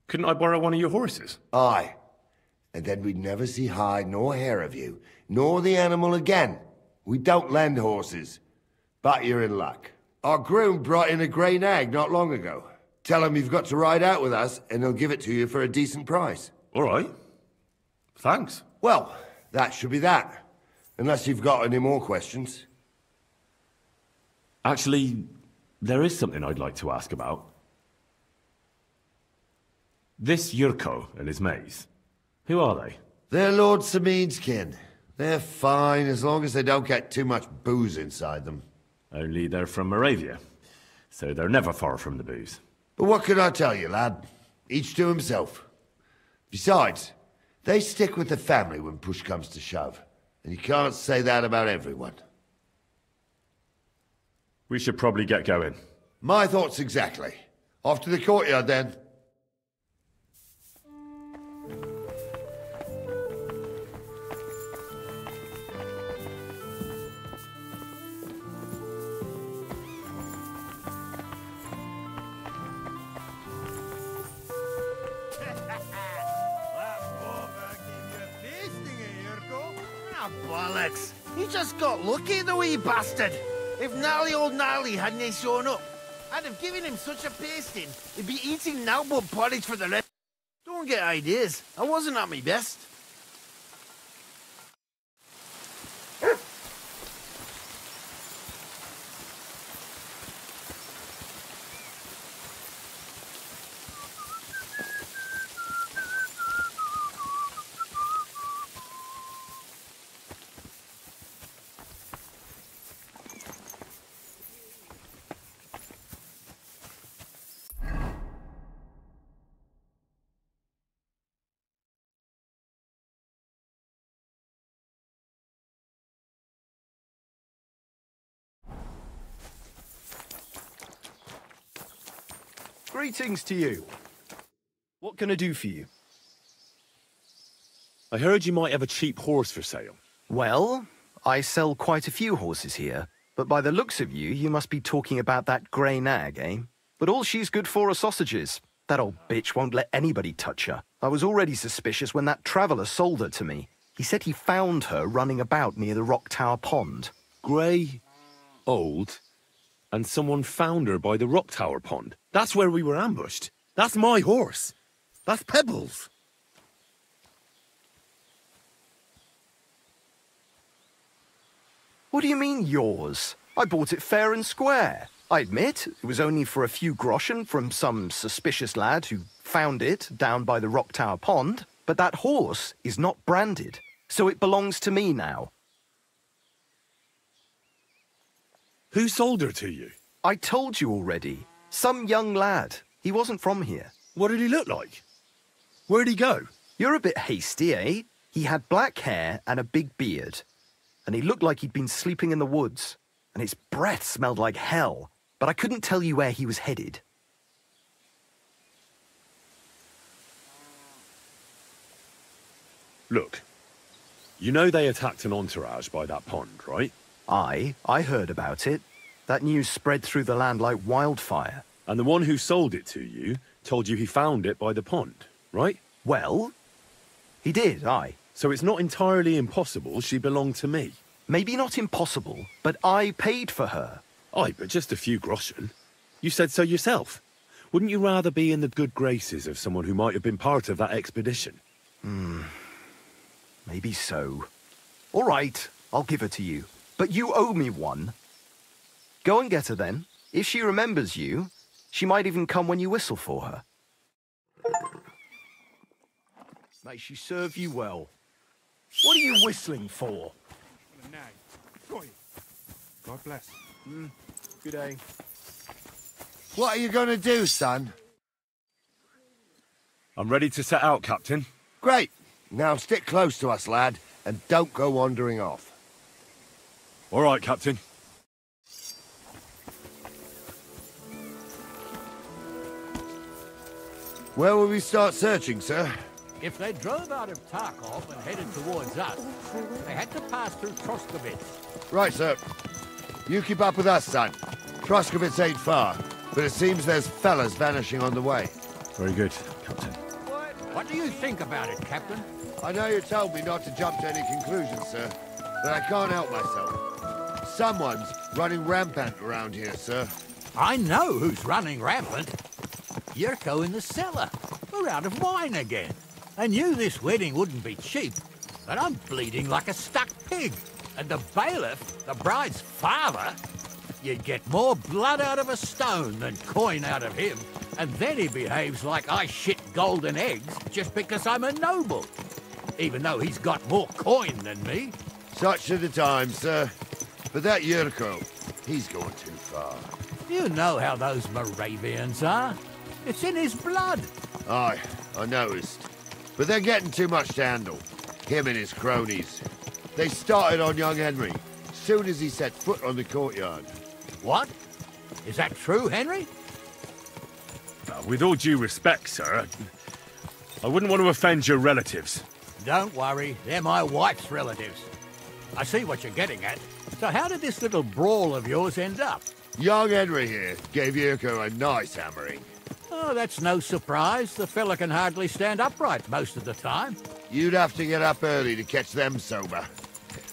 Couldn't I borrow one of your horses? Aye. And then we'd never see hide nor hair of you, nor the animal again. We don't lend horses. But you're in luck. Our groom brought in a grey nag not long ago. Tell him you've got to ride out with us, and he'll give it to you for a decent price. All right. Thanks. Well, that should be that. Unless you've got any more questions. Actually, there is something I'd like to ask about. This Yurko and his mates, who are they? They're Lord Samin's kin. They're fine as long as they don't get too much booze inside them. Only they're from Moravia, so they're never far from the booze. But what can I tell you, lad? Each to himself. Besides, they stick with the family when push comes to shove. And you can't say that about everyone. We should probably get going. My thoughts exactly. Off to the courtyard, then. Bollocks! He just got lucky, the wee bastard! If gnarly old Gnarly hadn't shown up, I'd have given him such a pasting, he'd be eating Nalbub porridge for the rest. Don't get ideas. I wasn't at my best. Greetings to you. What can I do for you? I heard you might have a cheap horse for sale. Well, I sell quite a few horses here. But by the looks of you, you must be talking about that grey nag, eh? But all she's good for are sausages. That old bitch won't let anybody touch her. I was already suspicious when that traveller sold her to me. He said he found her running about near the Rock Tower Pond. Grey, old, and someone found her by the Rock Tower Pond. That's where we were ambushed. That's my horse. That's Pebbles. What do you mean, yours? I bought it fair and square. I admit, it was only for a few groschen from some suspicious lad who found it down by the Rock Tower Pond, but that horse is not branded, so it belongs to me now. Who sold her to you? I told you already. Some young lad. He wasn't from here. What did he look like? Where'd he go? You're a bit hasty, eh? He had black hair and a big beard. And he looked like he'd been sleeping in the woods. And his breath smelled like hell. But I couldn't tell you where he was headed. Look, you know they attacked an entourage by that pond, right? I heard about it. That news spread through the land like wildfire. And the one who sold it to you told you he found it by the pond, right? Well, he did, aye. So it's not entirely impossible she belonged to me. Maybe not impossible, but I paid for her. Aye, but just a few groschen. You said so yourself. Wouldn't you rather be in the good graces of someone who might have been part of that expedition? Maybe so. All right, I'll give her to you. But you owe me one. Go and get her then. If she remembers you, she might even come when you whistle for her. May she serve you well. What are you whistling for? God bless. Good day. What are you going to do, son? I'm ready to set out, Captain. Great. Now stick close to us, lad, and don't go wandering off. All right, Captain. Where will we start searching, sir? If they drove out of Tarkov and headed towards us, they had to pass through Troskovitz. Right, sir. You keep up with us, son. Troskovitz ain't far, but it seems there's fellas vanishing on the way. Very good, Captain. What do you think about it, Captain? I know you told me not to jump to any conclusions, sir, but I can't help myself. Someone's running rampant around here, sir. I know who's running rampant. Yurko in the cellar. We're out of wine again. I knew this wedding wouldn't be cheap, but I'm bleeding like a stuck pig. And the bailiff, the bride's father, you'd get more blood out of a stone than coin out of him. And then he behaves like I shit golden eggs just because I'm a noble. Even though he's got more coin than me. Such are the times, sir. But that Yurko, he's going too far. You know how those Moravians are. It's in his blood. Aye, I noticed. But they're getting too much to handle. Him and his cronies. They started on young Henry, soon as he set foot on the courtyard. What? Is that true, Henry? With all due respect, sir, I wouldn't want to offend your relatives. Don't worry, they're my wife's relatives. I see what you're getting at. So how did this little brawl of yours end up? Young Henry here gave Yurko a nice hammering. Oh, that's no surprise. The fella can hardly stand upright most of the time. You'd have to get up early to catch them sober.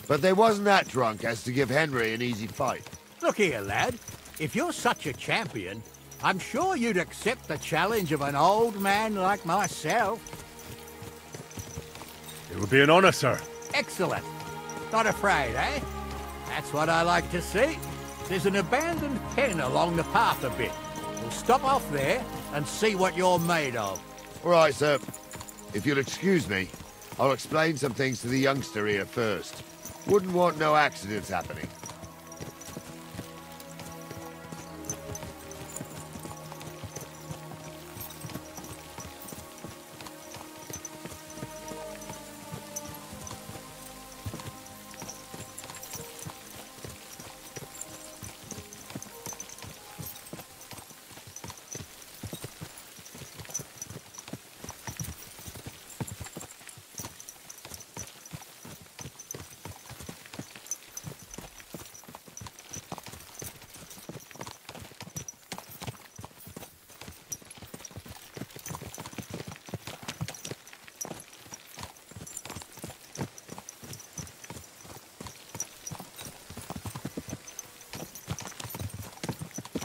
But they wasn't that drunk as to give Henry an easy fight. Look here, lad. If you're such a champion, I'm sure you'd accept the challenge of an old man like myself. It would be an honor, sir. Excellent. Not afraid, eh? That's what I like to see. There's an abandoned pen along the path a bit. We'll stop off there and see what you're made of. All right, sir. If you'll excuse me, I'll explain some things to the youngster here first. Wouldn't want no accidents happening.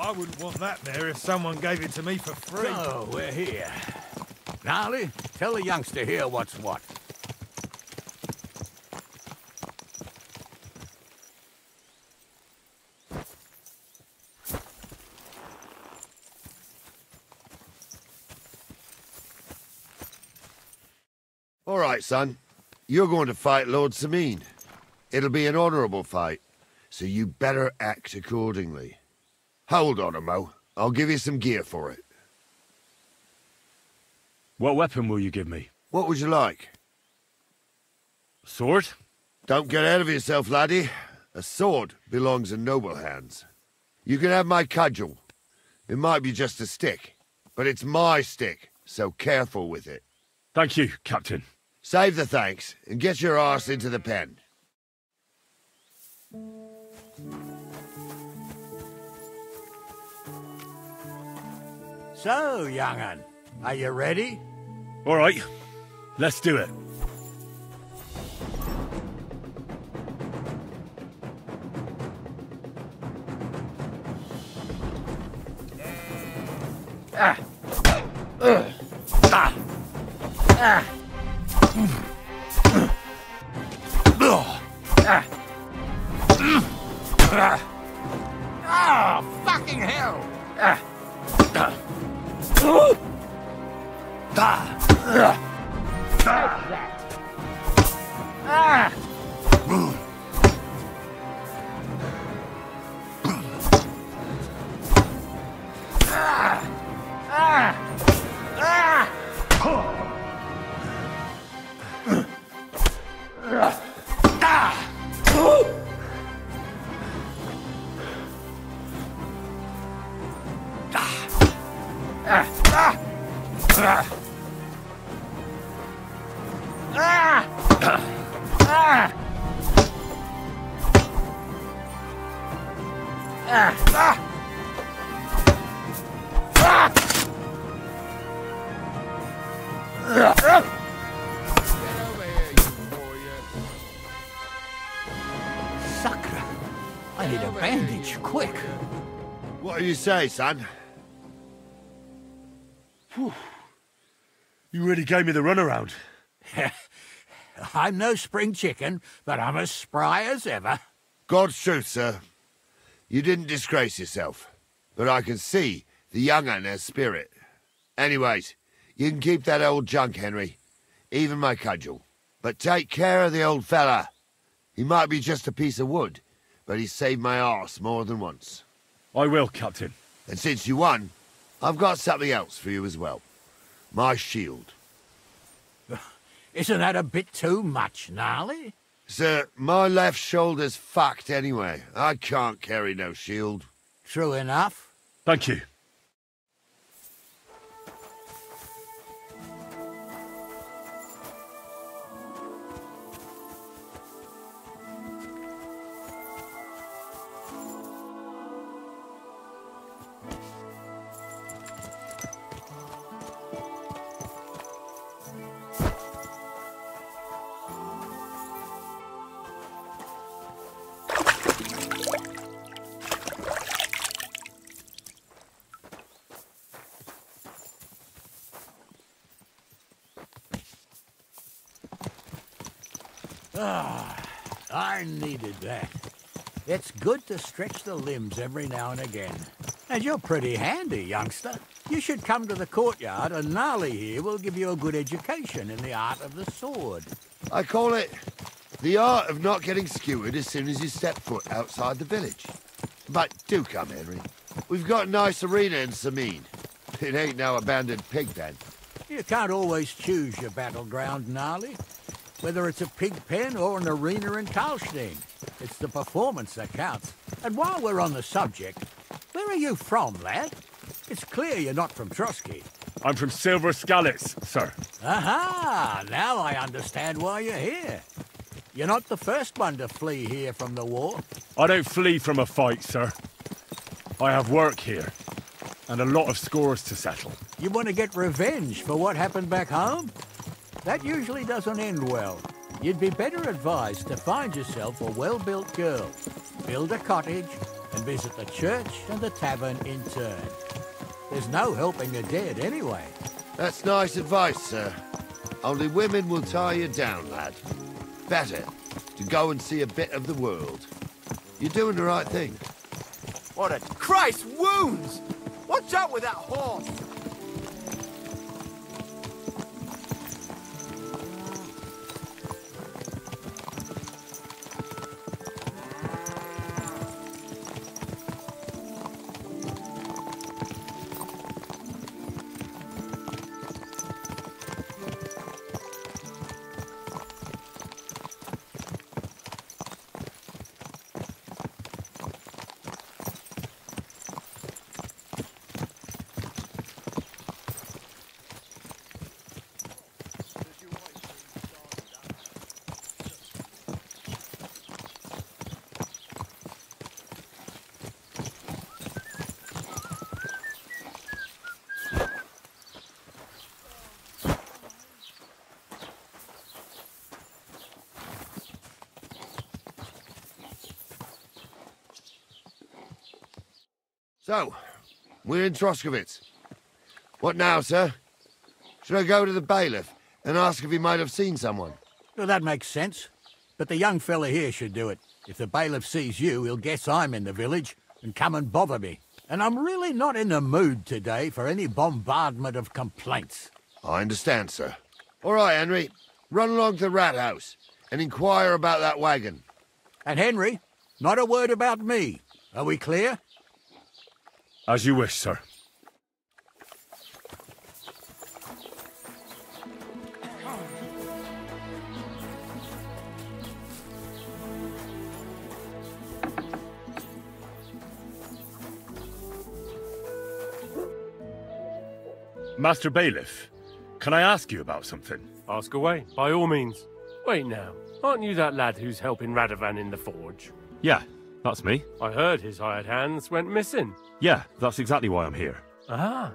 I wouldn't want that there if someone gave it to me for free. Oh, we're here. Gnarly, tell the youngster here what's what. All right, son. You're going to fight Lord Sameen. It'll be an honourable fight, so you better act accordingly. Hold on, Mo. I'll give you some gear for it. What weapon will you give me? What would you like? Sword? Don't get ahead of yourself, laddie. A sword belongs in noble hands. You can have my cudgel. It might be just a stick, but it's my stick, so careful with it. Thank you, Captain. Save the thanks, and get your arse into the pen. So, young'un, are you ready? All right, let's do it. Oh, fucking hell! Sucker! I need a bandage, quick! What do you say, son? Whew. You really gave me the runaround. I'm no spring chicken, but I'm as spry as ever. God's truth, sir. You didn't disgrace yourself, but I can see the young'un has spirit. Anyways, you can keep that old junk, Henry. Even my cudgel. But take care of the old fella. He might be just a piece of wood, but he saved my arse more than once. I will, Captain. And since you won, I've got something else for you as well. My shield. Isn't that a bit too much, Gnarly? Sir, my left shoulder's fucked anyway. I can't carry no shield. True enough. Thank you. Ah, I needed that. It's good to stretch the limbs every now and again. And you're pretty handy, youngster. You should come to the courtyard, and Gnarly here will give you a good education in the art of the sword. I call it the art of not getting skewered as soon as you step foot outside the village. But do come, Henry. We've got a nice arena in Sameen. It ain't no abandoned pig pen. You can't always choose your battleground, Gnarly. Whether it's a pig pen or an arena in Karlstein, it's the performance that counts. And while we're on the subject, where are you from, lad? It's clear you're not from Trotsky. I'm from Silver Skalitz, sir. Aha! Now I understand why you're here. You're not the first one to flee here from the war. I don't flee from a fight, sir. I have work here, and a lot of scores to settle. You want to get revenge for what happened back home? That usually doesn't end well. You'd be better advised to find yourself a well-built girl, build a cottage, and visit the church and the tavern in turn. There's no helping the dead anyway. That's nice advice, sir. Only women will tie you down, lad. Better to go and see a bit of the world. You're doing the right thing. What a... Christ, wounds! Watch out with that horse! So, we're in Troskowitz. What now, sir? Should I go to the bailiff and ask if he might have seen someone? Well, that makes sense. But the young fella here should do it. If the bailiff sees you, he'll guess I'm in the village and come and bother me. And I'm really not in the mood today for any bombardment of complaints. I understand, sir. All right, Henry. Run along to the rat house and inquire about that wagon. And Henry, not a word about me. Are we clear? As you wish, sir. Master Bailiff, can I ask you about something? Ask away, by all means. Wait now, aren't you that lad who's helping Radovan in the forge? Yeah, that's me. I heard his hired hands went missing. Yeah, that's exactly why I'm here. Ah,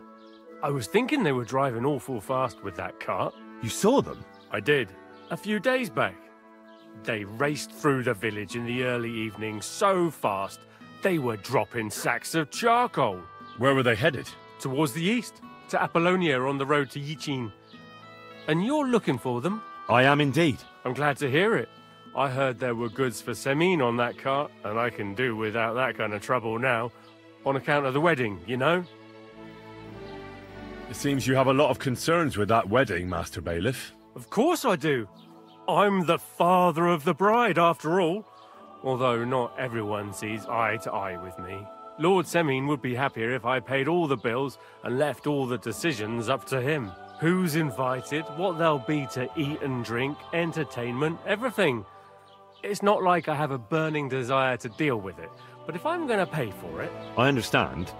I was thinking they were driving awful fast with that cart. You saw them? I did, a few days back. They raced through the village in the early evening so fast, they were dropping sacks of charcoal. Where were they headed? Towards the east, to Apollonia on the road to Yichin. And you're looking for them? I am indeed. I'm glad to hear it. I heard there were goods for Semin on that cart, and I can do without that kind of trouble now, on account of the wedding, you know? It seems you have a lot of concerns with that wedding, Master Bailiff. Of course I do. I'm the father of the bride, after all. Although not everyone sees eye to eye with me. Lord Semin would be happier if I paid all the bills and left all the decisions up to him. Who's invited, what there'll be to eat and drink, entertainment, everything. It's not like I have a burning desire to deal with it, but if I'm going to pay for it... I understand.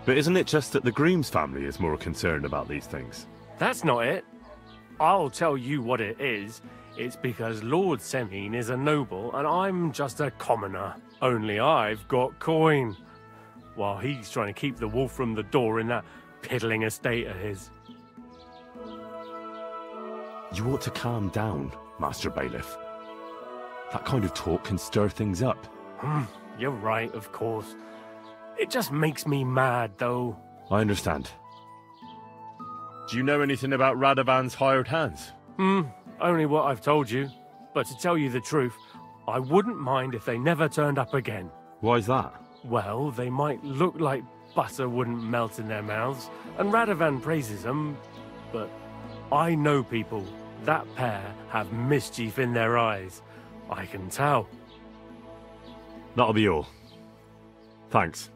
But isn't it just that the groom's family is more concerned about these things? That's not it. I'll tell you what it is. It's because Lord Semin is a noble and I'm just a commoner. Only I've got coin. While he's trying to keep the wolf from the door in that piddling estate of his. You ought to calm down, Master Bailiff. That kind of talk can stir things up. You're right, of course. It just makes me mad, though. I understand. Do you know anything about Radovan's hired hands? Only what I've told you. But to tell you the truth, I wouldn't mind if they never turned up again. Why's that? Well, they might look like butter wouldn't melt in their mouths, and Radovan praises them, but I know people. That pair have mischief in their eyes. I can tell. That'll be all. Thanks.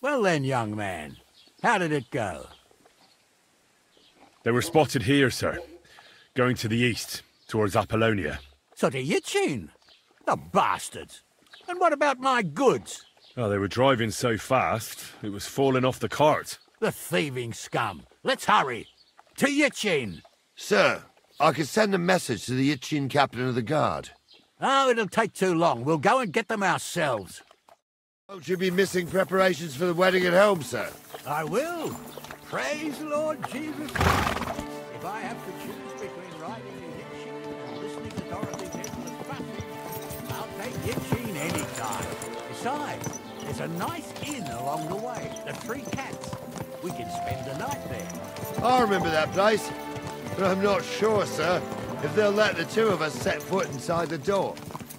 Well then, young man, how did it go? They were spotted here, sir. Going to the east, towards Apollonia. So to Yichin? The bastards! And what about my goods? Oh, they were driving so fast, it was falling off the cart. The thieving scum! Let's hurry! To Yichin! Sir, I could send a message to the Yichin captain of the guard. Oh, it'll take too long. We'll go and get them ourselves. Won't you be missing preparations for the wedding at home, sir? I will. Praise the Lord Jesus Christ. If I have to choose between riding a Hitcheen and listening to Dorothy's endless fussing, I'll take Hitcheen any time. Besides, there's a nice inn along the way, the Three Cats. We can spend the night there. I remember that place, but I'm not sure, sir, if they'll let the two of us set foot inside the door.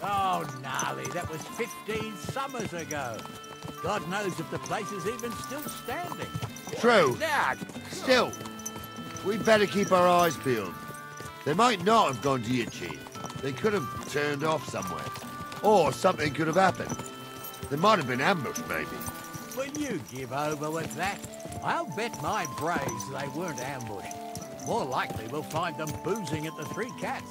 Oh, gnarly, that was 15 summers ago. God knows if the place is even still standing. True. Dad. Still, we'd better keep our eyes peeled. They might not have gone to Yitchin. They could have turned off somewhere. Or something could have happened. They might have been ambushed, maybe. Will you give over with that? I'll bet my brains they weren't ambushed. More likely we'll find them boozing at the Three Cats.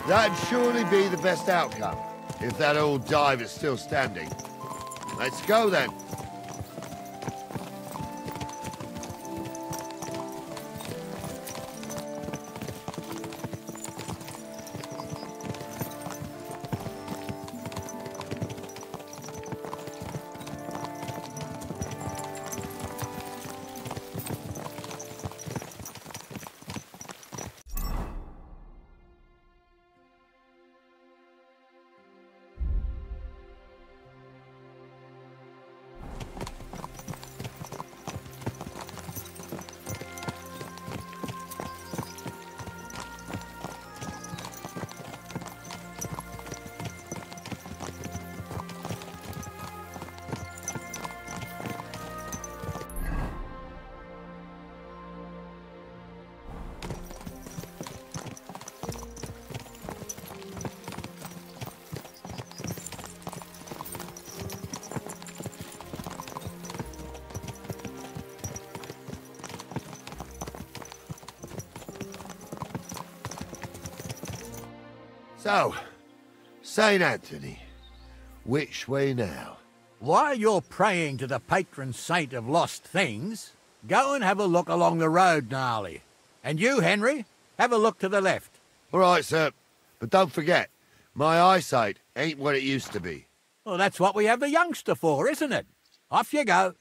That'd surely be the best outcome, if that old dive is still standing. Let's go, then. So, St. Anthony, which way now? While you're praying to the patron saint of lost things, go and have a look along the road, Gnarly. And you, Henry, have a look to the left. All right, sir. But don't forget, my eyesight ain't what it used to be. Well, that's what we have the youngster for, isn't it? Off you go.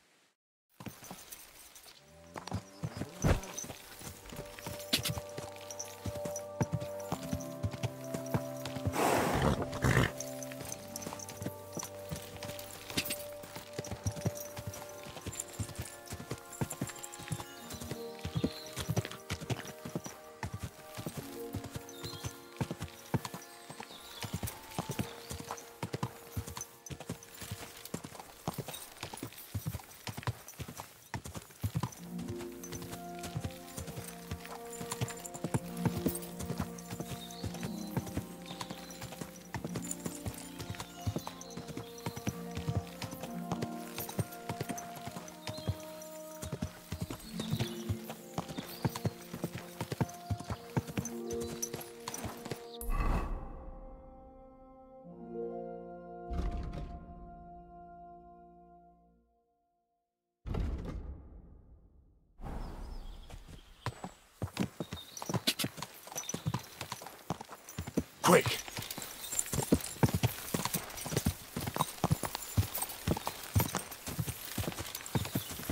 Quick!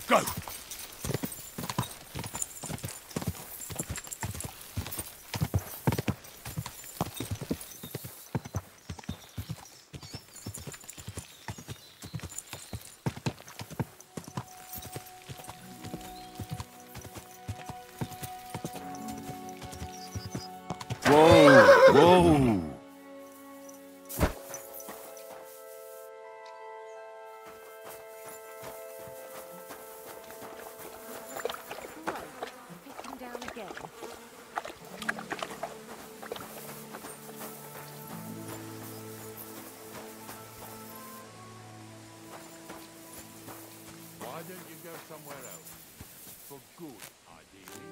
Go! Whoa! Whoa! Why don't you go somewhere else? For good, ideally.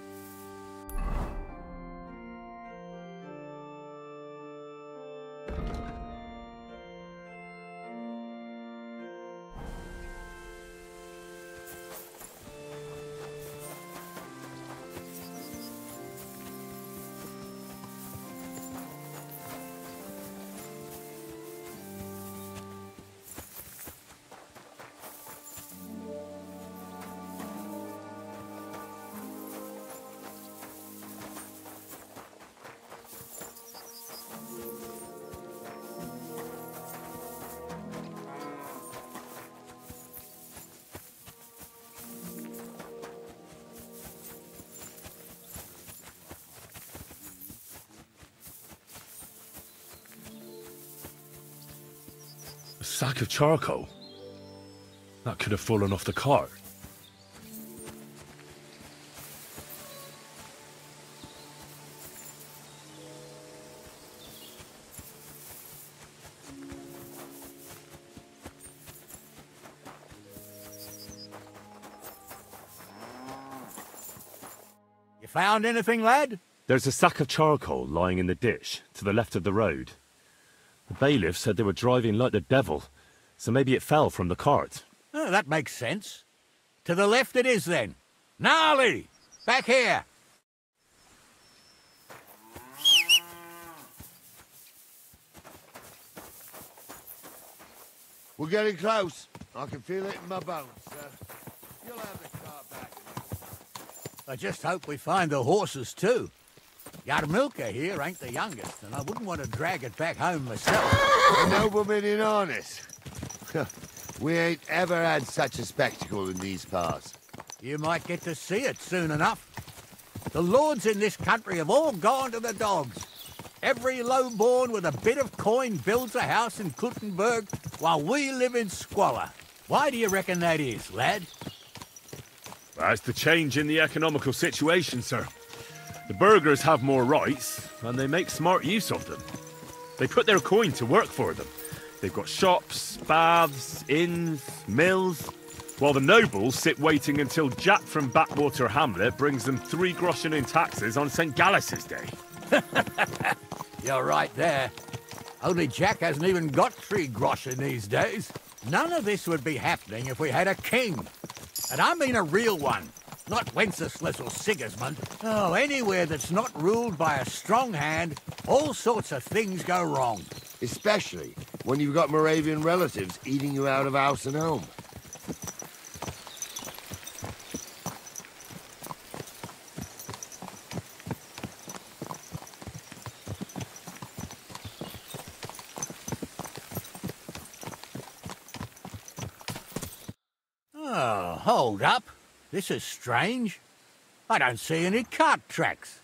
sack of charcoal? That could have fallen off the cart. You found anything, lad? There's a sack of charcoal lying in the ditch, to the left of the road. The bailiff said they were driving like the devil, so maybe it fell from the cart. Oh, that makes sense. To the left it is, then. Gnarly! Back here! We're getting close. I can feel it in my bones, sir. You'll have the cart back. I just hope we find the horses, too. Yarmilka here ain't the youngest, and I wouldn't want to drag it back home myself. A nobleman in harness. We ain't ever had such a spectacle in these parts. You might get to see it soon enough. The lords in this country have all gone to the dogs. Every lowborn with a bit of coin builds a house in Kuttenberg, while we live in squalor. Why do you reckon that is, lad? That's the change in the economical situation, sir. The burghers have more rights, and they make smart use of them. They put their coin to work for them. They've got shops, baths, inns, mills, while the nobles sit waiting until Jack from Backwater Hamlet brings them 3 groschen in taxes on St. Gallus's Day. You're right there. Only Jack hasn't even got 3 groschen these days. None of this would be happening if we had a king. And I mean a real one. Not Wenceslas or Sigismund. Oh, anywhere that's not ruled by a strong hand, all sorts of things go wrong. Especially when you've got Moravian relatives eating you out of house and home. Oh, hold up. This is strange. I don't see any cart tracks.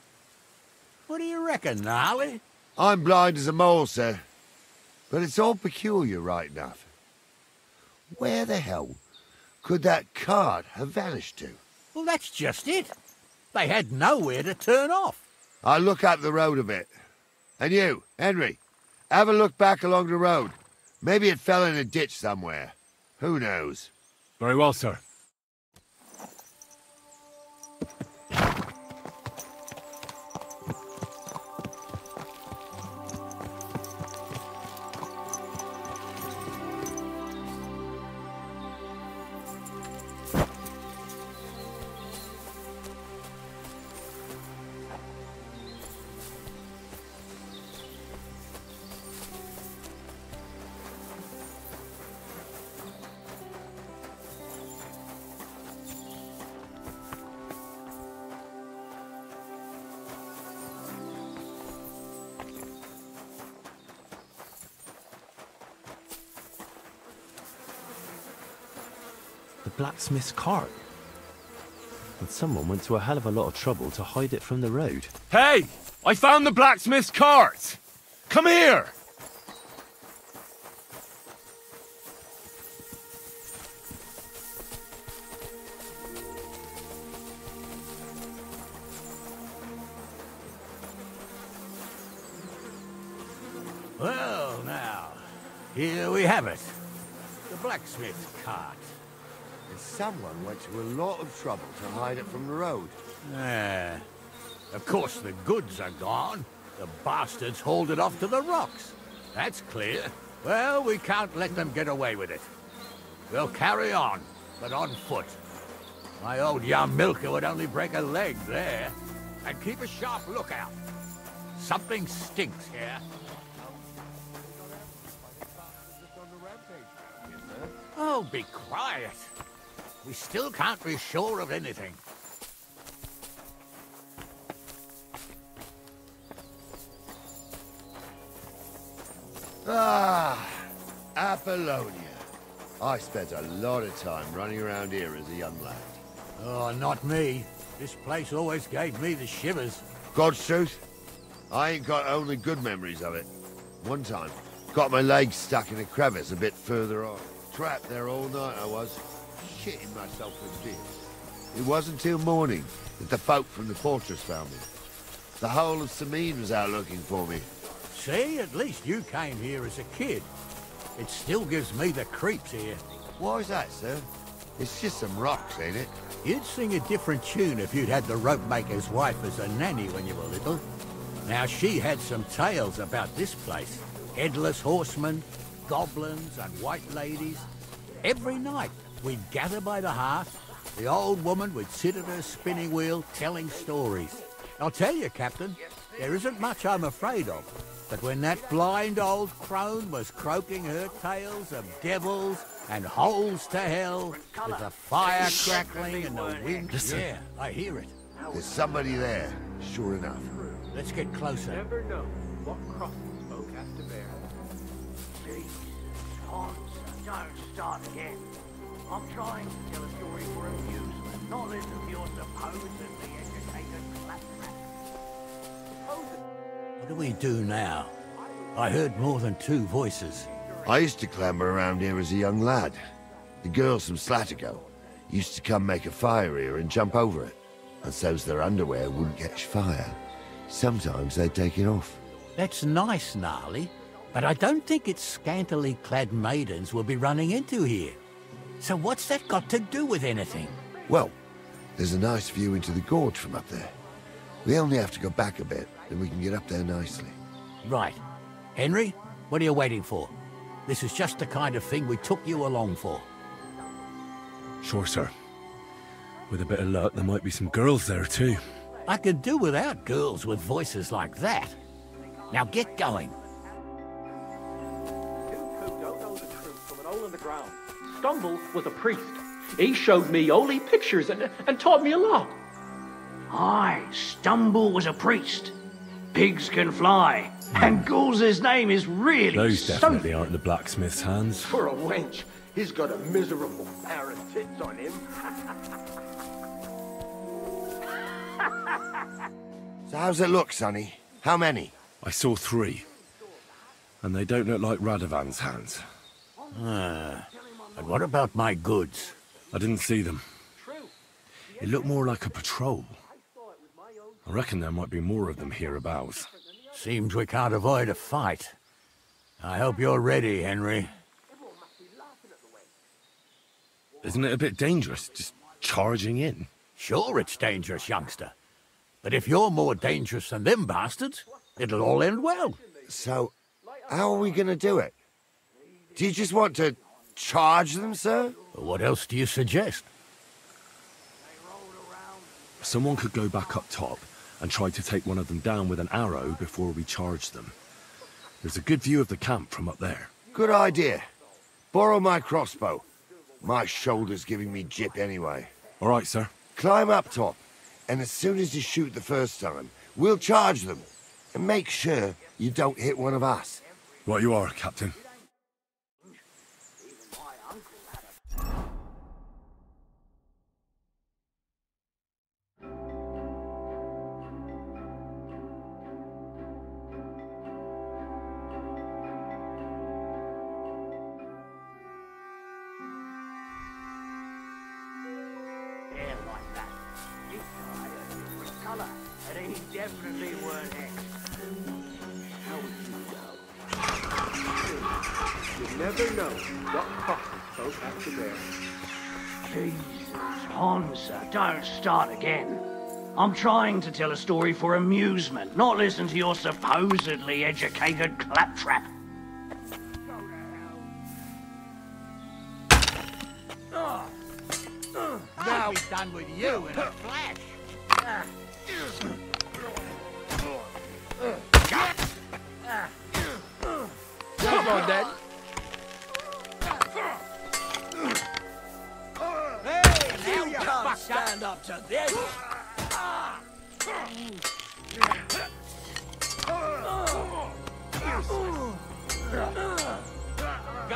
What do you reckon, Gnarly? I'm blind as a mole, sir. But it's all peculiar right enough. Where the hell could that cart have vanished to? Well, that's just it. They had nowhere to turn off. I'll look up the road a bit. And you, Henry, have a look back along the road. Maybe it fell in a ditch somewhere. Who knows? Very well, sir. The blacksmith's cart. And someone went to a hell of a lot of trouble to hide it from the road. Hey! I found the blacksmith's cart! Come here! Well, now, here we have it. The blacksmith's cart. And someone went to a lot of trouble to hide it from the road. Of course the goods are gone. The bastards hauled it off to the rocks. That's clear. Well, we can't let them get away with it. We'll carry on, but on foot. My old Yarmilka would only break a leg there. And keep a sharp lookout. Something stinks here. Oh, be quiet. We still can't be sure of anything. Ah, Apollonia. I spent a lot of time running around here as a young lad. Oh, not me. This place always gave me the shivers. God's truth, I ain't got only good memories of it. One time, Got my legs stuck in a crevice a bit further on. Trapped there all night I was, shitting myself with fear. It wasn't till morning that the folk from the fortress found me. The whole of Sameen was out looking for me. See, at least you came here as a kid. It still gives me the creeps here. Why is that, sir? It's just some rocks, ain't it? You'd sing a different tune if you'd had the rope maker's wife as a nanny when you were little. Now, she had some tales about this place. Headless horsemen, goblins and white ladies. Every night, we'd gather by the hearth. The old woman would sit at her spinning wheel telling stories. I'll tell you, Captain, there isn't much I'm afraid of. But when that blind old crone was croaking her tales of devils and holes to hell, with the fire crackling and the wind... Listen. Yeah, I hear it. There's somebody there, sure enough. Let's get closer. Never know what crosses folk have to bear. See, Hans, don't start again. I'm trying to tell a story for amusement, not listen to your supposedly educated claptrap. What do we do now? I heard more than 2 voices. I used to clamber around here as a young lad. The girls from Slatigo used to come make a fire here and jump over it. And so's their underwear wouldn't catch fire. Sometimes they'd take it off. That's nice, Gnarly, but I don't think it's scantily clad maidens we'll be running into here. So what's that got to do with anything? Well, there's a nice view into the gorge from up there. We only have to go back a bit, and we can get up there nicely. Right. Henry, what are you waiting for? This is just the kind of thing we took you along for. Sure, sir. With a bit of luck, there might be some girls there, too. I could do without girls with voices like that. Now get going. You two don't know the truth from an hole in the ground. Stumble was a priest. He showed me holy pictures and taught me a lot. Aye, Stumble was a priest. Pigs can fly, and Ghoul's name is really Those definitely aren't the blacksmith's hands. For a wench, he's got a miserable pair of tits on him. So how's it look, Sonny? How many? I saw 3. And they don't look like Radovan's hands. And what about my goods? I didn't see them. It looked more like a patrol. I reckon there might be more of them hereabouts. Seems we can't avoid a fight. I hope you're ready, Henry. Isn't it a bit dangerous, just charging in? Sure it's dangerous, youngster. But if you're more dangerous than them bastards, it'll all end well. So, how are we gonna do it? Do you just want to charge them, sir? What else do you suggest? Someone could go back up top and try to take one of them down with an arrow before we charge them. There's a good view of the camp from up there. Good idea. Borrow my crossbow. My shoulder's giving me jip anyway. All right, sir. Climb up top, and as soon as you shoot the first time, we'll charge them. And make sure you don't hit one of us. Right you are, Captain. Definitely weren't it. You never know what crosses folk have to bear. Jesus, Hansa, don't start again. I'm trying to tell a story for amusement, not listen to your supposedly educated claptrap. Now be done with you in a flash. Come on, then. Hey, You can't stand up to this. Go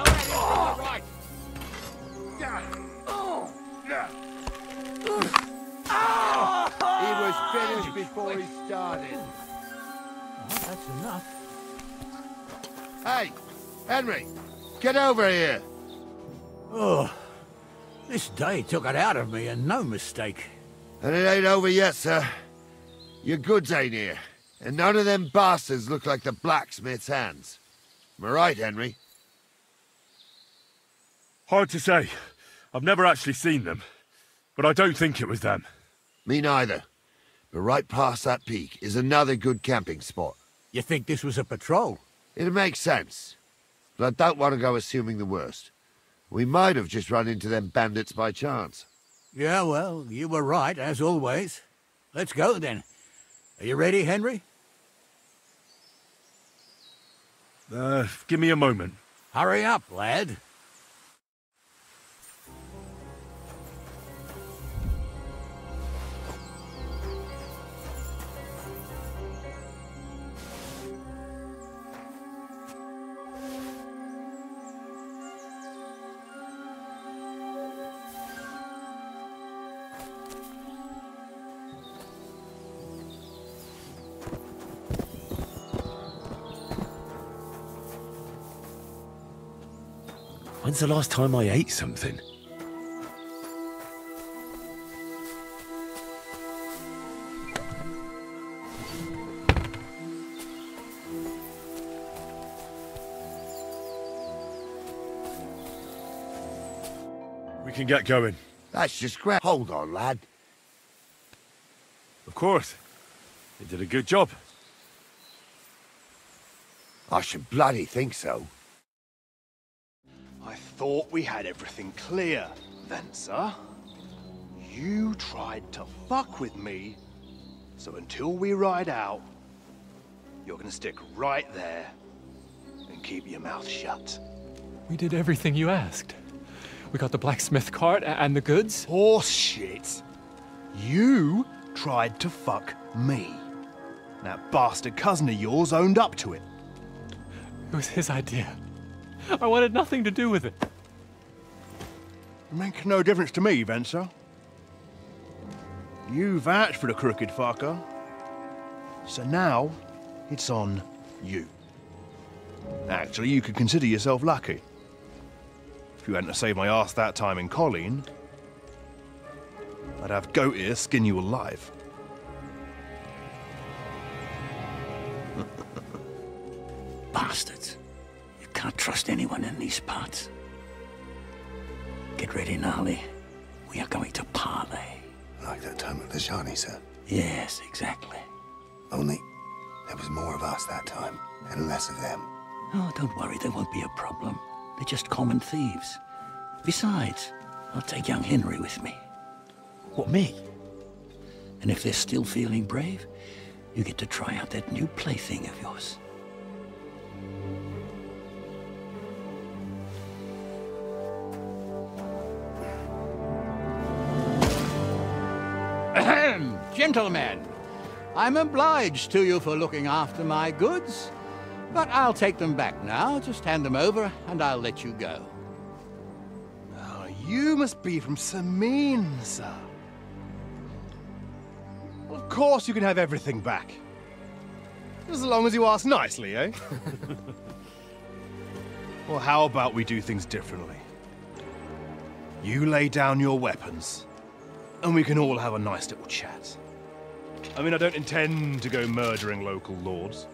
at it to the right. He was finished before he started. Oh, that's enough. Hey, Henry, get over here. Oh, this day took it out of me, and no mistake. And it ain't over yet, sir. Your goods ain't here, and none of them bastards look like the blacksmith's hands. Am I right, Henry? Hard to say. I've never actually seen them, but I don't think it was them. Me neither. But right past that peak is another good camping spot. You think this was a patrol? It makes sense. But I don't want to go assuming the worst. We might have just run into them bandits by chance. Yeah, well, you were right, as always. Let's go, then. Are you ready, Henry? Give me a moment. Hurry up, lad. When's the last time I ate something? We can get going. That's just great. Hold on, lad. Of course. You did a good job. I should bloody think so. I thought we had everything clear, Venser. You tried to fuck with me, so until we ride out, you're gonna stick right there and keep your mouth shut. We did everything you asked. We got the blacksmith cart and the goods. Horse shit. You tried to fuck me. That bastard cousin of yours owned up to it. It was his idea. I wanted nothing to do with it. Make no difference to me, Venser. You vouched for the crooked fucker. So now, it's on you. Actually, you could consider yourself lucky. If you hadn't saved my ass that time in Colleen, I'd have goat ear skin you alive. Bastards. You can't trust anyone in these parts. Get ready, Gnarly. We are going to parley. Like that time at the Shani, sir? Yes, exactly. Only there was more of us that time, and less of them. Oh, don't worry, there won't be a problem. They're just common thieves. Besides, I'll take young Henry with me. What, me? And if they're still feeling brave, you get to try out that new plaything of yours. Gentlemen, I'm obliged to you for looking after my goods, but I'll take them back now. Just hand them over, and I'll let you go. Oh, you must be from Samin, sir. Well, of course you can have everything back. As long as you ask nicely, eh? Well, how about we do things differently? You lay down your weapons, and we can all have a nice little chat. I mean, I don't intend to go murdering local lords.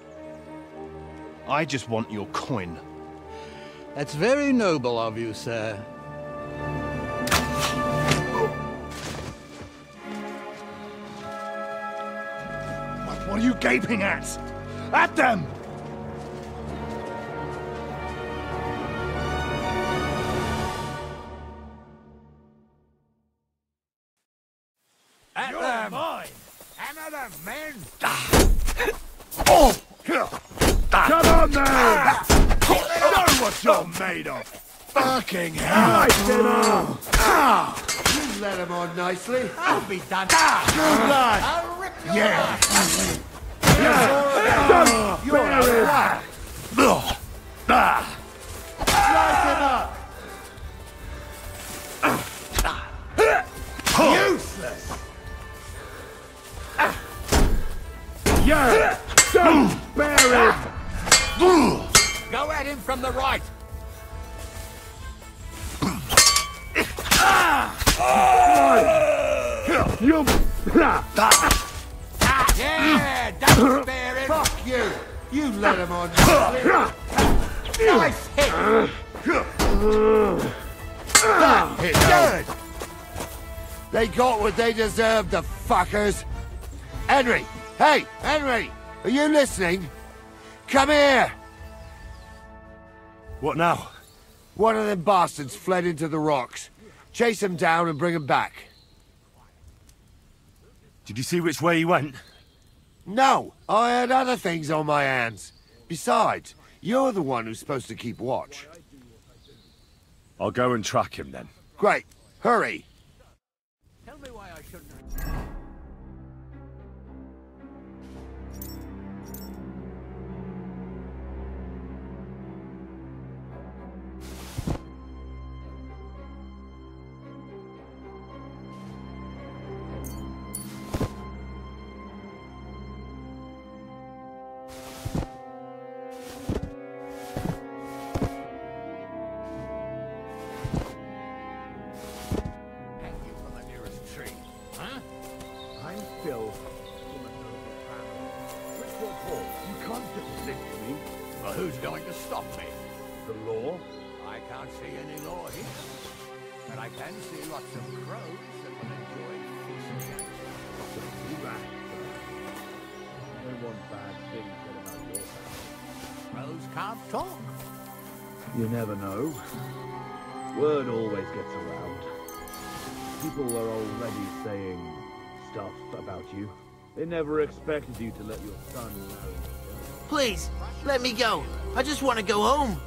I just want your coin. That's very noble of you, sir. What are you gaping at? At them! At You're them! mine! Another man! Oh! Come on, man! Know what you're made of! Fucking hell! You let him on nicely. I'll be done. Good lad. I'll rip your Yeah. You're a rat! Slice him up. Useless. Yeah! Don't bear him! Go at him from the right. Yeah, don't spare him. Fuck you. You let him on. Nice hit. That hit good. They got what they deserved, the fuckers. Henry! Hey, Henry! Are you listening? Come here! What now? One of them bastards fled into the rocks. Chase him down and bring him back. Did you see which way he went? No, I had other things on my hands. Besides, you're the one who's supposed to keep watch. I'll go and track him then. Great. Hurry. Tell me why I shouldn't. Who's going to stop me? The law? I can't see any law here. But I can see lots of crows that will enjoy feasting. No one bad thing said about your house. Crows can't talk. You never know. Word always gets around. People are already saying stuff about you. They never expected you to let your son marry. Please, let me go. I just want to go home.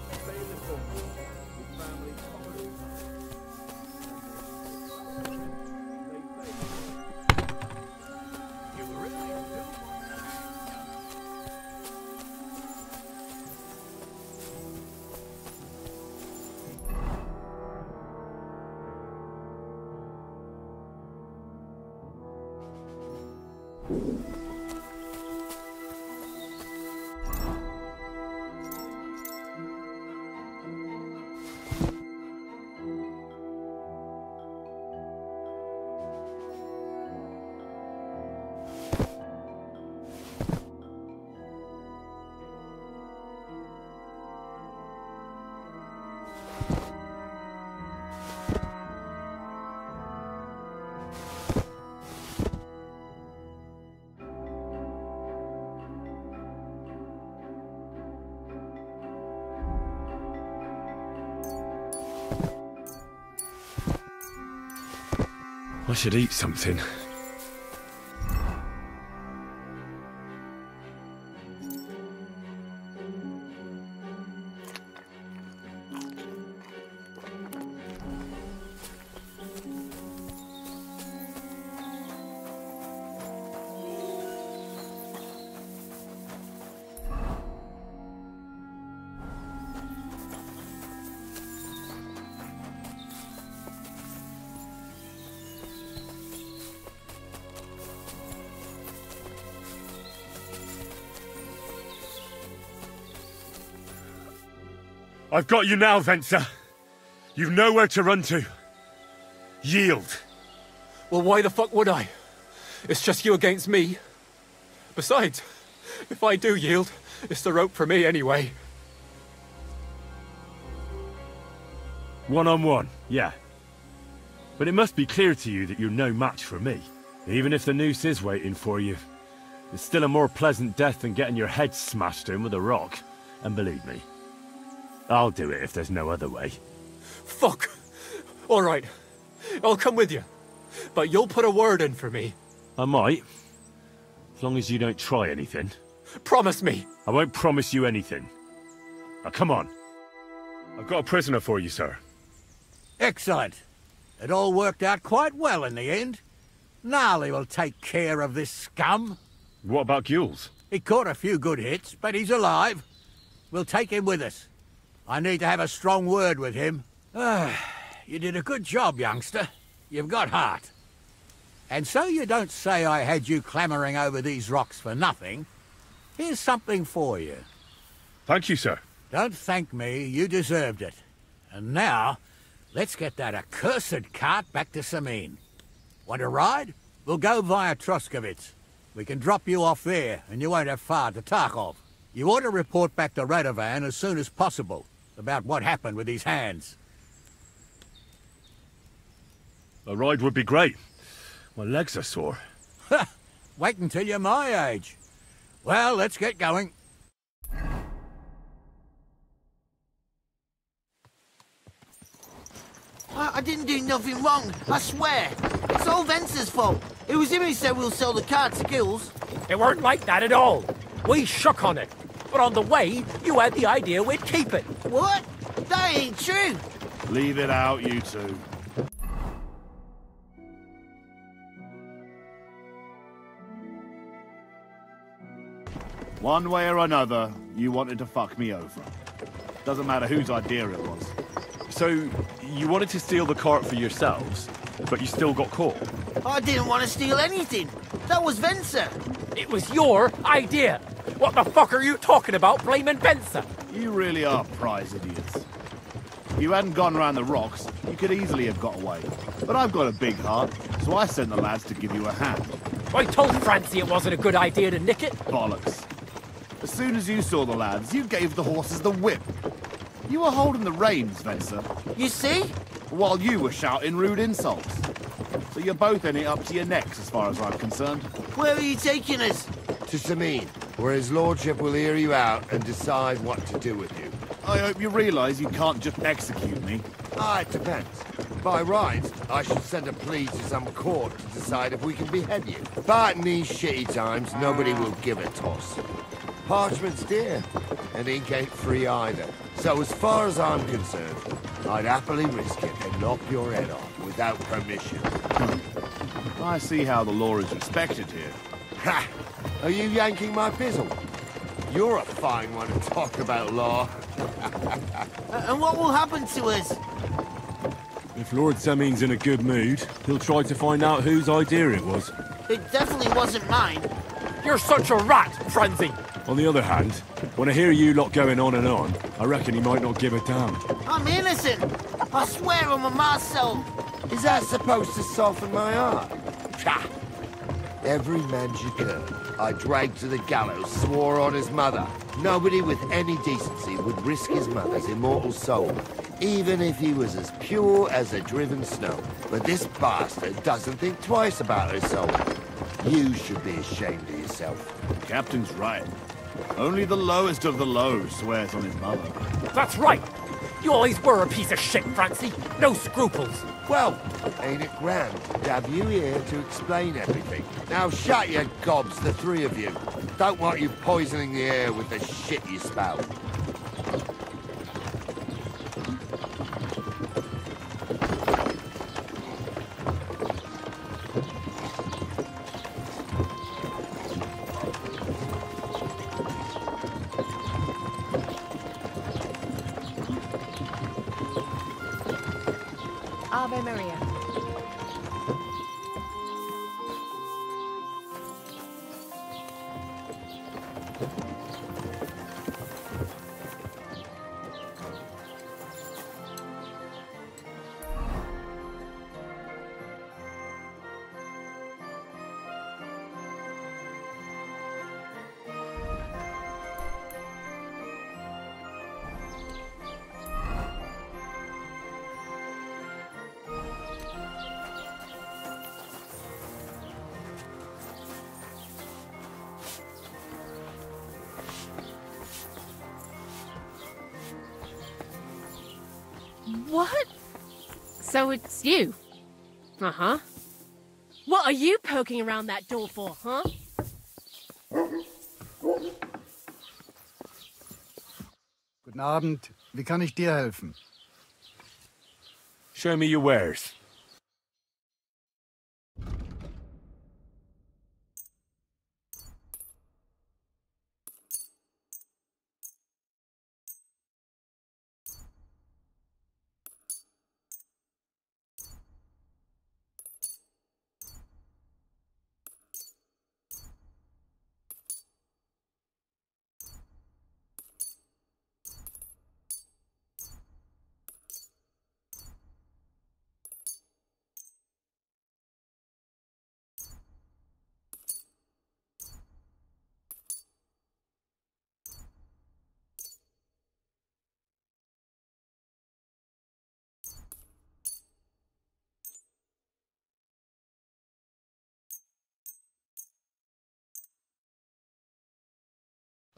I should eat something. I've got you now, Venser. You've nowhere to run to. Yield. Well, why the fuck would I? It's just you against me. Besides, if I do yield, it's the rope for me anyway. One-on-one, yeah. But it must be clear to you that you're no match for me. Even if the noose is waiting for you, it's still a more pleasant death than getting your head smashed in with a rock. And believe me, I'll do it if there's no other way. Fuck! Alright, I'll come with you. But you'll put a word in for me. I might. As long as you don't try anything. Promise me! I won't promise you anything. Now come on. I've got a prisoner for you, sir. Excellent. It all worked out quite well in the end. Gnarly will take care of this scum. What about Gules? He caught a few good hits, but he's alive. We'll take him with us. I need to have a strong word with him. You did a good job, youngster. You've got heart. And so you don't say I had you clambering over these rocks for nothing. Here's something for you. Thank you, sir. Don't thank me, you deserved it. And now, let's get that accursed cart back to Samin. Want a ride? We'll go via Troskovitz. We can drop you off there, and you won't have far to Tarkov. You ought to report back to Radovan as soon as possible about what happened with these hands. A ride would be great. My legs are sore. Wait until you're my age. Well, let's get going. I didn't do nothing wrong, I swear. It's all Vence's fault. It was him who said we'll sell the car to Gills. It weren't like that at all. We shook on it. But on the way, you had the idea we'd keep it. What? That ain't true. Leave it out, you two. One way or another, you wanted to fuck me over. Doesn't matter whose idea it was. So, you wanted to steal the cart for yourselves, but you still got caught? I didn't want to steal anything. That was Vencer. It was your idea. What the fuck are you talking about blaming Vencer? You really are prize idiots. If you hadn't gone around the rocks, you could easily have got away. But I've got a big heart, so I sent the lads to give you a hand. I told Francie it wasn't a good idea to nick it. Bollocks. As soon as you saw the lads, you gave the horses the whip. You were holding the reins, Vencer. You see? While you were shouting rude insults. So you're both in it up to your necks, as far as I'm concerned. Where are you taking us? To Samin, where his lordship will hear you out and decide what to do with you. I hope you realise you can't just execute me. Ah, it depends. By rights, I should send a plea to some court to decide if we can behead you. But in these shitty times, nobody will give a toss. Parchment's dear, and ink ain't free either. So as far as I'm concerned, I'd happily risk it and knock your head off without permission. I see how the law is respected here. Ha! Are you yanking my pizzle? You're a fine one to talk about law. And what will happen to us? If Lord Samin's in a good mood, he'll try to find out whose idea it was. It definitely wasn't mine. You're such a rat, Francie. On the other hand, when I hear you lot going on and on, I reckon he might not give a damn. I'm innocent. I swear on my ma's soul. Is that supposed to soften my heart? Ha! Every man you could, I dragged to the gallows, swore on his mother. Nobody with any decency would risk his mother's immortal soul, even if he was as pure as a driven snow. But this bastard doesn't think twice about his soul. You should be ashamed of yourself. The captain's right. Only the lowest of the low swears on his mother. That's right. You always were a piece of shit, Francie. No scruples. Well, ain't it grand to have you here to explain everything? Now shut your gobs, the three of you. Don't want you poisoning the air with the shit you spout. Ave Maria. What? So it's you? Uh-huh. What are you poking around that door for, huh? Guten Abend. Wie kann ich dir helfen? Show me your wares.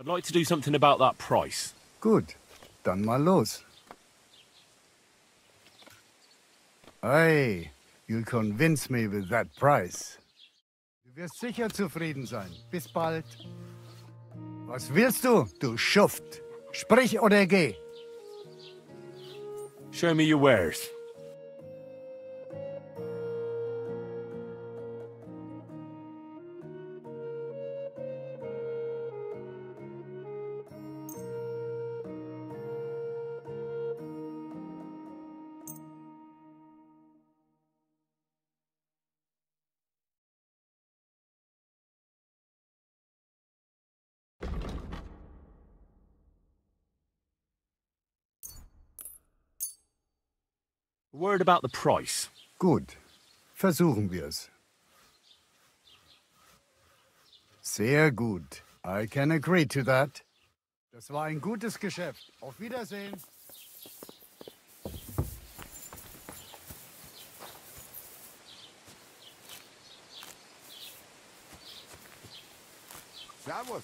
I'd like to do something about that price. Gut, dann mal los. Hey, you'll convince me with that price. Du wirst sicher zufrieden sein. Bis bald. Was willst du, du Schuft? Sprich oder geh. Show me your wares. A word about the price. Gut, versuchen wir's. Sehr gut. I can agree to that. Das war ein gutes Geschäft. Auf Wiedersehen. Servus.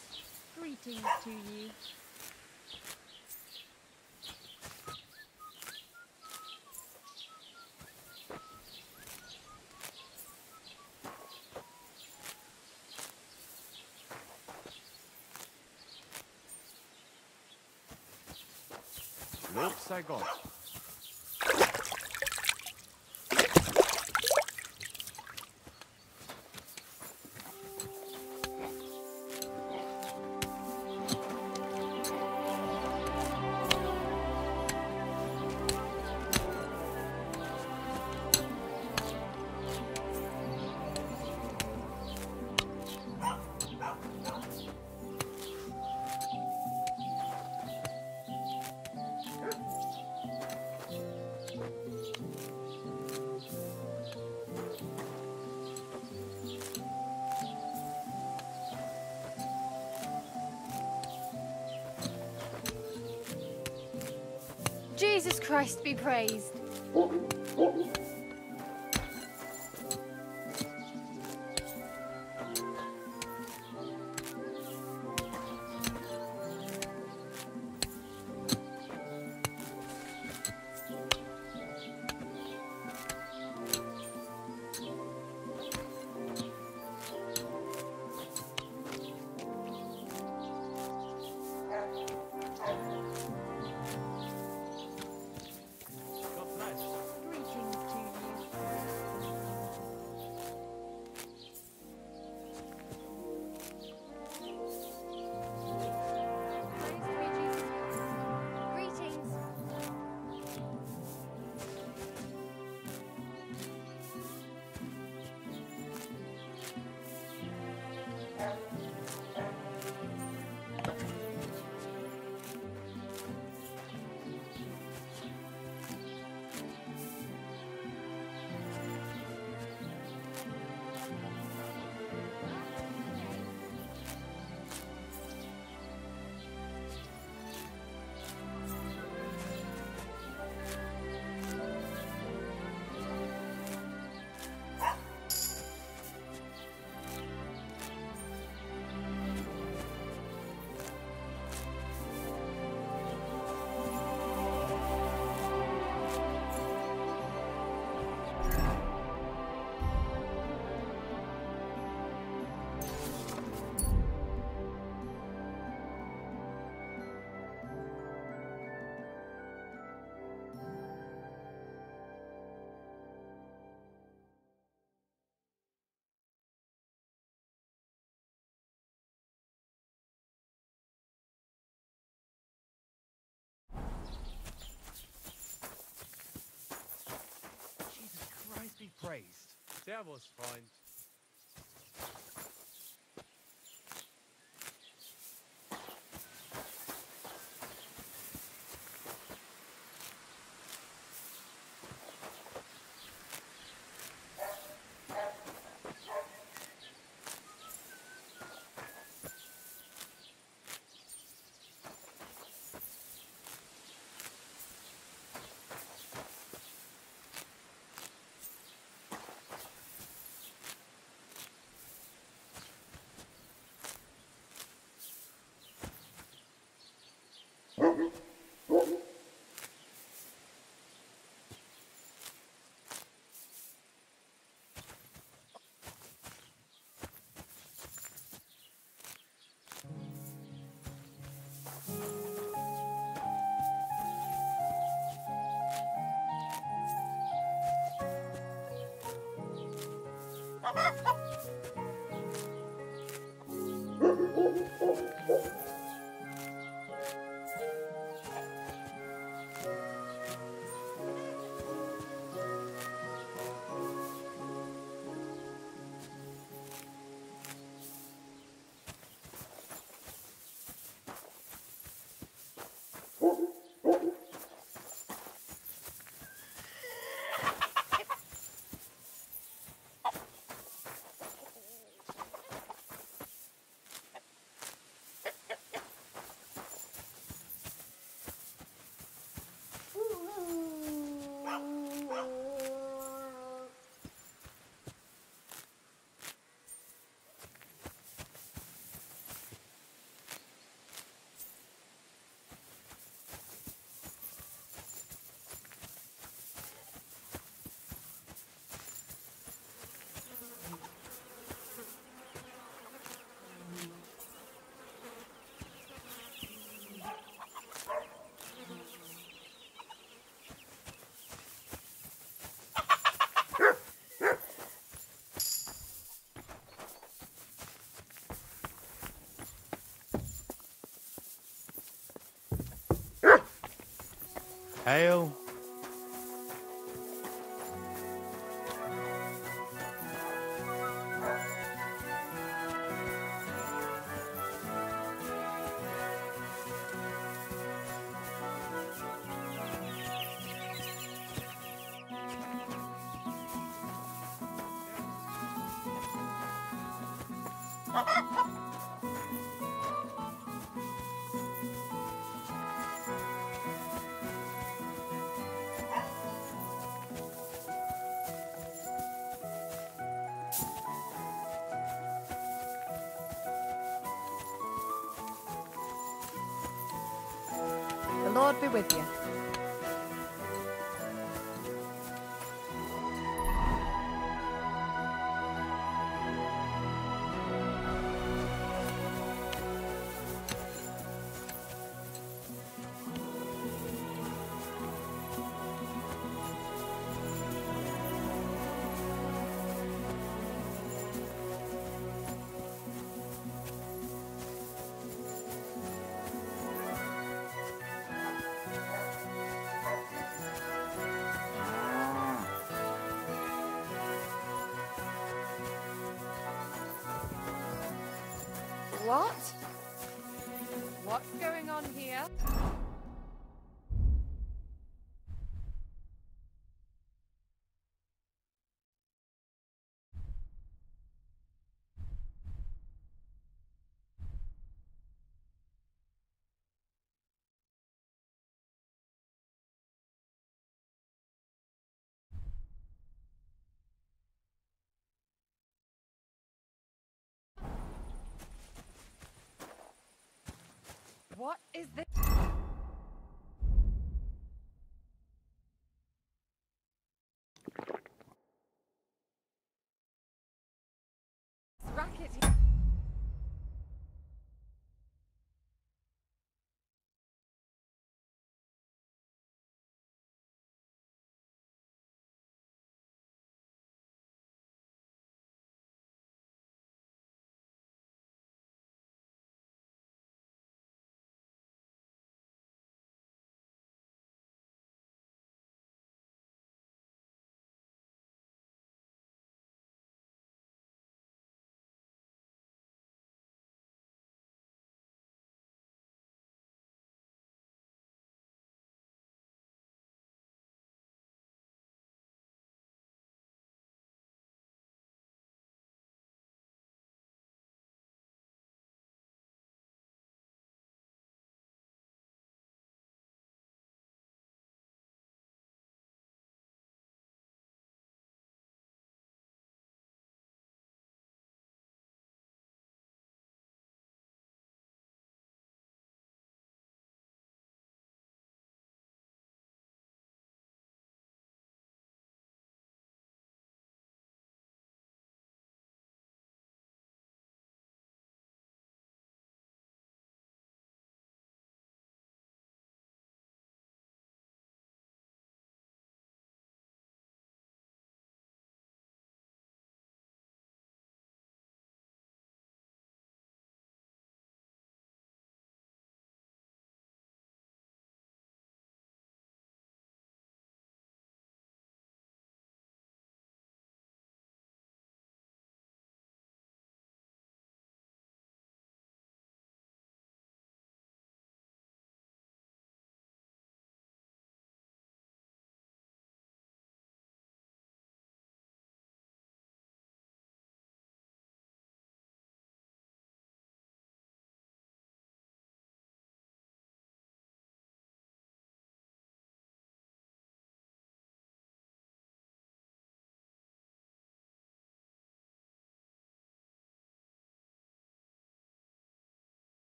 Greetings to you. Lob sei Gott. Jesus Christ be praised. Be praised. Servus, Freund. Hail. The Lord be with you. What? What's going on here? What is this? Racket.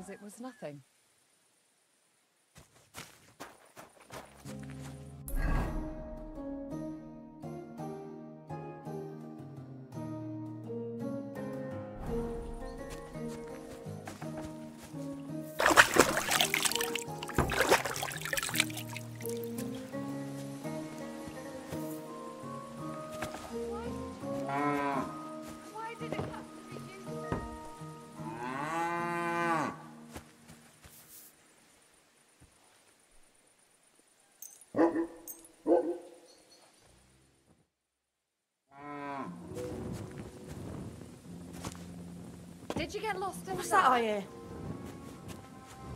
as it was nothing. Did you get lost in What's the that dark? I hear?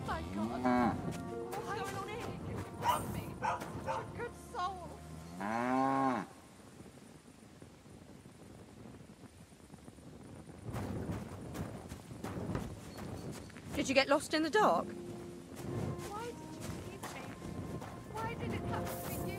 My God. What's going on here? You love me. Such a good soul. Did you get lost in the dark? Why did you leave me? Why did it have to be you?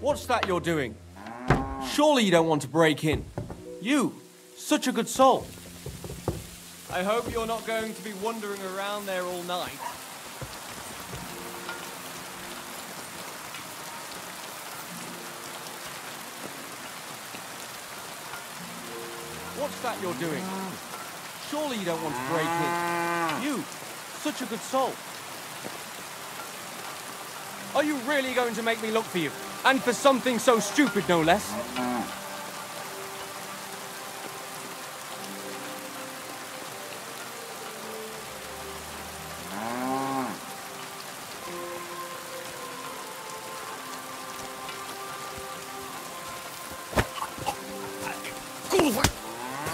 What's that you're doing? Surely you don't want to break in. You, such a good soul. I hope you're not going to be wandering around there all night. What's that you're doing? Surely you don't want to break in. You, such a good soul. Are you really going to make me look for you? And for something so stupid, no less?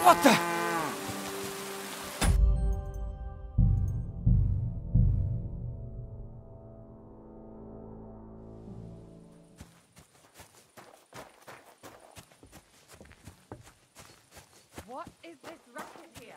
What the? What is this racket here?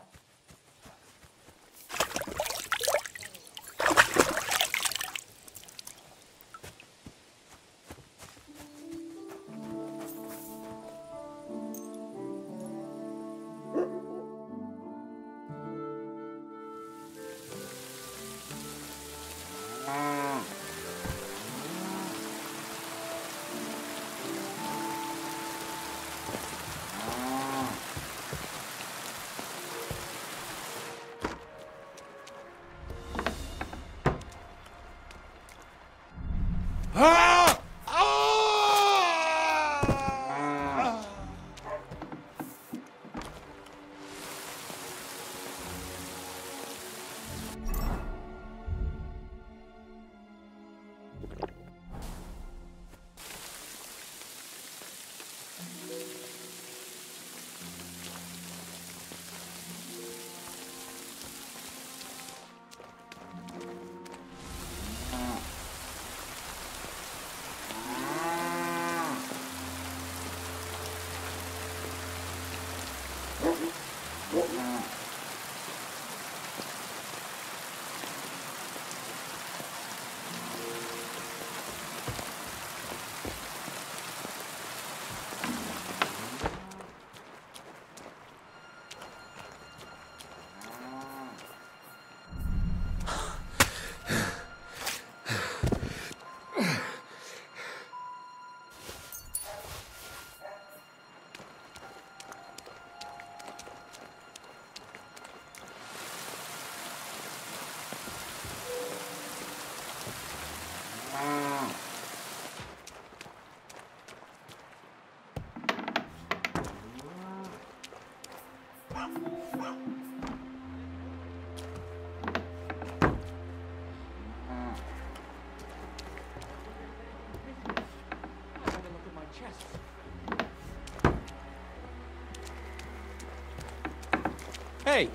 Hey!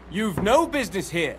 You've no business here!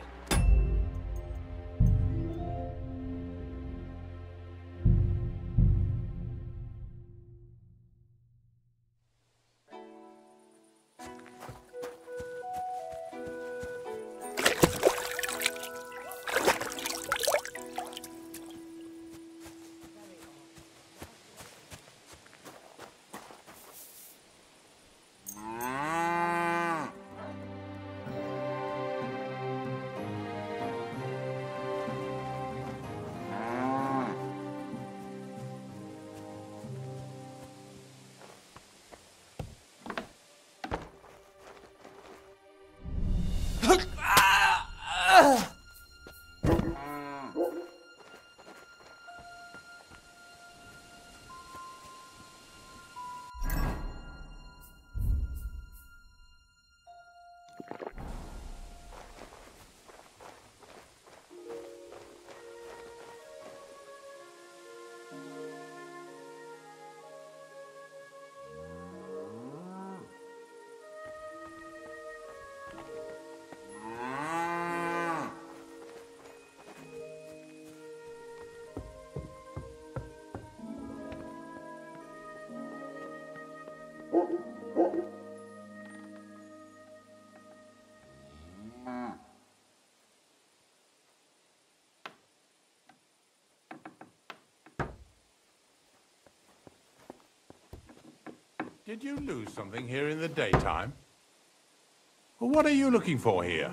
Did you lose something here in the daytime? Well, what are you looking for here?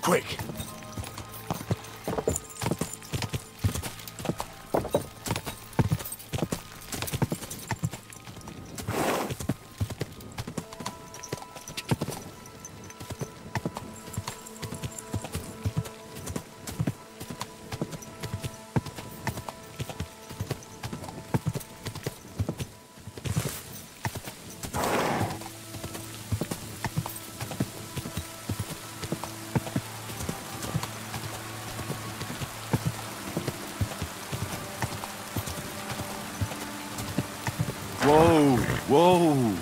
Quick! Whoa, whoa.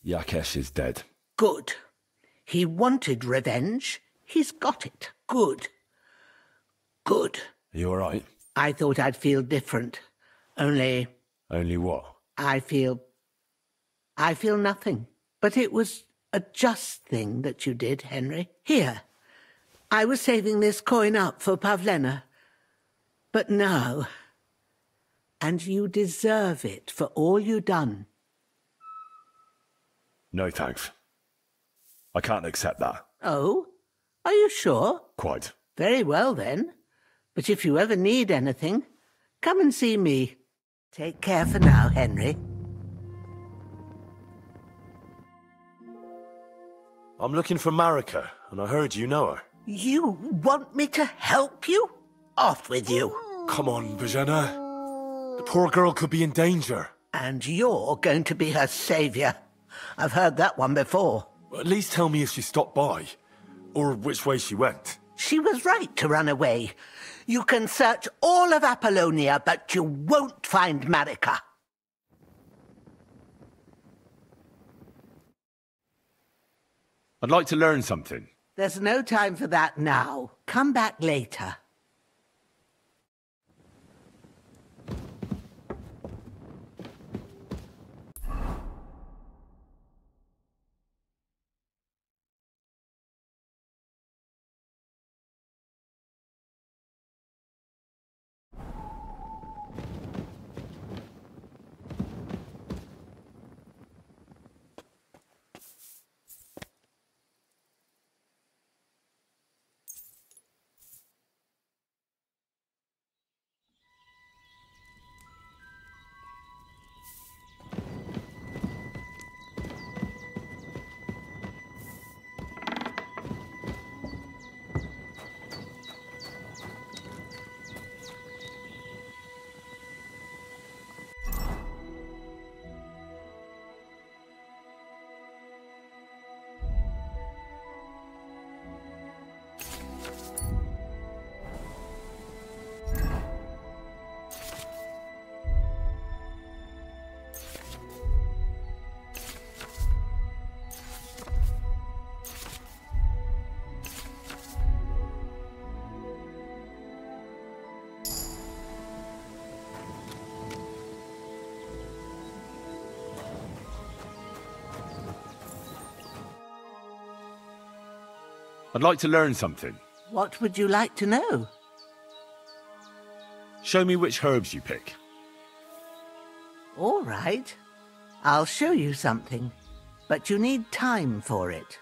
Yakesh is dead. Good. He wanted revenge. He's got it. Good. Good. Are you alright? I thought I'd feel different. Only what? I feel nothing. But it was a just thing that you did, Henry. Here. I was saving this coin up for Pavlena. But no. And you deserve it for all you done. No thanks. I can't accept that. Oh? Are you sure? Quite. Very well, then. But if you ever need anything, come and see me. Take care for now, Henry. I'm looking for Marika, and I heard you know her. You want me to help you? Off with you. Come on, Bajana. The poor girl could be in danger. And you're going to be her saviour. I've heard that one before. At least tell me if she stopped by, or which way she went. She was right to run away. You can search all of Apollonia, but you won't find Marika. I'd like to learn something. There's no time for that now. Come back later. I'd like to learn something. What would you like to know? Show me which herbs you pick. All right. I'll show you something, but you need time for it.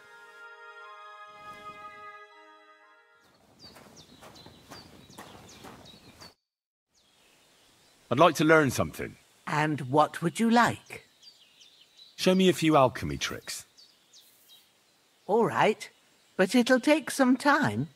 I'd like to learn something. And what would you like? Show me a few alchemy tricks. All right, but it'll take some time.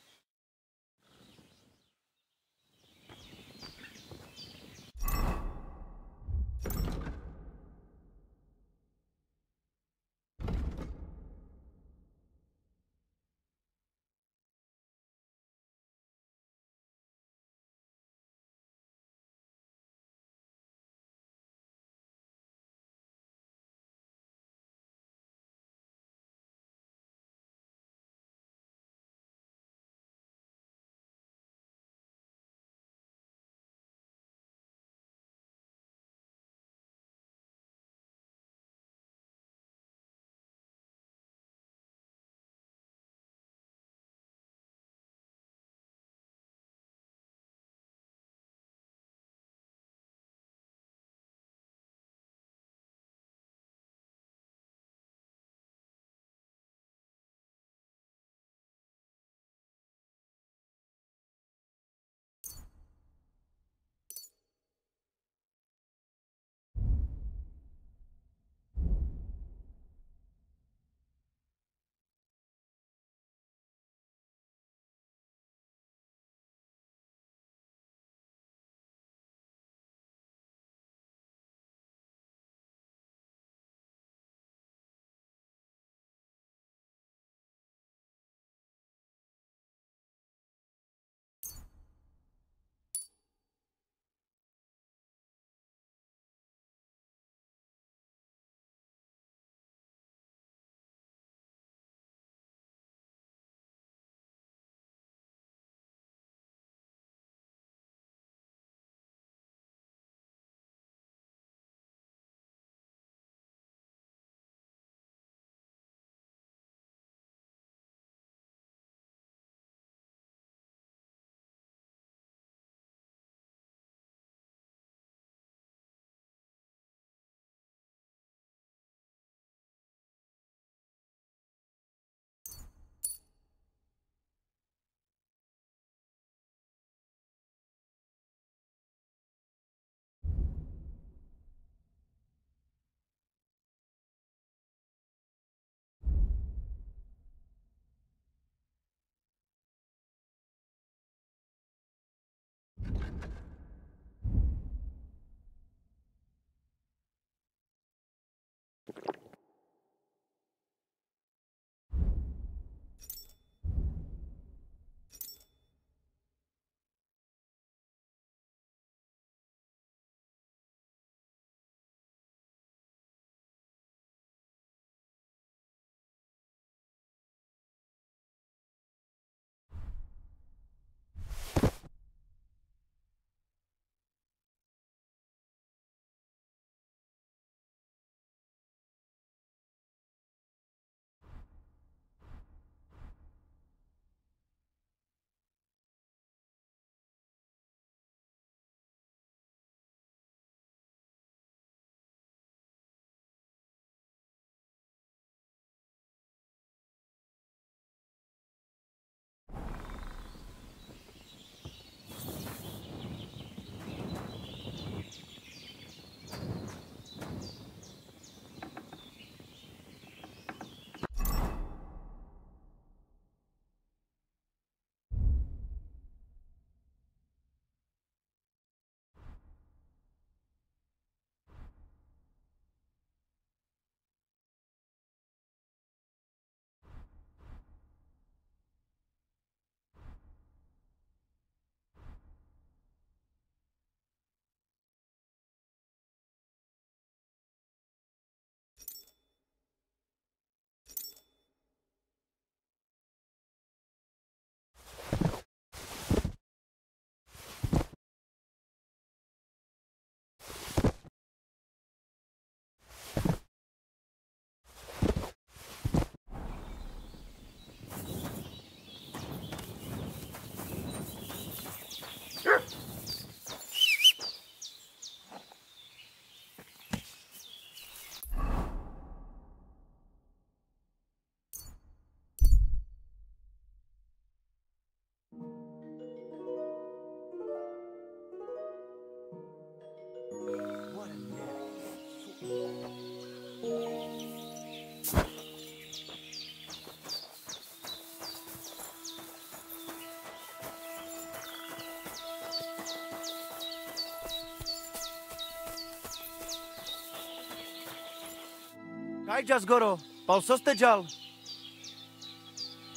I just go to Balsostajal.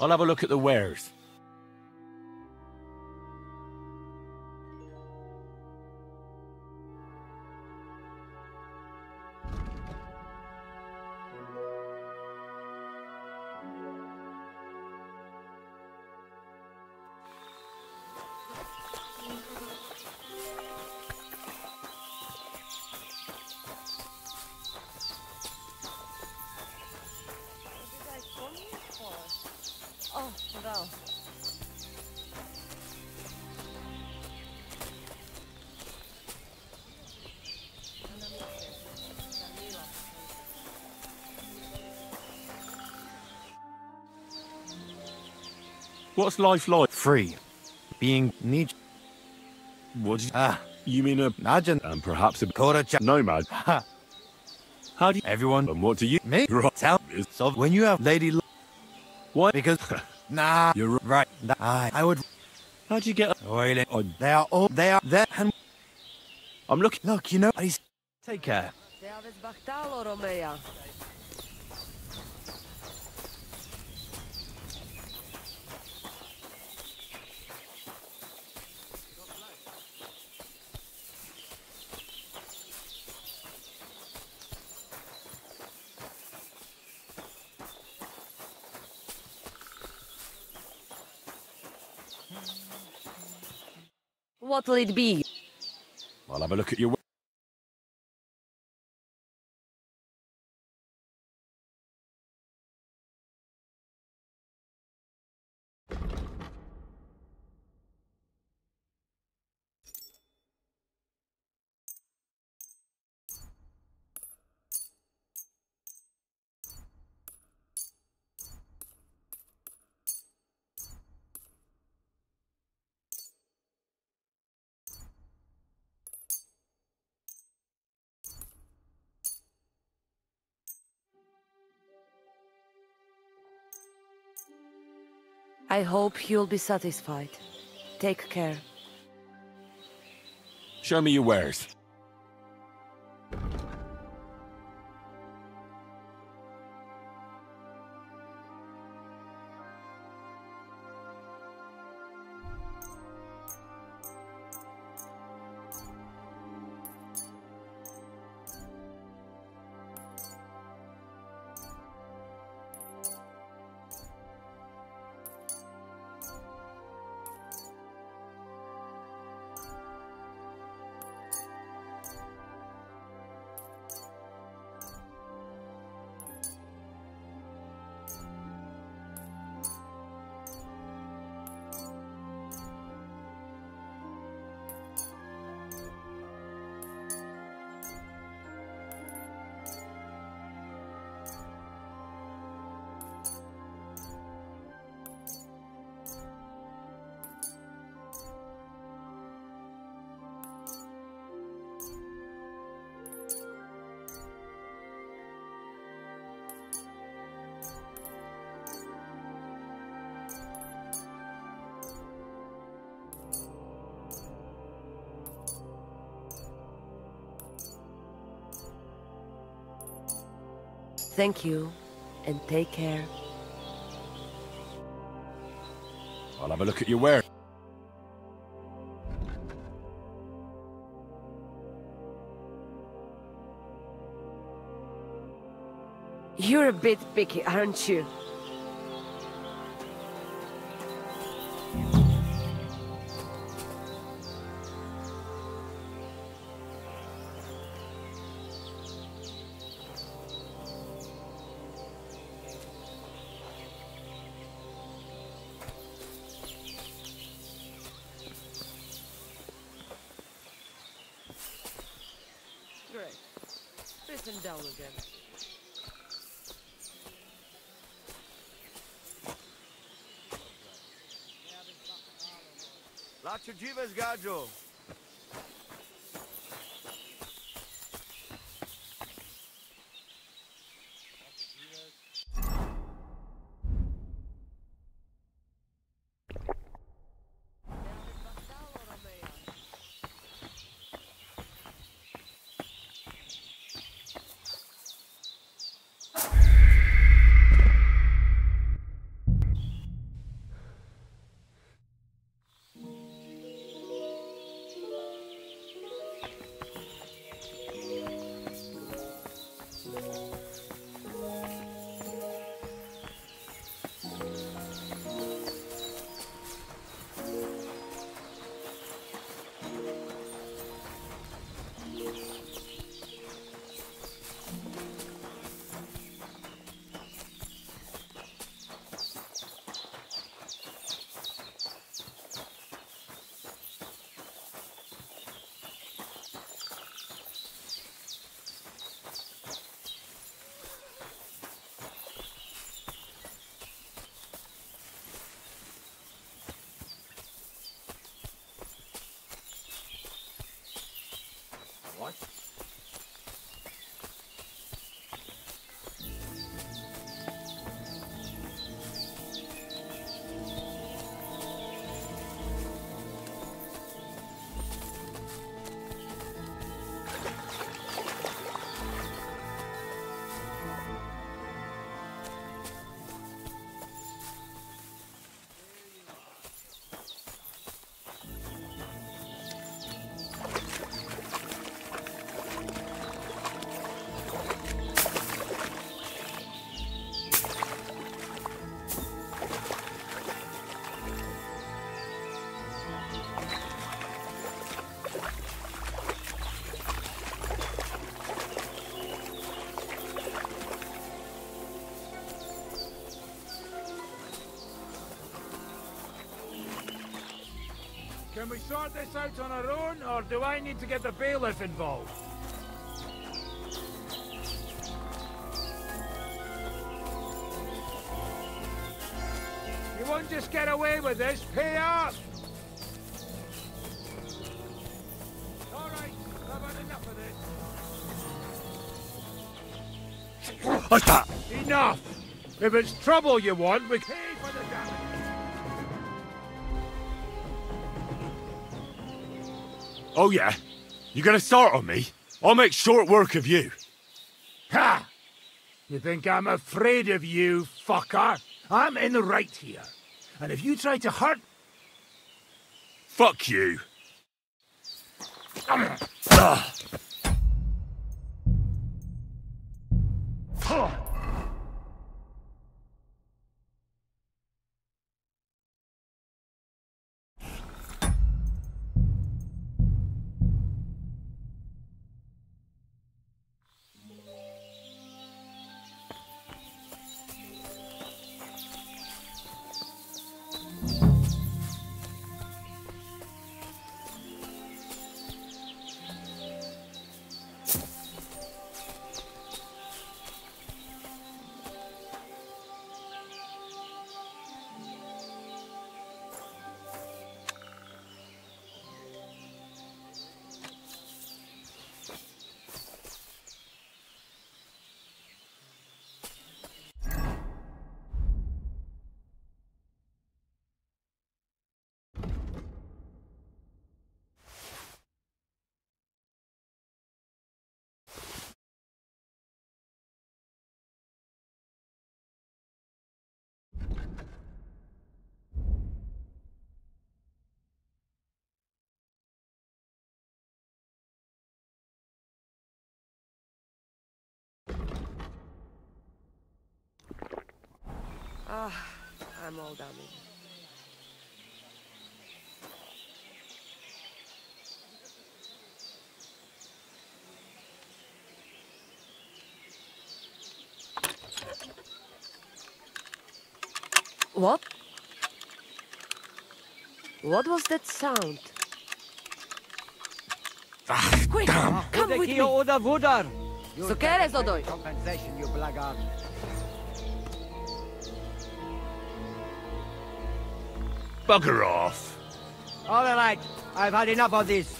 I'll have a look at the wares. Oh, wel. What's life like? Free. Being need. What do you... Ah. You mean a... Najan. And perhaps a... Koracha. Nomad. Ha. How do you... Everyone. And what do you... Me? Right. Tell. So when you have Lady... What? Because... Nah. You're right. I would... How'd you get... Oh, they are all... They are there and... I'm looking... Look, you know... Take care. What'll it be? I'll have a look at your... I hope you'll be satisfied. Take care. Show me your wares. Thank you, and take care. I'll have a look at your wares. You're a bit picky, aren't you? Great. Listen down again. La Chujivas Gajo. Can we sort this out on our own, or do I need to get the bailiff involved? You won't just get away with this. Pay up! All right, I've had enough of this. Enough! If it's trouble you want, we pay for the damage. Oh yeah? You gonna start on me? I'll make short work of you. Ha! You think I'm afraid of you, fucker? I'm in the right here. And if you try to hurt... Fuck you. I'm all done. What? What was that sound? Quick, come with me. So quieres lo doy. Compensation, you blackguard. Bugger off. All right, I've had enough of this.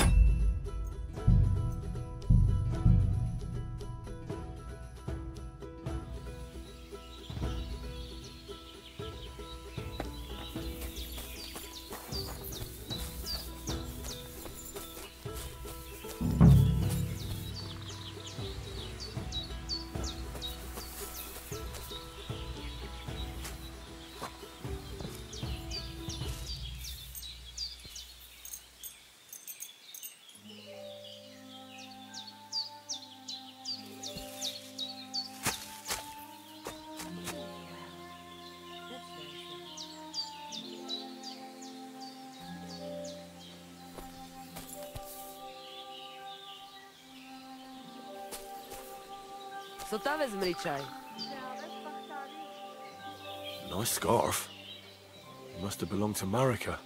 So ta vezmi čaj. Nice scarf. It must have belonged to Marika.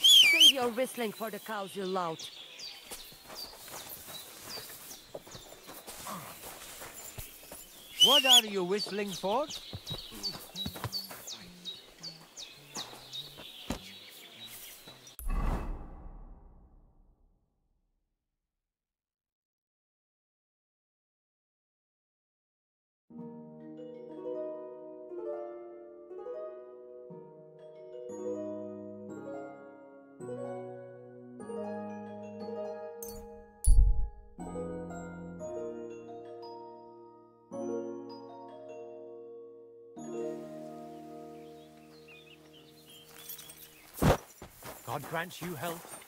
Save your whistling for the cows, you lout. What are you whistling for? God grant you health.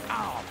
Ow!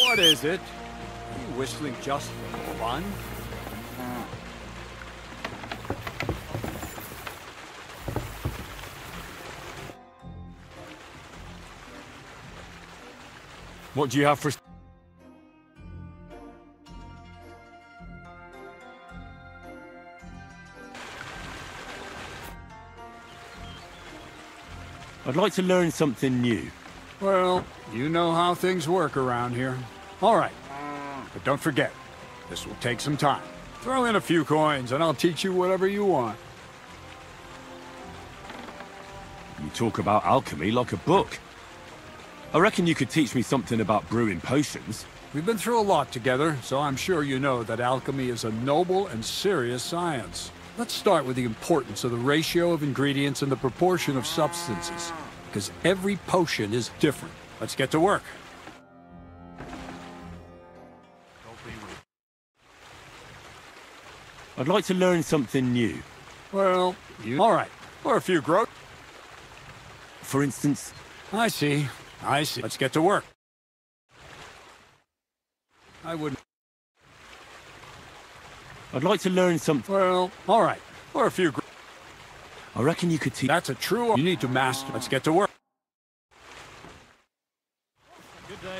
What is it? Are you whistling just for fun? What do you have for... I'd like to learn something new. Well, you know how things work around here. All right. But don't forget, this will take some time. Throw in a few coins and I'll teach you whatever you want. You talk about alchemy like a book. I reckon you could teach me something about brewing potions. We've been through a lot together, so I'm sure you know that alchemy is a noble and serious science. Let's start with the importance of the ratio of ingredients and the proportion of substances, because every potion is different. Let's get to work. I'd like to learn something new. Well, all right. Or a few grow... For instance... I see. Let's get to work. I wouldn't... I'd like to learn something... Well, all right. Or a few... I reckon you could teach... That's a true... You need to master... Let's get to work. Good day.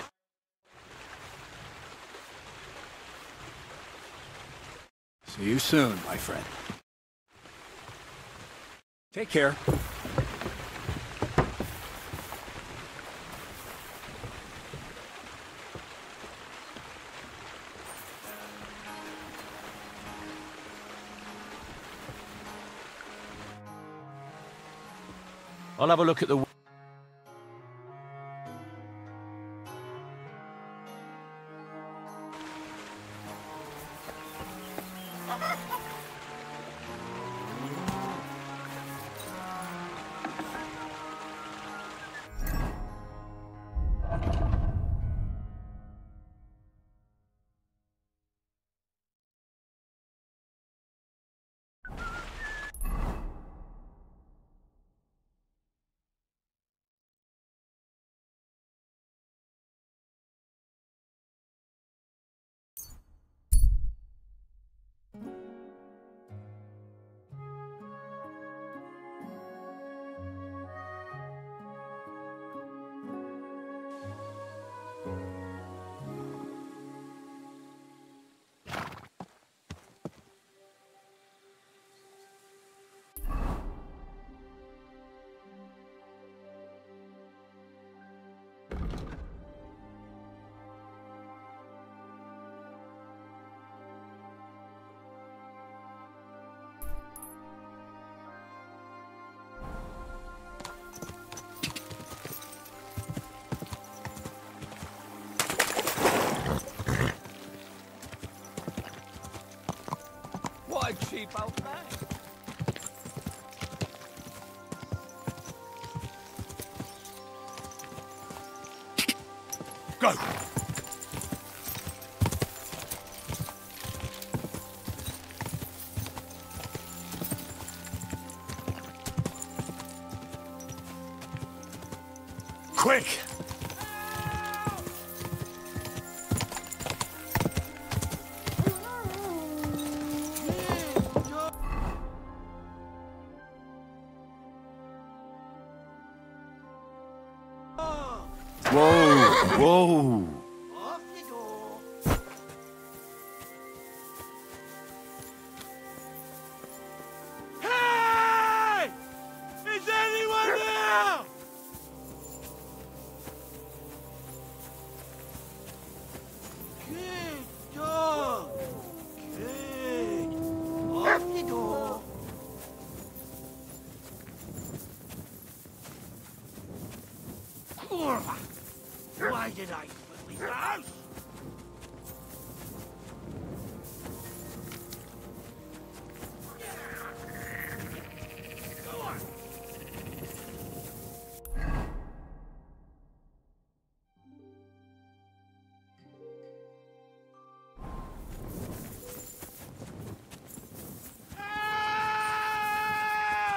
See you soon, my friend. Take care. I'll have a look at the... What a cheap old man. Go! Quick! Whoa! Whoa! Off you go. Hey! Is anyone there? Good dog. Good. Off you go. Kurva! Why did I leave the house? Go on.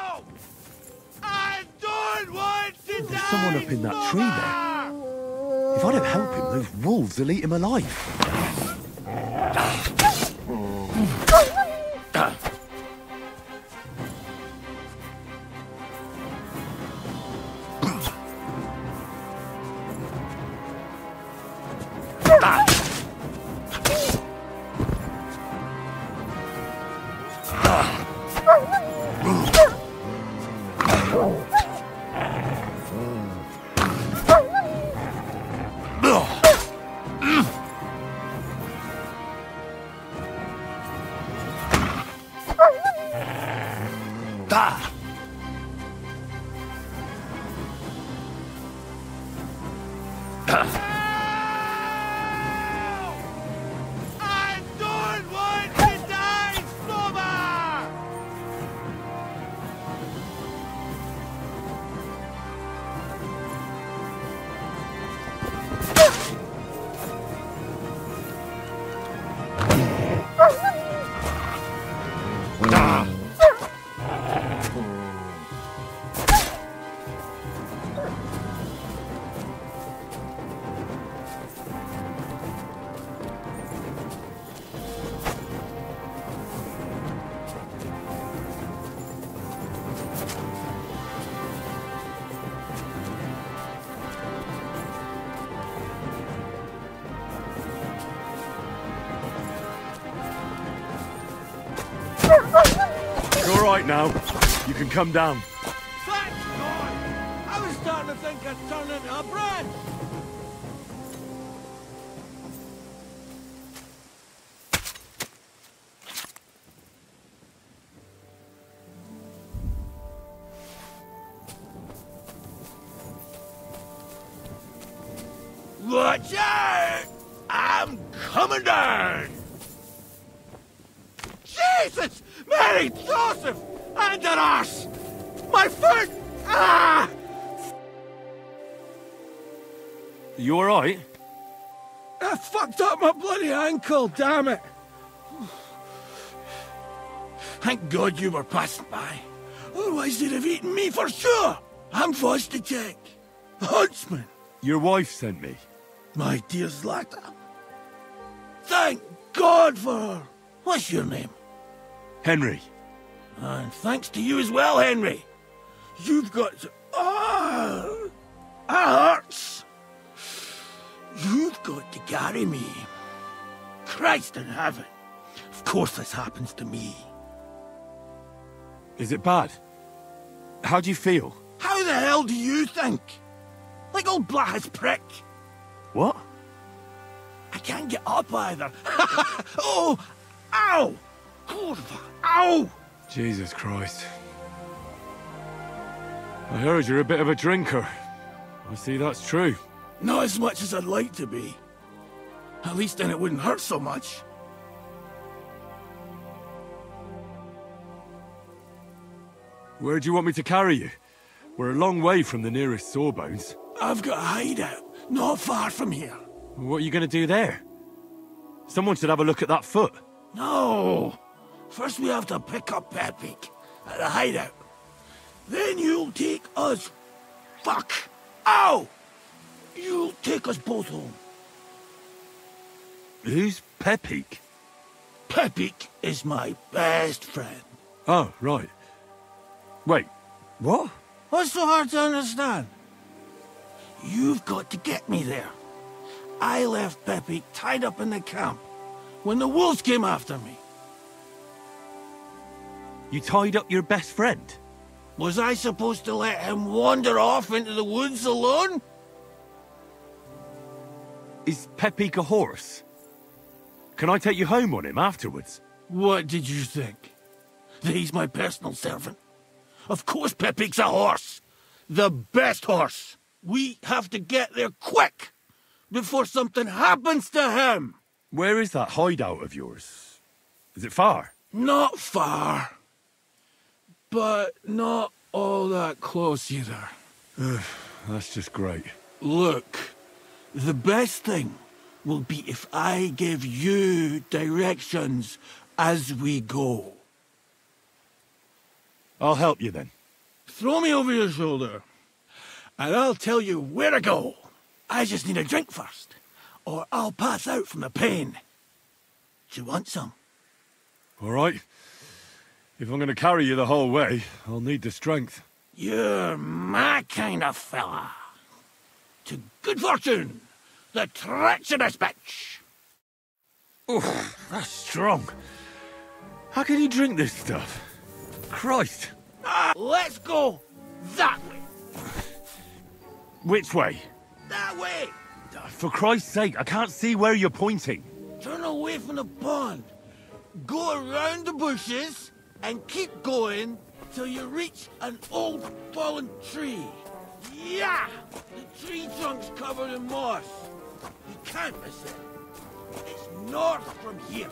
Help! I don't want to There's someone up in that tree there. If I don't help him, those wolves will eat him alive. I don't want to die, Slobber! You're all right now. You can come down. Thank God! I was starting to think I'd turned into a brand. Watch out! I'm coming down! Jesus! Mary Joseph! And an arse! My foot! Ah! You alright? I fucked up my bloody ankle, damn it! Thank God you were passing by. Otherwise they'd have eaten me for sure! I'm forced to check. Huntsman! Your wife sent me. My dear Zlata. Thank God for her. What's your name? Henry. And thanks to you as well, Henry. You've got to... Ah! That hurts. You've got to carry me. Christ in heaven. Of course this happens to me. Is it bad? How do you feel? How the hell do you think? Like old Black's prick. What? I can't get up either. Oh! Ow! Kurva! Ow! Jesus Christ. I heard you're a bit of a drinker. I see that's true. Not as much as I'd like to be. At least then it wouldn't hurt so much. Where do you want me to carry you? We're a long way from the nearest sawbones. I've got a hideout, not far from here. What are you going to do there? Someone should have a look at that foot. No! First we have to pick up Pepik at the hideout. Then you'll take us... Fuck! Ow! You'll take us both home. Who's Pepik? Pepik is my best friend. Oh, right. Wait, what? What's so hard to understand? You've got to get me there. I left Pepik tied up in the camp when the wolves came after me. You tied up your best friend? Was I supposed to let him wander off into the woods alone? Is Pepik a horse? Can I take you home on him afterwards? What did you think? That he's my personal servant? Of course Pepik's a horse. The best horse. We have to get there quick, before something happens to him. Where is that hideout of yours? Is it far? Not far. But not all that close either. That's just great. Look, the best thing will be if I give you directions as we go. I'll help you then. Throw me over your shoulder, and I'll tell you where to go. I just need a drink first, or I'll pass out from the pain. Do you want some? All right. If I'm going to carry you the whole way, I'll need the strength. You're my kind of fella. To good fortune, the treacherous bitch. Oh, that's strong. How can you drink this stuff? Christ. Let's go that way. Which way? That way. For Christ's sake, I can't see where you're pointing. Turn away from the pond. Go around the bushes and keep going till you reach an old fallen tree. Yeah! The tree trunk's covered in moss. You can't miss it. It's north from here.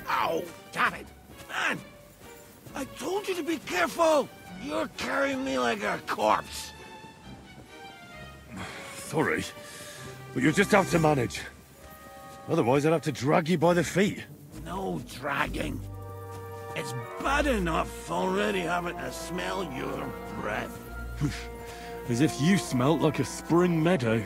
Ow! Damn it! Man! I told you to be careful! You're carrying me like a corpse. Sorry, but you'll just have to manage. Otherwise, I'd have to drag you by the feet. No dragging. It's bad enough already having to smell your breath. As if you smelt like a spring meadow.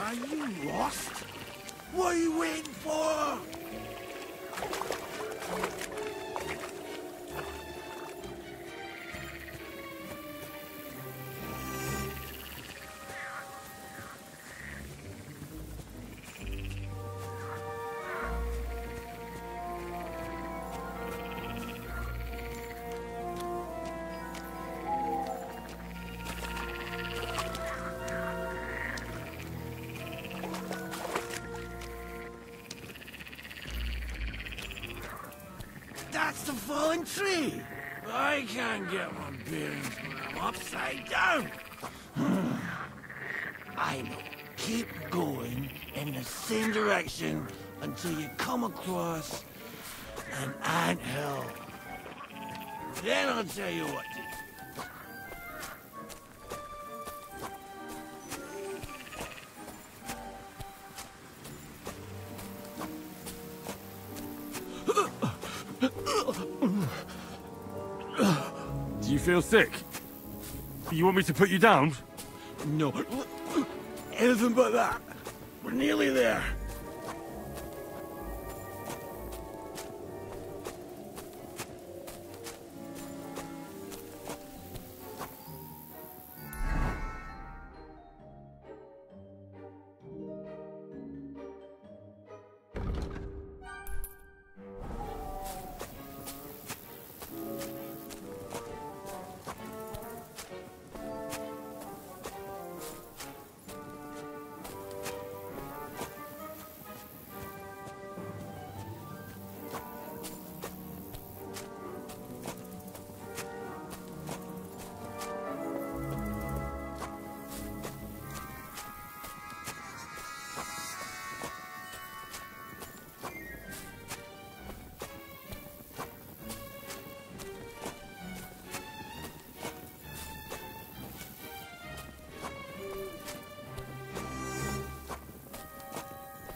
Are you lost? What are you waiting for? That's the fallen tree. I can't get my bearings when I'm upside down. I know. Keep going in the same direction until you come across an anthill. Then I'll tell you what to do. Do you feel sick? You want me to put you down? No. Anything but that. We're nearly there.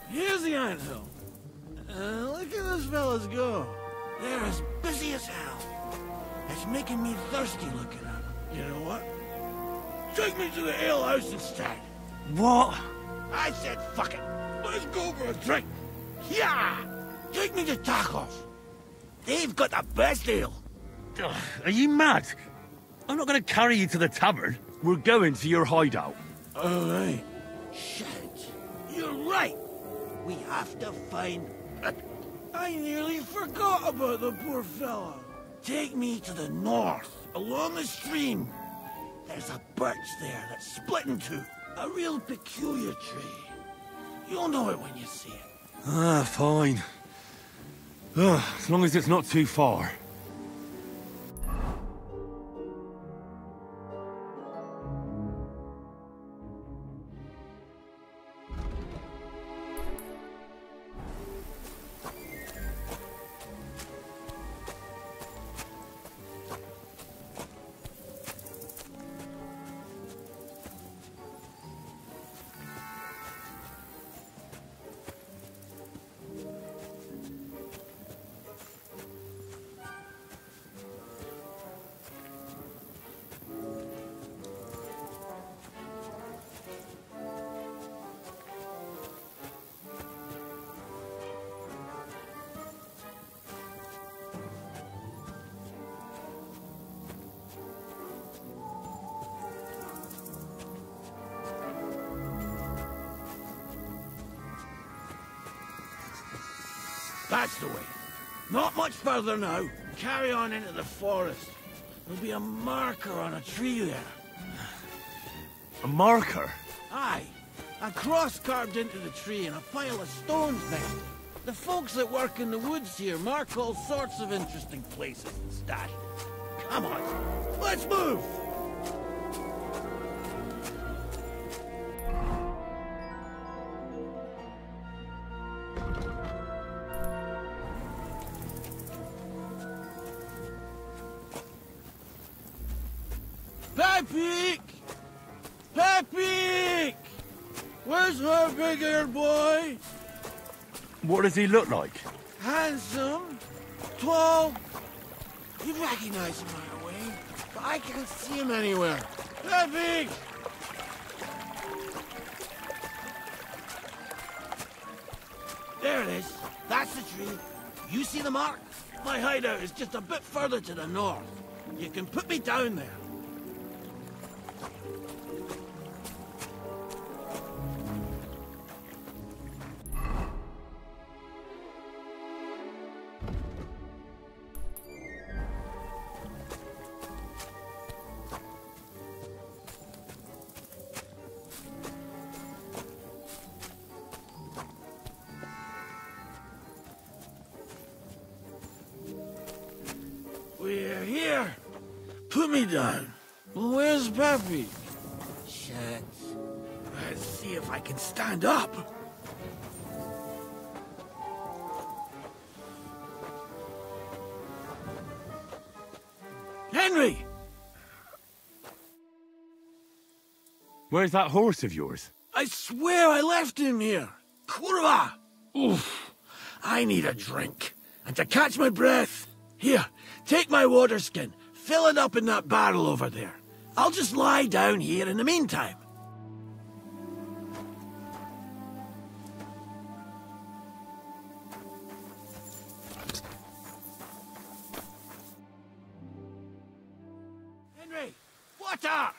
Here's the anthill. Look at those fellas go. They're as busy as hell. It's making me thirsty looking at them. You know what? Take me to the alehouse instead. What? I said fuck it. Let's go for a drink. Yeah! Take me to tacos. They've got the best ale. Ugh, are you mad? I'm not going to carry you to the tavern. We're going to your hideout. All right. Shit. You're right. We have to find... I nearly forgot about the poor fella. Take me to the north, along the stream. There's a birch there that's split in two. A real peculiar tree. You'll know it when you see it. Ah, fine. Ugh, as long as it's not too far. That's the way. Not much further now. Carry on into the forest. There'll be a marker on a tree there. A marker? Aye. A cross carved into the tree and a pile of stones next to it. The folks that work in the woods here mark all sorts of interesting places and stashes. Come on. Let's move! Pepe! Pepe! Where's her big-eared boy? What does he look like? Handsome, tall. You'd recognize him right away, but I can't see him anywhere. Pepe! There it is. That's the tree. You see the mark? My hideout is just a bit further to the north. You can put me down there. We're here. Put me down. Well, where's Peppy? Shit. Let's see if I can stand up. Henry! Where's that horse of yours? I swear I left him here. Kurwa! Oof. I need a drink. And to catch my breath. Here, take my water skin. Fill it up in that barrel over there. I'll just lie down here in the meantime. Henry! Water!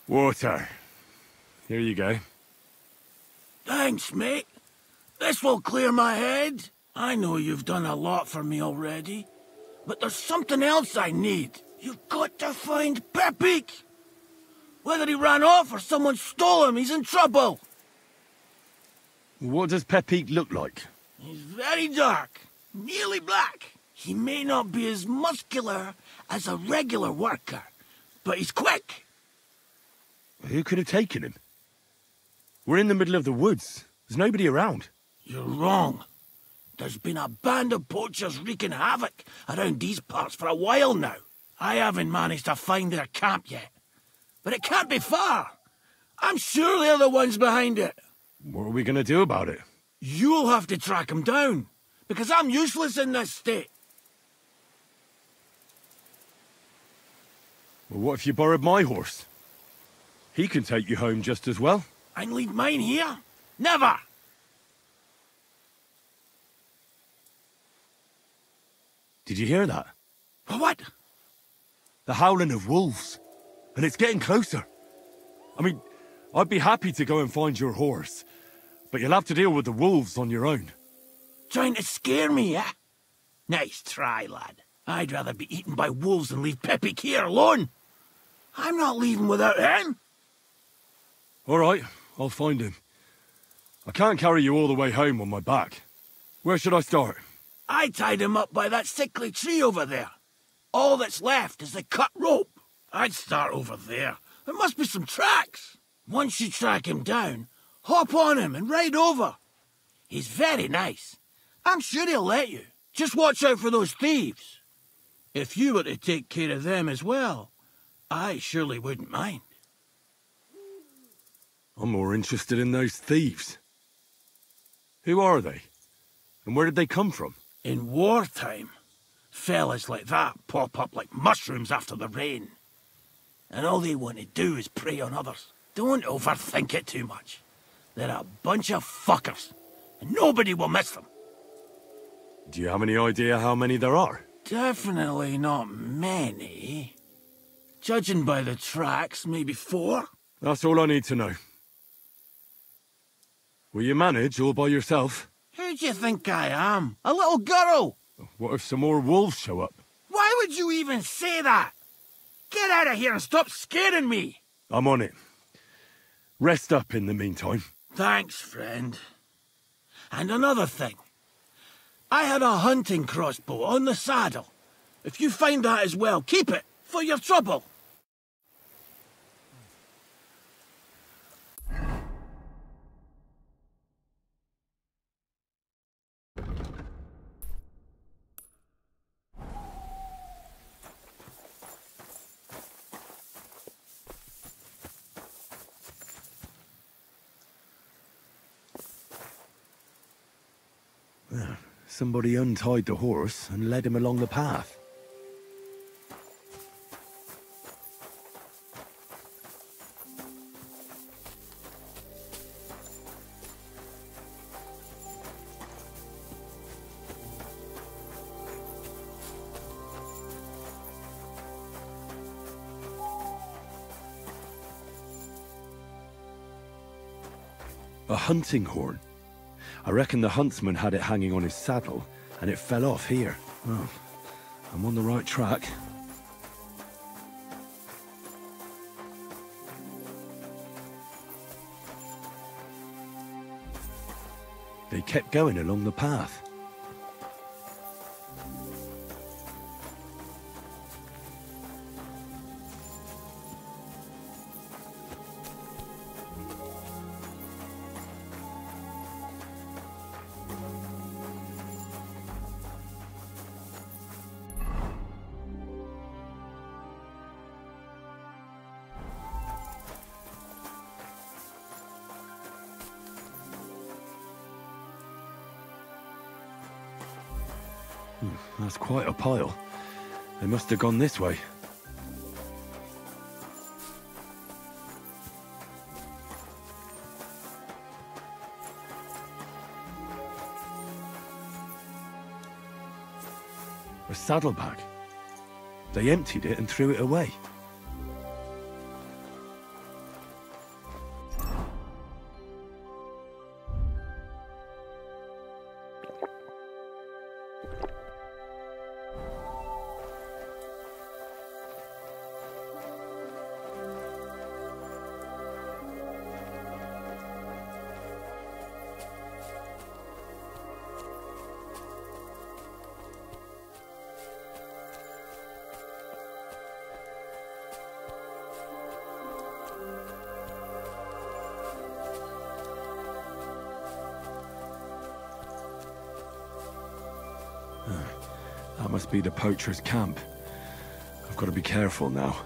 Water. Here you go. Thanks, mate. This will clear my head. I know you've done a lot for me already, but there's something else I need. You've got to find Pepik. Whether he ran off or someone stole him, he's in trouble. What does Pepik look like? He's very dark, nearly black. He may not be as muscular as a regular worker, but he's quick. Who could have taken him? We're in the middle of the woods. There's nobody around. You're wrong. There's been a band of poachers wreaking havoc around these parts for a while now. I haven't managed to find their camp yet. But it can't be far. I'm sure they're the ones behind it. What are we going to do about it? You'll have to track them down, because I'm useless in this state. Well, what if you borrowed my horse? He can take you home just as well. I'd leave mine here? Never! Did you hear that? What? The howling of wolves. And it's getting closer. I mean, I'd be happy to go and find your horse, but you'll have to deal with the wolves on your own. Trying to scare me, eh? Nice try, lad. I'd rather be eaten by wolves than leave Pepik here alone. I'm not leaving without him. All right, I'll find him. I can't carry you all the way home on my back. Where should I start? I tied him up by that sickly tree over there. All that's left is the cut rope. I'd start over there. There must be some tracks. Once you track him down, hop on him and ride over. He's very nice. I'm sure he'll let you. Just watch out for those thieves. If you were to take care of them as well, I surely wouldn't mind. I'm more interested in those thieves. Who are they? And where did they come from? In wartime, fellas like that pop up like mushrooms after the rain. And all they want to do is prey on others. Don't overthink it too much. They're a bunch of fuckers, and nobody will miss them. Do you have any idea how many there are? Definitely not many. Judging by the tracks, maybe 4. That's all I need to know. Will you manage all by yourself? Who do you think I am? A little girl? What if some more wolves show up? Why would you even say that? Get out of here and stop scaring me! I'm on it. Rest up in the meantime. Thanks, friend. And another thing. I had a hunting crossbow on the saddle. If you find that as well, keep it, for your trouble. Somebody untied the horse and led him along the path. A hunting horn. I reckon the huntsman had it hanging on his saddle, and it fell off here. Oh, I'm on the right track. They kept going along the path. That's quite a pile. They must have gone this way. A saddlebag. They emptied it and threw it away. That must be the poacher's camp. I've got to be careful now.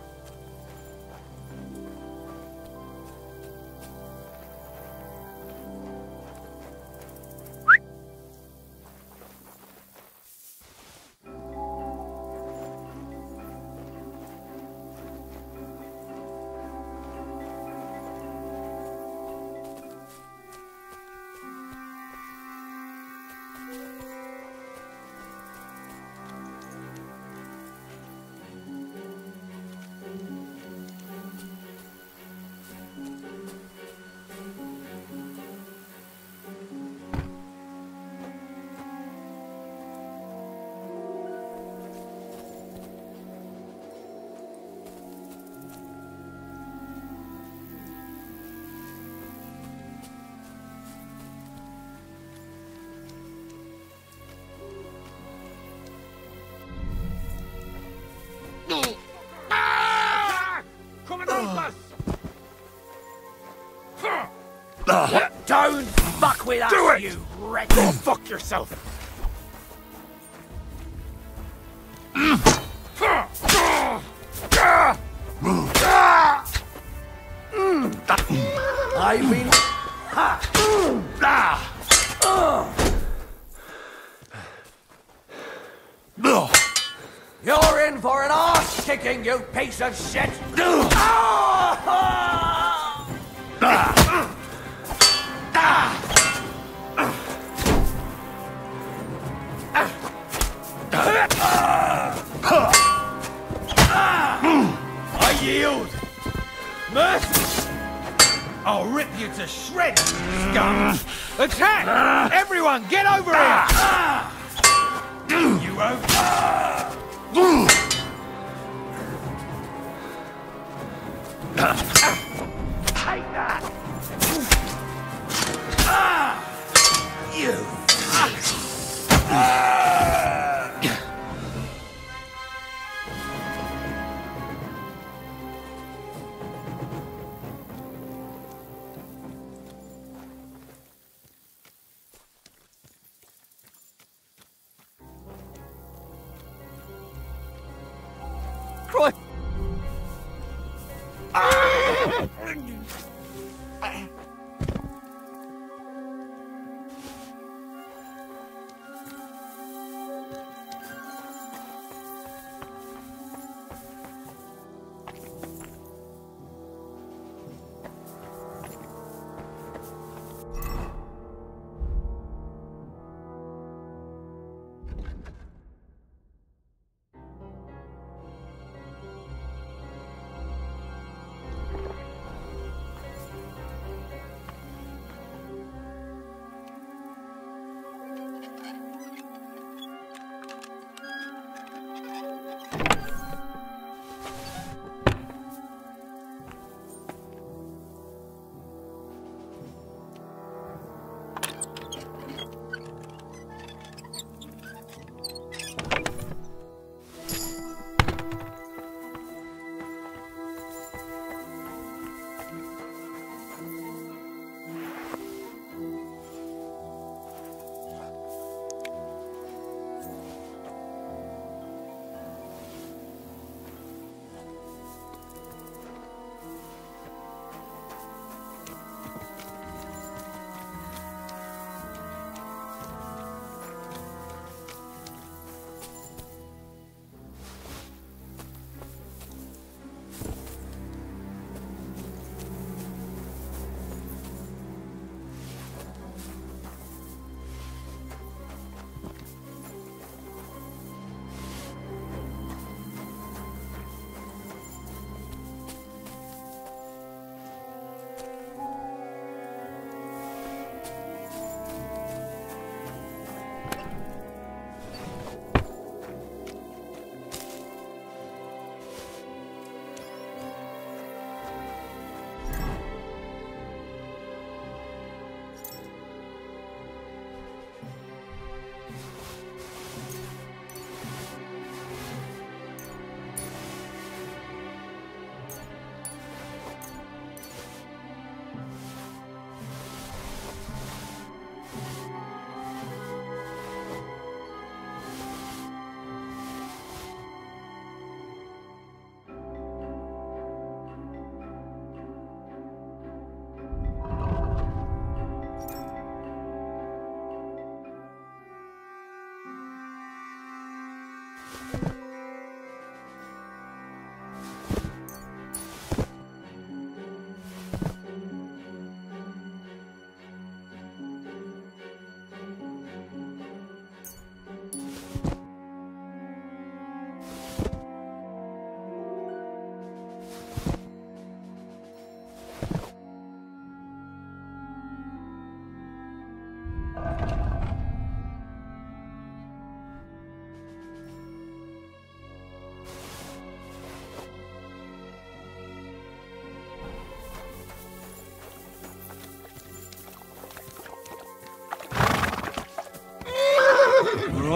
Don't fuck with us, Do it! you wretch! Go fuck yourself! I've been... You're in for an arse kicking, you piece of shit! I yield! Mercy! I'll rip you to shreds, scum! Attack! Everyone, get over here! You won't... Take that! You... Croy!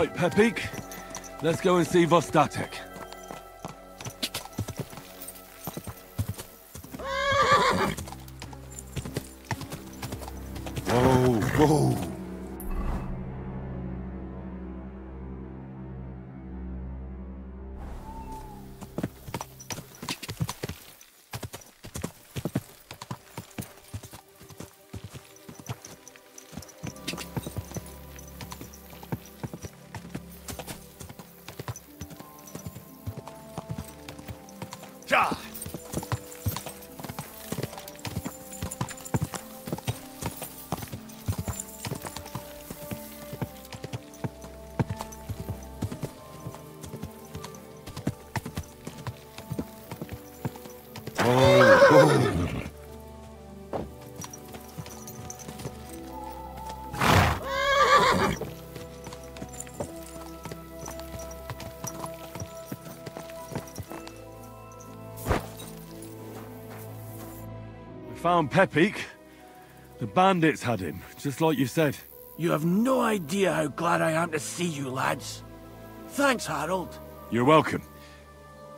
Right, Pepik. Let's go and see Vostatek. Whoa, whoa. Found Pepik. The bandits had him, just like you said. You have no idea how glad I am to see you, lads. Thanks, Harold. You're welcome.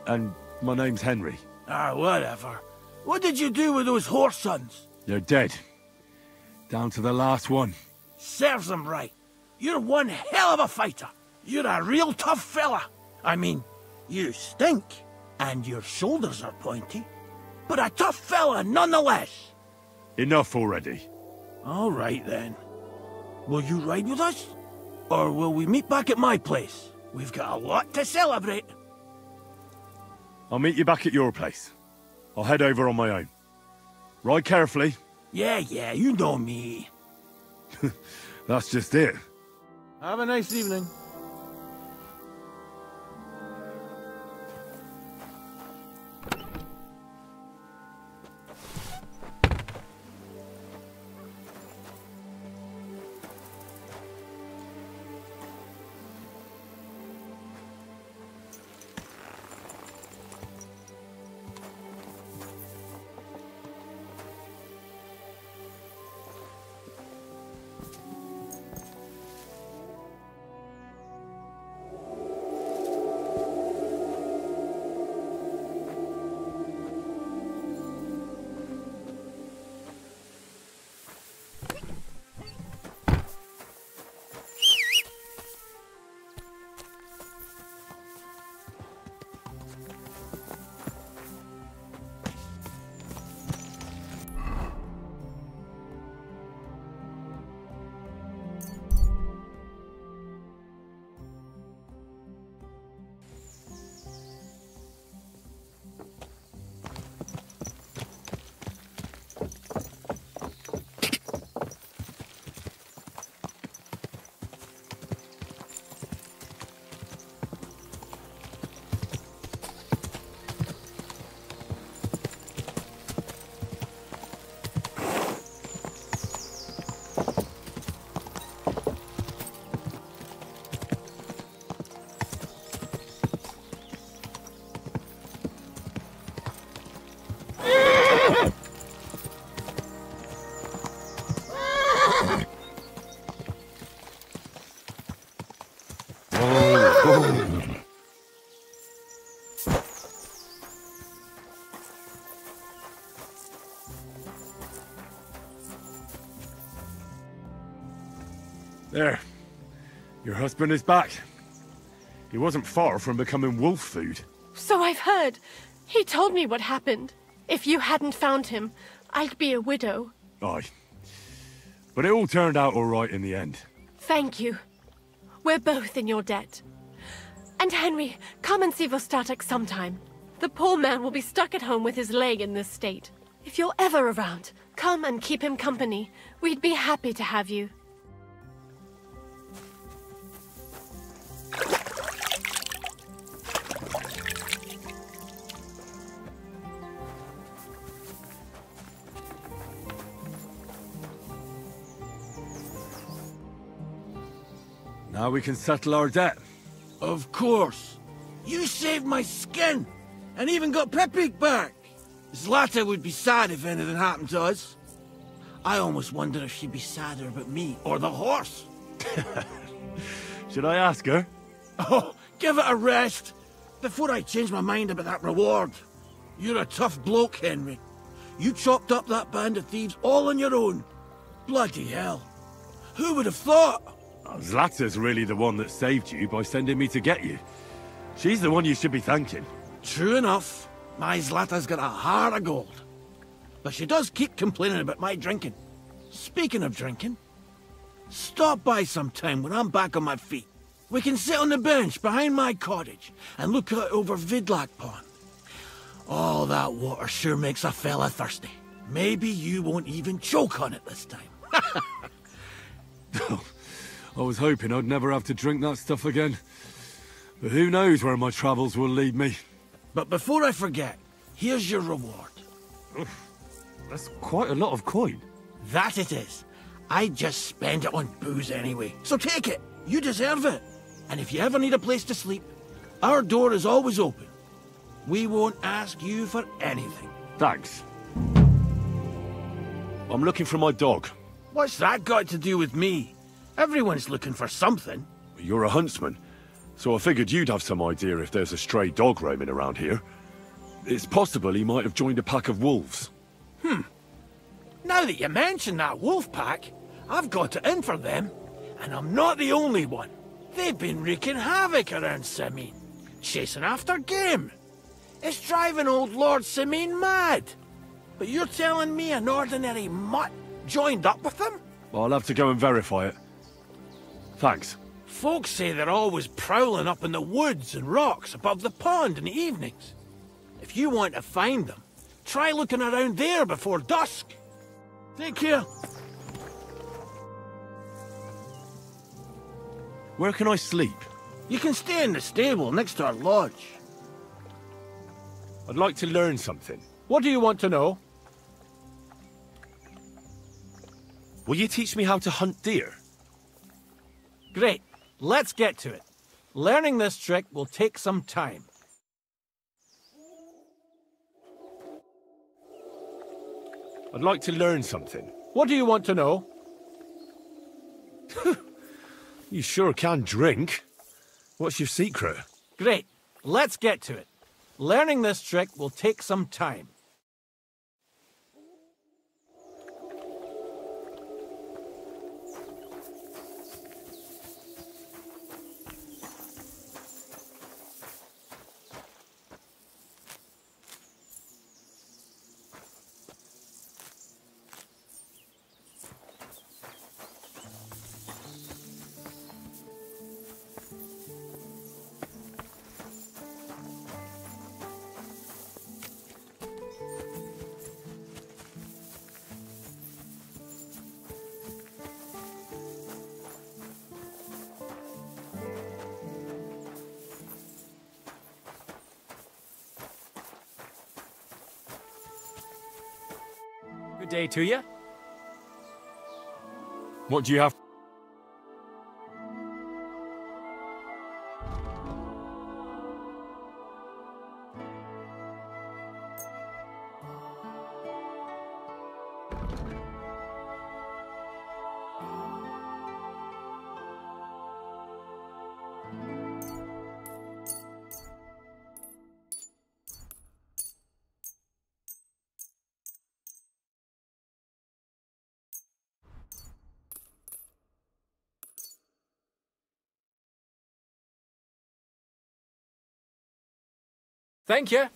And my name's Henry. Ah, whatever. What did you do with those horse sons? They're dead. Down to the last one. Serves them right. You're one hell of a fighter. You're a real tough fella. I mean, you stink, and your shoulders are pointy. But a tough fella nonetheless. Enough already. All right then. Will you ride with us? Or will we meet back at my place? We've got a lot to celebrate. I'll meet you back at your place. I'll head over on my own. Ride carefully. Yeah, you know me. That's just it. Have a nice evening. There. Your husband is back. He wasn't far from becoming wolf food. So I've heard. He told me what happened. If you hadn't found him, I'd be a widow. Aye. But it all turned out all right in the end. Thank you. We're both in your debt. And Henry, come and see Vostatek sometime. The poor man will be stuck at home with his leg in this state. If you're ever around, come and keep him company. We'd be happy to have you. Now we can settle our debt. Of course. You saved my skin, and even got Pepik back. Zlata would be sad if anything happened to us. I almost wonder if she'd be sadder about me or the horse. Should I ask her? Oh, give it a rest. Before I change my mind about that reward. You're a tough bloke, Henry. You chopped up that band of thieves all on your own. Bloody hell. Who would have thought? Zlata's really the one that saved you by sending me to get you. She's the one you should be thanking. True enough. My Zlata's got a heart of gold. But she does keep complaining about my drinking. Speaking of drinking, stop by sometime when I'm back on my feet. We can sit on the bench behind my cottage and look out over Vidlak Pond. Oh, that water sure makes a fella thirsty. Maybe you won't even choke on it this time. I was hoping I'd never have to drink that stuff again. But who knows where my travels will lead me. But before I forget, here's your reward. That's quite a lot of coin. That it is. I just spend it on booze anyway. So take it. You deserve it. And if you ever need a place to sleep, our door is always open. We won't ask you for anything. Thanks. I'm looking for my dog. What's that got to do with me? Everyone's looking for something. You're a huntsman, so I figured you'd have some idea if there's a stray dog roaming around here. It's possible he might have joined a pack of wolves. Now that you mention that wolf pack, I've got it in for them. And I'm not the only one. They've been wreaking havoc around Semin, chasing after game. It's driving old Lord Semin mad. But you're telling me an ordinary mutt joined up with them? I'll have to go and verify it. Thanks. Folks say they're always prowling up in the woods and rocks above the pond in the evenings. If you want to find them, try looking around there before dusk. Take care. Where can I sleep? You can stay in the stable next to our lodge. I'd like to learn something. What do you want to know? Will you teach me how to hunt deer? Great. Let's get to it. Learning this trick will take some time. I'd like to learn something. What do you want to know? You sure can drink. What's your secret? Great. Let's get to it. Learning this trick will take some time. Good day to you. What do you have? Thank you,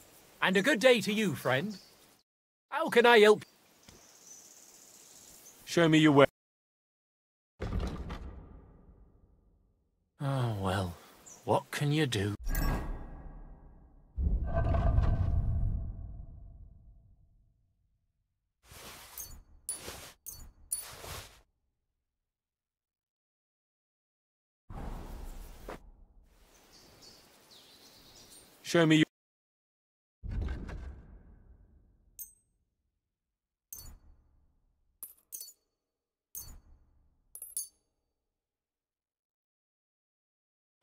and a good day to you, friend. How can I help? Show me your way. Oh, well, what can you do? Show me your...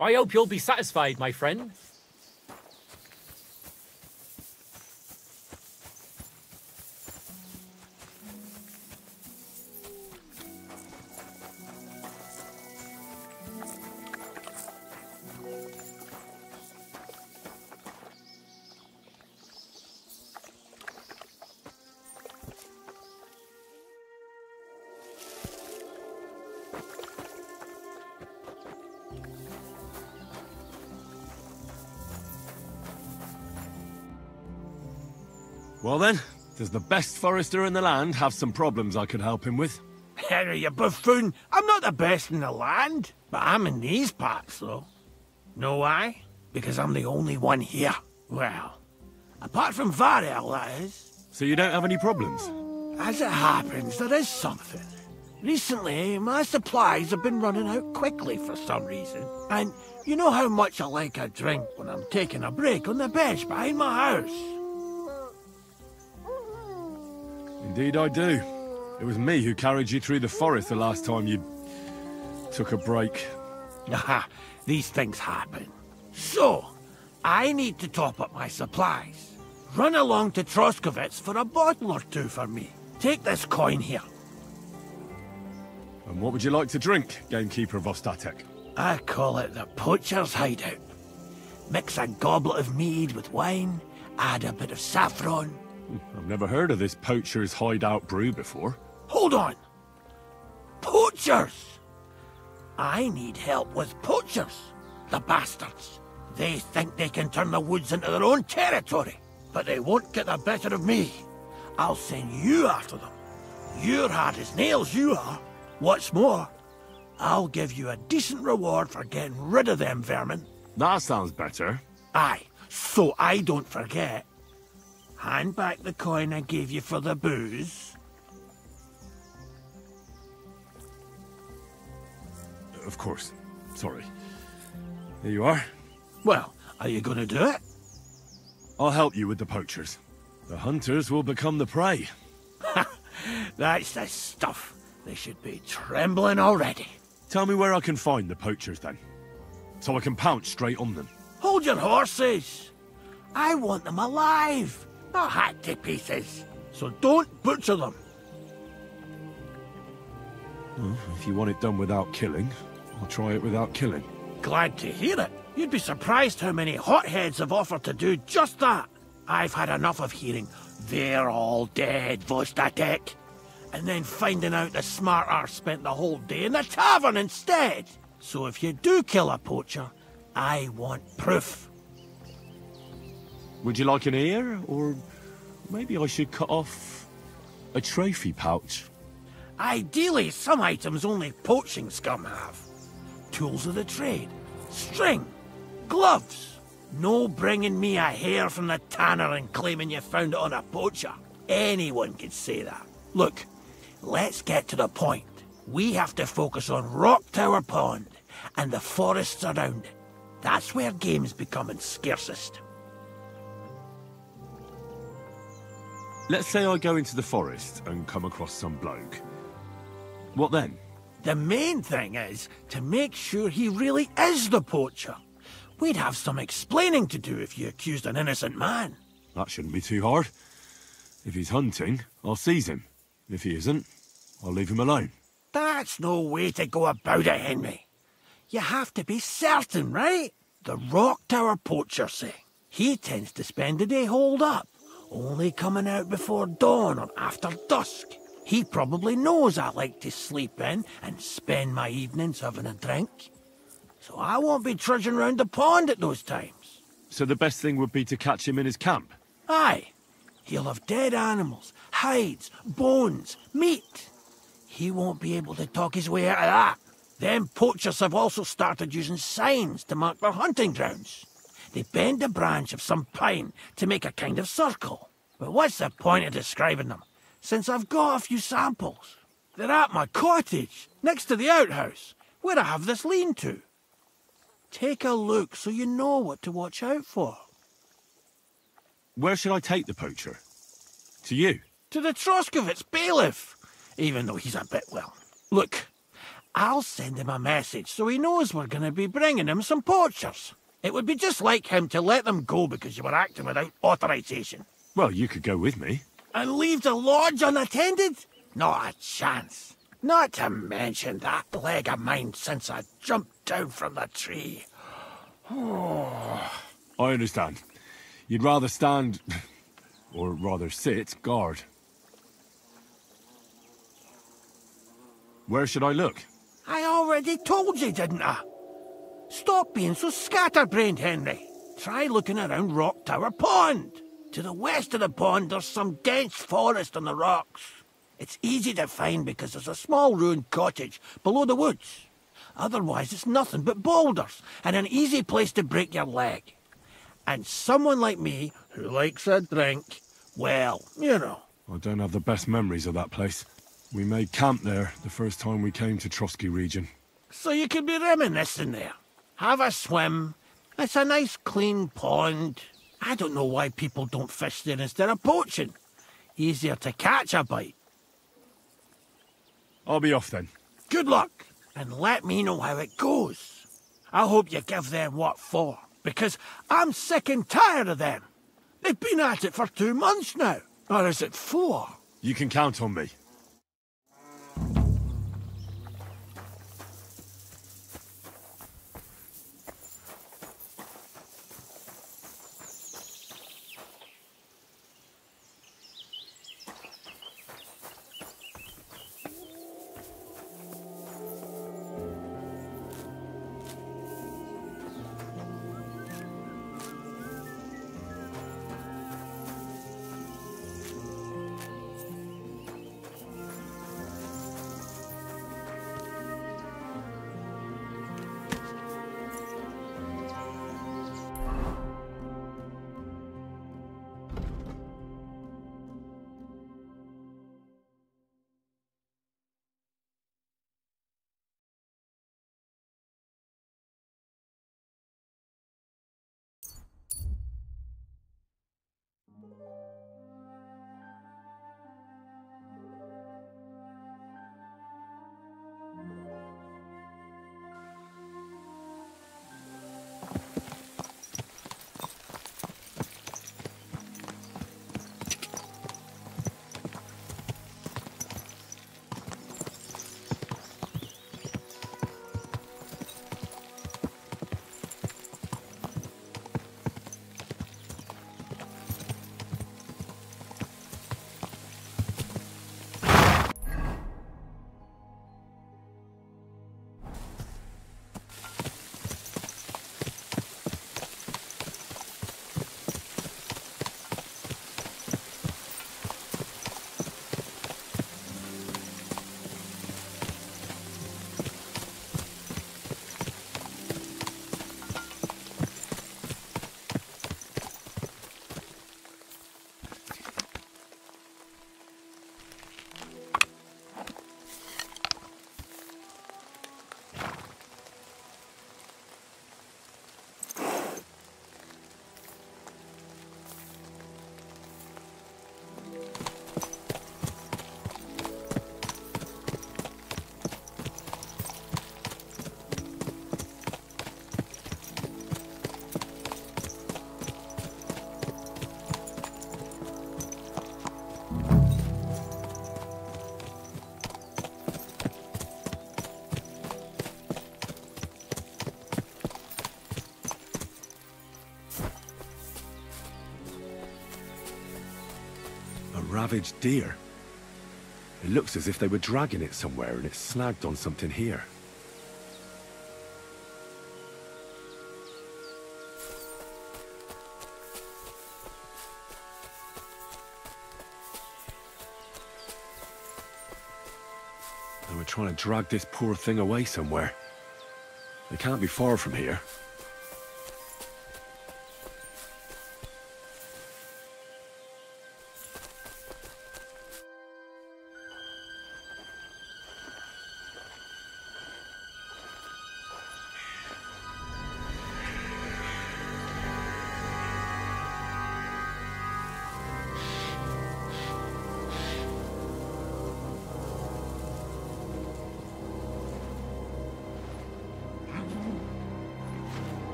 I hope you'll be satisfied, my friend. Well then, does the best forester in the land have some problems I could help him with? Henry, you buffoon. I'm not the best in the land, but I'm in these parts, though. Know why? Because I'm the only one here. Well, apart from Varel, that is. So you don't have any problems? As it happens, there is something. Recently, my supplies have been running out quickly for some reason. And you know how much I like a drink when I'm taking a break on the bench behind my house. Indeed I do. It was me who carried you through the forest the last time you took a break. Aha, these things happen. So, I need to top up my supplies. Run along to Troskovitz for a bottle or two for me. Take this coin here. And what would you like to drink, gamekeeper of Ostatek? I call it the poacher's hideout. Mix a goblet of mead with wine, add a bit of saffron. I've never heard of this poacher's hideout brew before. Hold on! Poachers! I need help with poachers. The bastards. They think they can turn the woods into their own territory, but they won't get the better of me. I'll send you after them. You're hard as nails, you are. What's more, I'll give you a decent reward for getting rid of them vermin. That sounds better. Aye, so I don't forget. Hand back the coin I gave you for the booze. Of course. Sorry. Here you are. Well, are you going to do it? I'll help you with the poachers. The hunters will become the prey. That's the stuff. They should be trembling already. Tell me where I can find the poachers, then. So I can pounce straight on them. Hold your horses. I want them alive, not hacked to pieces. So don't butcher them. Well, if you want it done without killing, I'll try it without killing. Glad to hear it. You'd be surprised how many hotheads have offered to do just that. I've had enough of hearing, "They're all dead, Vostatek," and then finding out the smart arse spent the whole day in the tavern instead. So if you do kill a poacher, I want proof. Would you like an ear? Or maybe I should cut off a trophy pouch? Ideally, some items only poaching scum have. Tools of the trade, string, gloves. No bringing me a hair from the tanner and claiming you found it on a poacher. Anyone could say that. Look, let's get to the point. We have to focus on Rock Tower Pond and the forests around it. That's where game's becoming scarcest. Let's say I go into the forest and come across some bloke. What then? The main thing is to make sure he really is the poacher. We'd have some explaining to do if you accused an innocent man. That shouldn't be too hard. If he's hunting, I'll seize him. If he isn't, I'll leave him alone. That's no way to go about it, Henry. You have to be certain, right? The Rock Tower poacher, say. He tends to spend the day holed up, only coming out before dawn or after dusk. He probably knows I like to sleep in and spend my evenings having a drink. So I won't be trudging round the pond at those times. So the best thing would be to catch him in his camp? Aye. He'll have dead animals, hides, bones, meat. He won't be able to talk his way out of that. Them poachers have also started using signs to mark their hunting grounds. They bend a branch of some pine to make a kind of circle. But what's the point of describing them, since I've got a few samples? They're at my cottage, next to the outhouse, where I have this lean-to. Take a look so you know what to watch out for. Where should I take the poacher? To you? To the Troskovitz bailiff, even though he's a bit, well... Look, I'll send him a message so he knows we're going to be bringing him some poachers. It would be just like him to let them go because you were acting without authorization. Well, you could go with me. And leave the lodge unattended? Not a chance. Not to mention that leg of mine since I jumped down from the tree. I understand. You'd rather stand, or rather sit, guard. Where should I look? I already told you, didn't I? Stop being so scatterbrained, Henry. Try looking around Rock Tower Pond. To the west of the pond, there's some dense forest on the rocks. It's easy to find because there's a small ruined cottage below the woods. Otherwise, it's nothing but boulders and an easy place to break your leg. And someone like me, who likes a drink, well, you know. I don't have the best memories of that place. We made camp there the first time we came to Trotsky region. So you can be reminiscing there. Have a swim. It's a nice clean pond. I don't know why people don't fish there instead of poaching. Easier to catch a bite. I'll be off then. Good luck, and let me know how it goes. I hope you give them what for, because I'm sick and tired of them. They've been at it for 2 months now. Or is it 4? You can count on me. Ravaged deer. It looks as if they were dragging it somewhere and it's snagged on something here. They were trying to drag this poor thing away somewhere. They can't be far from here.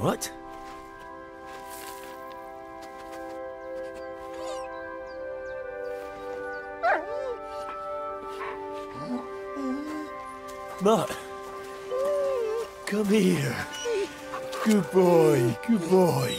What? Mutt, come here. Good boy, good boy.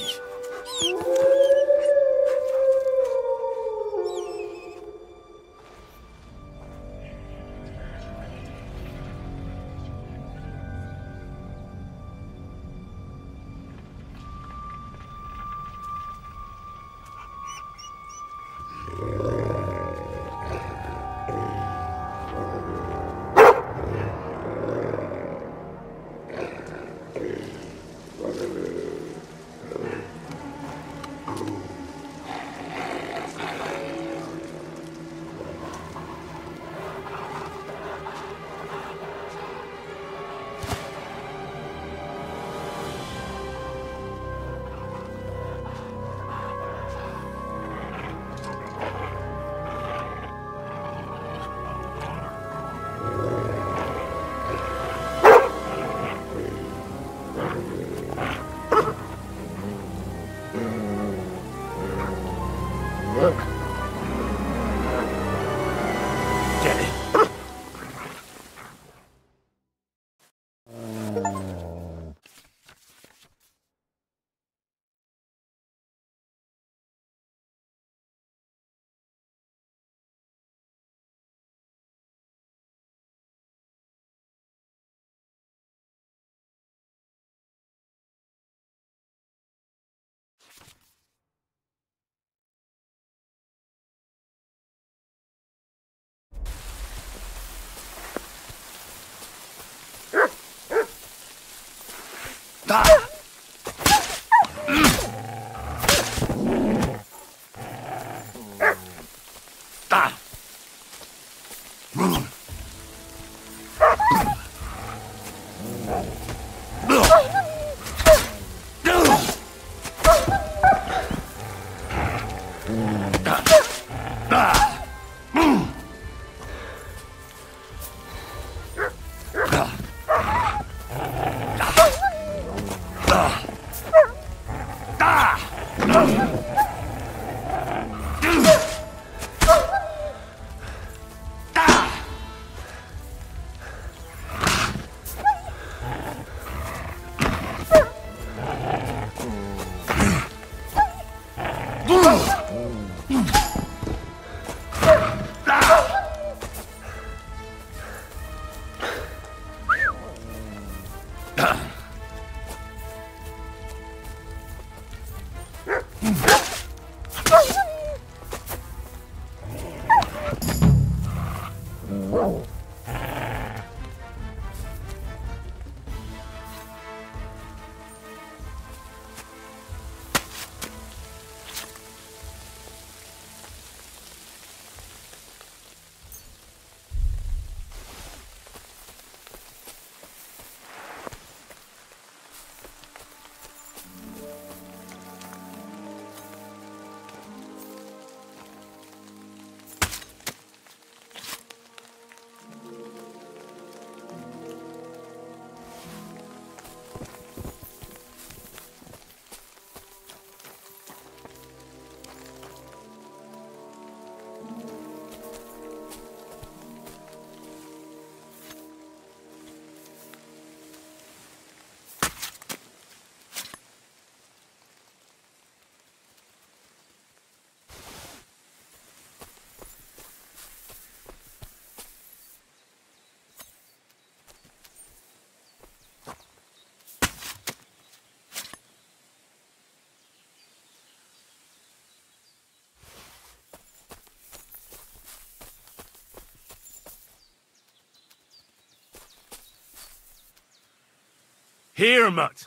Here, Mutt.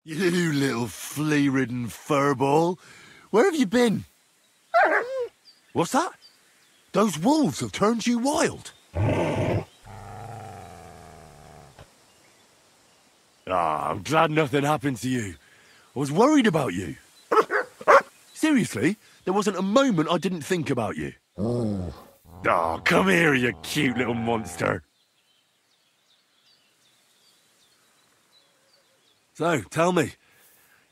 You little flea-ridden furball. Where have you been? What's that? Those wolves have turned you wild. I'm glad nothing happened to you. I was worried about you. Seriously, there wasn't a moment I didn't think about you. Oh, come here, you cute little monster. So, tell me,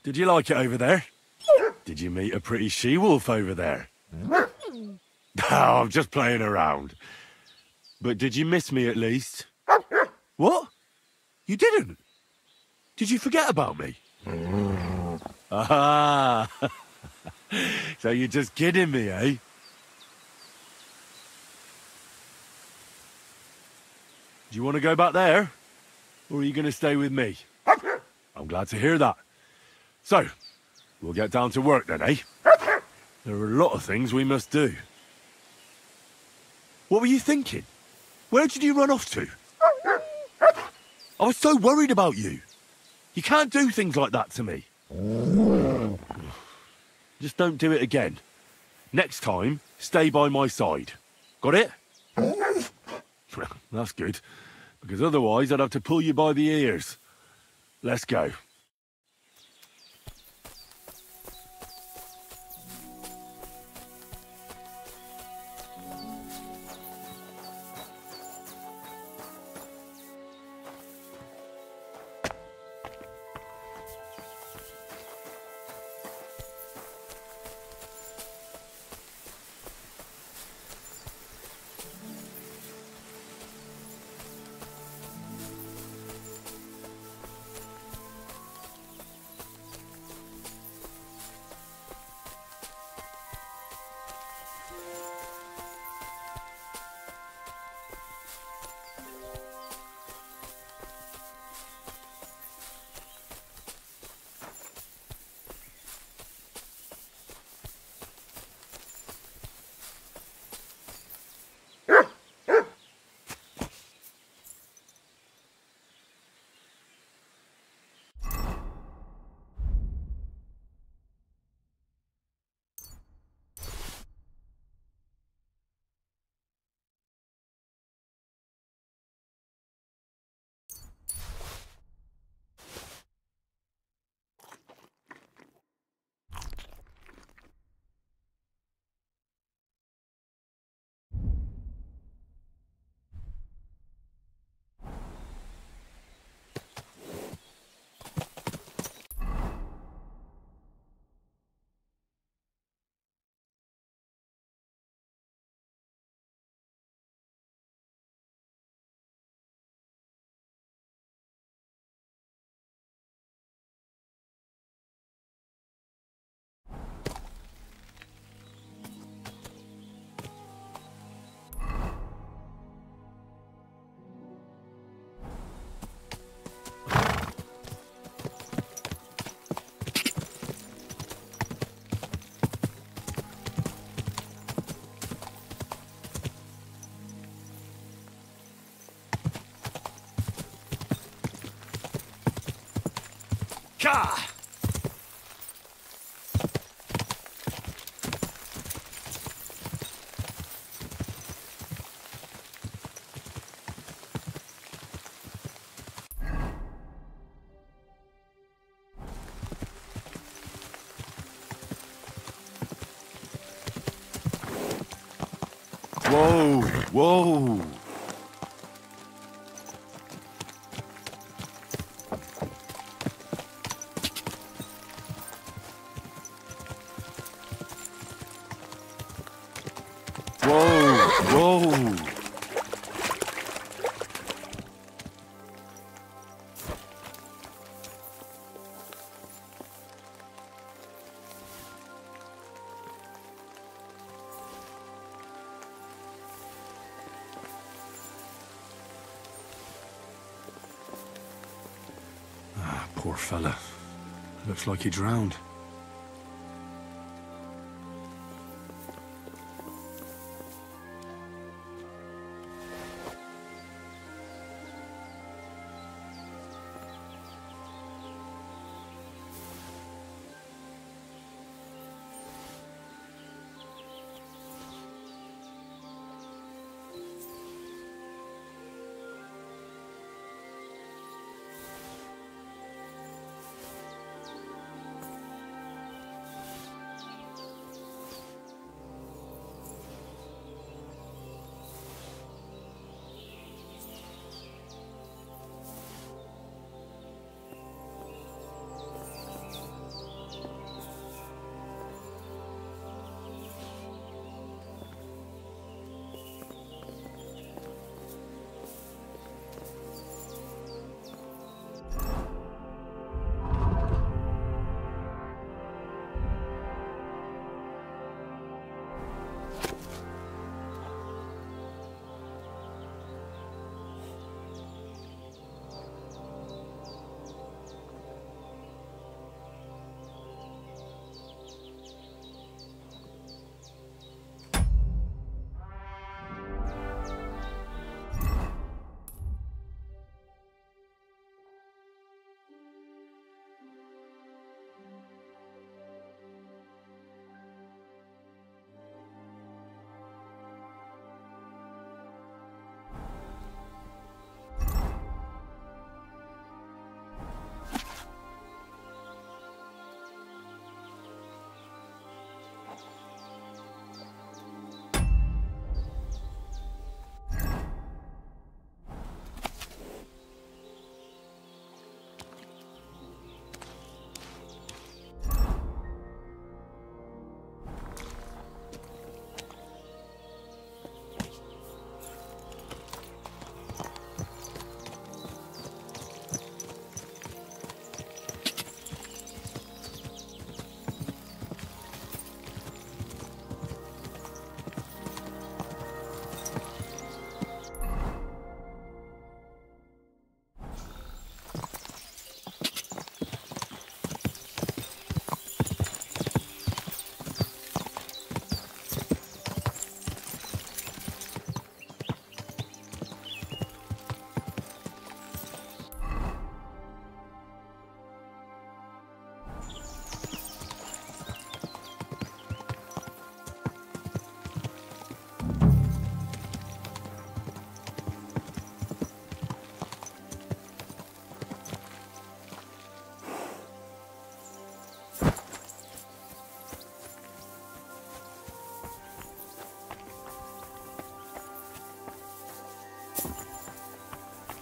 did you like it over there? Did you meet a pretty she-wolf over there? Oh, I'm just playing around. But did you miss me at least? What? You didn't? Did you forget about me? Ah, so you're just kidding me, eh? Do you want to go back there? Or are you going to stay with me? I'm glad to hear that. So, we'll get down to work then, eh? There are a lot of things we must do. What were you thinking? Where did you run off to? I was so worried about you. You can't do things like that to me. Just don't do it again. Next time, stay by my side. Got it? That's good, because otherwise I'd have to pull you by the ears. Let's go. Car! Whoa, whoa. Whoa, whoa. Poor fella. Looks like he drowned.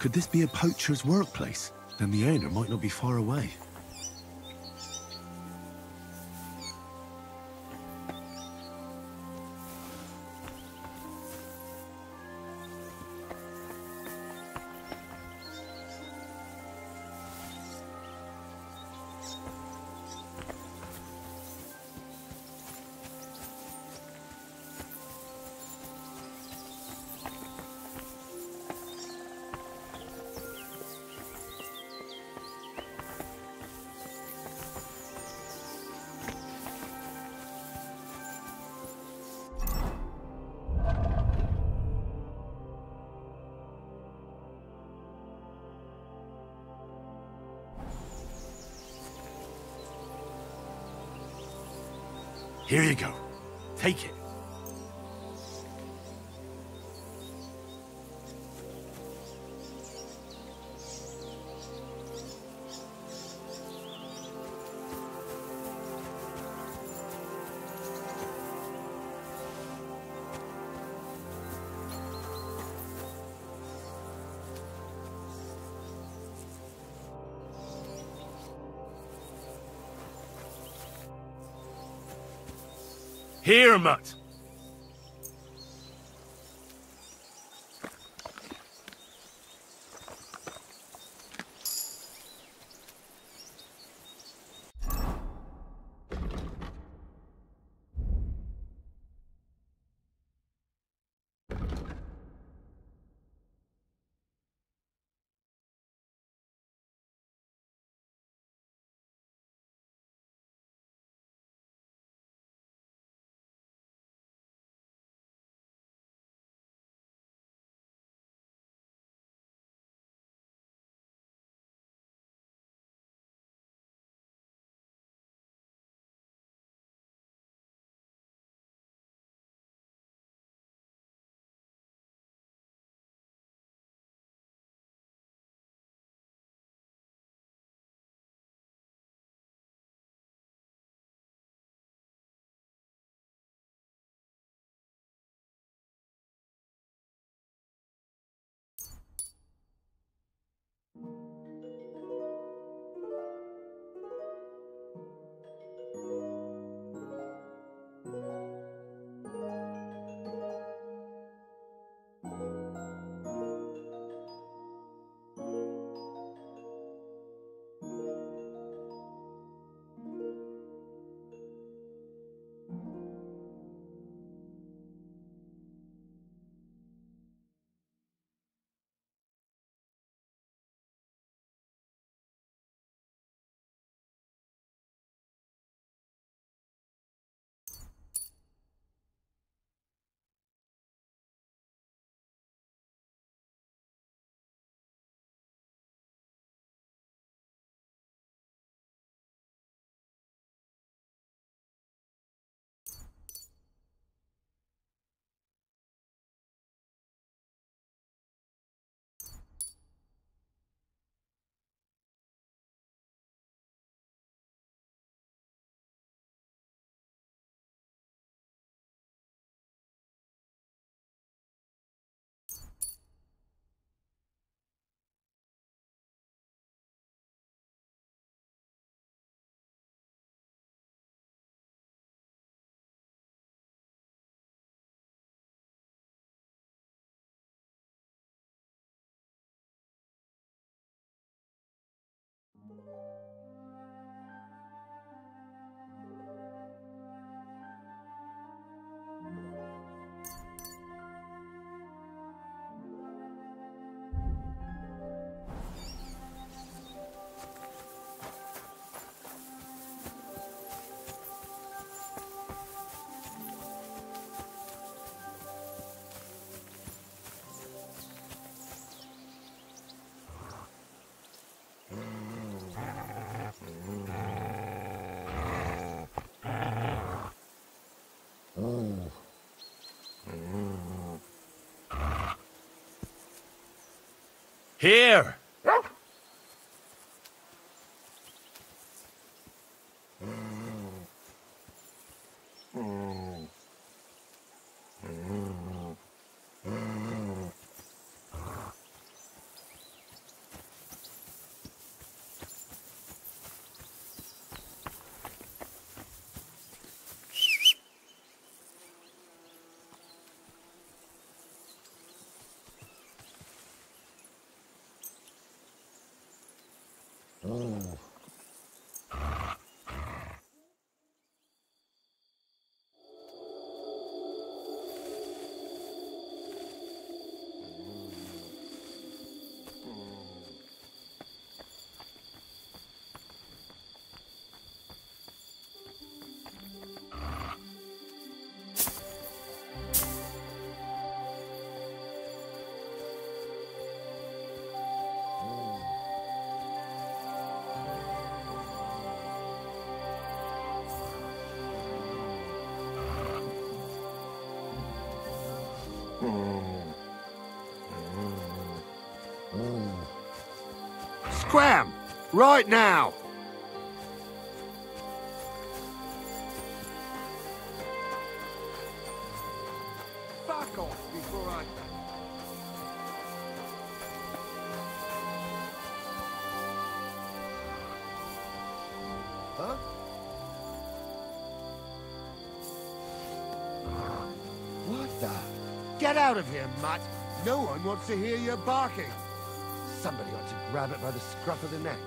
Could this be a poacher's workplace? Then the owner might not be far away. Here you go. Take it. Here, Mutt. Here! Scram! Right now! Fuck off before I... Huh? What the? Get out of here, mutt! No one wants to hear you barking! Somebody ought to grab it by the scruff of the neck.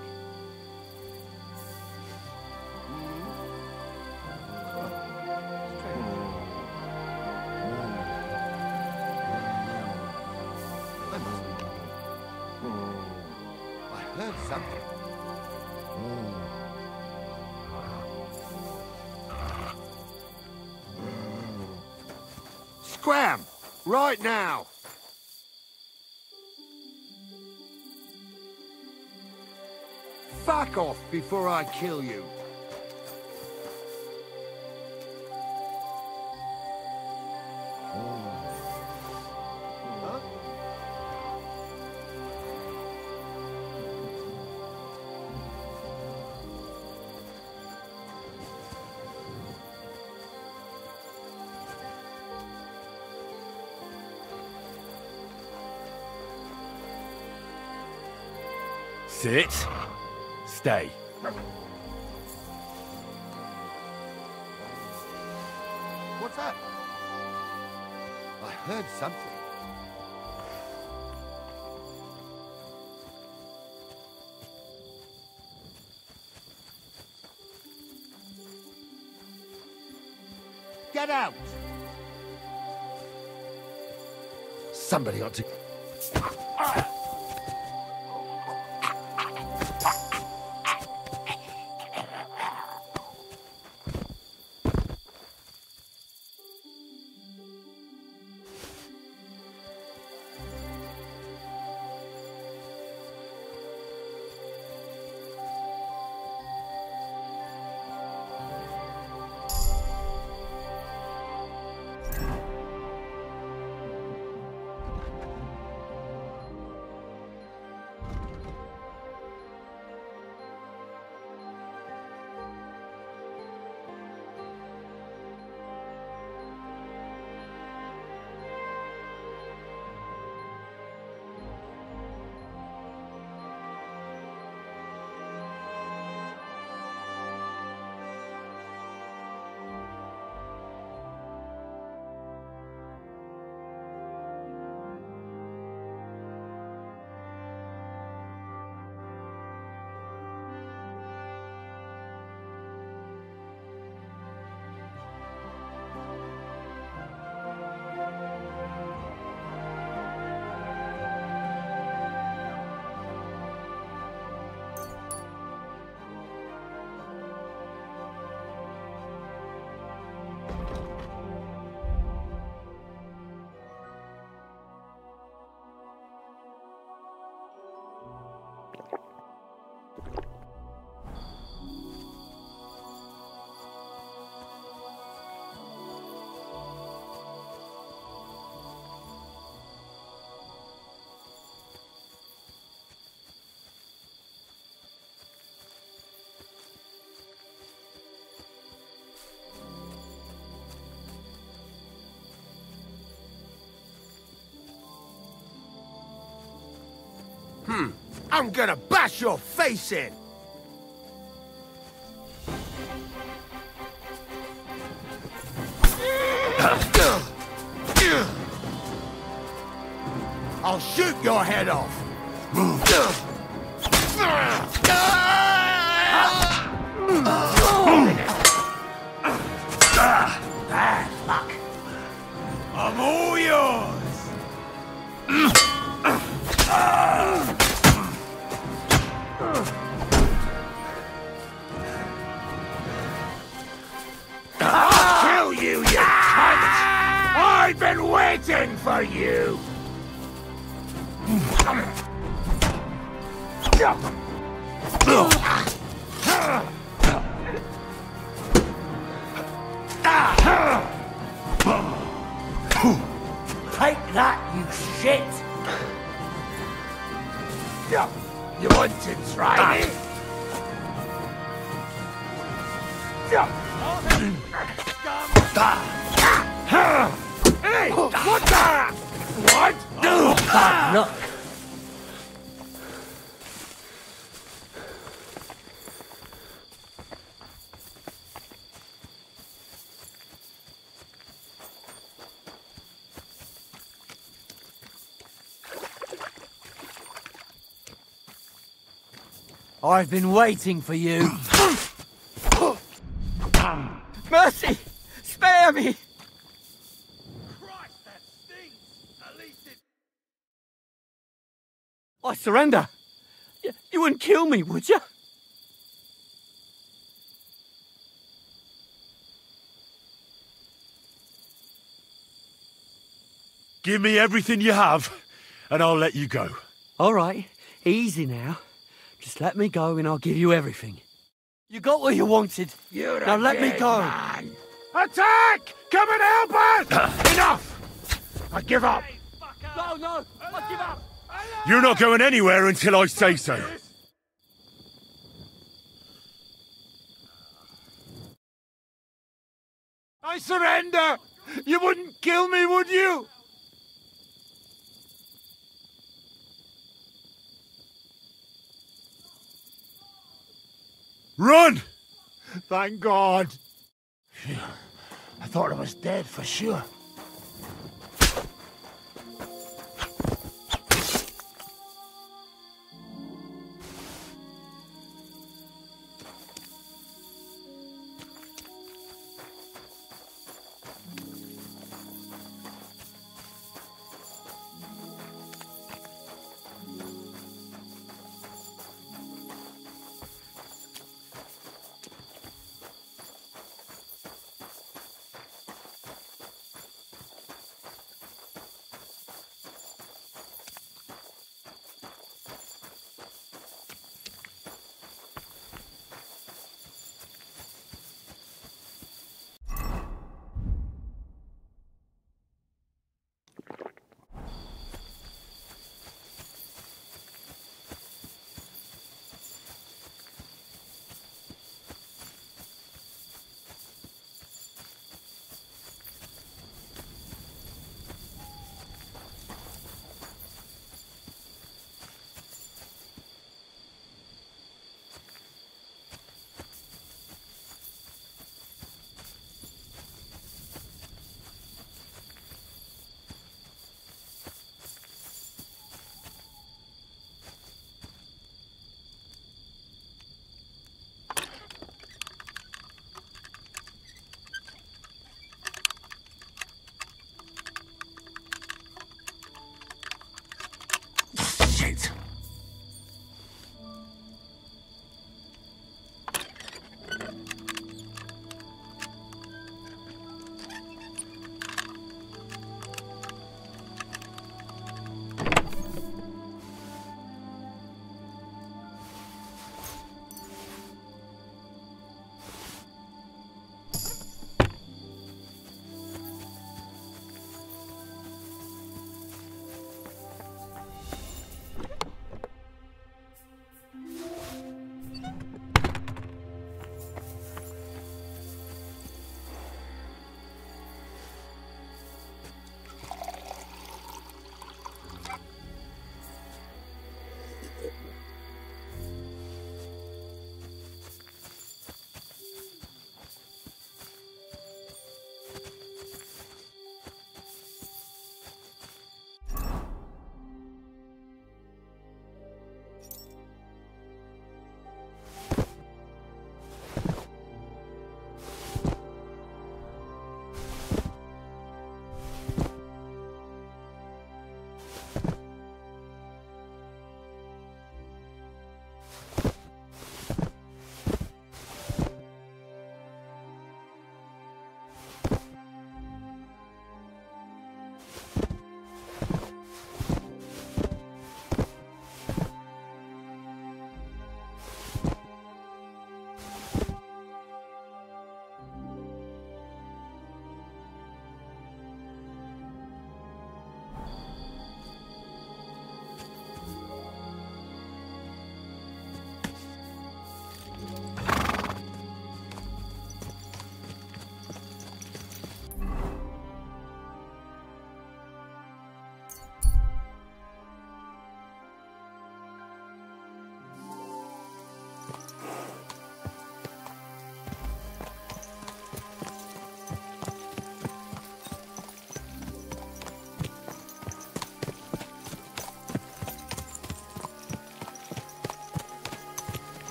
I heard something. Scram! Right now! Fuck off before I kill you. Huh? Sit. Stay. What's that? I heard something. Get out! Somebody ought to... I'm gonna bash your face in! I'll shoot your head off! Bad luck. I'm all yours! I'll kill you, you cunt! I've been waiting for you! Take that, you shit! You want to try me? Hey! What the? What? No. I've been waiting for you. Mercy! Spare me! Christ, that stinks! At least it... I surrender. You wouldn't kill me, would you? Give me everything you have, and I'll let you go. All right, easy now. Just let me go and I'll give you everything. You got what you wanted. Now let me go. Man. Attack! Come and help us! Enough! I give up. No, I give up. You're not going anywhere until I say so. I surrender! You wouldn't kill me, would you? Run! Thank God. Phew. I thought I was dead for sure.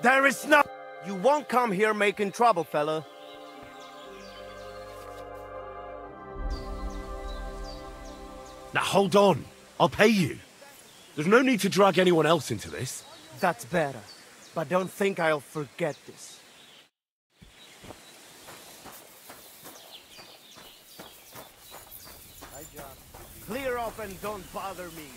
There is no... You won't come here making trouble, fella. Now hold on. I'll pay you. There's no need to drag anyone else into this. That's better. But don't think I'll forget this. Clear up and don't bother me.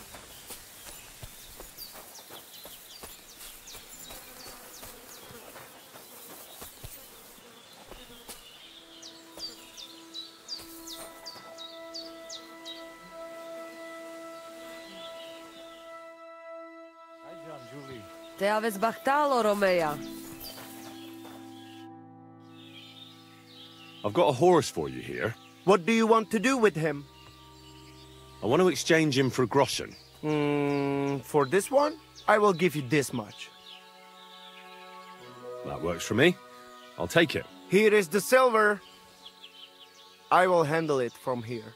Te aveți bahtalo, Romea. I've got a horse for you here. What do you want to do with him? I want to exchange him for groschen. For this one, I will give you this much. That works for me. I'll take it. Here is the silver. I will handle it from here.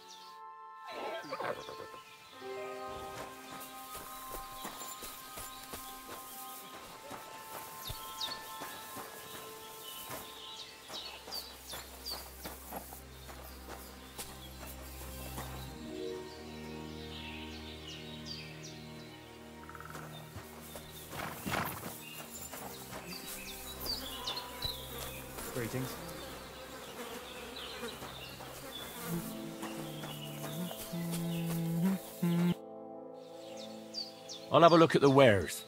Greetings. I'll have a look at the wares.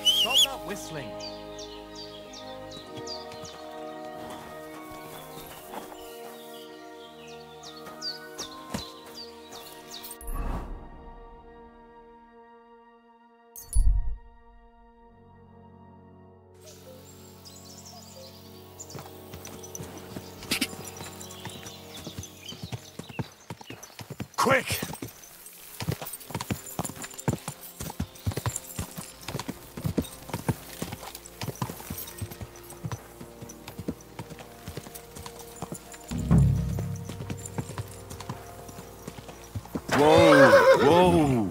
Stop that whistling. Quick! Whoa! Whoa!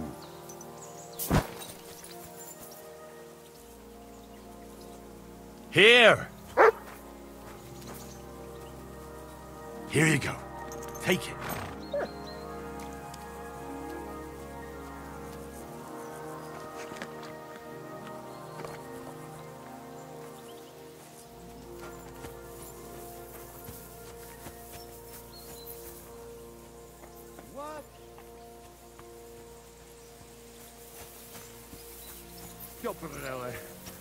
Here! Here you go. Take it.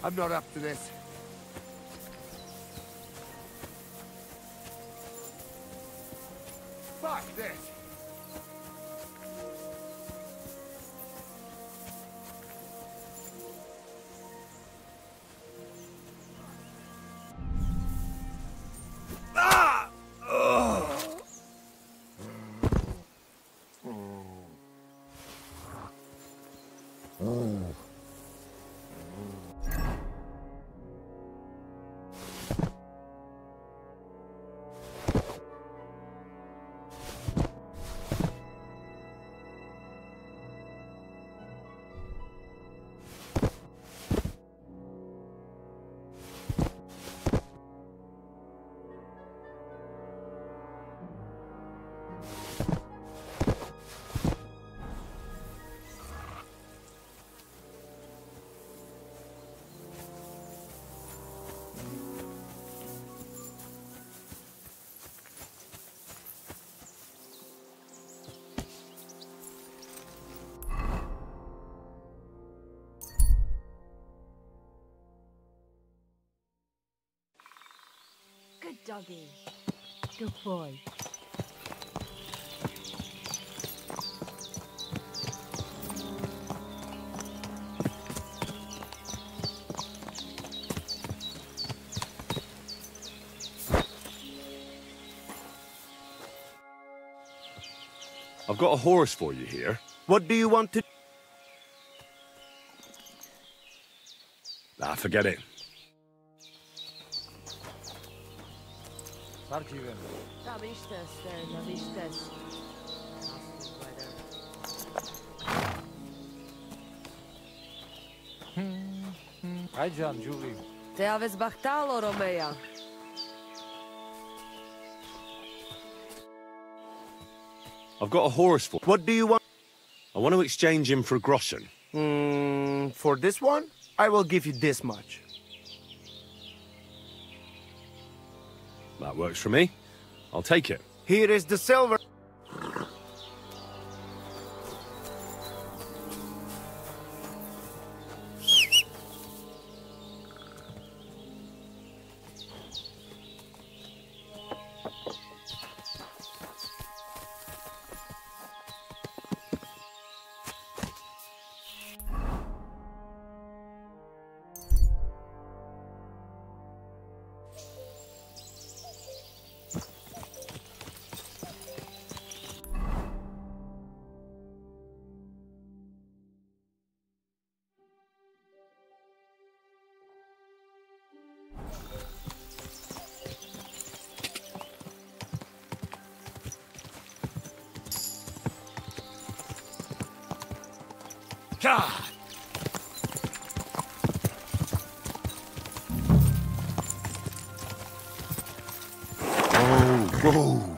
I'm not up to this. Fuck this. Ah! Ugh. Dougie. Good boy. I've got a horse for you here. What do you want to... Ah, forget it. Da bist es, da bist es. Ajjan, Julie. Te aveți bahtalo, Romea. I've got a horse for... What do you want? I want to exchange him for a groschen. For this one, I will give you this much. That works for me. I'll take it. Here is the silver. God! Whoa!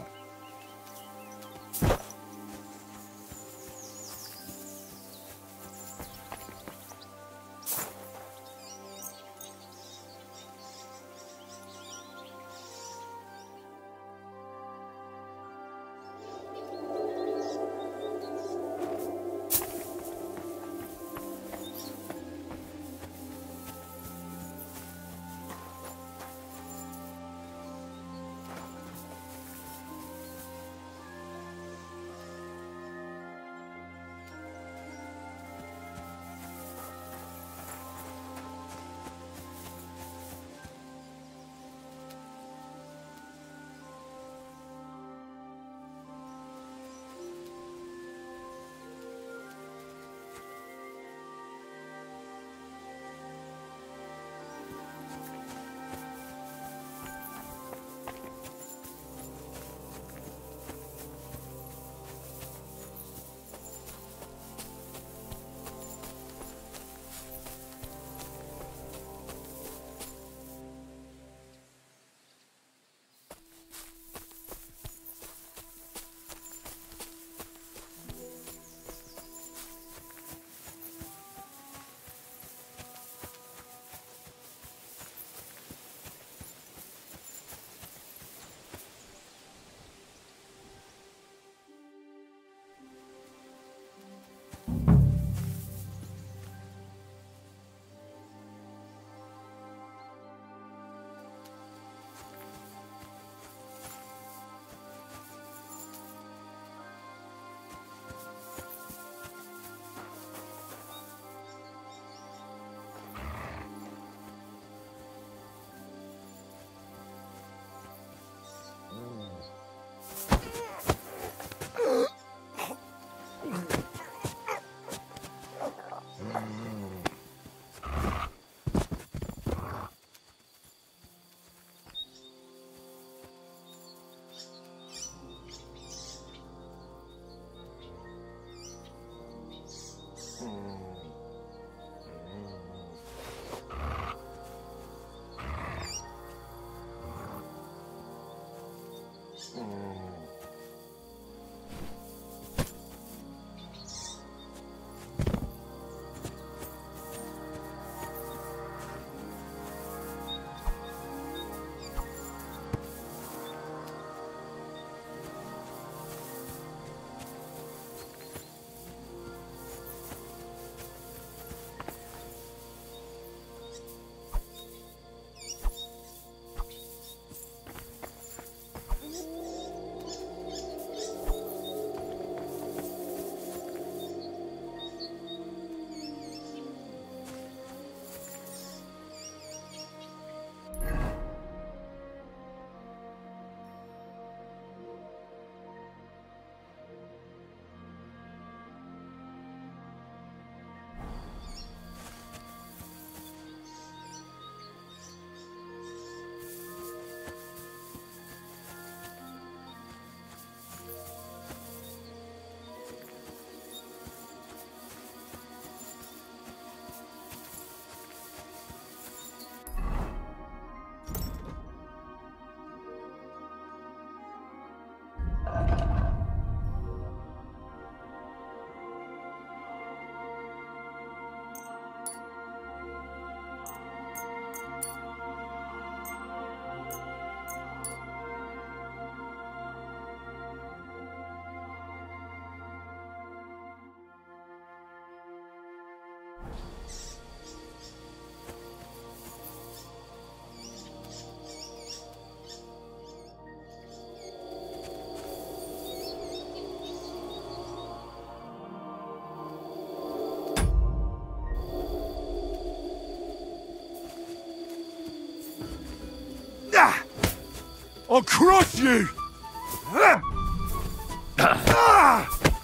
I'll crush you!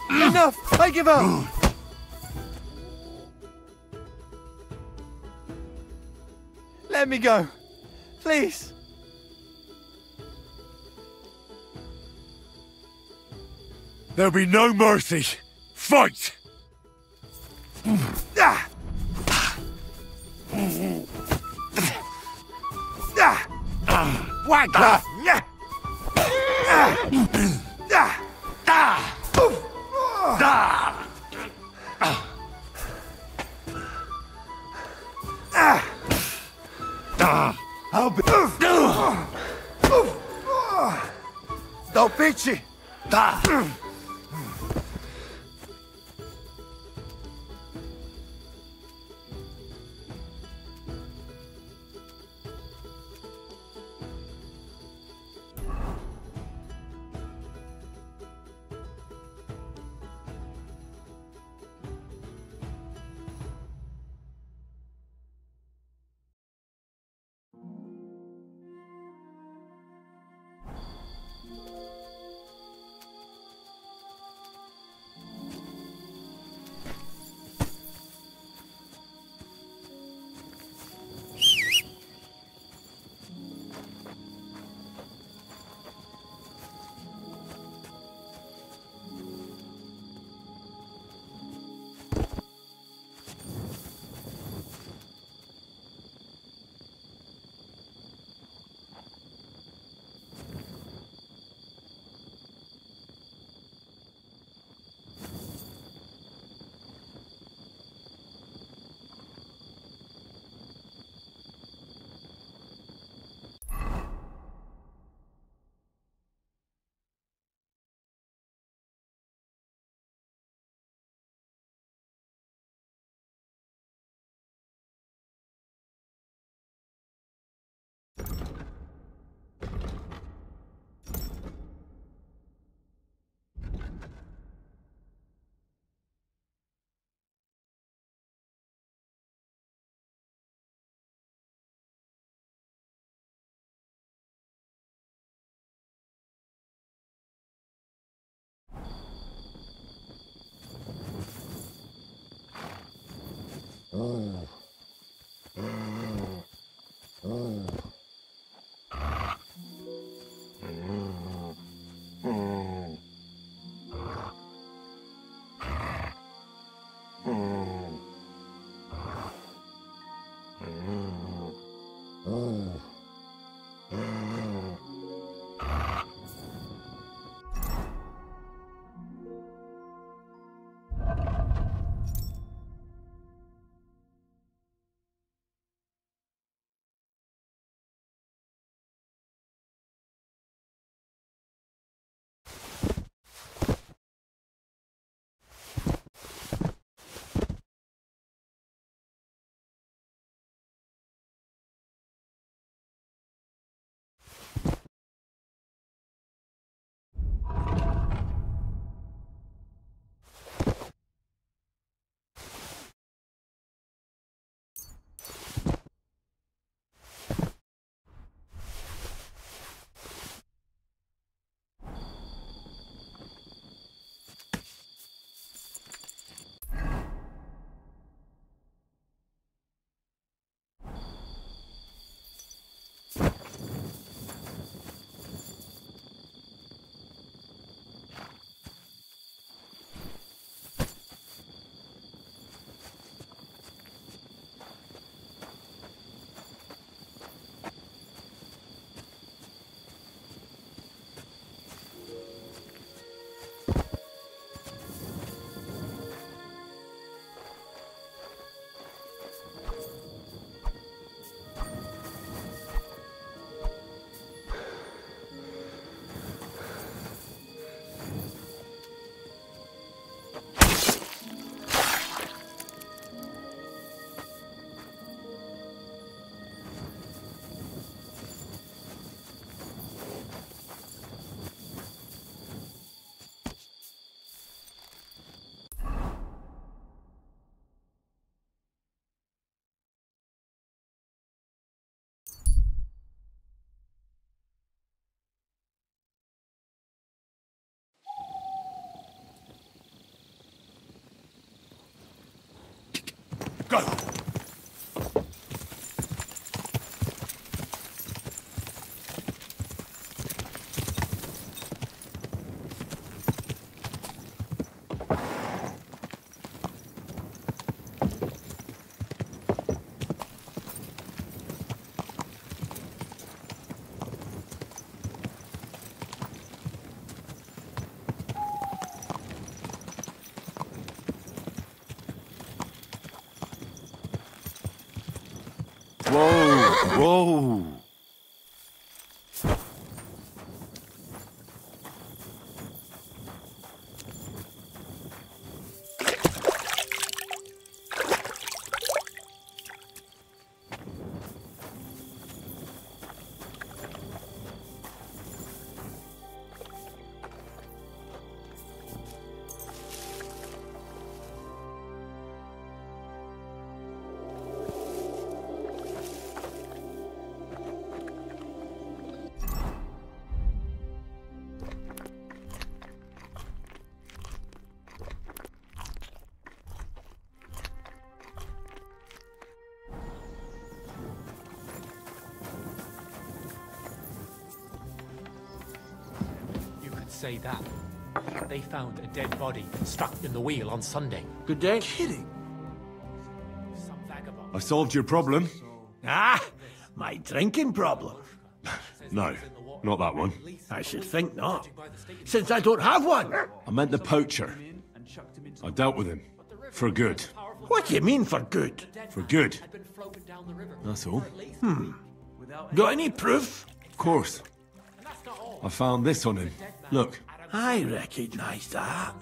Enough! I give up! Let me go. Please. There'll be no mercy. Fight! Wagga! I'll be... Do pici! Go! Whoa! Whoa! Say that. They found a dead body stuck in the wheel on Sunday. Good day. Kidding. I solved your problem. Ah, my drinking problem. No, not that one. I should think not, since I don't have one. I meant the poacher. I dealt with him. For good. What do you mean for good? For good. That's all. Got any proof? Of course. I found this on him. Look. I recognise that.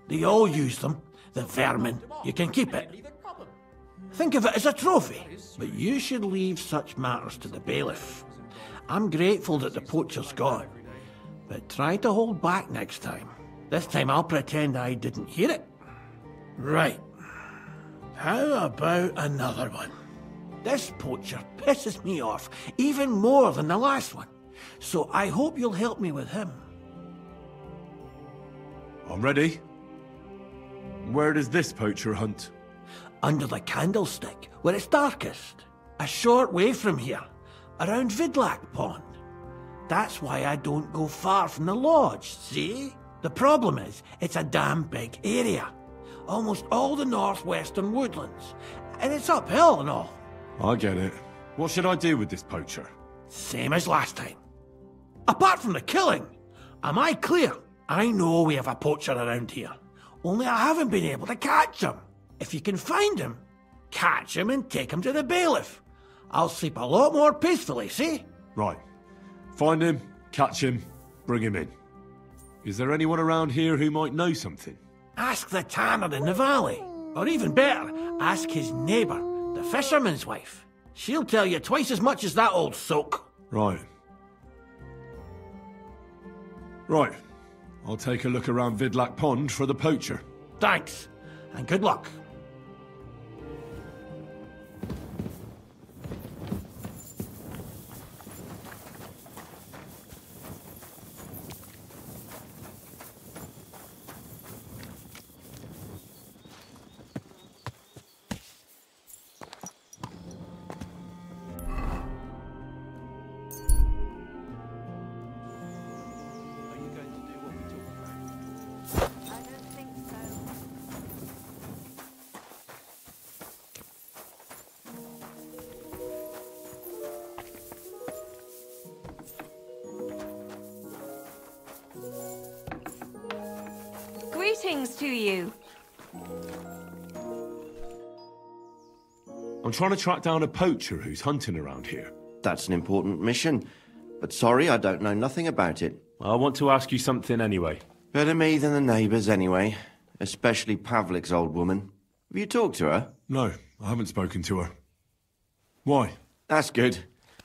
They all use them. The vermin. You can keep it. Think of it as a trophy. But you should leave such matters to the bailiff. I'm grateful that the poacher's gone. But try to hold back next time. This time I'll pretend I didn't hear it. Right. How about another one? This poacher pisses me off even more than the last one. So I hope you'll help me with him. I'm ready. Where does this poacher hunt? Under the candlestick, where it's darkest. A short way from here, around Vidlac Pond. That's why I don't go far from the lodge, see? The problem is, it's a damn big area. Almost all the northwestern woodlands. And it's uphill and all. I get it. What should I do with this poacher? Same as last time. Apart from the killing, am I clear? I know we have a poacher around here. Only I haven't been able to catch him. If you can find him, catch him and take him to the bailiff. I'll sleep a lot more peacefully, see? Right. Find him, catch him, bring him in. Is there anyone around here who might know something? Ask the tanner in the valley. Or even better, ask his neighbour, the fisherman's wife. She'll tell you twice as much as that old soak. Right. Right. I'll take a look around Vidlac Pond for the poacher. Thanks, and good luck. Greetings to you. I'm trying to track down a poacher who's hunting around here. That's an important mission. But sorry, I don't know nothing about it. I want to ask you something anyway. Better me than the neighbours anyway. Especially Pavlik's old woman. Have you talked to her? No, I haven't spoken to her. Why? That's good.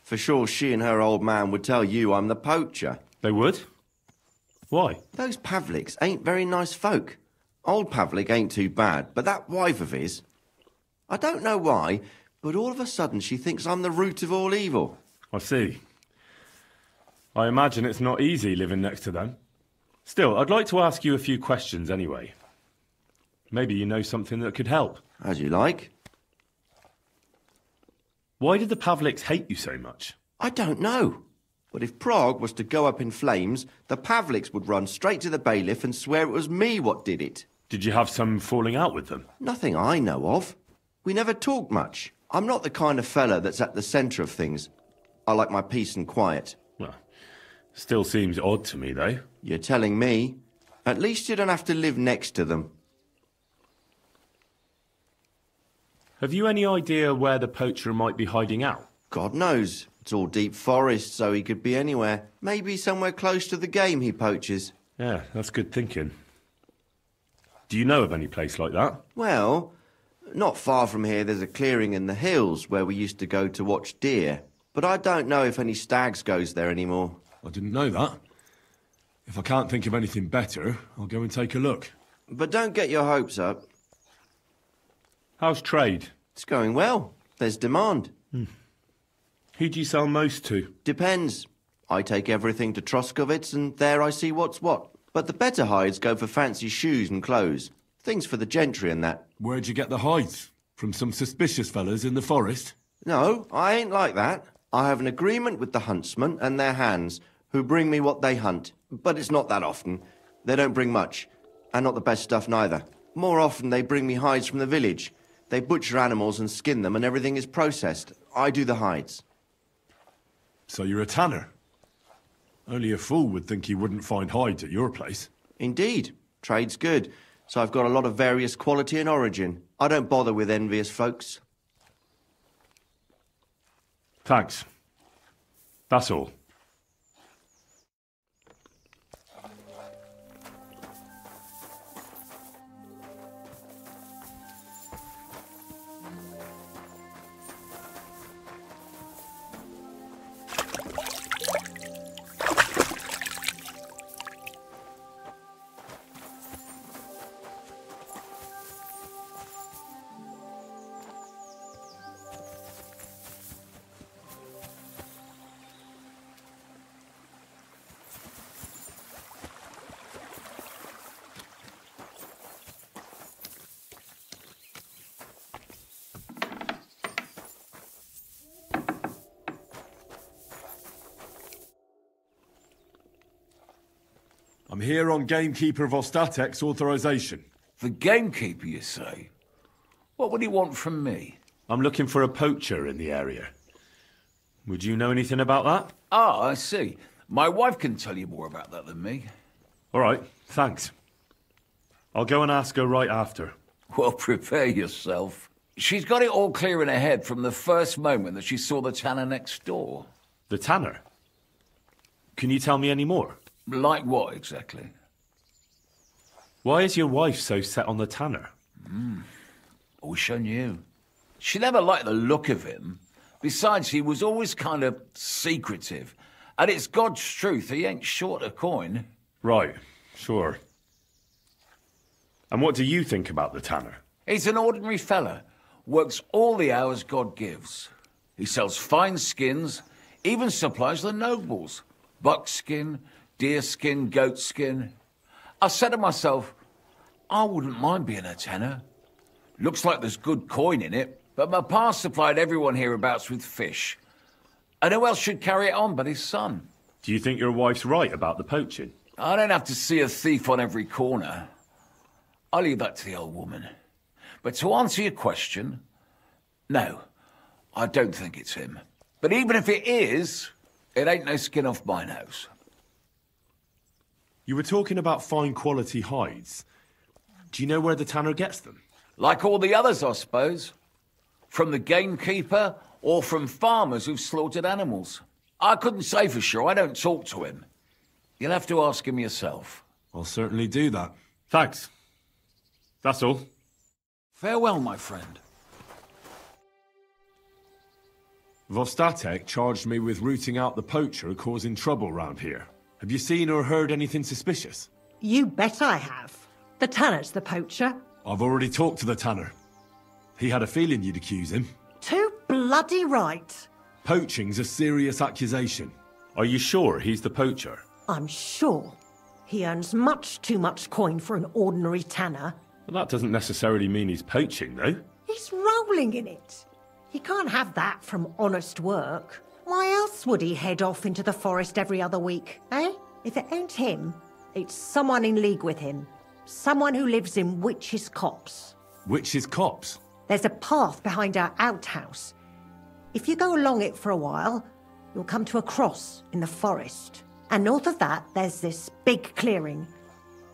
For sure she and her old man would tell you I'm the poacher. They would? Why? Those Pavliks ain't very nice folk. Old Pavlik ain't too bad, but that wife of his... I don't know why, but all of a sudden she thinks I'm the root of all evil. I see. I imagine it's not easy living next to them. Still, I'd like to ask you a few questions anyway. Maybe you know something that could help. As you like. Why did the Pavliks hate you so much? I don't know. But if Prague was to go up in flames, the Pavliks would run straight to the bailiff and swear it was me what did it. Did you have some falling out with them? Nothing I know of. We never talked much. I'm not the kind of fella that's at the centre of things. I like my peace and quiet. Well, still seems odd to me, though. You're telling me? At least you don't have to live next to them. Have you any idea where the poacher might be hiding out? God knows. It's all deep forest, so he could be anywhere. Maybe somewhere close to the game he poaches. Yeah, that's good thinking. Do you know of any place like that? Well, not far from here there's a clearing in the hills where we used to go to watch deer. But I don't know if any stags goes there anymore. I didn't know that. If I can't think of anything better, I'll go and take a look. But don't get your hopes up. How's trade? It's going well. There's demand. Who do you sell most to? Depends. I take everything to Troskovitz and there I see what's what. But the better hides go for fancy shoes and clothes. Things for the gentry and that. Where'd you get the hides? From some suspicious fellas in the forest? No, I ain't like that. I have an agreement with the huntsmen and their hands, who bring me what they hunt. But it's not that often. They don't bring much. And not the best stuff neither. More often they bring me hides from the village. They butcher animals and skin them and everything is processed. I do the hides. So you're a tanner? Only a fool would think you wouldn't find hides at your place. Indeed. Trade's good. So I've got a lot of various quality and origin. I don't bother with envious folks. Thanks. That's all. I'm here on Gamekeeper Vostatek's authorization. The gamekeeper, you say? What would he want from me? I'm looking for a poacher in the area. Would you know anything about that? Ah, I see. My wife can tell you more about that than me. All right, thanks. I'll go and ask her right after. Well, prepare yourself. She's got it all clear in her head from the first moment that she saw the tanner next door. The tanner? Can you tell me any more? Like what, exactly? Why is your wife so set on the tanner? I wish I knew. She never liked the look of him. Besides, he was always kind of secretive. And it's God's truth, he ain't short a coin. Right, sure. And what do you think about the tanner? He's an ordinary fella. Works all the hours God gives. He sells fine skins, even supplies the nobles. Buckskin, deerskin, goatskin. I said to myself, I wouldn't mind being a tanner. Looks like there's good coin in it, but my pa supplied everyone hereabouts with fish. And who else should carry it on but his son? Do you think your wife's right about the poaching? I don't have to see a thief on every corner. I'll leave that to the old woman. But to answer your question, no, I don't think it's him. But even if it is, it ain't no skin off my nose. You were talking about fine quality hides. Do you know where the tanner gets them? Like all the others, I suppose. From the gamekeeper or from farmers who've slaughtered animals. I couldn't say for sure, I don't talk to him. You'll have to ask him yourself. I'll certainly do that. Thanks. That's all. Farewell, my friend. Vostatek charged me with rooting out the poacher causing trouble round here. Have you seen or heard anything suspicious? You bet I have. The tanner's the poacher. I've already talked to the tanner. He had a feeling you'd accuse him. Too bloody right. Poaching's a serious accusation. Are you sure he's the poacher? I'm sure. He earns much too much coin for an ordinary tanner. Well, that doesn't necessarily mean he's poaching, though. He's rolling in it. He can't have that from honest work. Why else would he head off into the forest every other week, eh? If it ain't him, it's someone in league with him. Someone who lives in Witch's Copse. Witch's Copse? There's a path behind our outhouse. If you go along it for a while, you'll come to a cross in the forest. And north of that, there's this big clearing.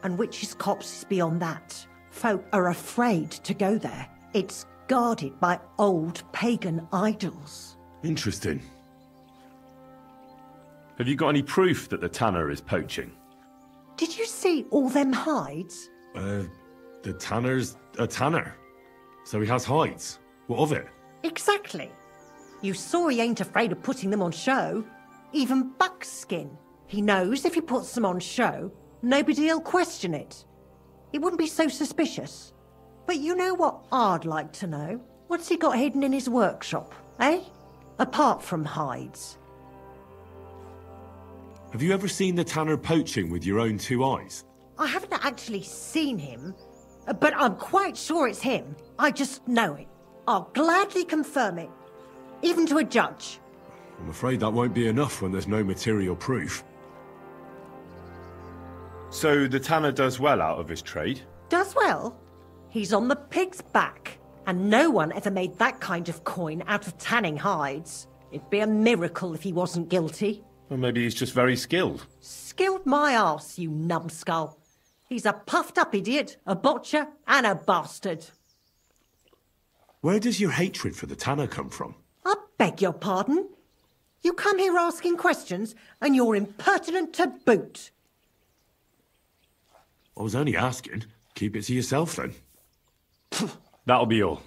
And Witch's Copse is beyond that. Folk are afraid to go there. It's guarded by old pagan idols. Interesting. Have you got any proof that the tanner is poaching? Did you see all them hides? The tanner's a tanner. So he has hides. What of it? Exactly. You saw he ain't afraid of putting them on show. Even buckskin. He knows if he puts them on show, nobody'll question it. He wouldn't be so suspicious. But you know what I'd like to know? What's he got hidden in his workshop, eh? Apart from hides. Have you ever seen the tanner poaching with your own two eyes? I haven't actually seen him, but I'm quite sure it's him. I just know it. I'll gladly confirm it, even to a judge. I'm afraid that won't be enough when there's no material proof. So the tanner does well out of his trade? Does well? He's on the pig's back, and no one ever made that kind of coin out of tanning hides. It'd be a miracle if he wasn't guilty. Or maybe he's just very skilled. Skilled my arse, you numbskull. He's a puffed-up idiot, a botcher, and a bastard. Where does your hatred for the tanner come from? I beg your pardon? You come here asking questions, and you're impertinent to boot. I was only asking. Keep it to yourself, then. That'll be all.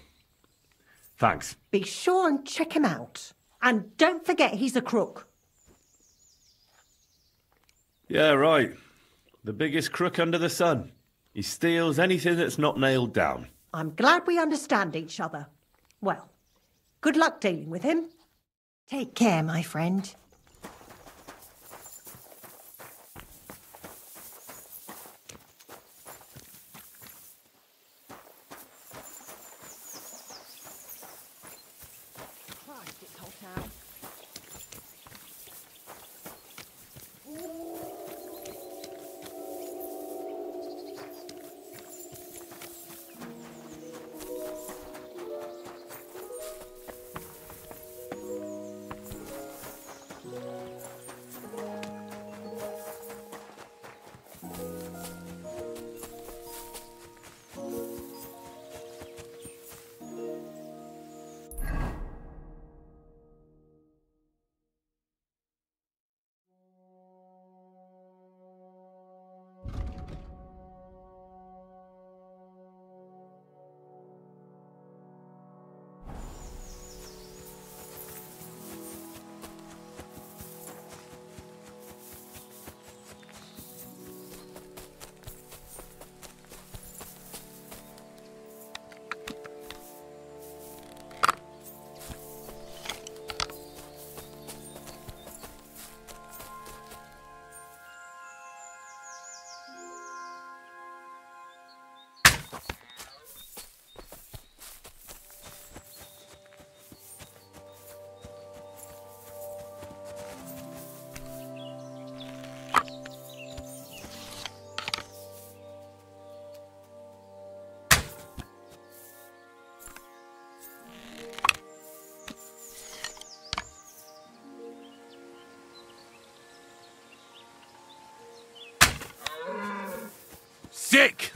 Thanks. Be sure and check him out. And don't forget he's a crook. Yeah, right. The biggest crook under the sun. He steals anything that's not nailed down. I'm glad we understand each other. Well, good luck dealing with him. Take care, my friend. Christ, it's hot out. Sick!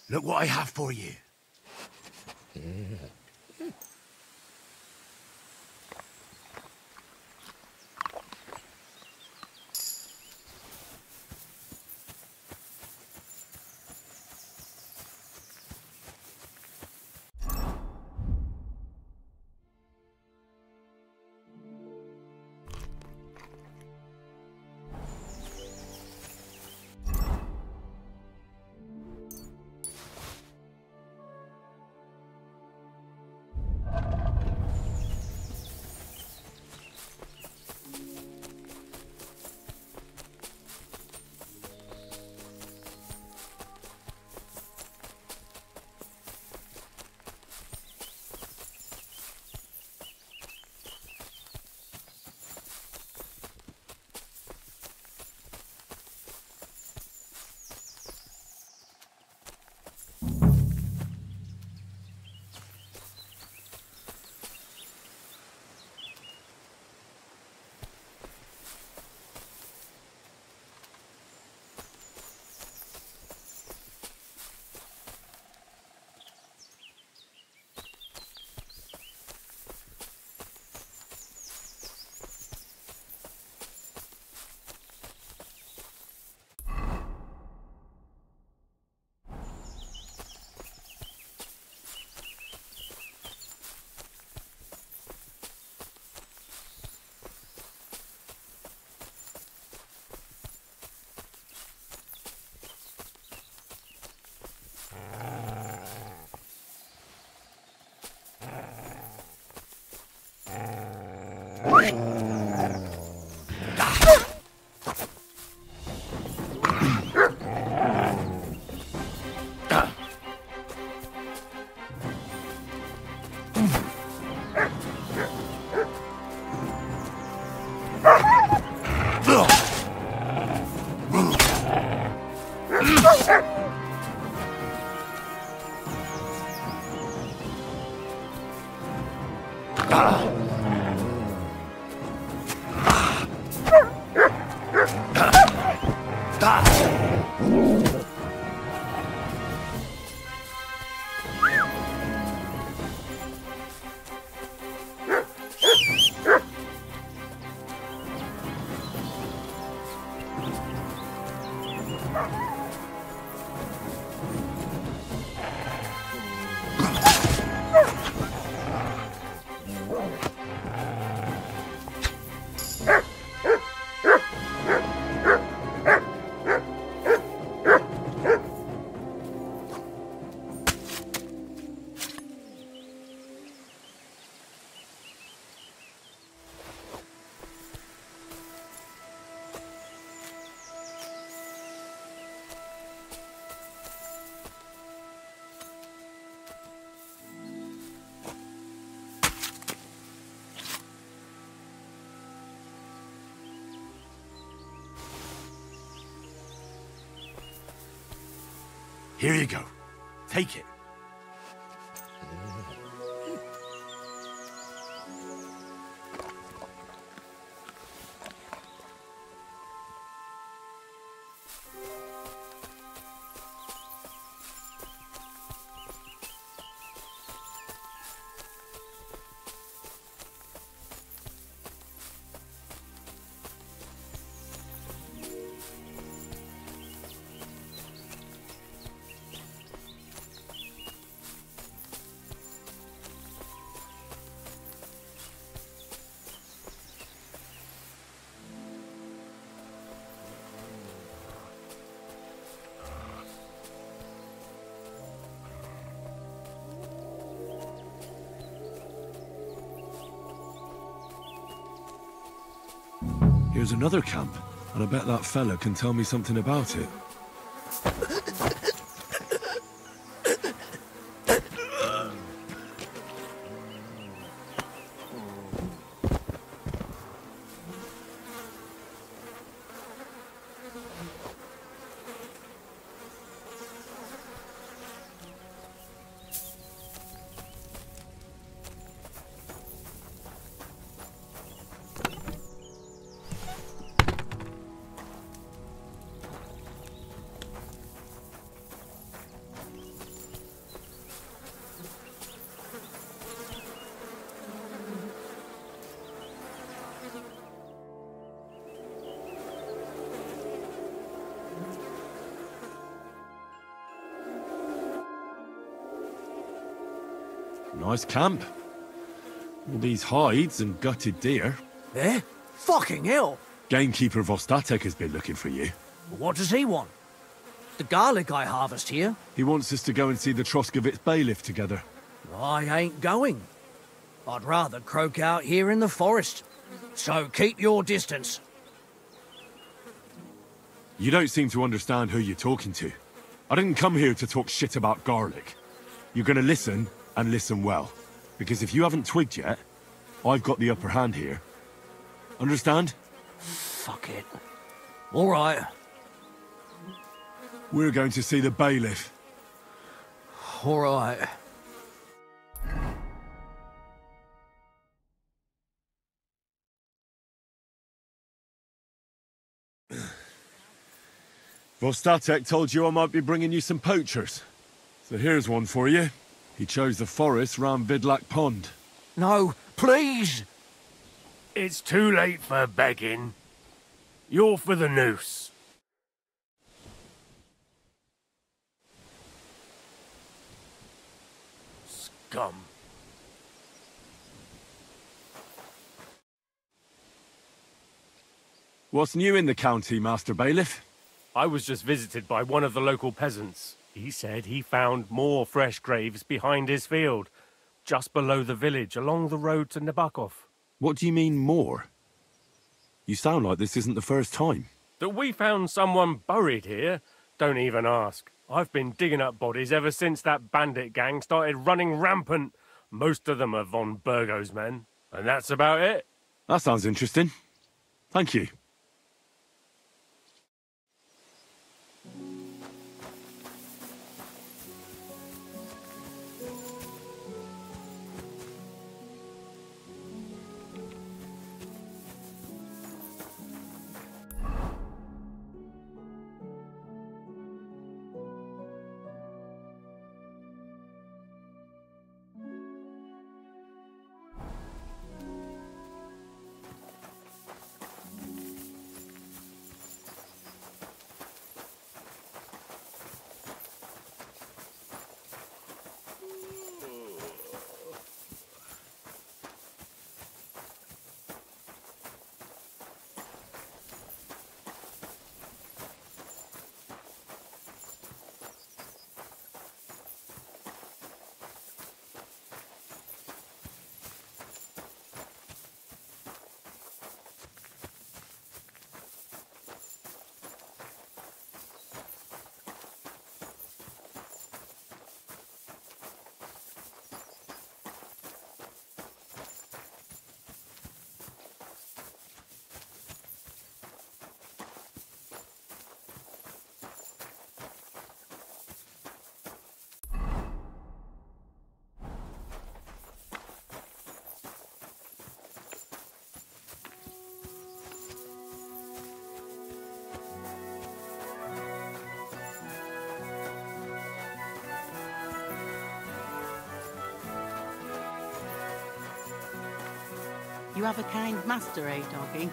Look what I have for you. Here you go. Take it. Here's another camp, and I bet that fella can tell me something about it. Nice camp. All these hides and gutted deer. Eh? Fucking hell! Gamekeeper Vostatek has been looking for you. What does he want? The garlic I harvest here? He wants us to go and see the Troskovitz bailiff together. I ain't going. I'd rather croak out here in the forest. So keep your distance. You don't seem to understand who you're talking to. I didn't come here to talk shit about garlic. You're gonna listen, and listen well. Because if you haven't twigged yet, I've got the upper hand here. Understand? Fuck it. All right. We're going to see the bailiff. All right. Vostatek told you I might be bringing you some poachers. So here's one for you. He chose the forest round Vidlak Pond. No, please! It's too late for begging. You're for the noose. Scum. What's new in the county, Master Bailiff? I was just visited by one of the local peasants. He said he found more fresh graves behind his field, just below the village, along the road to Nabokov. What do you mean, more? You sound like this isn't the first time. That we found someone buried here? Don't even ask. I've been digging up bodies ever since that bandit gang started running rampant. Most of them are von Burgo's men. And that's about it. That sounds interesting. Thank you. You have a kind master, eh, doggy?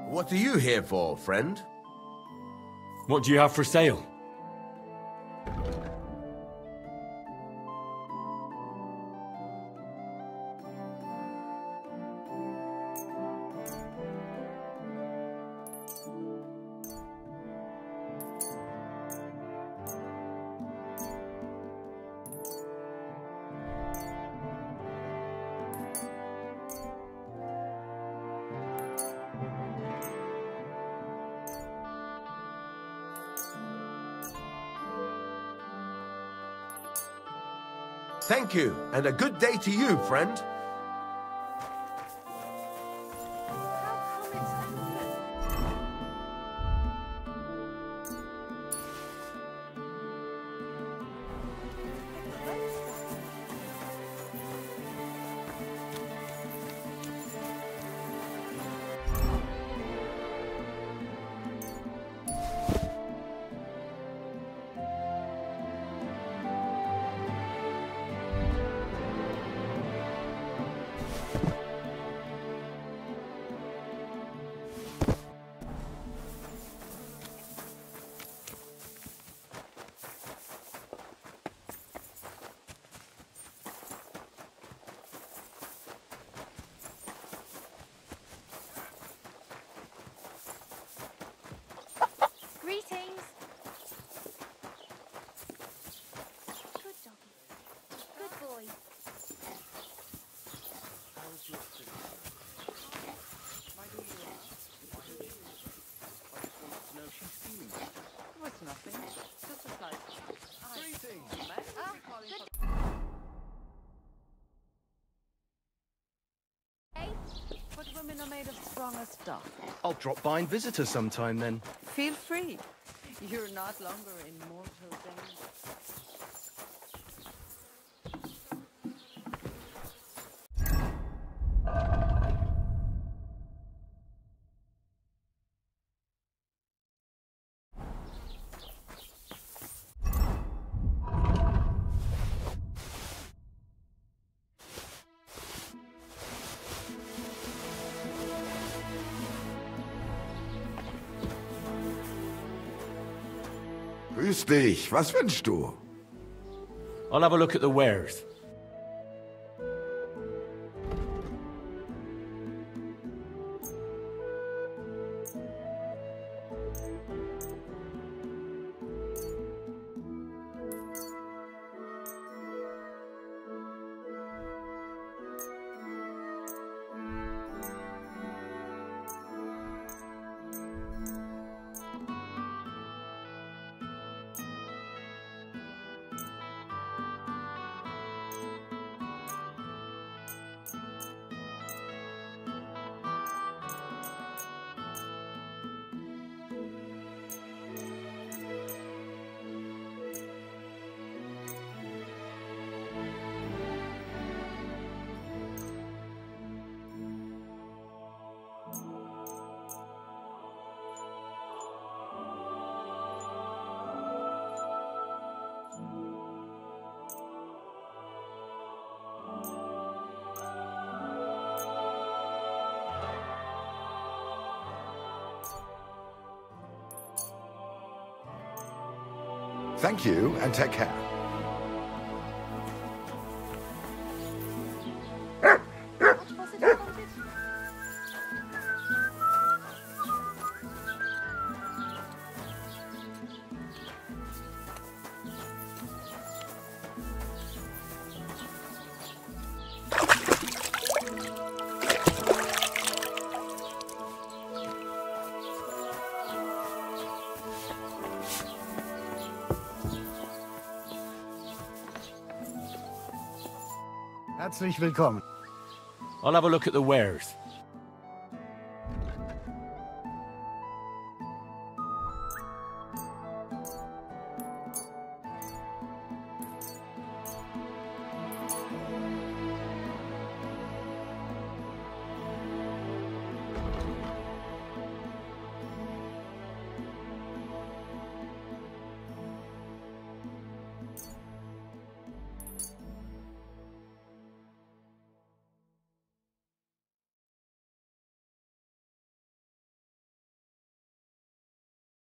What are you here for, friend? What do you have for sale? Thank you, and a good day to you, friend. Greetings. Good doggy. Good boy. How's your food? Why do you ask? Why do you? I just wanted to know if she's feeling better. Oh, it's nothing. Just a slight. Greetings. Hey, but women are made of stronger stuff. I'll drop by and visit her sometime then. Feel free. You're not longer in mortal danger. Grüß dich, was wünschst du? I'll have a look at the wares. Thank you, and take care. Herzlich willkommen. I'll have a look at the wares.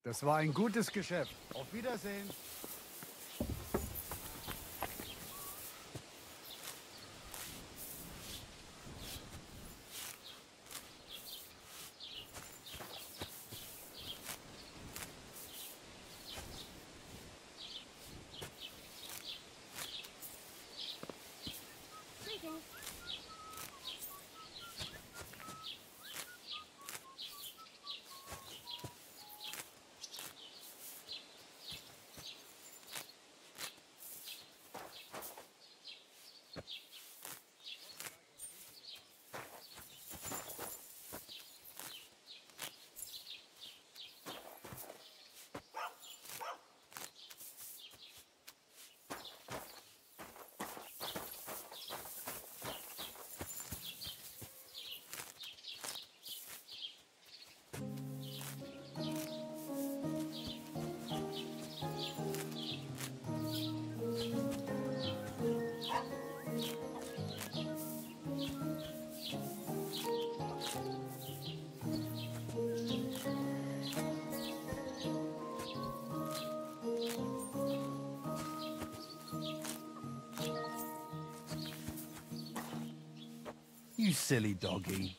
Das war ein gutes Geschäft. Auf Wiedersehen. You silly doggy.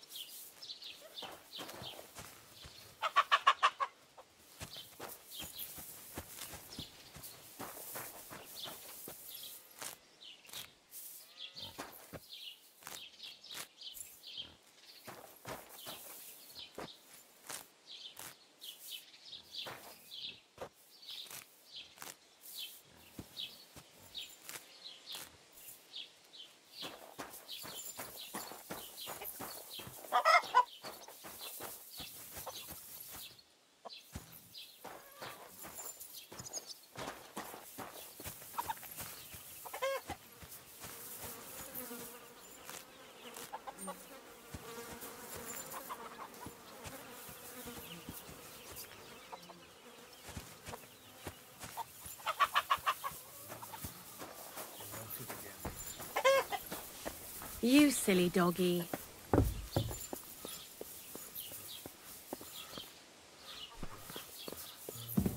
You silly doggy.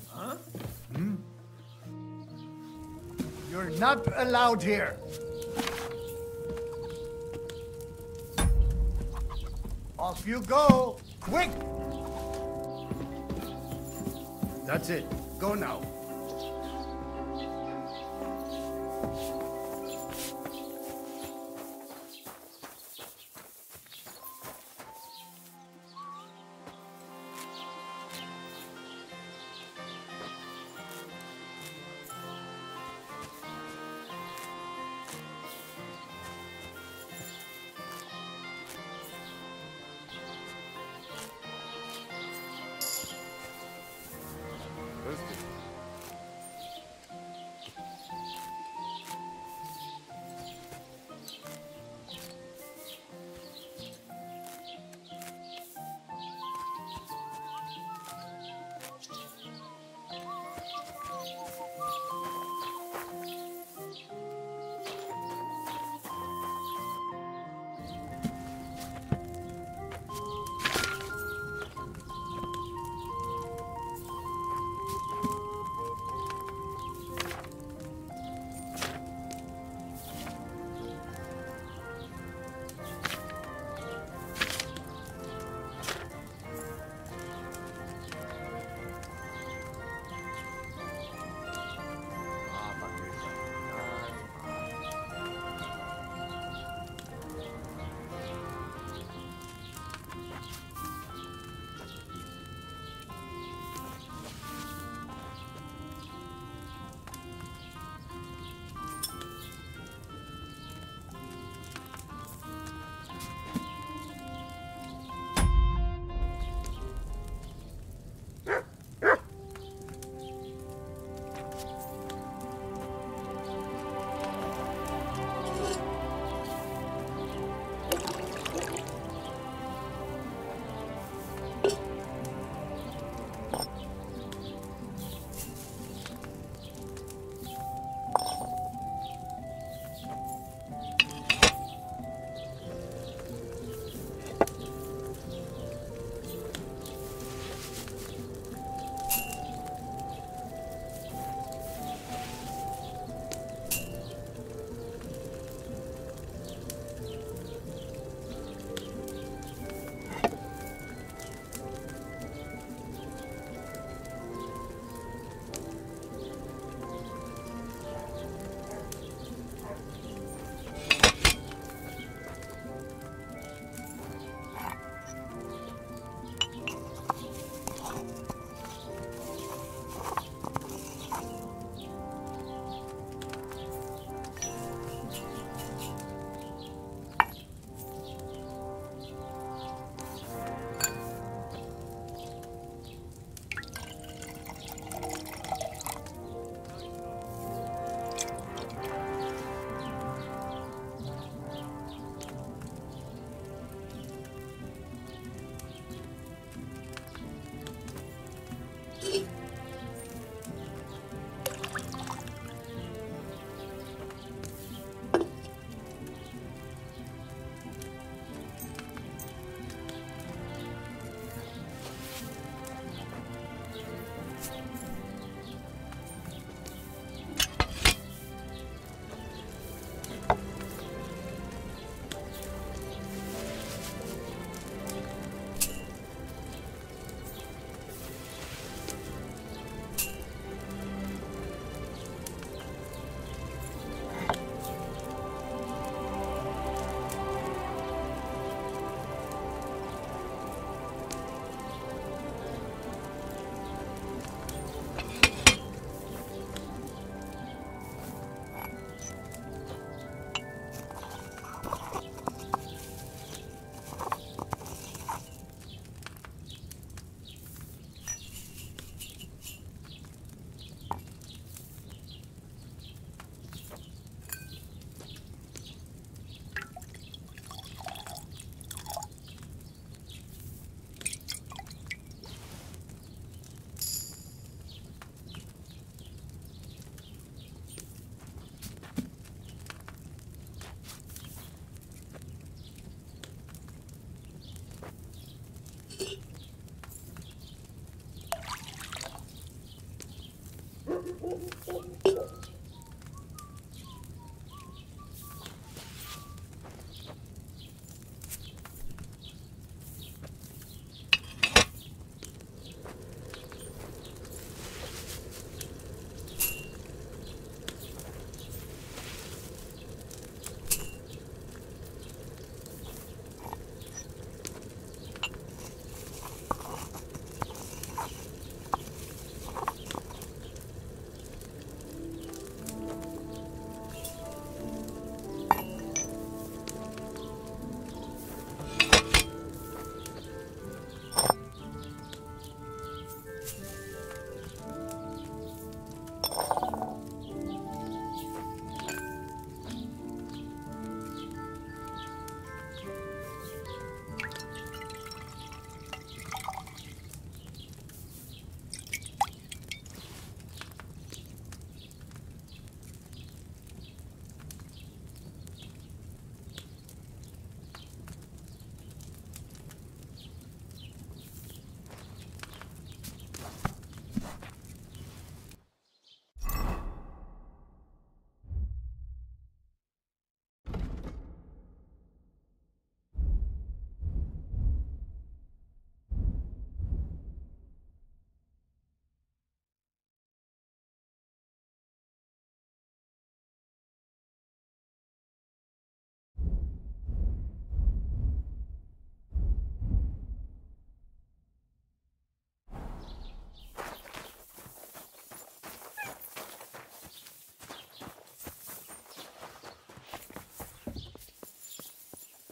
Huh? You're not allowed here. Off you go. Quick! That's it. Go now.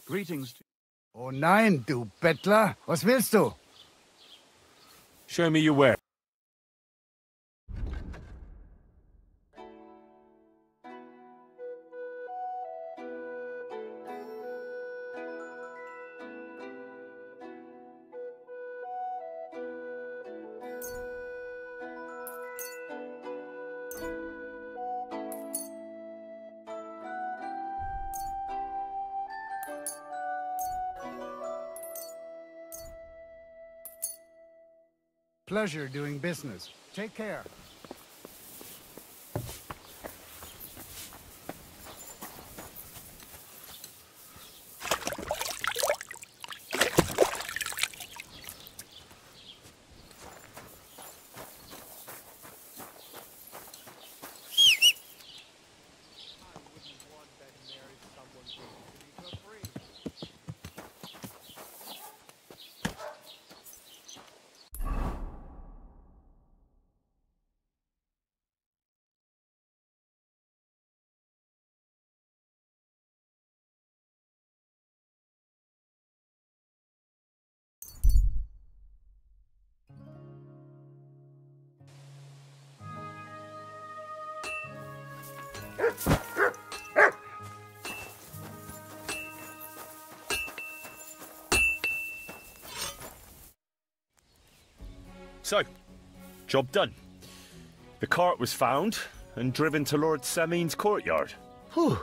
Greetings. Oh nein, du Bettler. Was willst du? Show me your where. Pleasure doing business. Take care. So, job done. The cart was found and driven to Lord Semin's courtyard. Whew.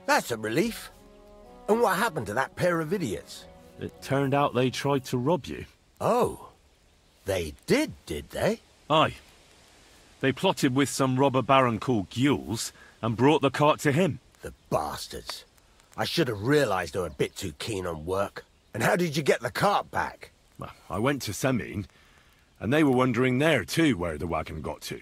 That's a relief. And what happened to that pair of idiots? It turned out they tried to rob you. Oh. They did they? Aye. They plotted with some robber baron called Gules and brought the cart to him. The bastards. I should have realized they were a bit too keen on work. And how did you get the cart back? Well, I went to Semin, and they were wondering there too where the wagon got to.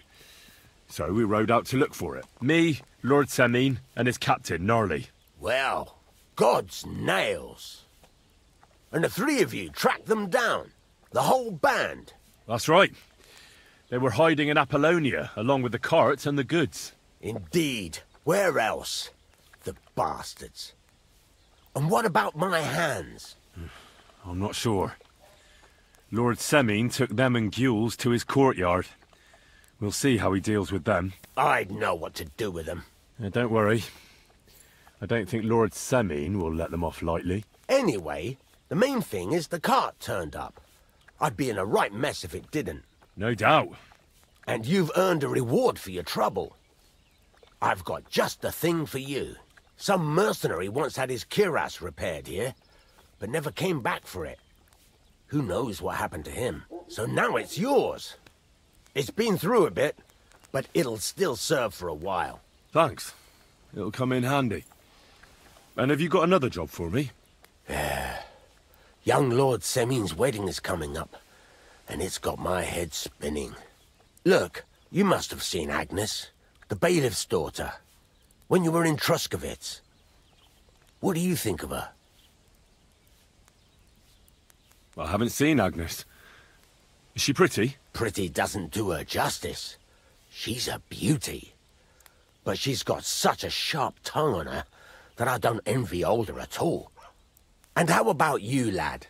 So we rode out to look for it. Me, Lord Semin, and his captain, Gnarly. Well, God's nails. And the three of you tracked them down? The whole band? That's right. They were hiding in Apollonia, along with the cart and the goods. Indeed. Where else? The bastards. And what about my hands? I'm not sure. Lord Semin took them and Gules to his courtyard. We'll see how he deals with them. I'd know what to do with them. Don't worry. I don't think Lord Semin will let them off lightly. Anyway, the main thing is the cart turned up. I'd be in a right mess if it didn't. No doubt. And you've earned a reward for your trouble. I've got just the thing for you. Some mercenary once had his cuirass repaired here, but never came back for it. Who knows what happened to him? So now it's yours. It's been through a bit, but it'll still serve for a while. Thanks. It'll come in handy. And have you got another job for me? Young Lord Semin's wedding is coming up, and it's got my head spinning. Look, you must have seen Agnes, the bailiff's daughter, when you were in Truskovitz. What do you think of her? I haven't seen Agnes. Is she pretty? Pretty doesn't do her justice. She's a beauty. But she's got such a sharp tongue on her that I don't envy older at all. And how about you, lad?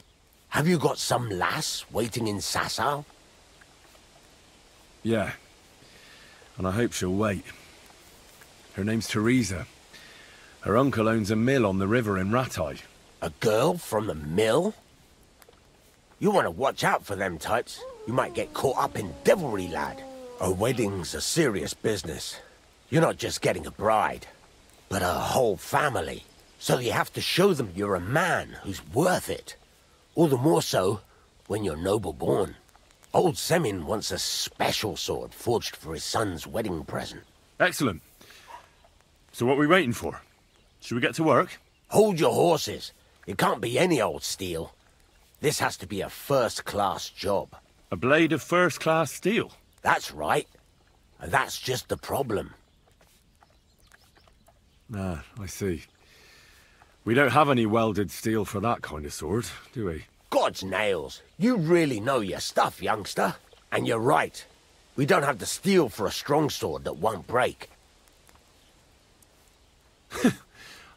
Have you got some lass waiting in Sasau? Yeah. And I hope she'll wait. Her name's Teresa. Her uncle owns a mill on the river in Ratai. A girl from the mill? You want to watch out for them types. You might get caught up in devilry, lad. A wedding's a serious business. You're not just getting a bride, but a whole family. So you have to show them you're a man who's worth it. All the more so when you're noble-born. Old Semin wants a special sword forged for his son's wedding present. Excellent. So what are we waiting for? Should we get to work? Hold your horses. It can't be any old steel. This has to be a first-class job. A blade of first-class steel? That's right. And that's just the problem. Ah, I see. We don't have any welded steel for that kind of sword, do we? God's nails. You really know your stuff, youngster. And you're right. We don't have the steel for a strong sword that won't break.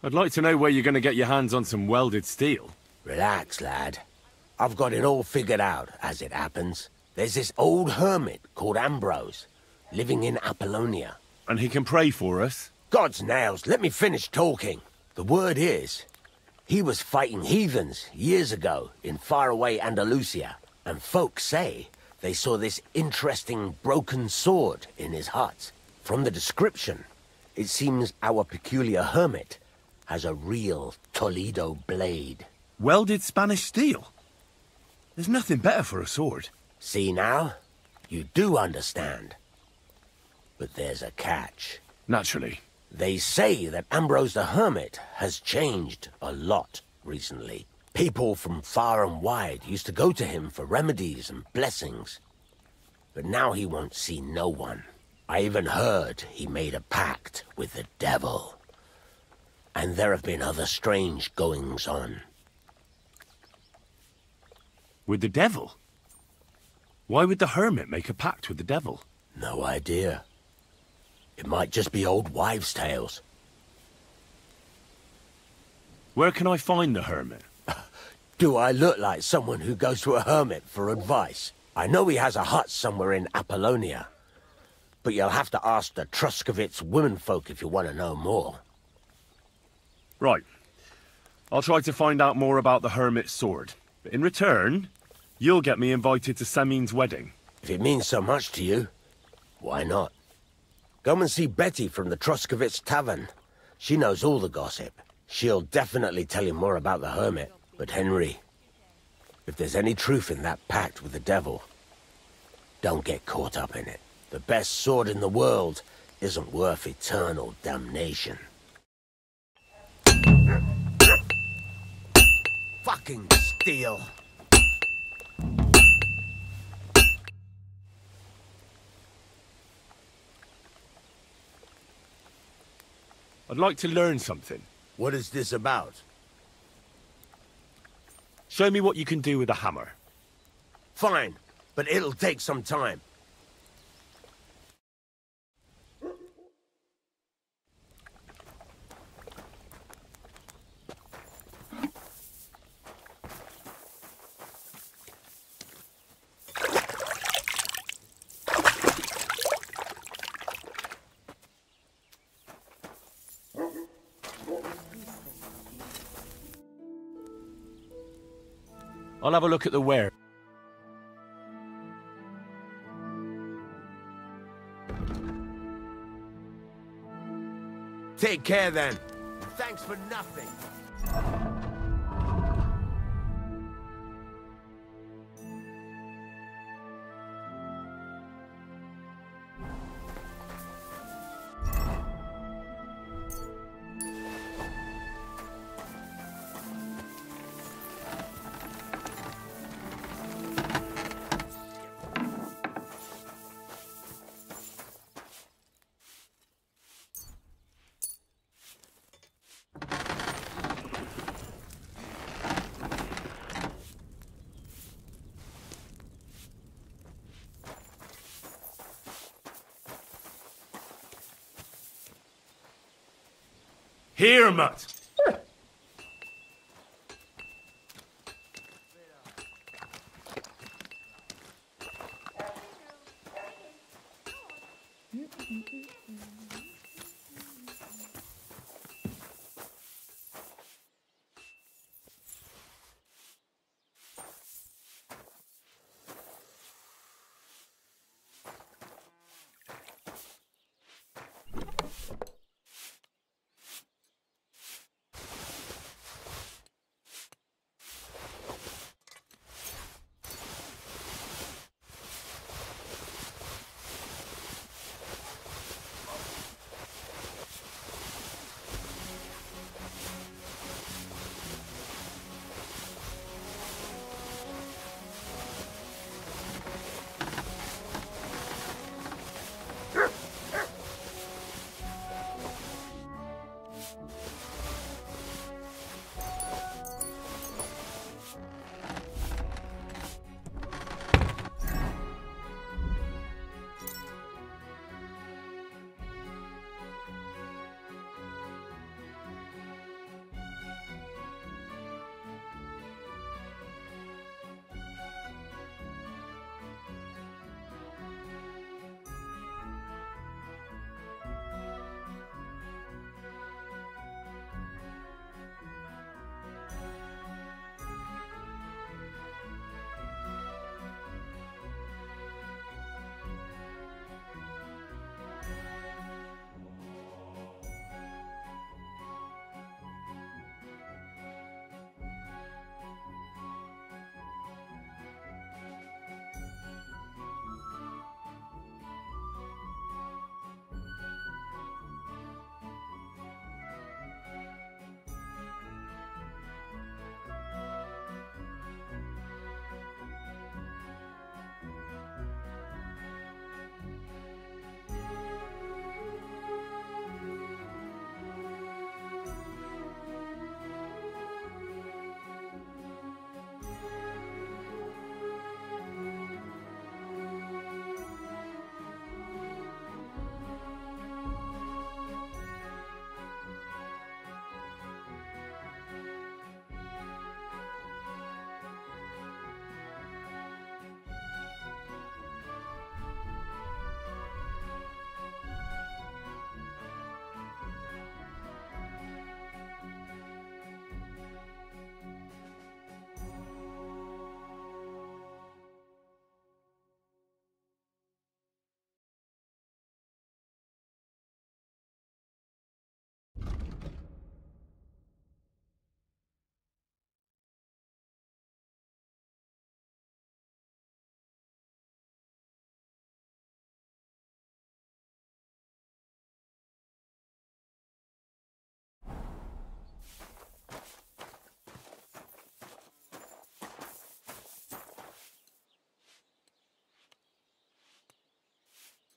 I'd like to know where you're going to get your hands on some welded steel. Relax, lad. I've got it all figured out, as it happens. There's this old hermit called Ambrose, living in Apollonia. And he can pray for us? God's nails, let me finish talking. The word is, he was fighting heathens years ago in faraway Andalusia, and folks say they saw this interesting broken sword in his hut. From the description, it seems our peculiar hermit has a real Toledo blade. Welded Spanish steel? There's nothing better for a sword. See now? You do understand. But there's a catch. Naturally. They say that Ambrose the Hermit has changed a lot recently. People from far and wide used to go to him for remedies and blessings. But now he won't see no one. I even heard he made a pact with the devil. And there have been other strange goings-on. With the devil? Why would the hermit make a pact with the devil? No idea. It might just be old wives' tales. Where can I find the hermit? Do I look like someone who goes to a hermit for advice? I know he has a hut somewhere in Apollonia. But you'll have to ask the Truskovitz womenfolk if you want to know more. Right. I'll try to find out more about the hermit's sword. But in return, you'll get me invited to Semin's wedding. If it means so much to you, why not? Go and see Betty from the Truskovitz Tavern. She knows all the gossip. She'll definitely tell you more about the hermit. But Henry, if there's any truth in that pact with the devil, don't get caught up in it. The best sword in the world isn't worth eternal damnation. Fucking steel. I'd like to learn something. What is this about? Show me what you can do with a hammer. Fine, but it'll take some time. I'll have a look at the ware. Take care then. Thanks for nothing. Here, Mutt.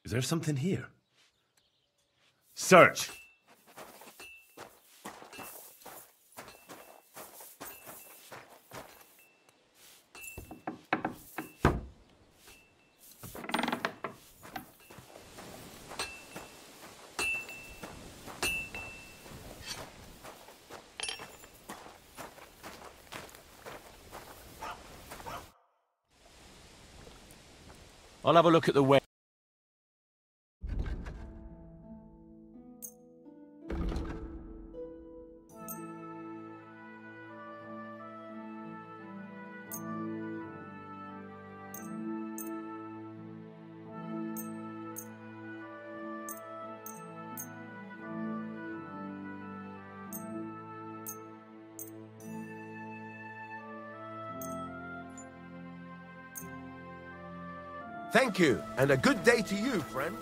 Is there something here? Search! I'll have a look at the web. Thank you, and a good day to you, friend.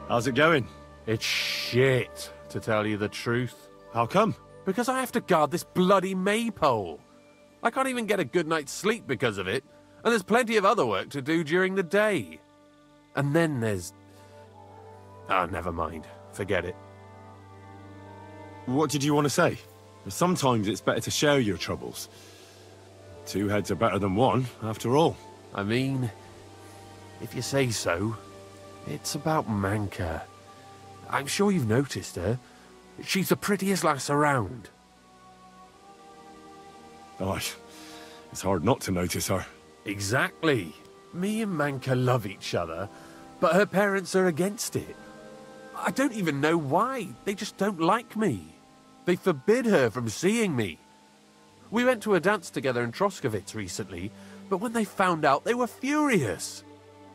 How's it going? It's shit, to tell you the truth. How come? Because I have to guard this bloody maypole. I can't even get a good night's sleep because of it, and there's plenty of other work to do during the day. And then there's... Oh, never mind. Forget it. What did you want to say? Sometimes it's better to share your troubles. 2 heads are better than 1, after all. I mean, if you say so, it's about Manka. I'm sure you've noticed her. She's the prettiest lass around. Oh, it's hard not to notice her. Exactly. Me and Manka love each other, but her parents are against it. I don't even know why. They just don't like me. They forbid her from seeing me. We went to a dance together in Troskovitz recently, but when they found out, they were furious.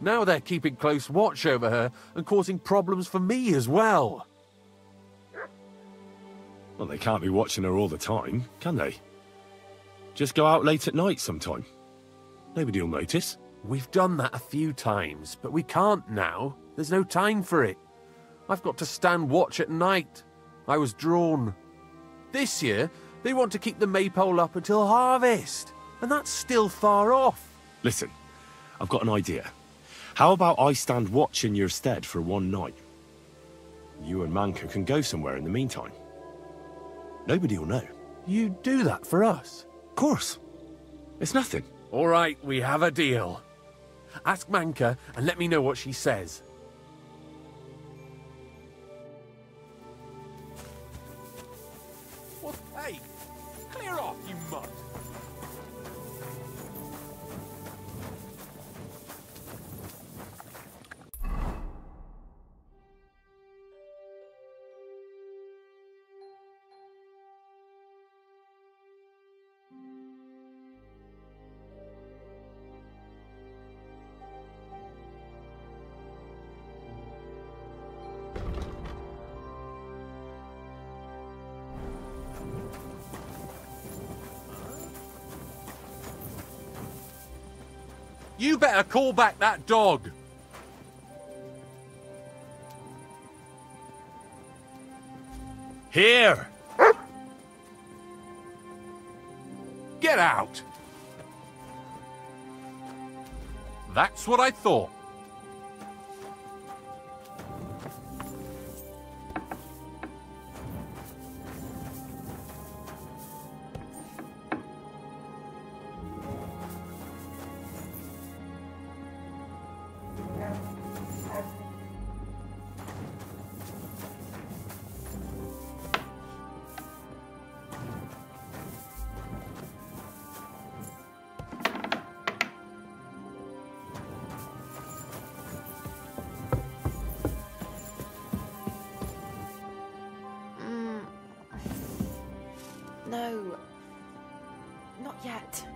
Now they're keeping close watch over her and causing problems for me as well. Well, they can't be watching her all the time, can they? Just go out late at night sometime. Nobody'll notice. We've done that a few times, but we can't now. There's no time for it. I've got to stand watch at night. I was drawn. This year, they want to keep the maypole up until harvest, and that's still far off. Listen, I've got an idea. How about I stand watch in your stead for 1 night? You and Manka can go somewhere in the meantime. Nobody'll know. You do that for us? Of course. It's nothing. All right, we have a deal. Ask Manka and let me know what she says. Well, hey, clear off, you mutt. You better call back that dog. Here! Get out! That's what I thought. No. Not yet.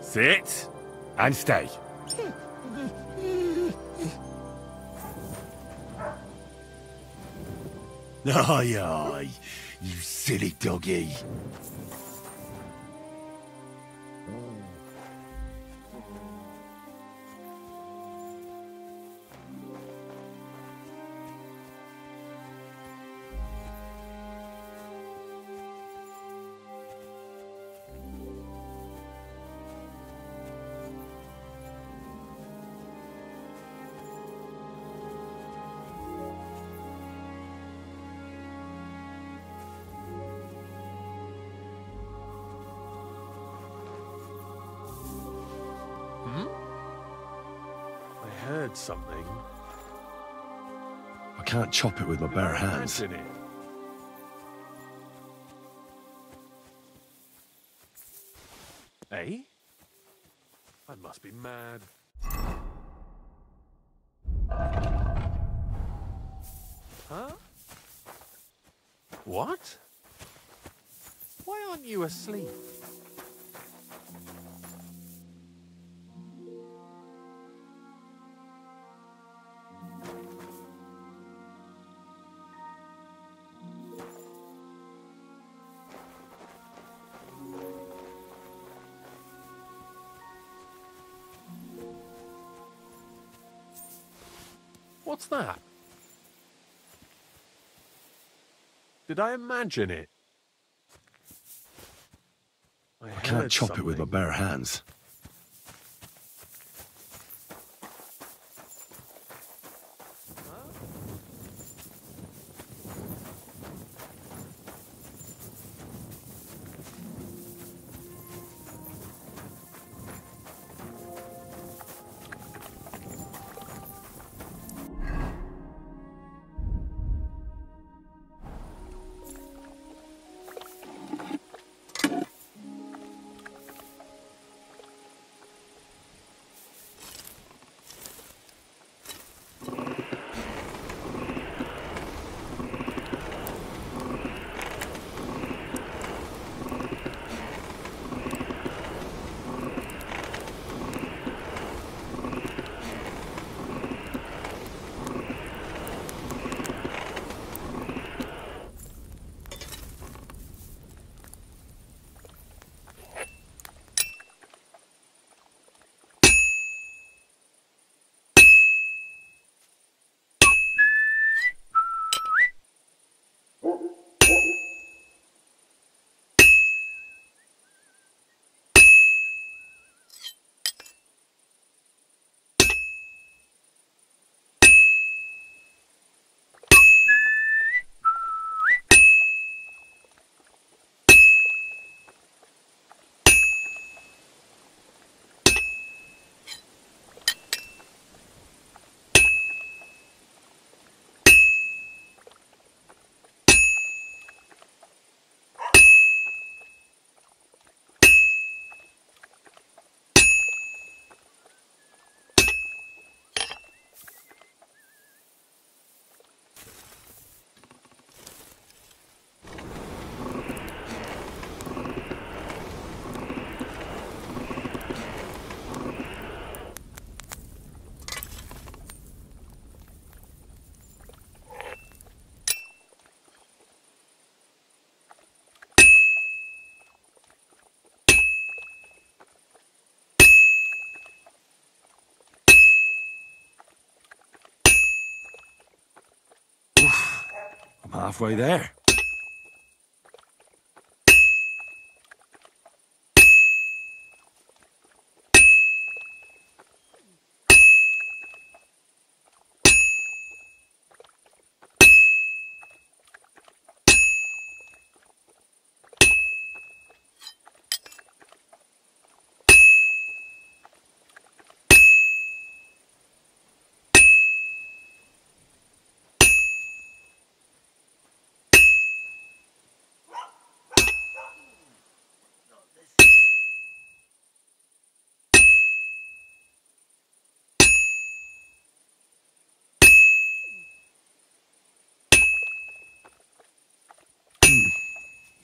Sit and stay. Aye, aye, you silly doggy. heard something. I can't chop it with my bare hands. Imagine it. Eh? I must be mad. Huh? What? Why aren't you asleep? What's that? Did I imagine it? I can't chop it with my bare hands. I'm halfway there.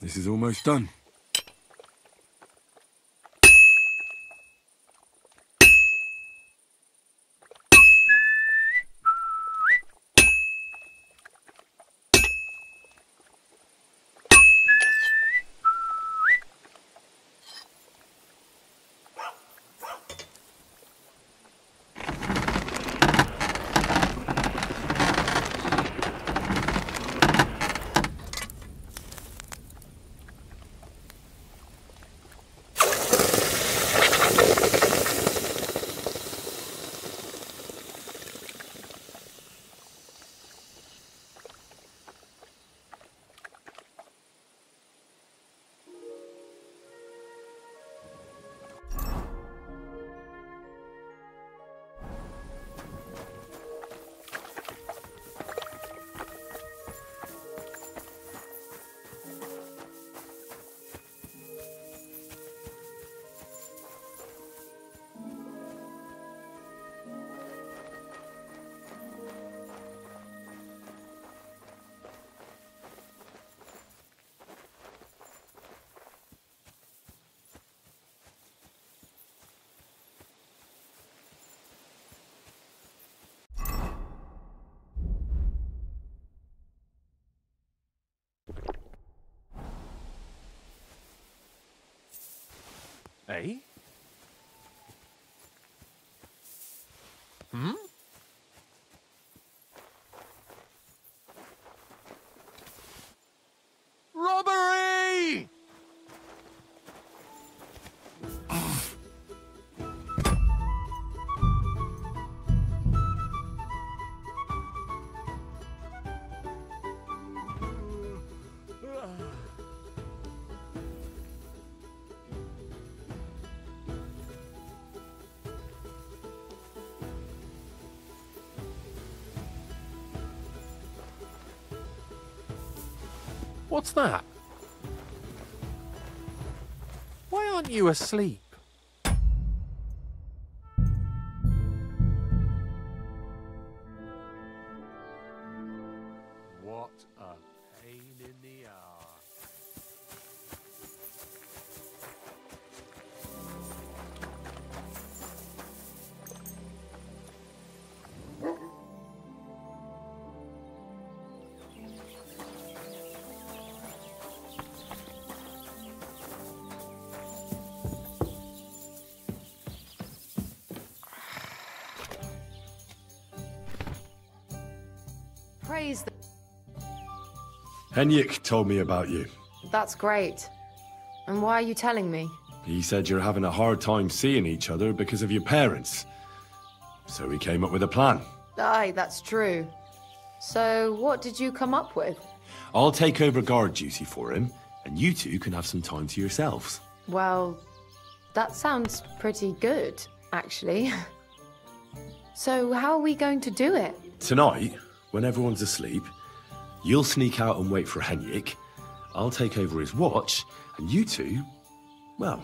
This is almost done. Eh? Hmm? Robbery! What's that? Why aren't you asleep? What a pain in the arse. Praise the... Henrik told me about you. That's great. And why are you telling me? He said you're having a hard time seeing each other because of your parents. So he came up with a plan. Aye, that's true. So, what did you come up with? I'll take over guard duty for him, and you two can have some time to yourselves. Well, that sounds pretty good, actually. So, how are we going to do it? Tonight, when everyone's asleep, you'll sneak out and wait for Henrik. I'll take over his watch, and you two, well,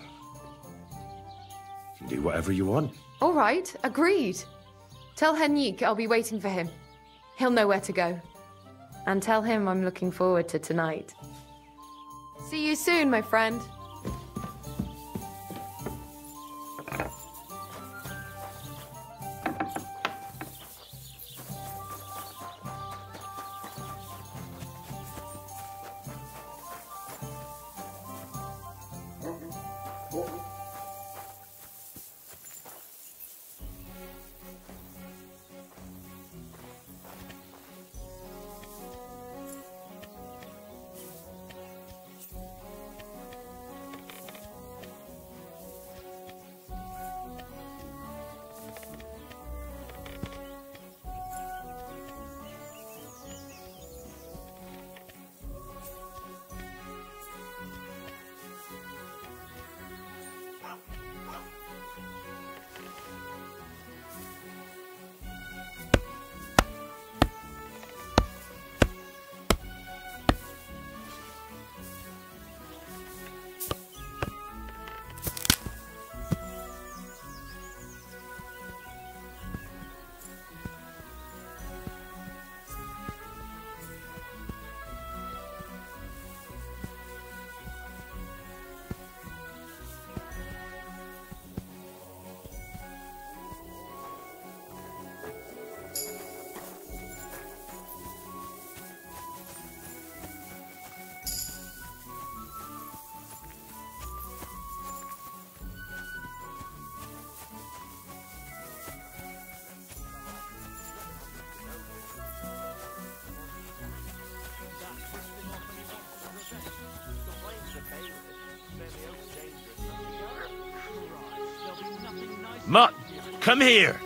you can do whatever you want. All right, agreed. Tell Henrik I'll be waiting for him. He'll know where to go. And tell him I'm looking forward to tonight. See you soon, my friend. Mutt, come here!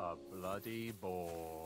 a bloody bore.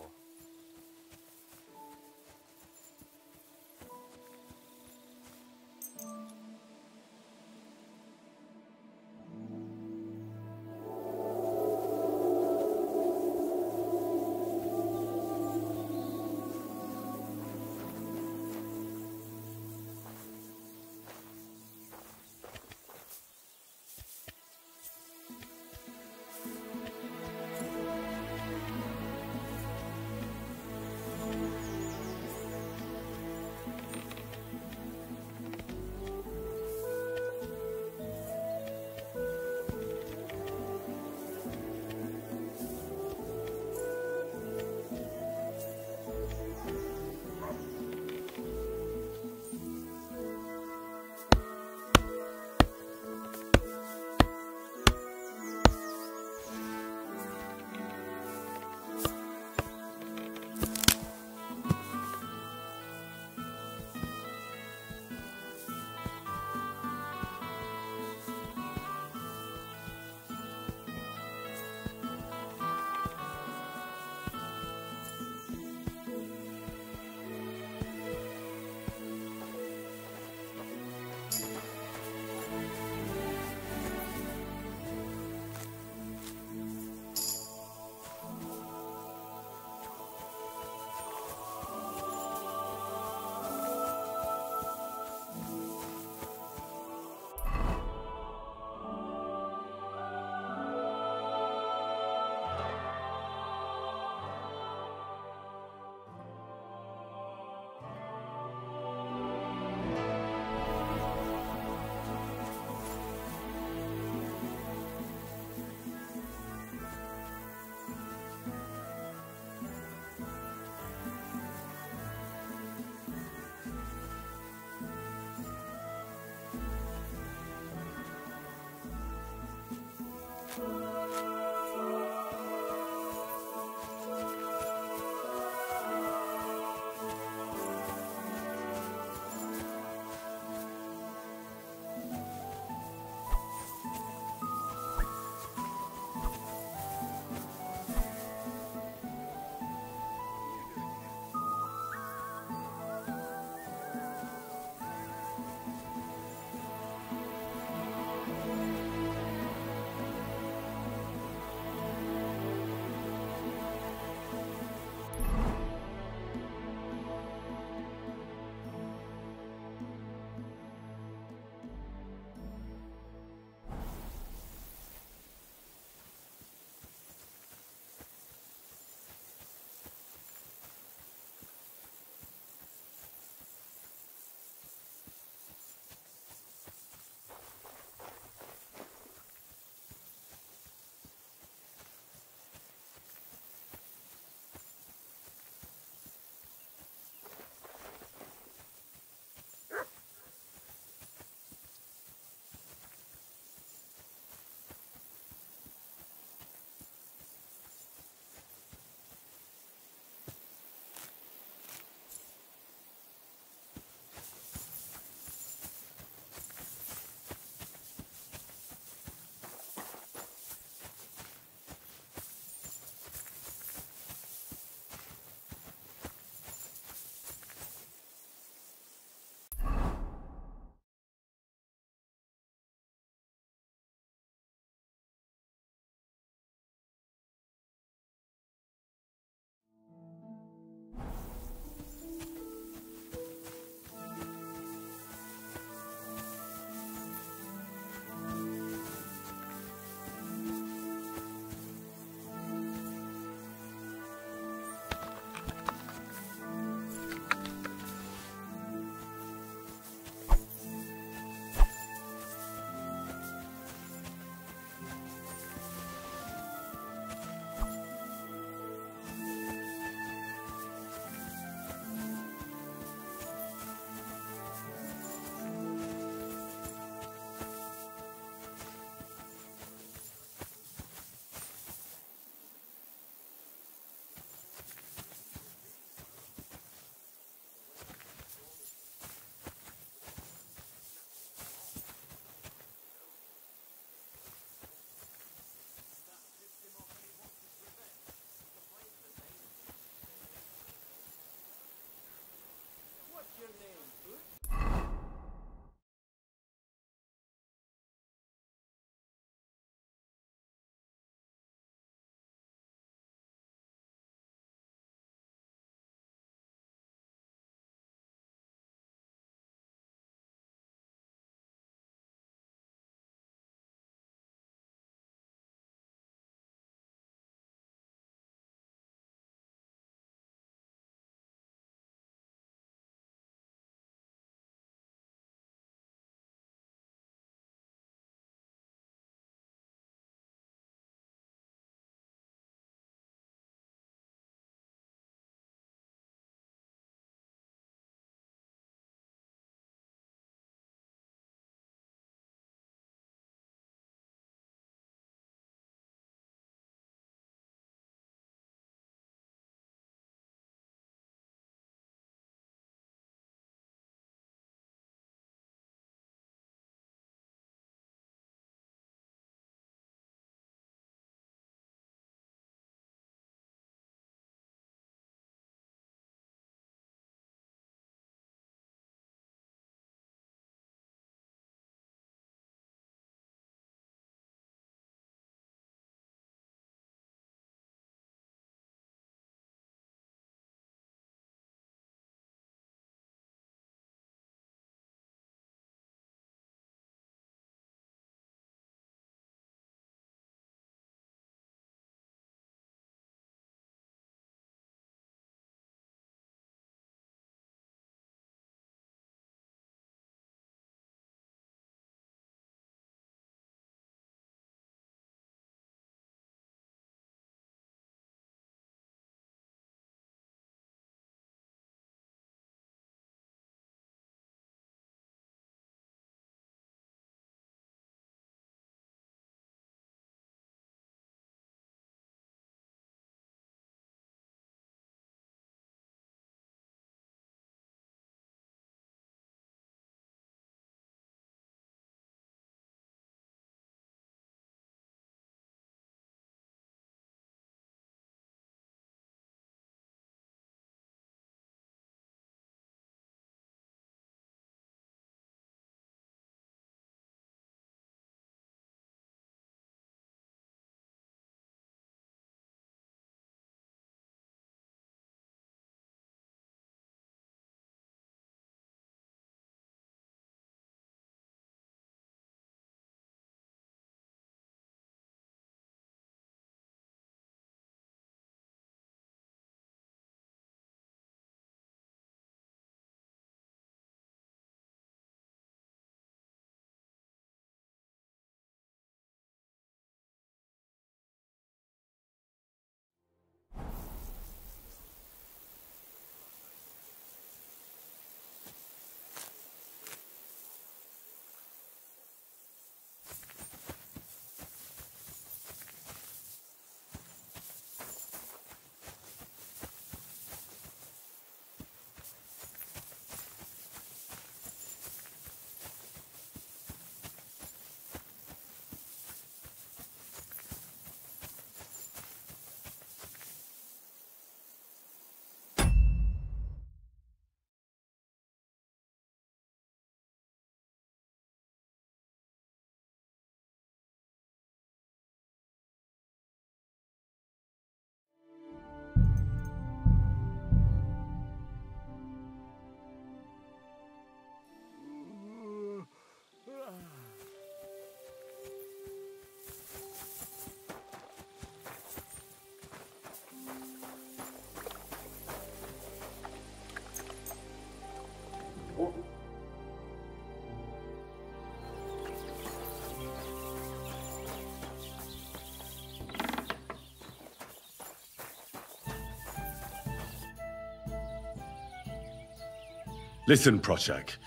Listen, Prochak.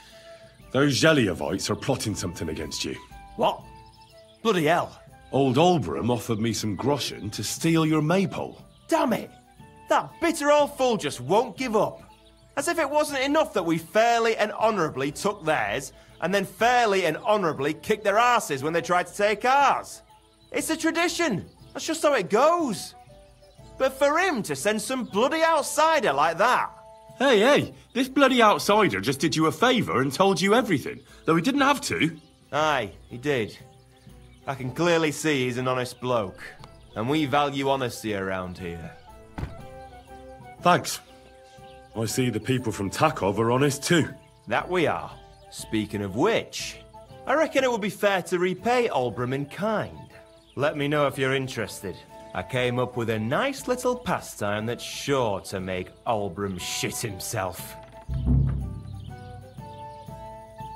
Those Zheliovites are plotting something against you. What? Bloody hell. Old Olbram offered me some groschen to steal your maypole. Damn it! That bitter old fool just won't give up. As if it wasn't enough that we fairly and honourably took theirs, and then fairly and honourably kicked their asses when they tried to take ours. It's a tradition. That's just how it goes. But for him to send some bloody outsider like that... Hey, this bloody outsider just did you a favour and told you everything, though he didn't have to. Aye, he did. I can clearly see he's an honest bloke, and we value honesty around here. Thanks. I see the people from Takov are honest too. That we are. Speaking of which, I reckon it would be fair to repay Olbram in kind. Let me know if you're interested. I came up with a nice little pastime that's sure to make Olbram shit himself.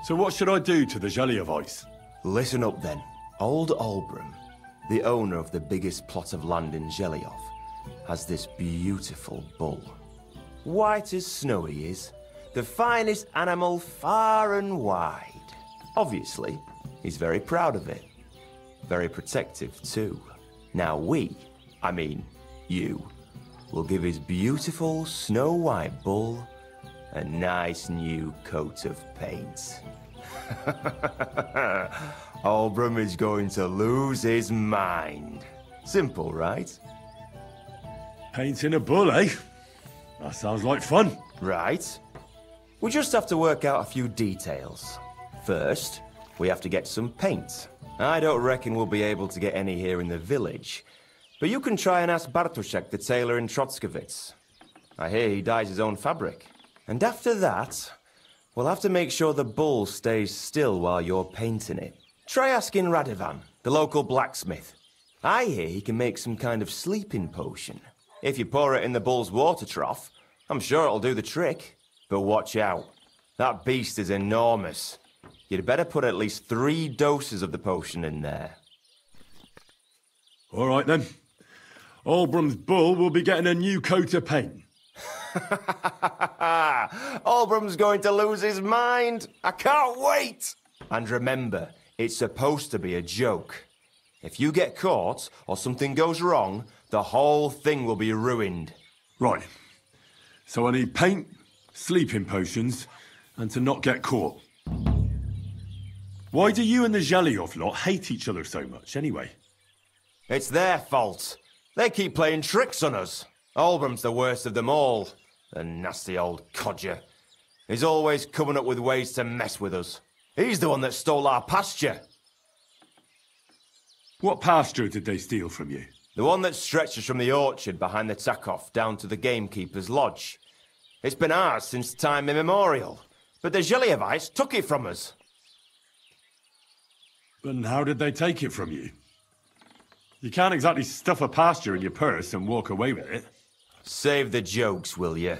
So what should I do to the Zheliovites? Listen up then. Old Olbram, the owner of the biggest plot of land in Zheliov, has this beautiful bull. White as snow he is, the finest animal far and wide. Obviously, he's very proud of it. Very protective too. Now you, will give his beautiful snow-white bull a nice new coat of paint. Olbram is going to lose his mind. Simple, right? Painting a bull, eh? That sounds like fun. Right. We just have to work out a few details. First, we have to get some paint. I don't reckon we'll be able to get any here in the village, but you can try and ask Bartoszek, the tailor in Trotskovitz. I hear he dyes his own fabric. And after that, we'll have to make sure the bull stays still while you're painting it. Try asking Radovan, the local blacksmith. I hear he can make some kind of sleeping potion. If you pour it in the bull's water trough, I'm sure it'll do the trick. But watch out. That beast is enormous. You'd better put at least 3 doses of the potion in there. All right then. Olbram's bull will be getting a new coat of paint. Olbram's going to lose his mind. I can't wait. And remember, it's supposed to be a joke. If you get caught or something goes wrong, the whole thing will be ruined. Right. So I need paint, sleeping potions, and to not get caught. Why do you and the Zheliov lot hate each other so much, anyway? It's their fault. They keep playing tricks on us. Olbram's the worst of them all. The nasty old codger. He's always coming up with ways to mess with us. He's the one that stole our pasture. What pasture did they steal from you? The one that stretches from the orchard behind the Takov down to the gamekeeper's lodge. It's been ours since time immemorial, but the Zheliovites took it from us. And how did they take it from you? You can't exactly stuff a pasture in your purse and walk away with it. Save the jokes, will you?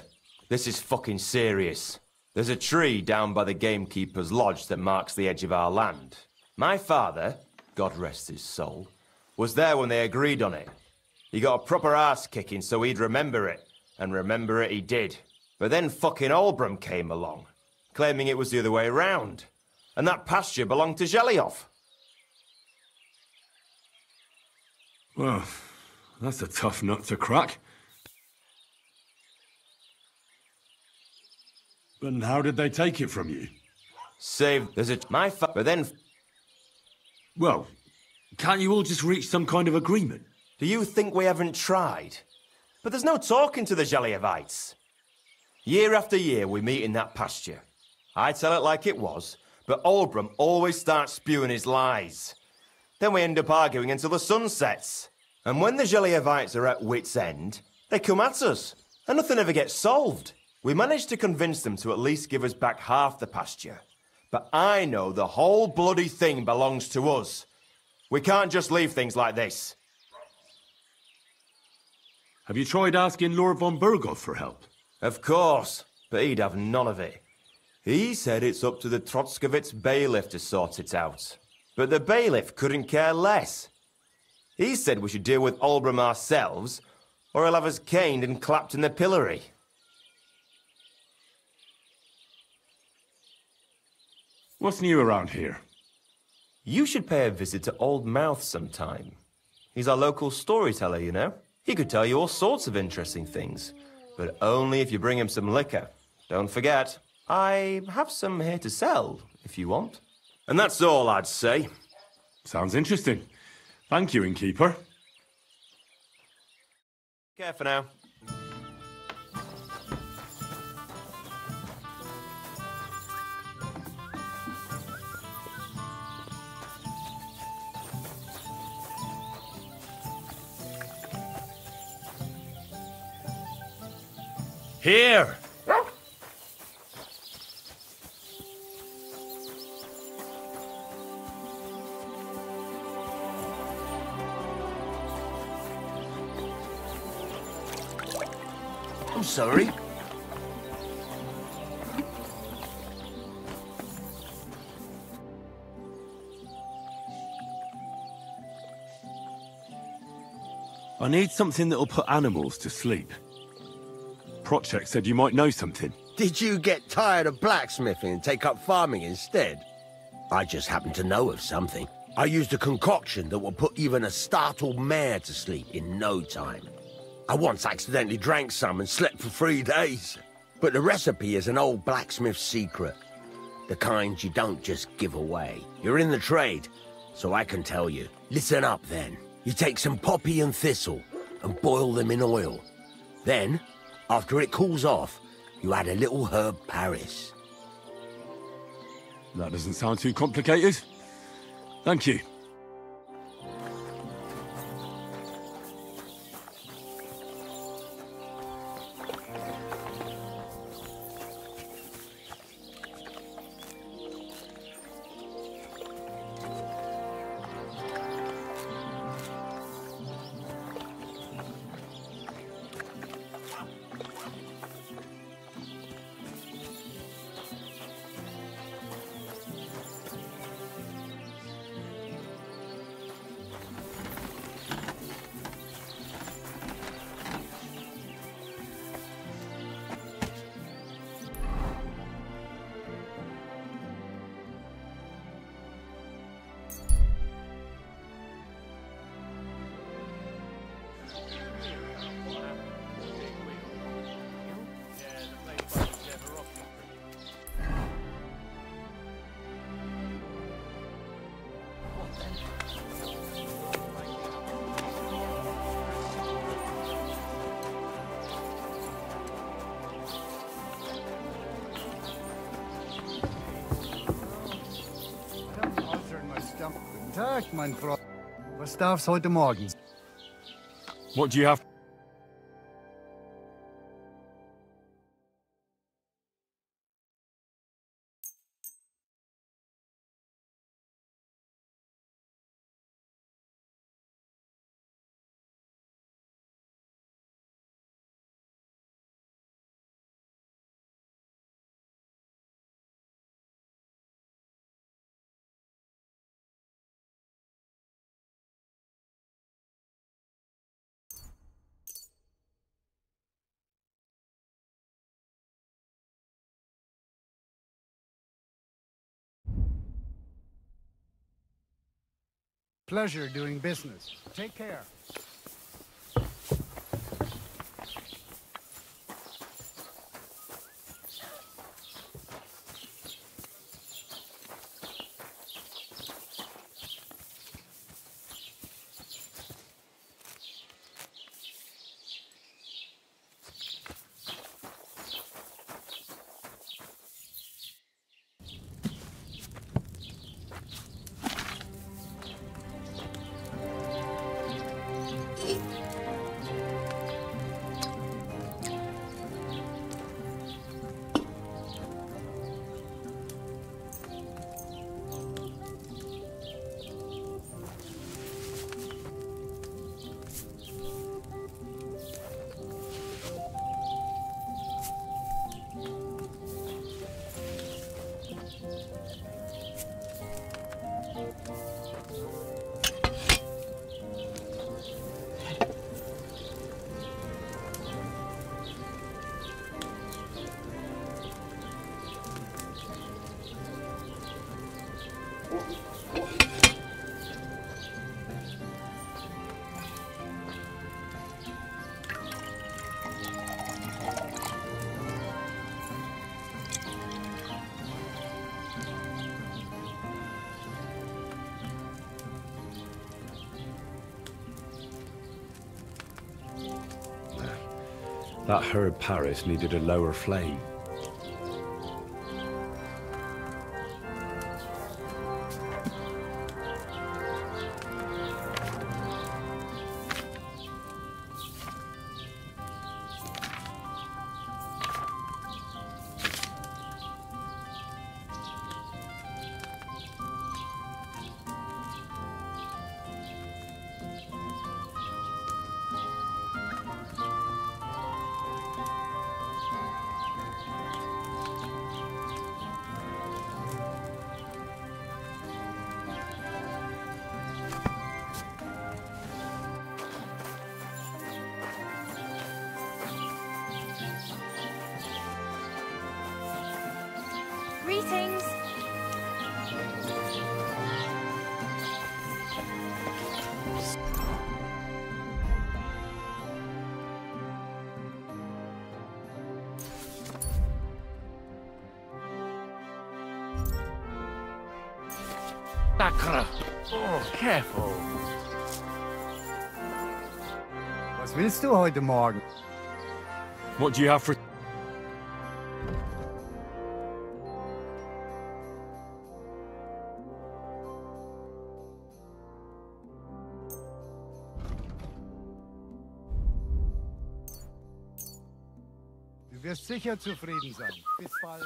This is fucking serious. There's a tree down by the gamekeeper's lodge that marks the edge of our land. My father, God rest his soul, was there when they agreed on it. He got a proper arse kicking so he'd remember it, and remember it he did. But then fucking Olbram came along, claiming it was the other way round, and that pasture belonged to Zheliov. Well, that's a tough nut to crack. And how did they take it from you? But then... Well, can't you all just reach some kind of agreement? Do you think we haven't tried? But there's no talking to the Zheliovites. Year after year we meet in that pasture. I tell it like it was, but Olbram always starts spewing his lies. Then we end up arguing until the sun sets. And when the Zheliovites are at wit's end, they come at us, and nothing ever gets solved. We managed to convince them to at least give us back half the pasture. But I know the whole bloody thing belongs to us. We can't just leave things like this. Have you tried asking Lord von Burgov for help? Of course, but he'd have none of it. He said it's up to the Trotskovitz bailiff to sort it out. But the bailiff couldn't care less. He said we should deal with Olbram ourselves, or he'll have us caned and clapped in the pillory. What's new around here? You should pay a visit to Old Mouth sometime. He's our local storyteller, you know. He could tell you all sorts of interesting things, but only if you bring him some liquor. Don't forget, I have some here to sell, if you want. And that's all I'd say. Sounds interesting. Thank you, innkeeper. Care for now. Here! I'm sorry. I need something that'll put animals to sleep. Project said you might know something. Did you get tired of blacksmithing and take up farming instead? I just happen to know of something. I used a concoction that will put even a startled mare to sleep in no time. I once accidentally drank some and slept for 3 days. But the recipe is an old blacksmith's secret. The kind you don't just give away. You're in the trade, so I can tell you. Listen up then. You take some poppy and thistle and boil them in oil. Then, after it cools off, you add a little herb Paris. That doesn't sound too complicated. Thank you. Tag, mein Freund. Was darf's heute Morgen? What do you have? Pleasure doing business. Take care. That herd Paris needed a lower flame. Greetings. Sacre. Oh, careful. Was willst du heute Morgen? What do you have for... Du wirst sicher zufrieden sein. Bis bald.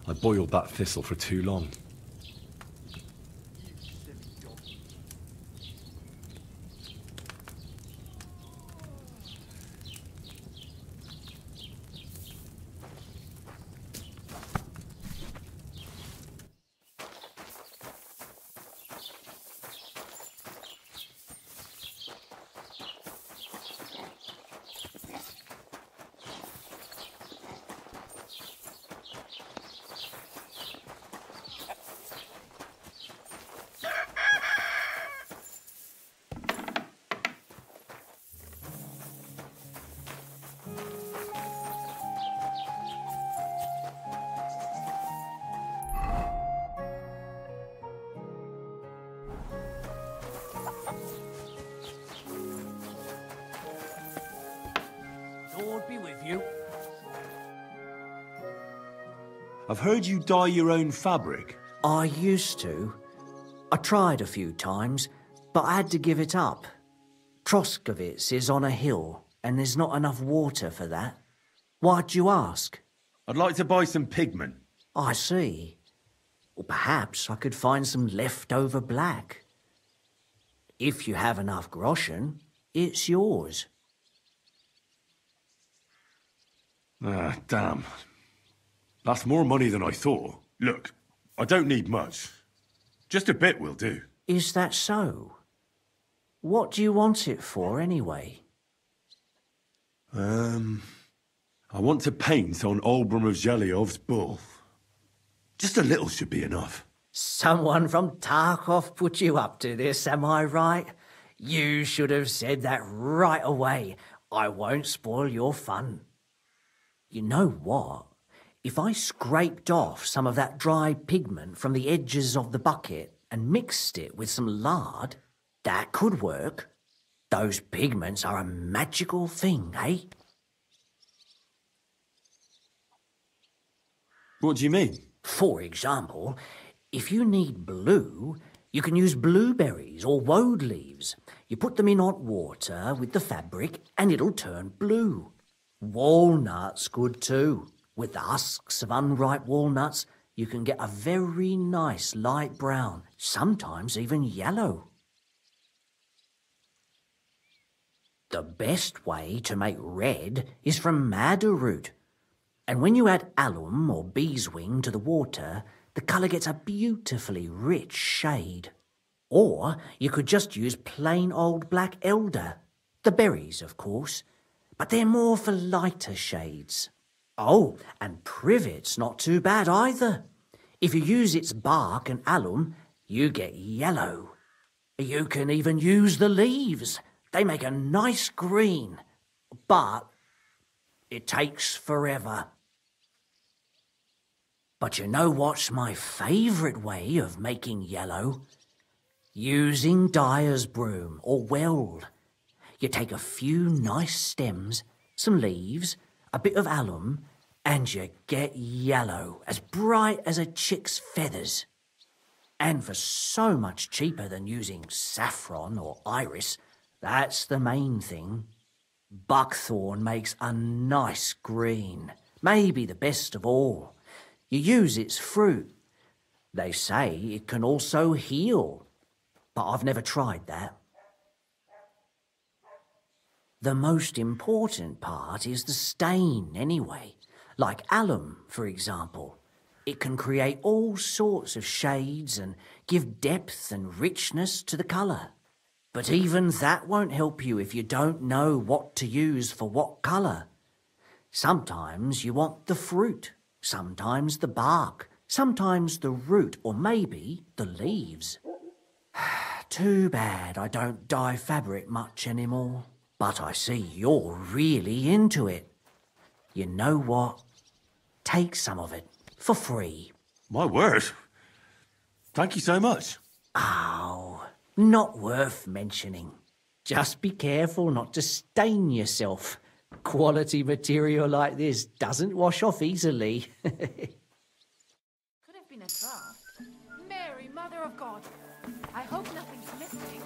I boiled that thistle for too long. Lord be with you. I've heard you dye your own fabric. I used to. I tried a few times, but I had to give it up. Troskovitz is on a hill, and there's not enough water for that. Why'd you ask? I'd like to buy some pigment. I see. Well, perhaps I could find some leftover black. If you have enough groschen, it's yours. Ah, damn. That's more money than I thought. Look, I don't need much. Just a bit will do. Is that so? What do you want it for, anyway? I want to paint on Olbram of Zhelyov's bull. Just a little should be enough. Someone from Tarkov put you up to this, am I right? You should have said that right away. I won't spoil your fun. You know what? If I scraped off some of that dry pigment from the edges of the bucket and mixed it with some lard, that could work. Those pigments are a magical thing, eh? What do you mean? For example, if you need blue, you can use blueberries or woad leaves. You put them in hot water with the fabric and it'll turn blue. Walnuts good too. With the husks of unripe walnuts, you can get a very nice light brown, sometimes even yellow. The best way to make red is from madder root. And when you add alum or beeswing to the water, the colour gets a beautifully rich shade. Or you could just use plain old black elder. The berries, of course, but they're more for lighter shades. Oh, and privet's not too bad either. If you use its bark and alum, you get yellow. You can even use the leaves. They make a nice green, but it takes forever. But you know what's my favourite way of making yellow? Using dyer's broom or weld. You take a few nice stems, some leaves, a bit of alum, and you get yellow, as bright as a chick's feathers. And for so much cheaper than using saffron or iris, that's the main thing. Buckthorn makes a nice green, maybe the best of all. You use its fruit. They say it can also heal, but I've never tried that. The most important part is the stain anyway. Like alum, for example. It can create all sorts of shades and give depth and richness to the colour. But even that won't help you if you don't know what to use for what colour. Sometimes you want the fruit, sometimes the bark, sometimes the root, or maybe the leaves. Too bad I don't dye fabric much anymore. But I see you're really into it. You know what? Take some of it, for free. My word. Thank you so much. Oh, not worth mentioning. Just be careful not to stain yourself. Quality material like this doesn't wash off easily. Could have been a draft. Mary, Mother of God. I hope nothing's missing.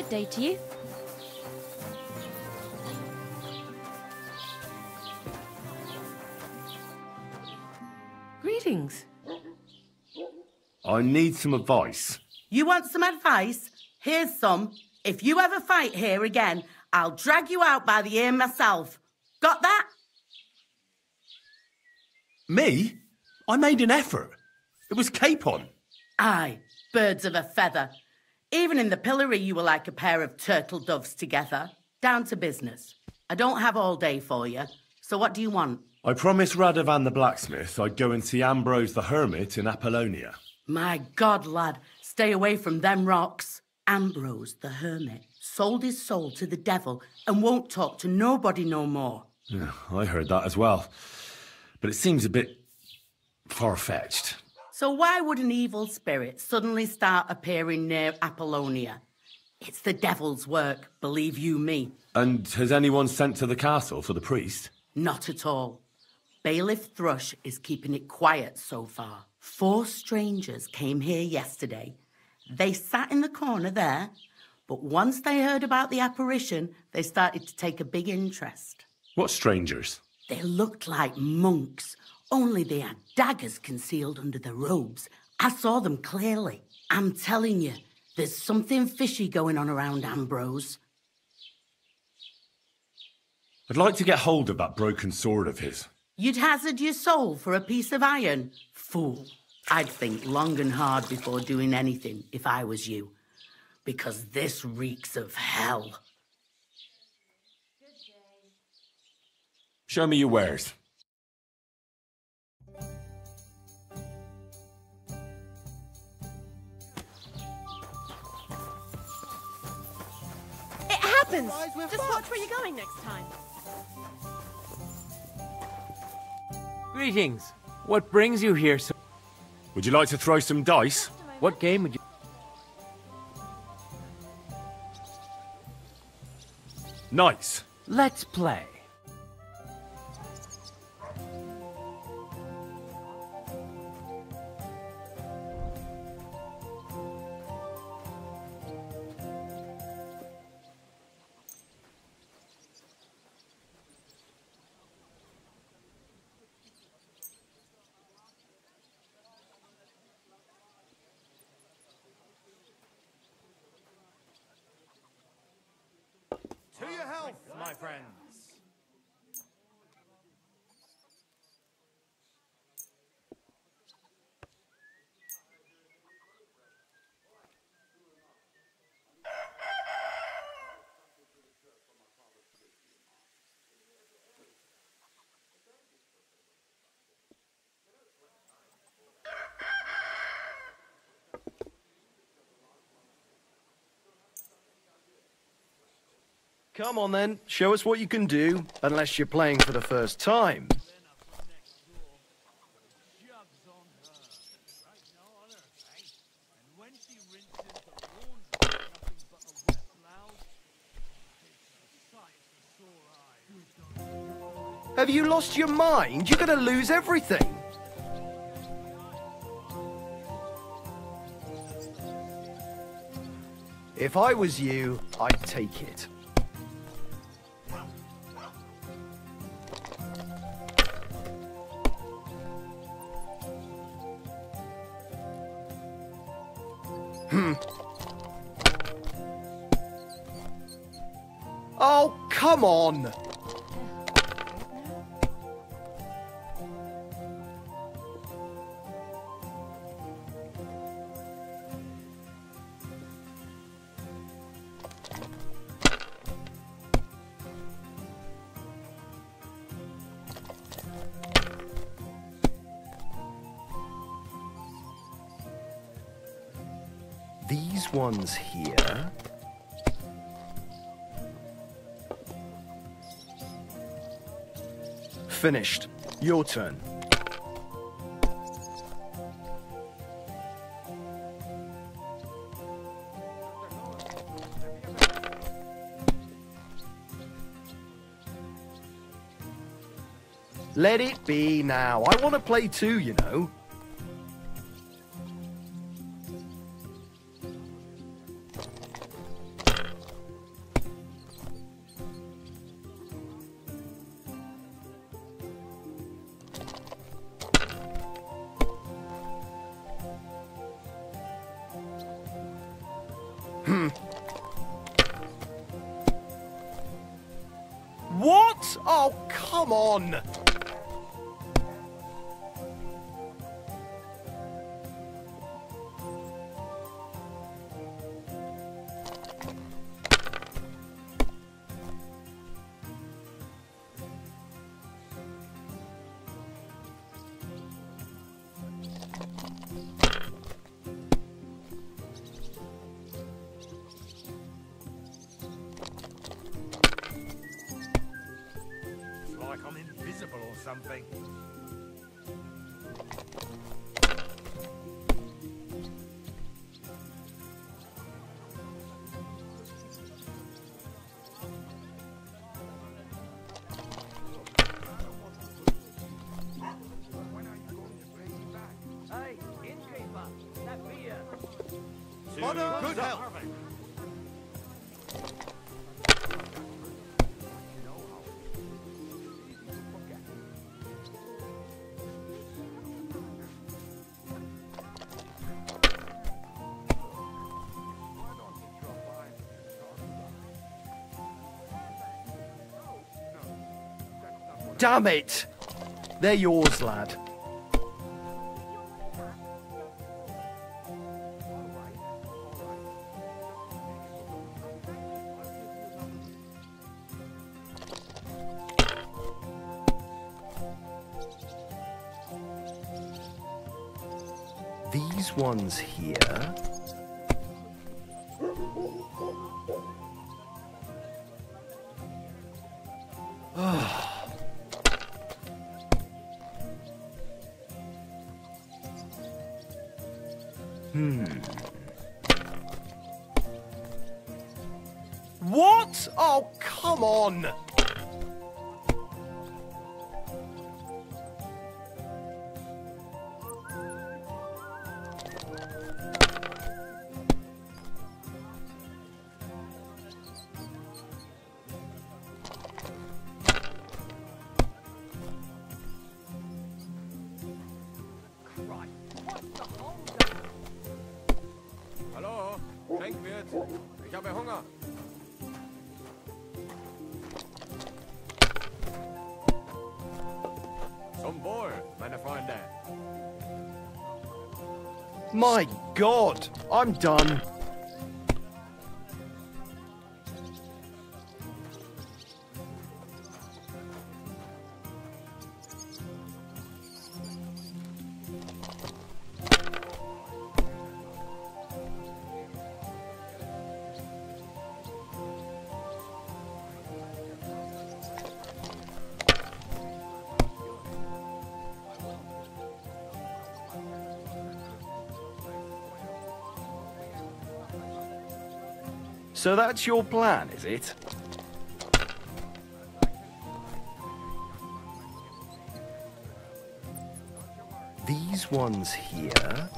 Good day to you. Greetings. I need some advice. You want some advice? Here's some. If you ever fight here again, I'll drag you out by the ear myself. Got that? Me? I made an effort. It was capon. Aye, birds of a feather. Even in the pillory you were like a pair of turtle doves together. Down to business. I don't have all day for you, so what do you want? I promised Radovan the blacksmith I'd go and see Ambrose the hermit in Apollonia. My God, lad, stay away from them rocks. Ambrose the hermit sold his soul to the devil and won't talk to nobody no more. Yeah, I heard that as well. But it seems a bit far-fetched. So why would an evil spirit suddenly start appearing near Apollonia? It's the devil's work, believe you me. And has anyone sent to the castle for the priest? Not at all. Bailiff Thrush is keeping it quiet so far. 4 strangers came here yesterday. They sat in the corner there, but once they heard about the apparition, they started to take a big interest. What strangers? They looked like monks, only they had daggers concealed under their robes. I saw them clearly. I'm telling you, there's something fishy going on around Ambrose. I'd like to get hold of that broken sword of his. You'd hazard your soul for a piece of iron? Fool. I'd think long and hard before doing anything if I was you. Because this reeks of hell. Show me your wares. It happens! Just watch where you're going next time. Greetings. What brings you here, sir? Would you like to throw some dice? What game would you... Nice. Let's play. To your health, my friends. Come on then, show us what you can do, unless you're playing for the first time. Have you lost your mind? You're gonna lose everything. If I was you, I'd take it. Oh, come on! These ones here. Finished. Your turn. Let it be now. I want to play too, you know. What? Oh, come on! Like I'm invisible or something. Hey, innkeeper, that beer. Good help. Damn it! They're yours, lad. These ones here. What? Oh, come on! Hallo, Schenkwirt. Ich habe Hunger. Zum Wohl, meine Freunde. My God, I'm done. So that's your plan, is it? These ones here.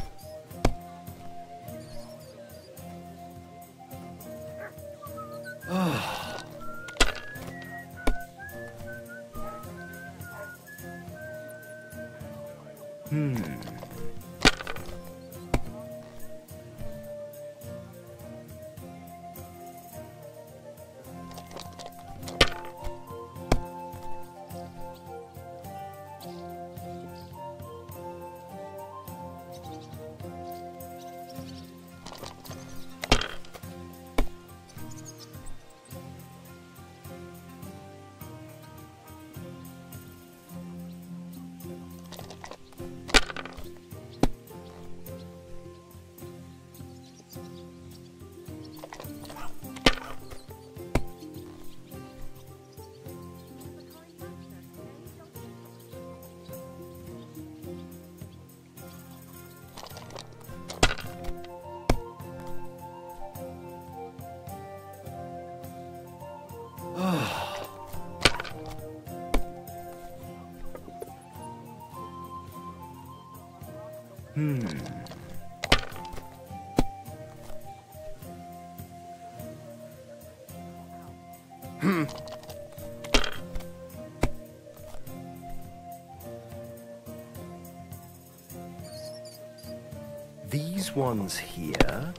These ones here.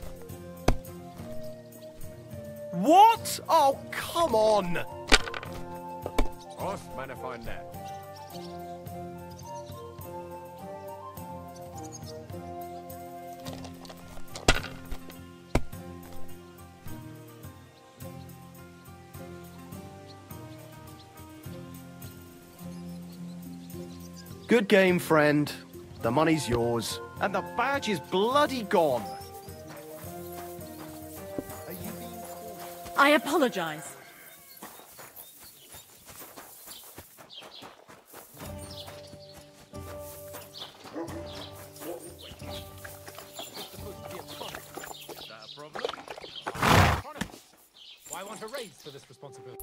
What? Oh, come on! Was meine Freunde? Good game, friend. The money's yours. And the badge is bloody gone. I apologize. Is that a problem? Why want a raise for this responsibility?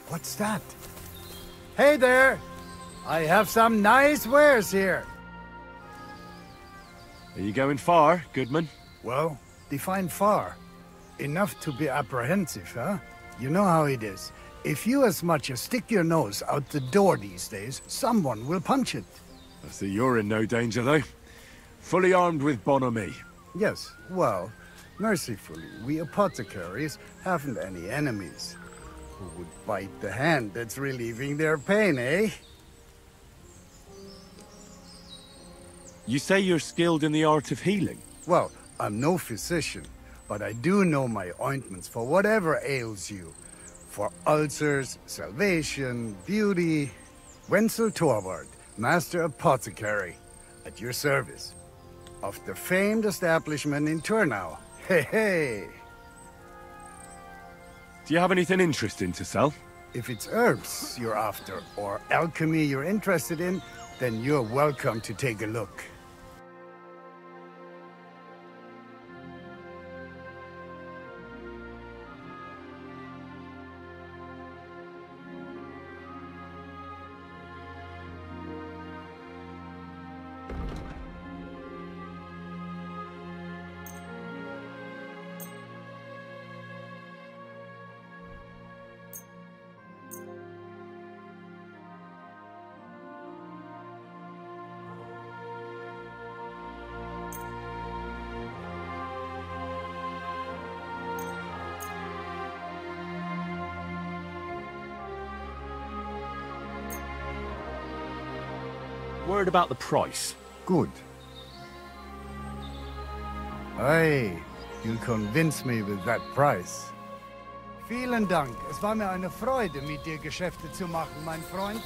What's that? Hey there! I have some nice wares here. Are you going far, Goodman? Well, define far. Enough to be apprehensive, huh? You know how it is. If you as much as stick your nose out the door these days, someone will punch it. I see you're in no danger, though. Fully armed with bonhomie. Yes, well, mercifully, we apothecaries haven't any enemies. Who would bite the hand that's relieving their pain, eh? You say you're skilled in the art of healing? Well, I'm no physician, but I do know my ointments for whatever ails you. For ulcers, salvation, beauty. Wenzel Torwart, Master Apothecary, at your service. Of the famed establishment in Turnau. Hey, hey! Do you have anything interesting to sell? If it's herbs you're after, or alchemy you're interested in, then you're welcome to take a look. Word about the price. Good. Hey, you convince me with that price. Vielen Dank. Es war mir eine Freude, mit dir Geschäfte zu machen, mein Freund.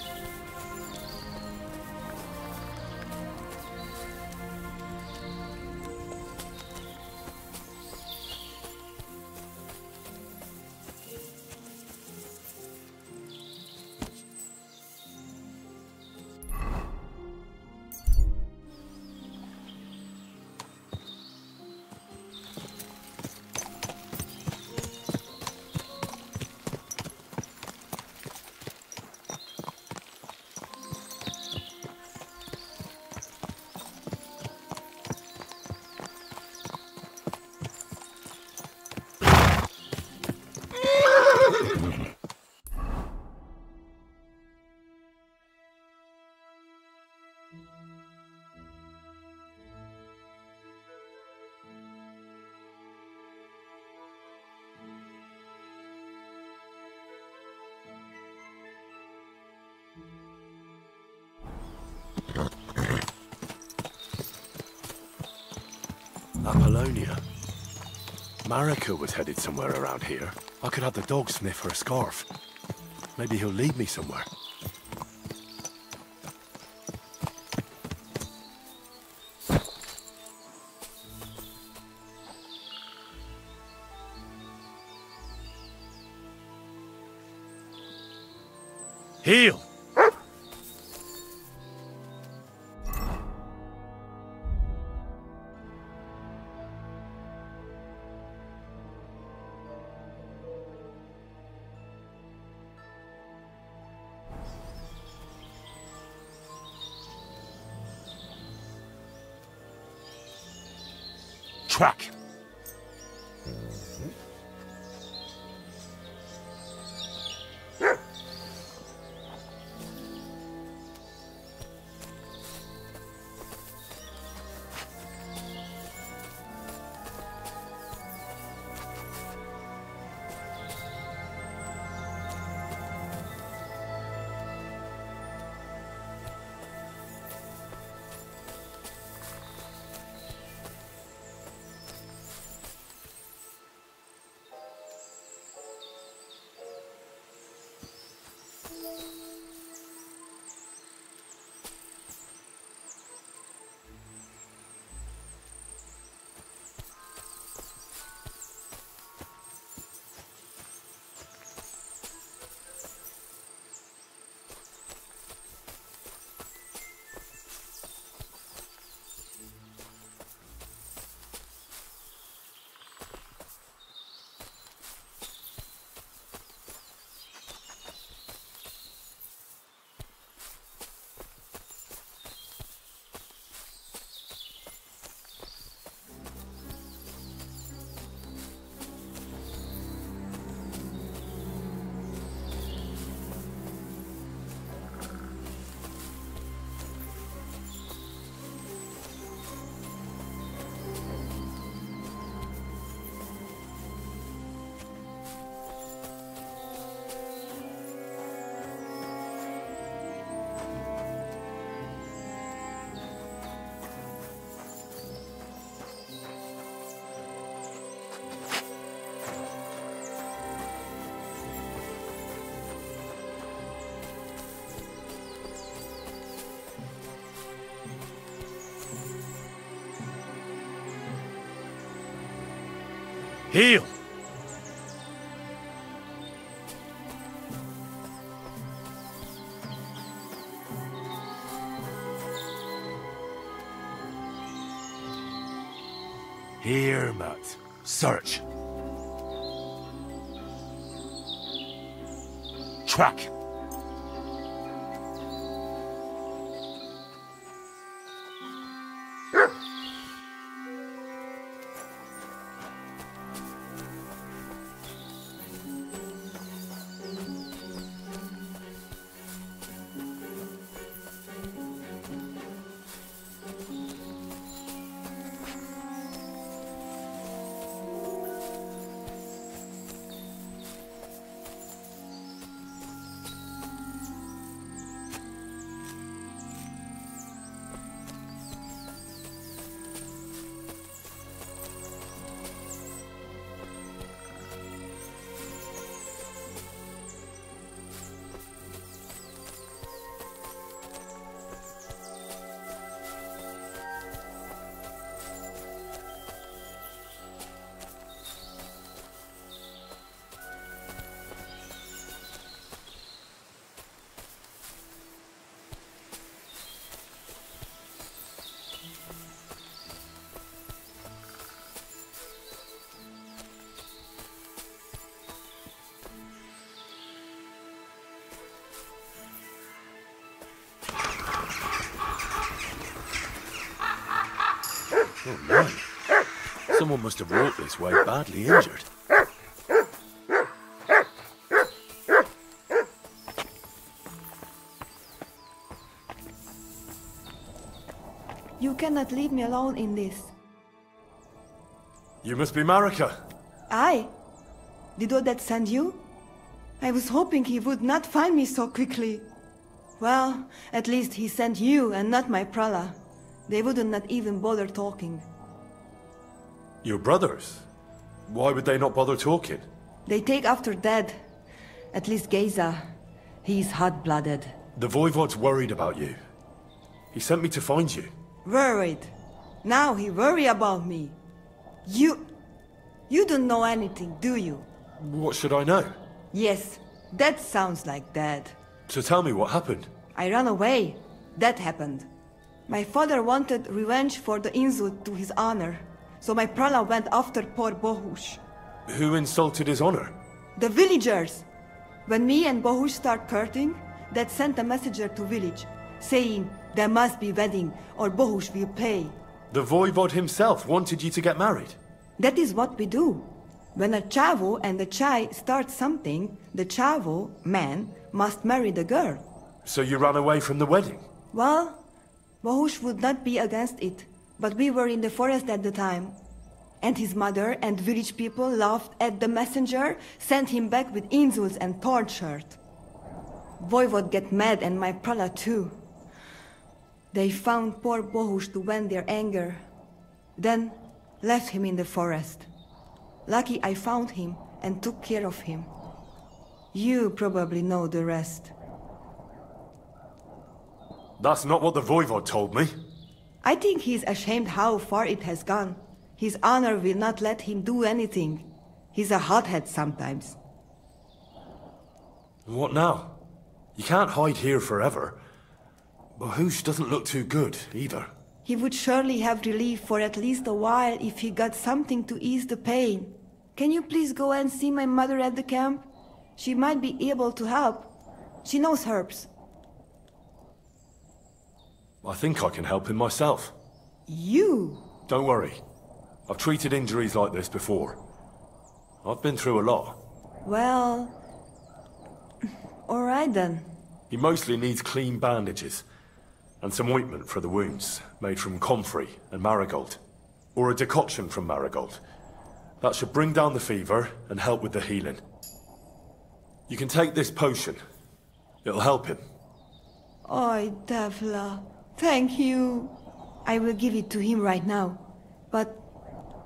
Apollonia. Marika was headed somewhere around here. I could have the dog sniff for a scarf. Maybe he'll lead me somewhere. Heel! Track. Heal! Here, Matt. Search. Track. Oh, man. Someone must have walked this way badly injured. You cannot leave me alone in this. You must be Marika. I? Did Odette send you? I was hoping he would not find me so quickly. Well, at least he sent you and not my prala. They wouldn't not even bother talking. Your brothers? Why would they not bother talking? They take after dead. At least Geza. He's hot-blooded. The Voivod's worried about you. He sent me to find you. Worried? Now he worry about me. You don't know anything, do you? What should I know? Yes, that sounds like Dad. So tell me what happened. I ran away. That happened. My father wanted revenge for the insult to his honor, so my prala went after poor Bohush. Who insulted his honor? The villagers! When me and Bohush start courting, Dad sent a messenger to village, saying there must be wedding or Bohush will pay. The Voivod himself wanted you to get married. That is what we do. When a chavo and a chai start something, the chavo, man, must marry the girl. So you ran away from the wedding? Well, Bohush would not be against it, but we were in the forest at the time. And his mother and village people laughed at the messenger, sent him back with insults and tortured. Voivod get mad and my prala too. They found poor Bohush to vent their anger, then left him in the forest. Lucky I found him and took care of him. You probably know the rest. That's not what the Voivod told me. I think he's ashamed how far it has gone. His honor will not let him do anything. He's a hothead sometimes. What now? You can't hide here forever. Bohush doesn't look too good, either. He would surely have relief for at least a while if he got something to ease the pain. Can you please go and see my mother at the camp? She might be able to help. She knows herbs. I think I can help him myself. You? Don't worry. I've treated injuries like this before. I've been through a lot. Well... all right then. He mostly needs clean bandages. And some ointment for the wounds, made from comfrey and marigold. Or a decoction from marigold. That should bring down the fever and help with the healing. You can take this potion. It'll help him. Oi, Devla. Thank you. I will give it to him right now. But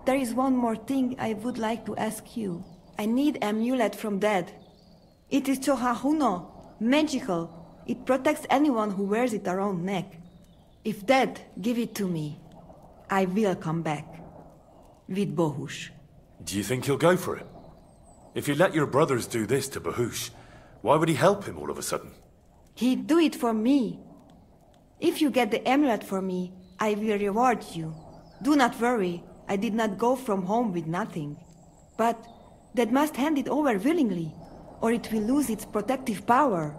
there is one more thing I would like to ask you. I need amulet from Dad. It is Chohahuno, magical. It protects anyone who wears it around neck. If Dad give it to me, I will come back. With Bohush. Do you think he'll go for it? If you let your brothers do this to Bohush, why would he help him all of a sudden? He'd do it for me. If you get the amulet for me, I will reward you. Do not worry, I did not go from home with nothing. But Dad must hand it over willingly, or it will lose its protective power.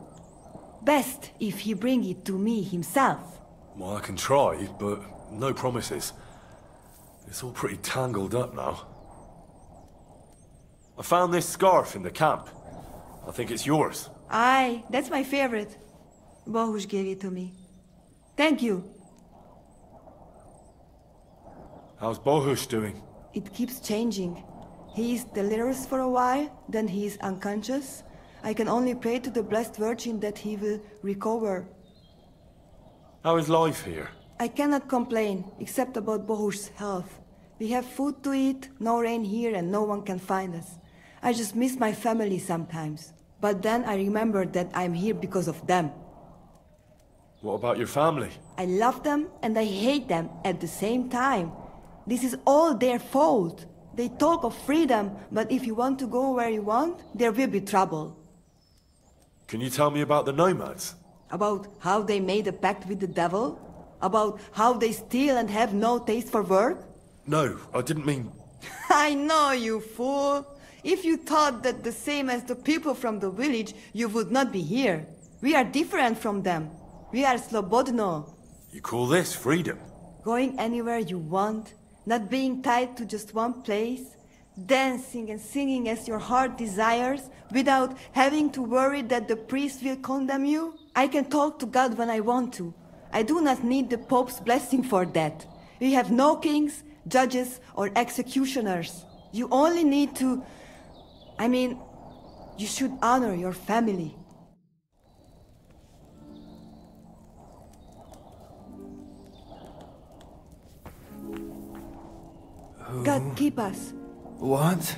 Best if he bring it to me himself. Well, I can try, but no promises. It's all pretty tangled up now. I found this scarf in the camp. I think it's yours. Aye, that's my favorite. Bohush gave it to me. Thank you. How's Bohush doing? It keeps changing. He is delirious for a while, then he is unconscious. I can only pray to the Blessed Virgin that he will recover. How is life here? I cannot complain, except about Bohush's health. We have food to eat, no rain here, and no one can find us. I just miss my family sometimes. But then I remember that I'm here because of them. What about your family? I love them and I hate them at the same time. This is all their fault. They talk of freedom, but if you want to go where you want, there will be trouble. Can you tell me about the nomads? About how they made a pact with the devil? About how they steal and have no taste for work? No, I didn't mean... I know, you fool! If you thought that the same as the people from the village, you would not be here. We are different from them. We are slobodno. You call this freedom? Going anywhere you want, not being tied to just one place, dancing and singing as your heart desires, without having to worry that the priest will condemn you. I can talk to God when I want to. I do not need the Pope's blessing for that. We have no kings, judges, or executioners. You only need to... I mean, you should honor your family. God keep us. What?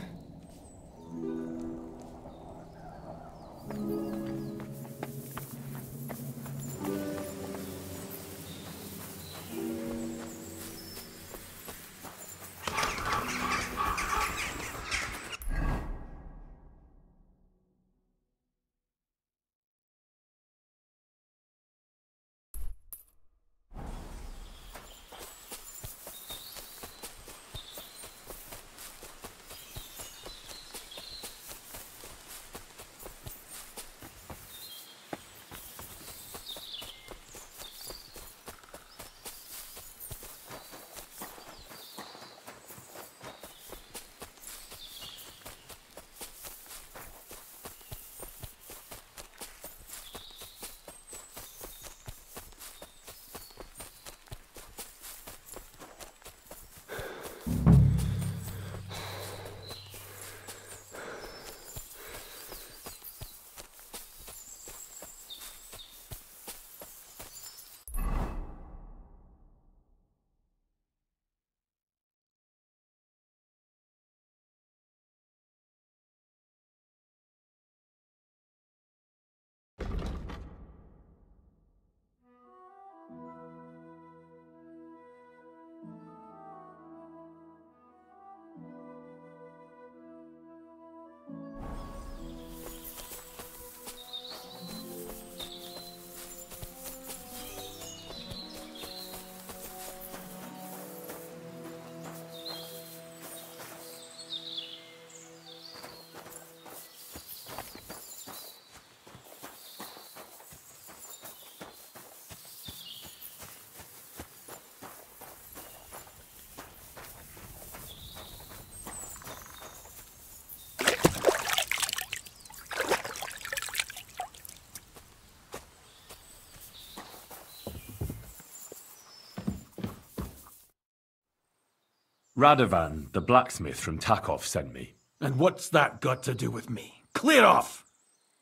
Radovan, the blacksmith from Takov, sent me. And what's that got to do with me? Clear off!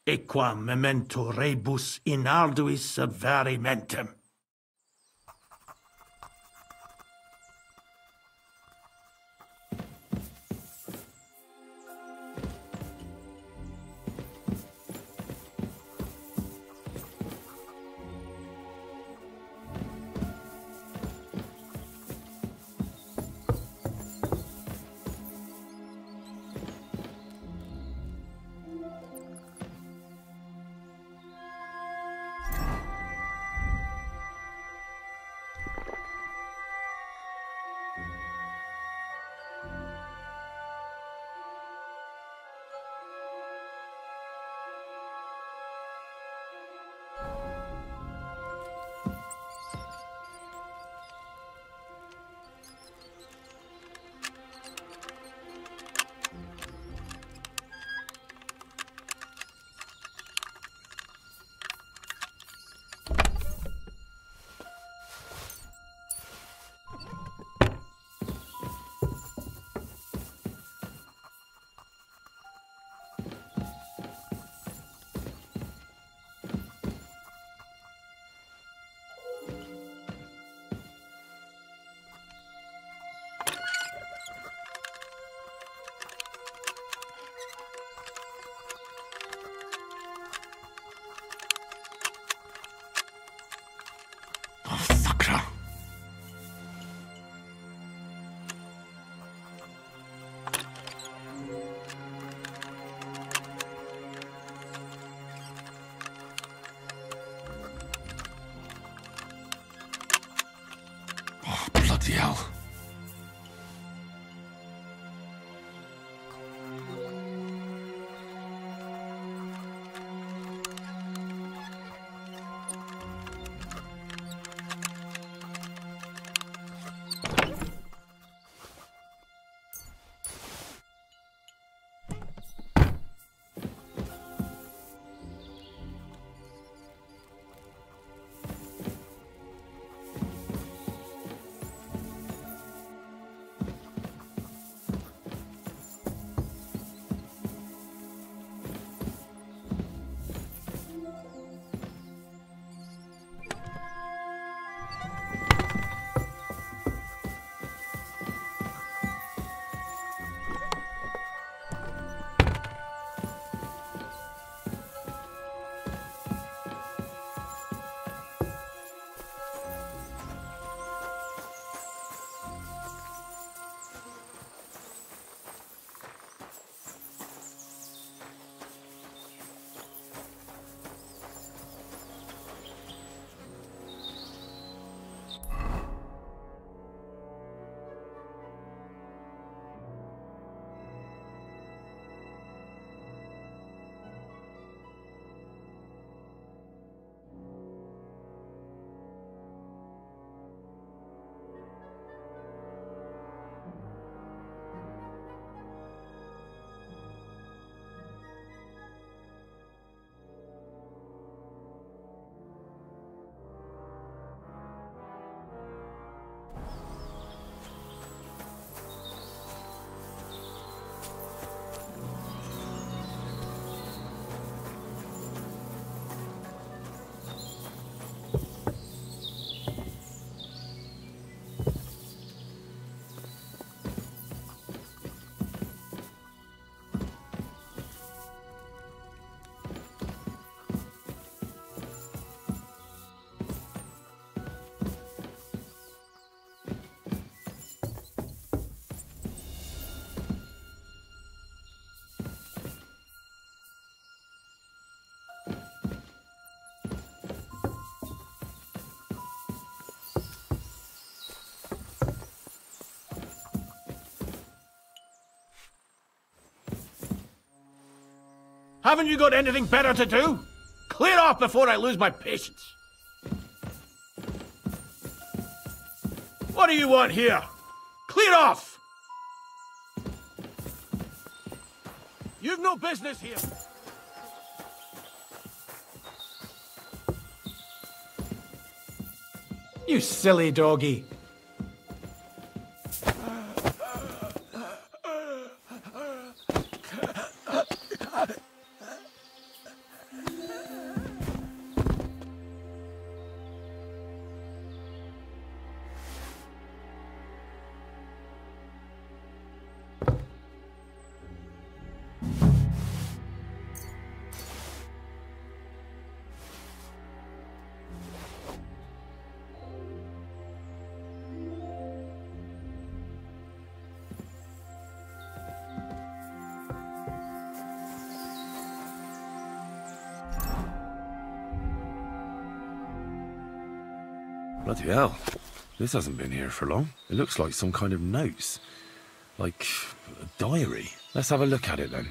Equam memento rebus in arduis subverimentem. Bloody hell. Haven't you got anything better to do? Clear off before I lose my patience. What do you want here? Clear off! You've no business here. You silly doggy. Bloody hell. This hasn't been here for long. It looks like some kind of notes. Like a diary. Let's have a look at it then.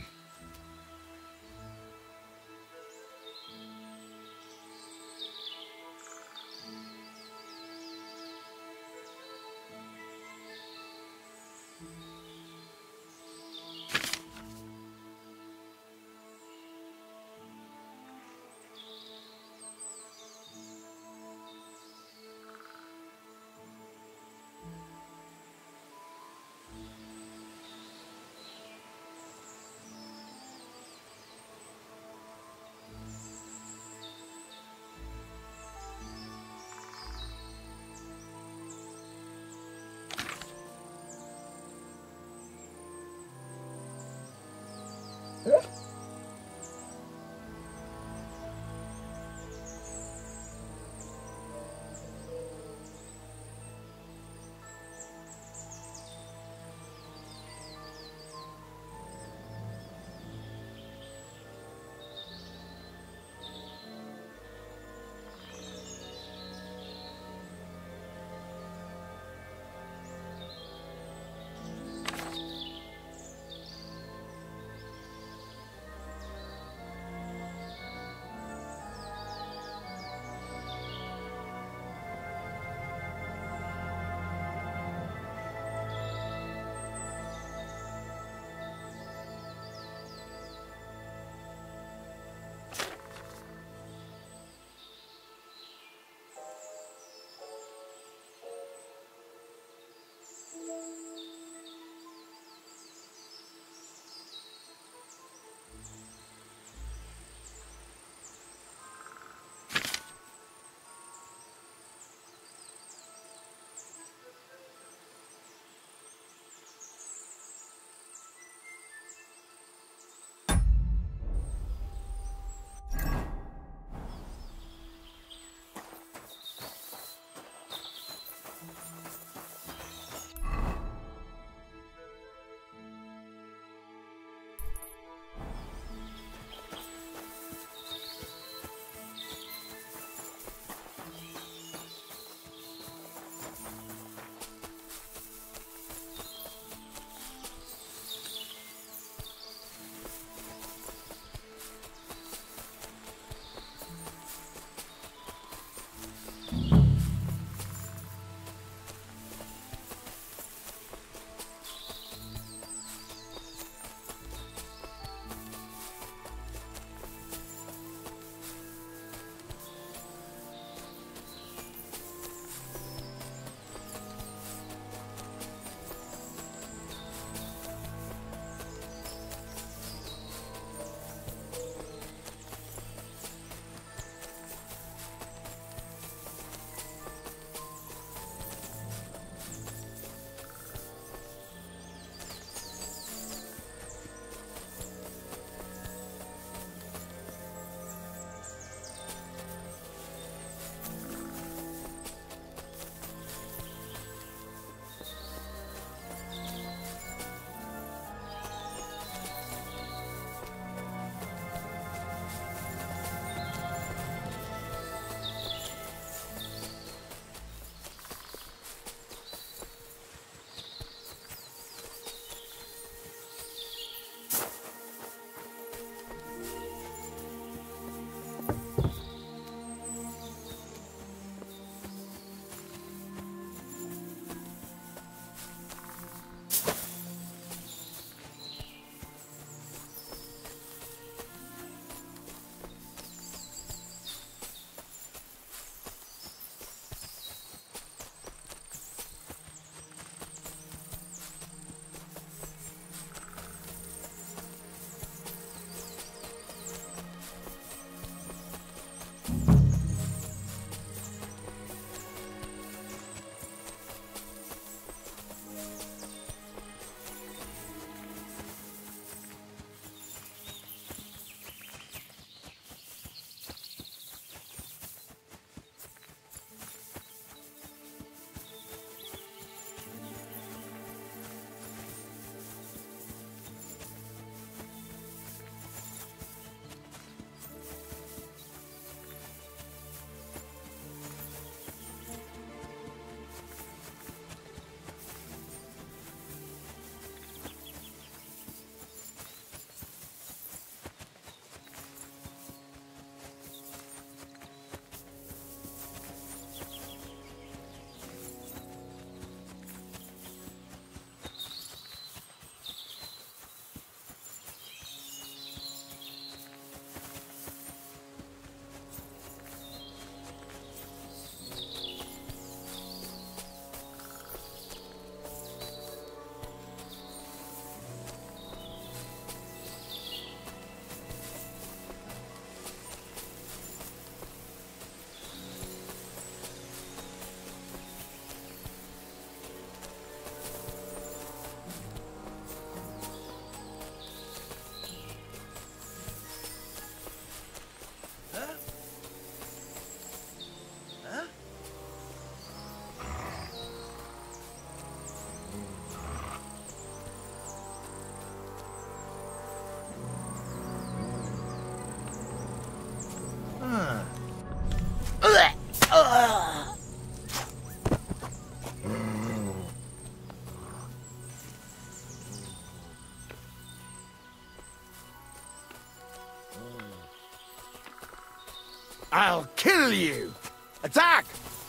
I'll kill you! Attack!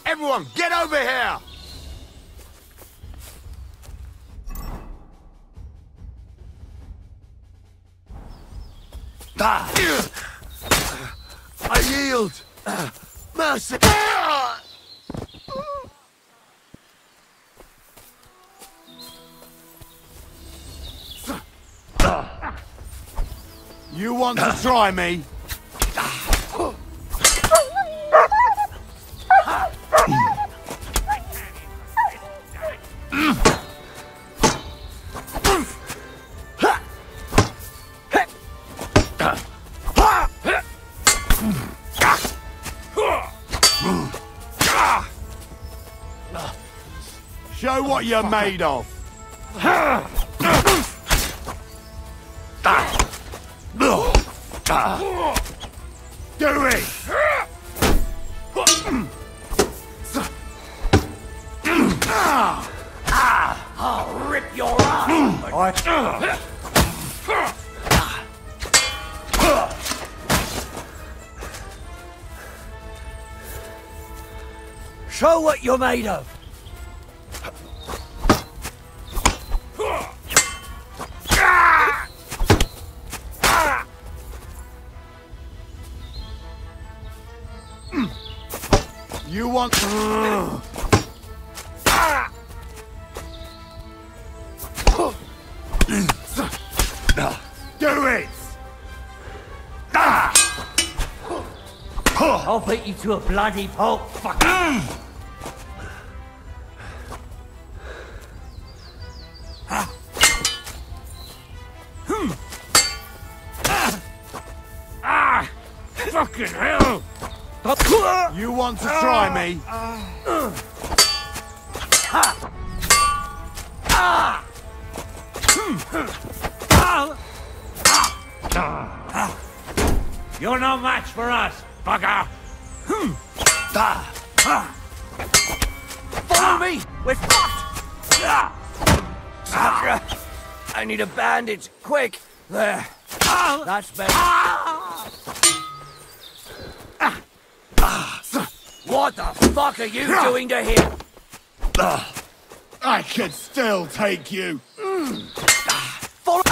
Everyone, get over here! I yield! Mercy! You want to try me? Show what you're made of. Do it! I'll rip your arm! Show what you're made of. You want... Do it! I'll beat you to a bloody pulp, fucker. Fucking hell! You want to try me? You're no match for us, bugger. Follow me. We're fucked. I need a bandage, quick. There. That's better. What the fuck are you doing to him? I could still take you. Follow.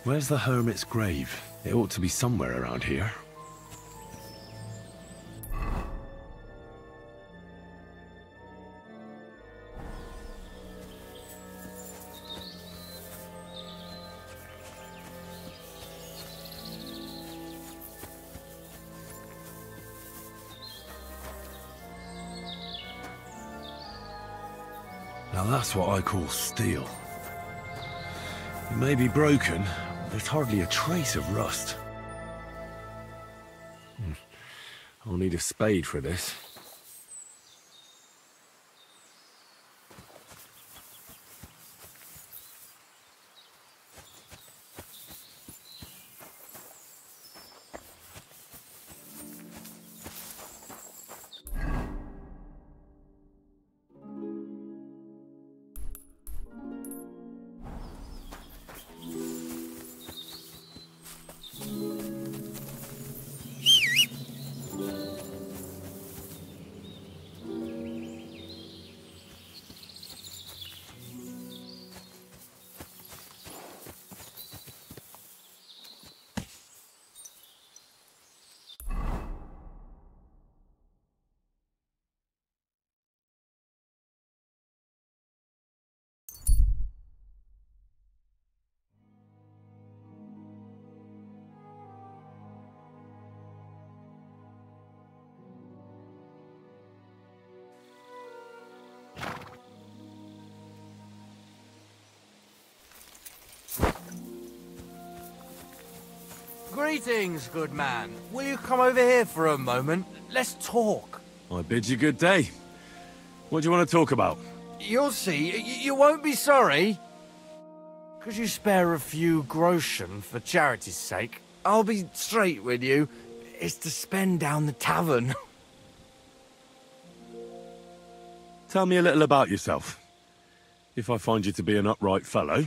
Where's the hermit's grave? It ought to be somewhere around here. Now that's what I call steel. It may be broken, but there's hardly a trace of rust. I'll need a spade for this. Greetings, good man. Will you come over here for a moment? Let's talk. I bid you good day. What do you want to talk about? You'll see. You won't be sorry. Could you spare a few groschen for charity's sake? I'll be straight with you. It's to spend down the tavern. Tell me a little about yourself. If I find you to be an upright fellow,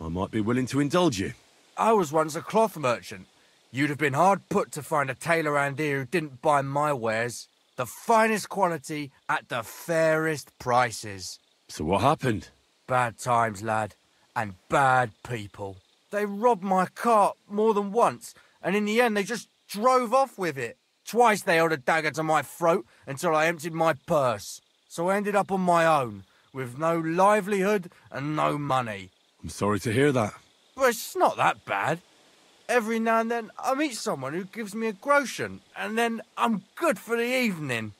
I might be willing to indulge you. I was once a cloth merchant. You'd have been hard put to find a tailor around here who didn't buy my wares. The finest quality at the fairest prices. So what happened? Bad times, lad. And bad people. They robbed my cart more than once, and in the end they just drove off with it. Twice they held a dagger to my throat until I emptied my purse. So I ended up on my own, with no livelihood and no money. I'm sorry to hear that. But it's not that bad. Every now and then I meet someone who gives me a groschen, and then I'm good for the evening.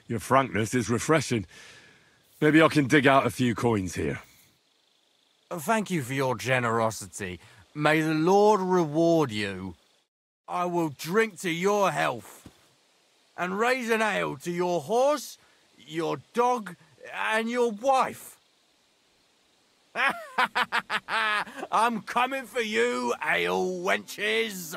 Your frankness is refreshing. Maybe I can dig out a few coins here. Thank you for your generosity. May the Lord reward you. I will drink to your health, and raise an ale to your horse, your dog, and your wife. I'm coming for you, ale wenches!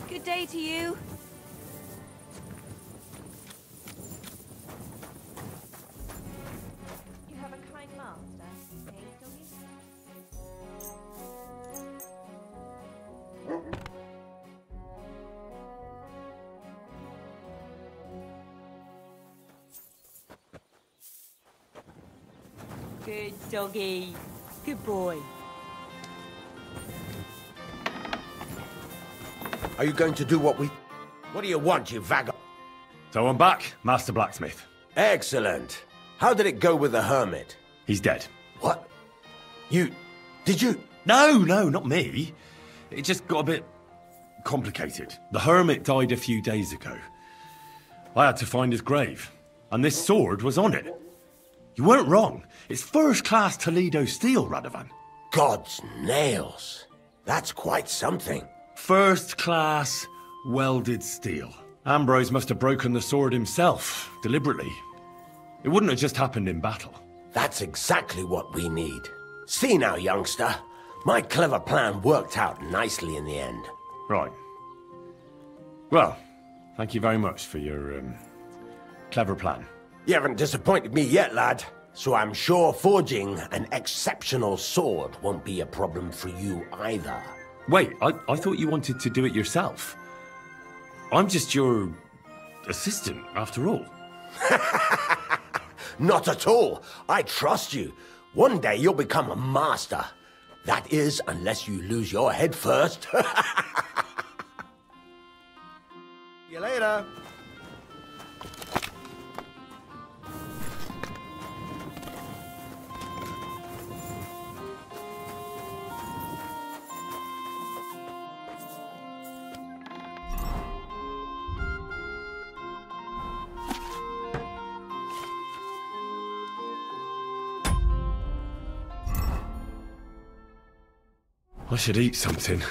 Good day to you. You have a kind master, eh, Good doggy. Good boy. Are you going to do what we... What do you want, you vagabond? So I'm back, Master Blacksmith. Excellent. How did it go with the hermit? He's dead. What? Did you... No, not me. It just got a bit complicated. The hermit died a few days ago. I had to find his grave, and this sword was on it. You weren't wrong. It's first-class Toledo steel, Radovan. God's nails. That's quite something. First class, welded steel. Ambrose must have broken the sword himself, deliberately. It wouldn't have just happened in battle. That's exactly what we need. See now, youngster. My clever plan worked out nicely in the end. Right. Well, thank you very much for your, clever plan. You haven't disappointed me yet, lad. So I'm sure forging an exceptional sword won't be a problem for you either. Wait, I thought you wanted to do it yourself. I'm just your assistant, after all. Not at all. I trust you. One day you'll become a master. That is, unless you lose your head first. See you later. I should eat something.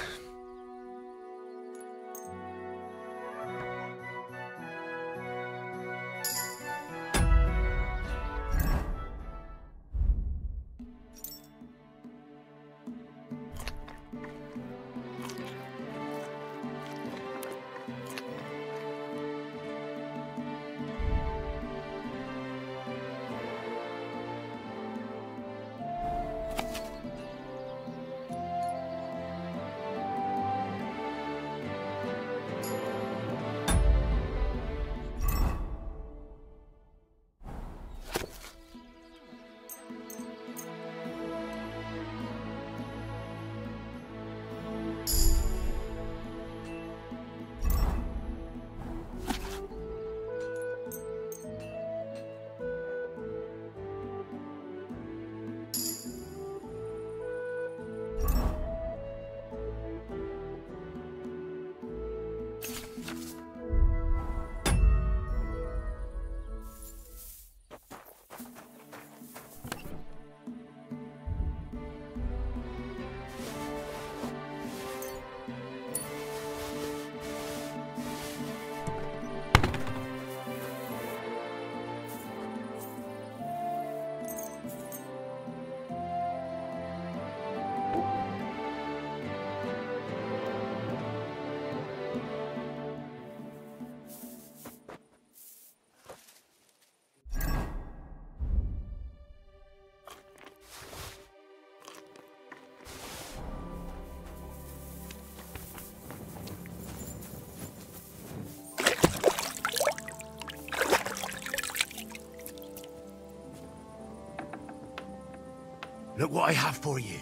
Look what I have for you.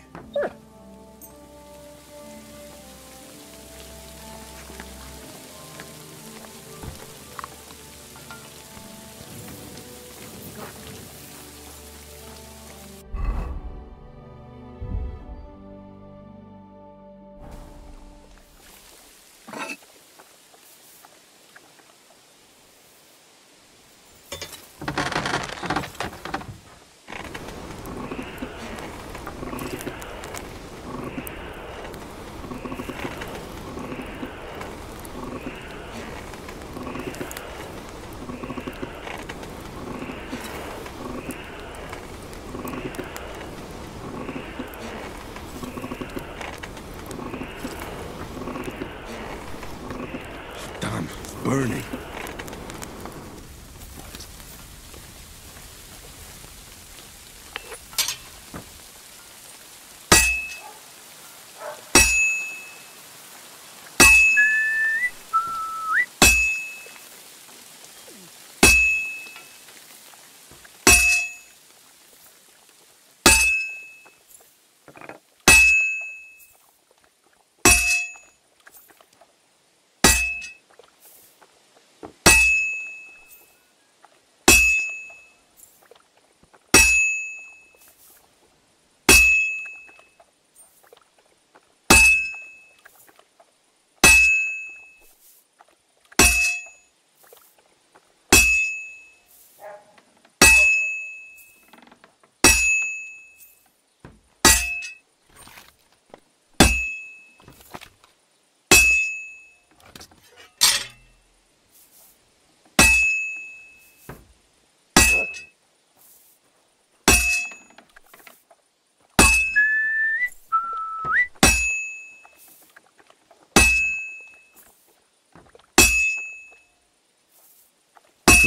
Burning.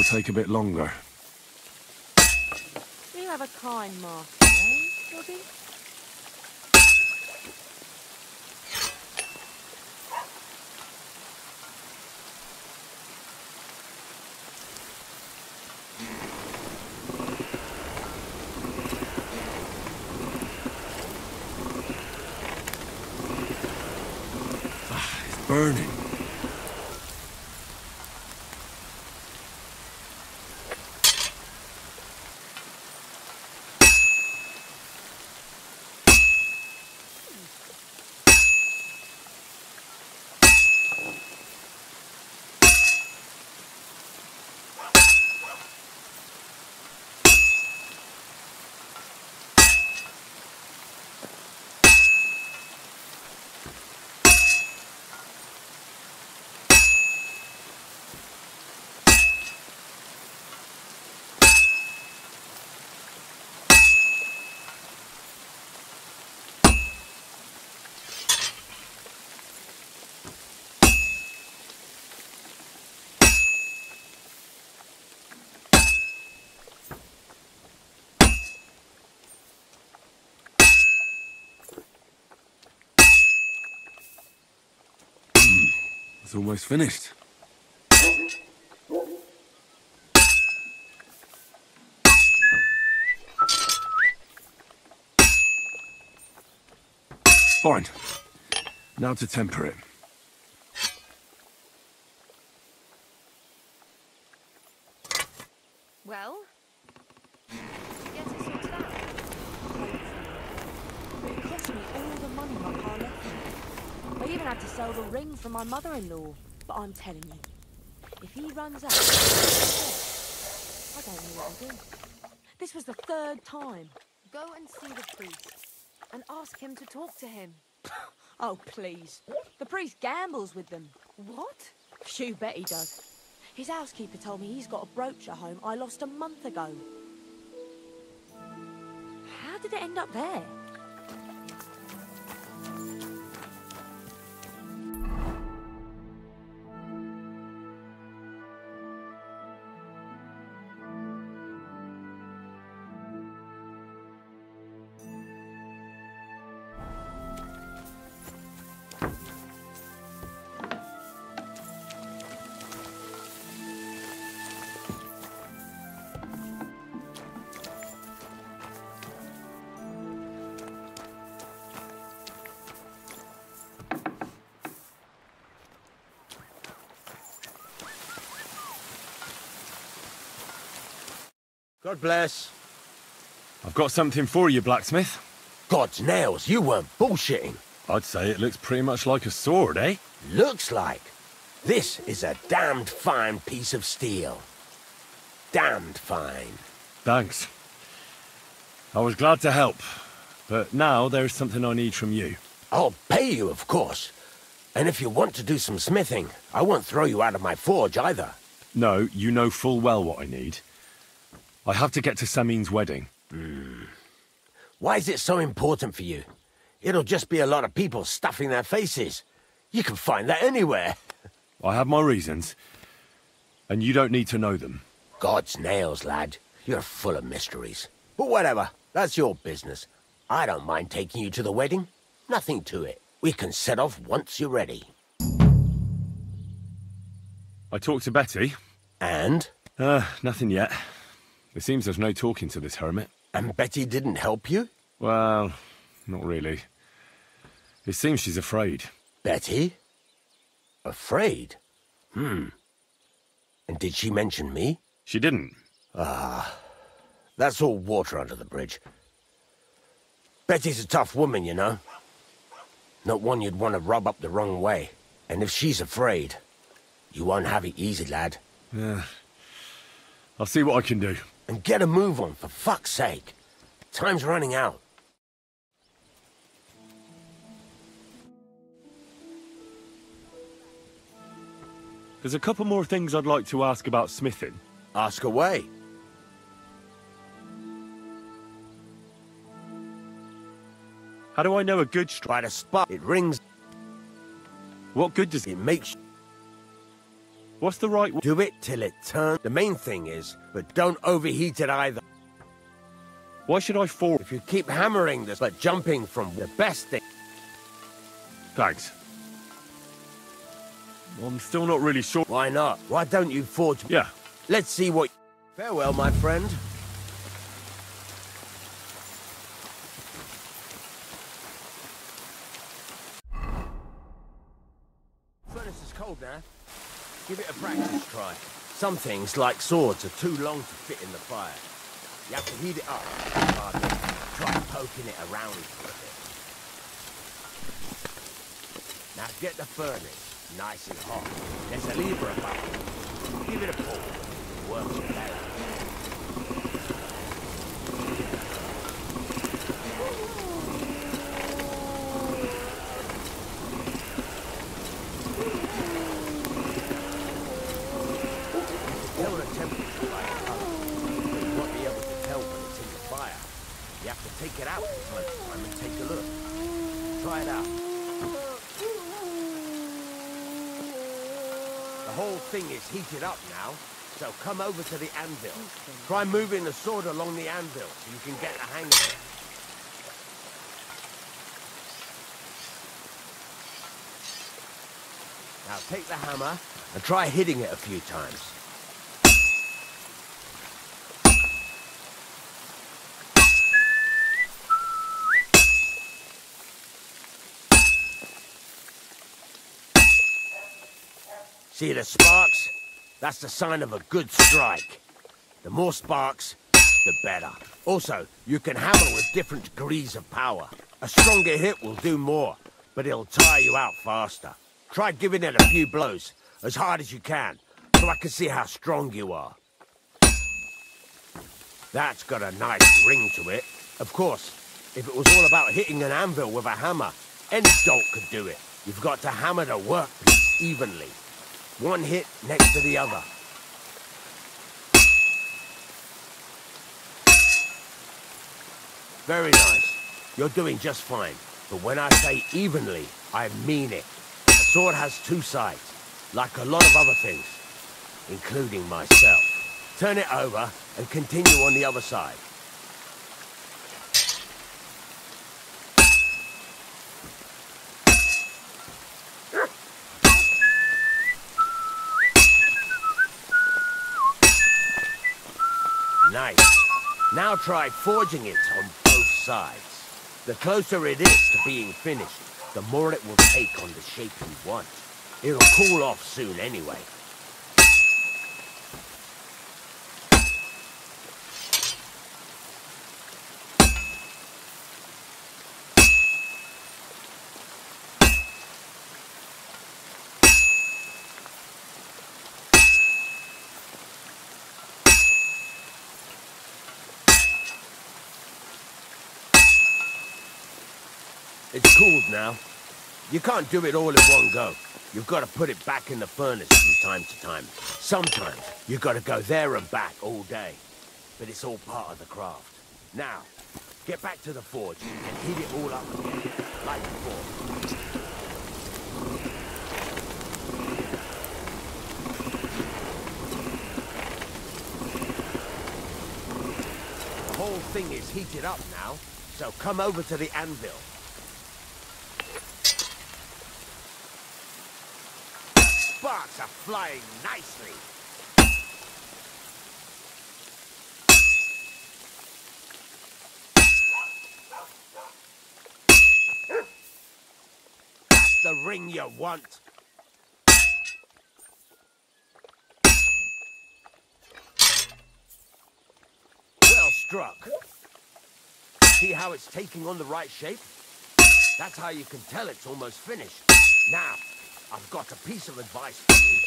will take a bit longer. You have a kind master, eh, Doddy? It's burning. It's almost finished. Fine. Now to temper it. Well? Get it sorted out. It cost me all the money my pa left me. I even had to sell the ring from my mother-in-law. But I'm telling you, if he runs out, I don't know what I'll do. This was the 3rd time. Go and see the priest and ask him to talk to him. Oh, please. The priest gambles with them. What? You bet he does. His housekeeper told me he's got a brooch at home I lost a month ago. How did it end up there? God bless. I've got something for you, blacksmith. God's nails, you weren't bullshitting. I'd say it looks pretty much like a sword, eh? Looks like. This is a damned fine piece of steel. Damned fine. Thanks. I was glad to help, but now there's something I need from you. I'll pay you, of course. And if you want to do some smithing, I won't throw you out of my forge either. No, you know full well what I need. I have to get to Samin's wedding. Why is it so important for you? It'll just be a lot of people stuffing their faces. You can find that anywhere. I have my reasons, and you don't need to know them. God's nails, lad. You're full of mysteries. But whatever, that's your business. I don't mind taking you to the wedding. Nothing to it. We can set off once you're ready. I talked to Betty. And? Nothing yet. It seems there's no talking to this hermit. And Betty didn't help you? Well, not really. It seems she's afraid. Betty? Afraid? And did she mention me? She didn't. That's all water under the bridge. Betty's a tough woman, you know. Not one you'd want to rub up the wrong way. And if she's afraid, you won't have it easy, lad. Yeah. I'll see what I can do. And get a move on, for fuck's sake. Time's running out. There's a couple more things I'd like to ask about smithing. Ask away. How do I know a good Try to spot. It rings. What good does it make? What's the right... Do it till it turns. The main thing is, but don't overheat it either. Why should I fall? If you keep hammering this, but jumping from the best thing... Thanks. I'm still not really sure. Why not? Why don't you forge... Yeah. Let's see what... Farewell, my friend. Furnace is cold now. Give it a practice try. Some things, like swords, are too long to fit in the fire. You have to heat it up. Try poking it around for a bit. Now get the furnace nice and hot. There's a lever above it. Give it a pull. It works better. Tell the temperature by the color. You won't be able to tell when it's in the fire. You have to take it out from time to time and take a look. Try it out. The whole thing is heated up now, so come over to the anvil. Try moving the sword along the anvil so you can get the hang of it. Now take the hammer and try hitting it a few times. See the sparks? That's the sign of a good strike. The more sparks, the better. Also, you can hammer with different degrees of power. A stronger hit will do more, but it'll tire you out faster. Try giving it a few blows, as hard as you can, so I can see how strong you are. That's got a nice ring to it. Of course, if it was all about hitting an anvil with a hammer, any dolt could do it. You've got to hammer the workpiece evenly. One hit next to the other. Very nice. You're doing just fine. But when I say evenly, I mean it. A sword has two sides, like a lot of other things, including myself. Turn it over and continue on the other side. Nice. Now try forging it on both sides. The closer it is to being finished, the more it will take on the shape you want. It'll cool off soon anyway. It's cooled now. You can't do it all in one go. You've got to put it back in the furnace from time to time. Sometimes you've got to go there and back all day. But it's all part of the craft. Now, get back to the forge and heat it all up again, like before. The whole thing is heated up now, so come over to the anvil. Sparks are flying nicely. That's the ring you want. Well struck. See how it's taking on the right shape? That's how you can tell it's almost finished. Now, I've got a piece of advice for you.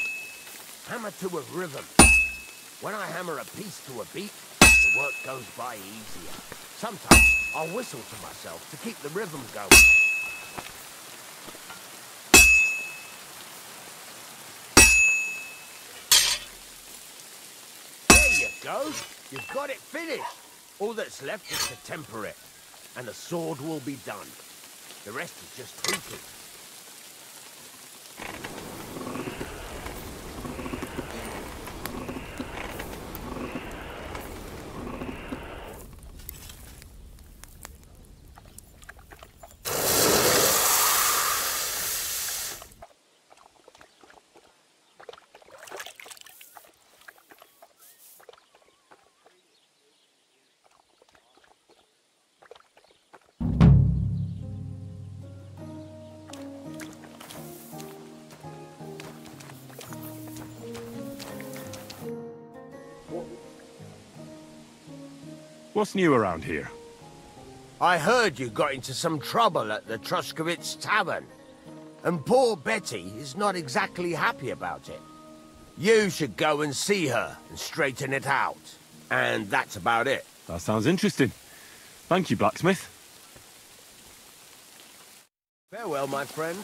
Hammer to a rhythm. When I hammer a piece to a beat, the work goes by easier. Sometimes I'll whistle to myself to keep the rhythm going. There you go. You've got it finished. All that's left is to temper it, and the sword will be done. The rest is just tweaking. What's new around here? I heard you got into some trouble at the Truskowitz Tavern. And poor Betty is not exactly happy about it. You should go and see her and straighten it out. And that's about it. That sounds interesting. Thank you, blacksmith. Farewell, my friend.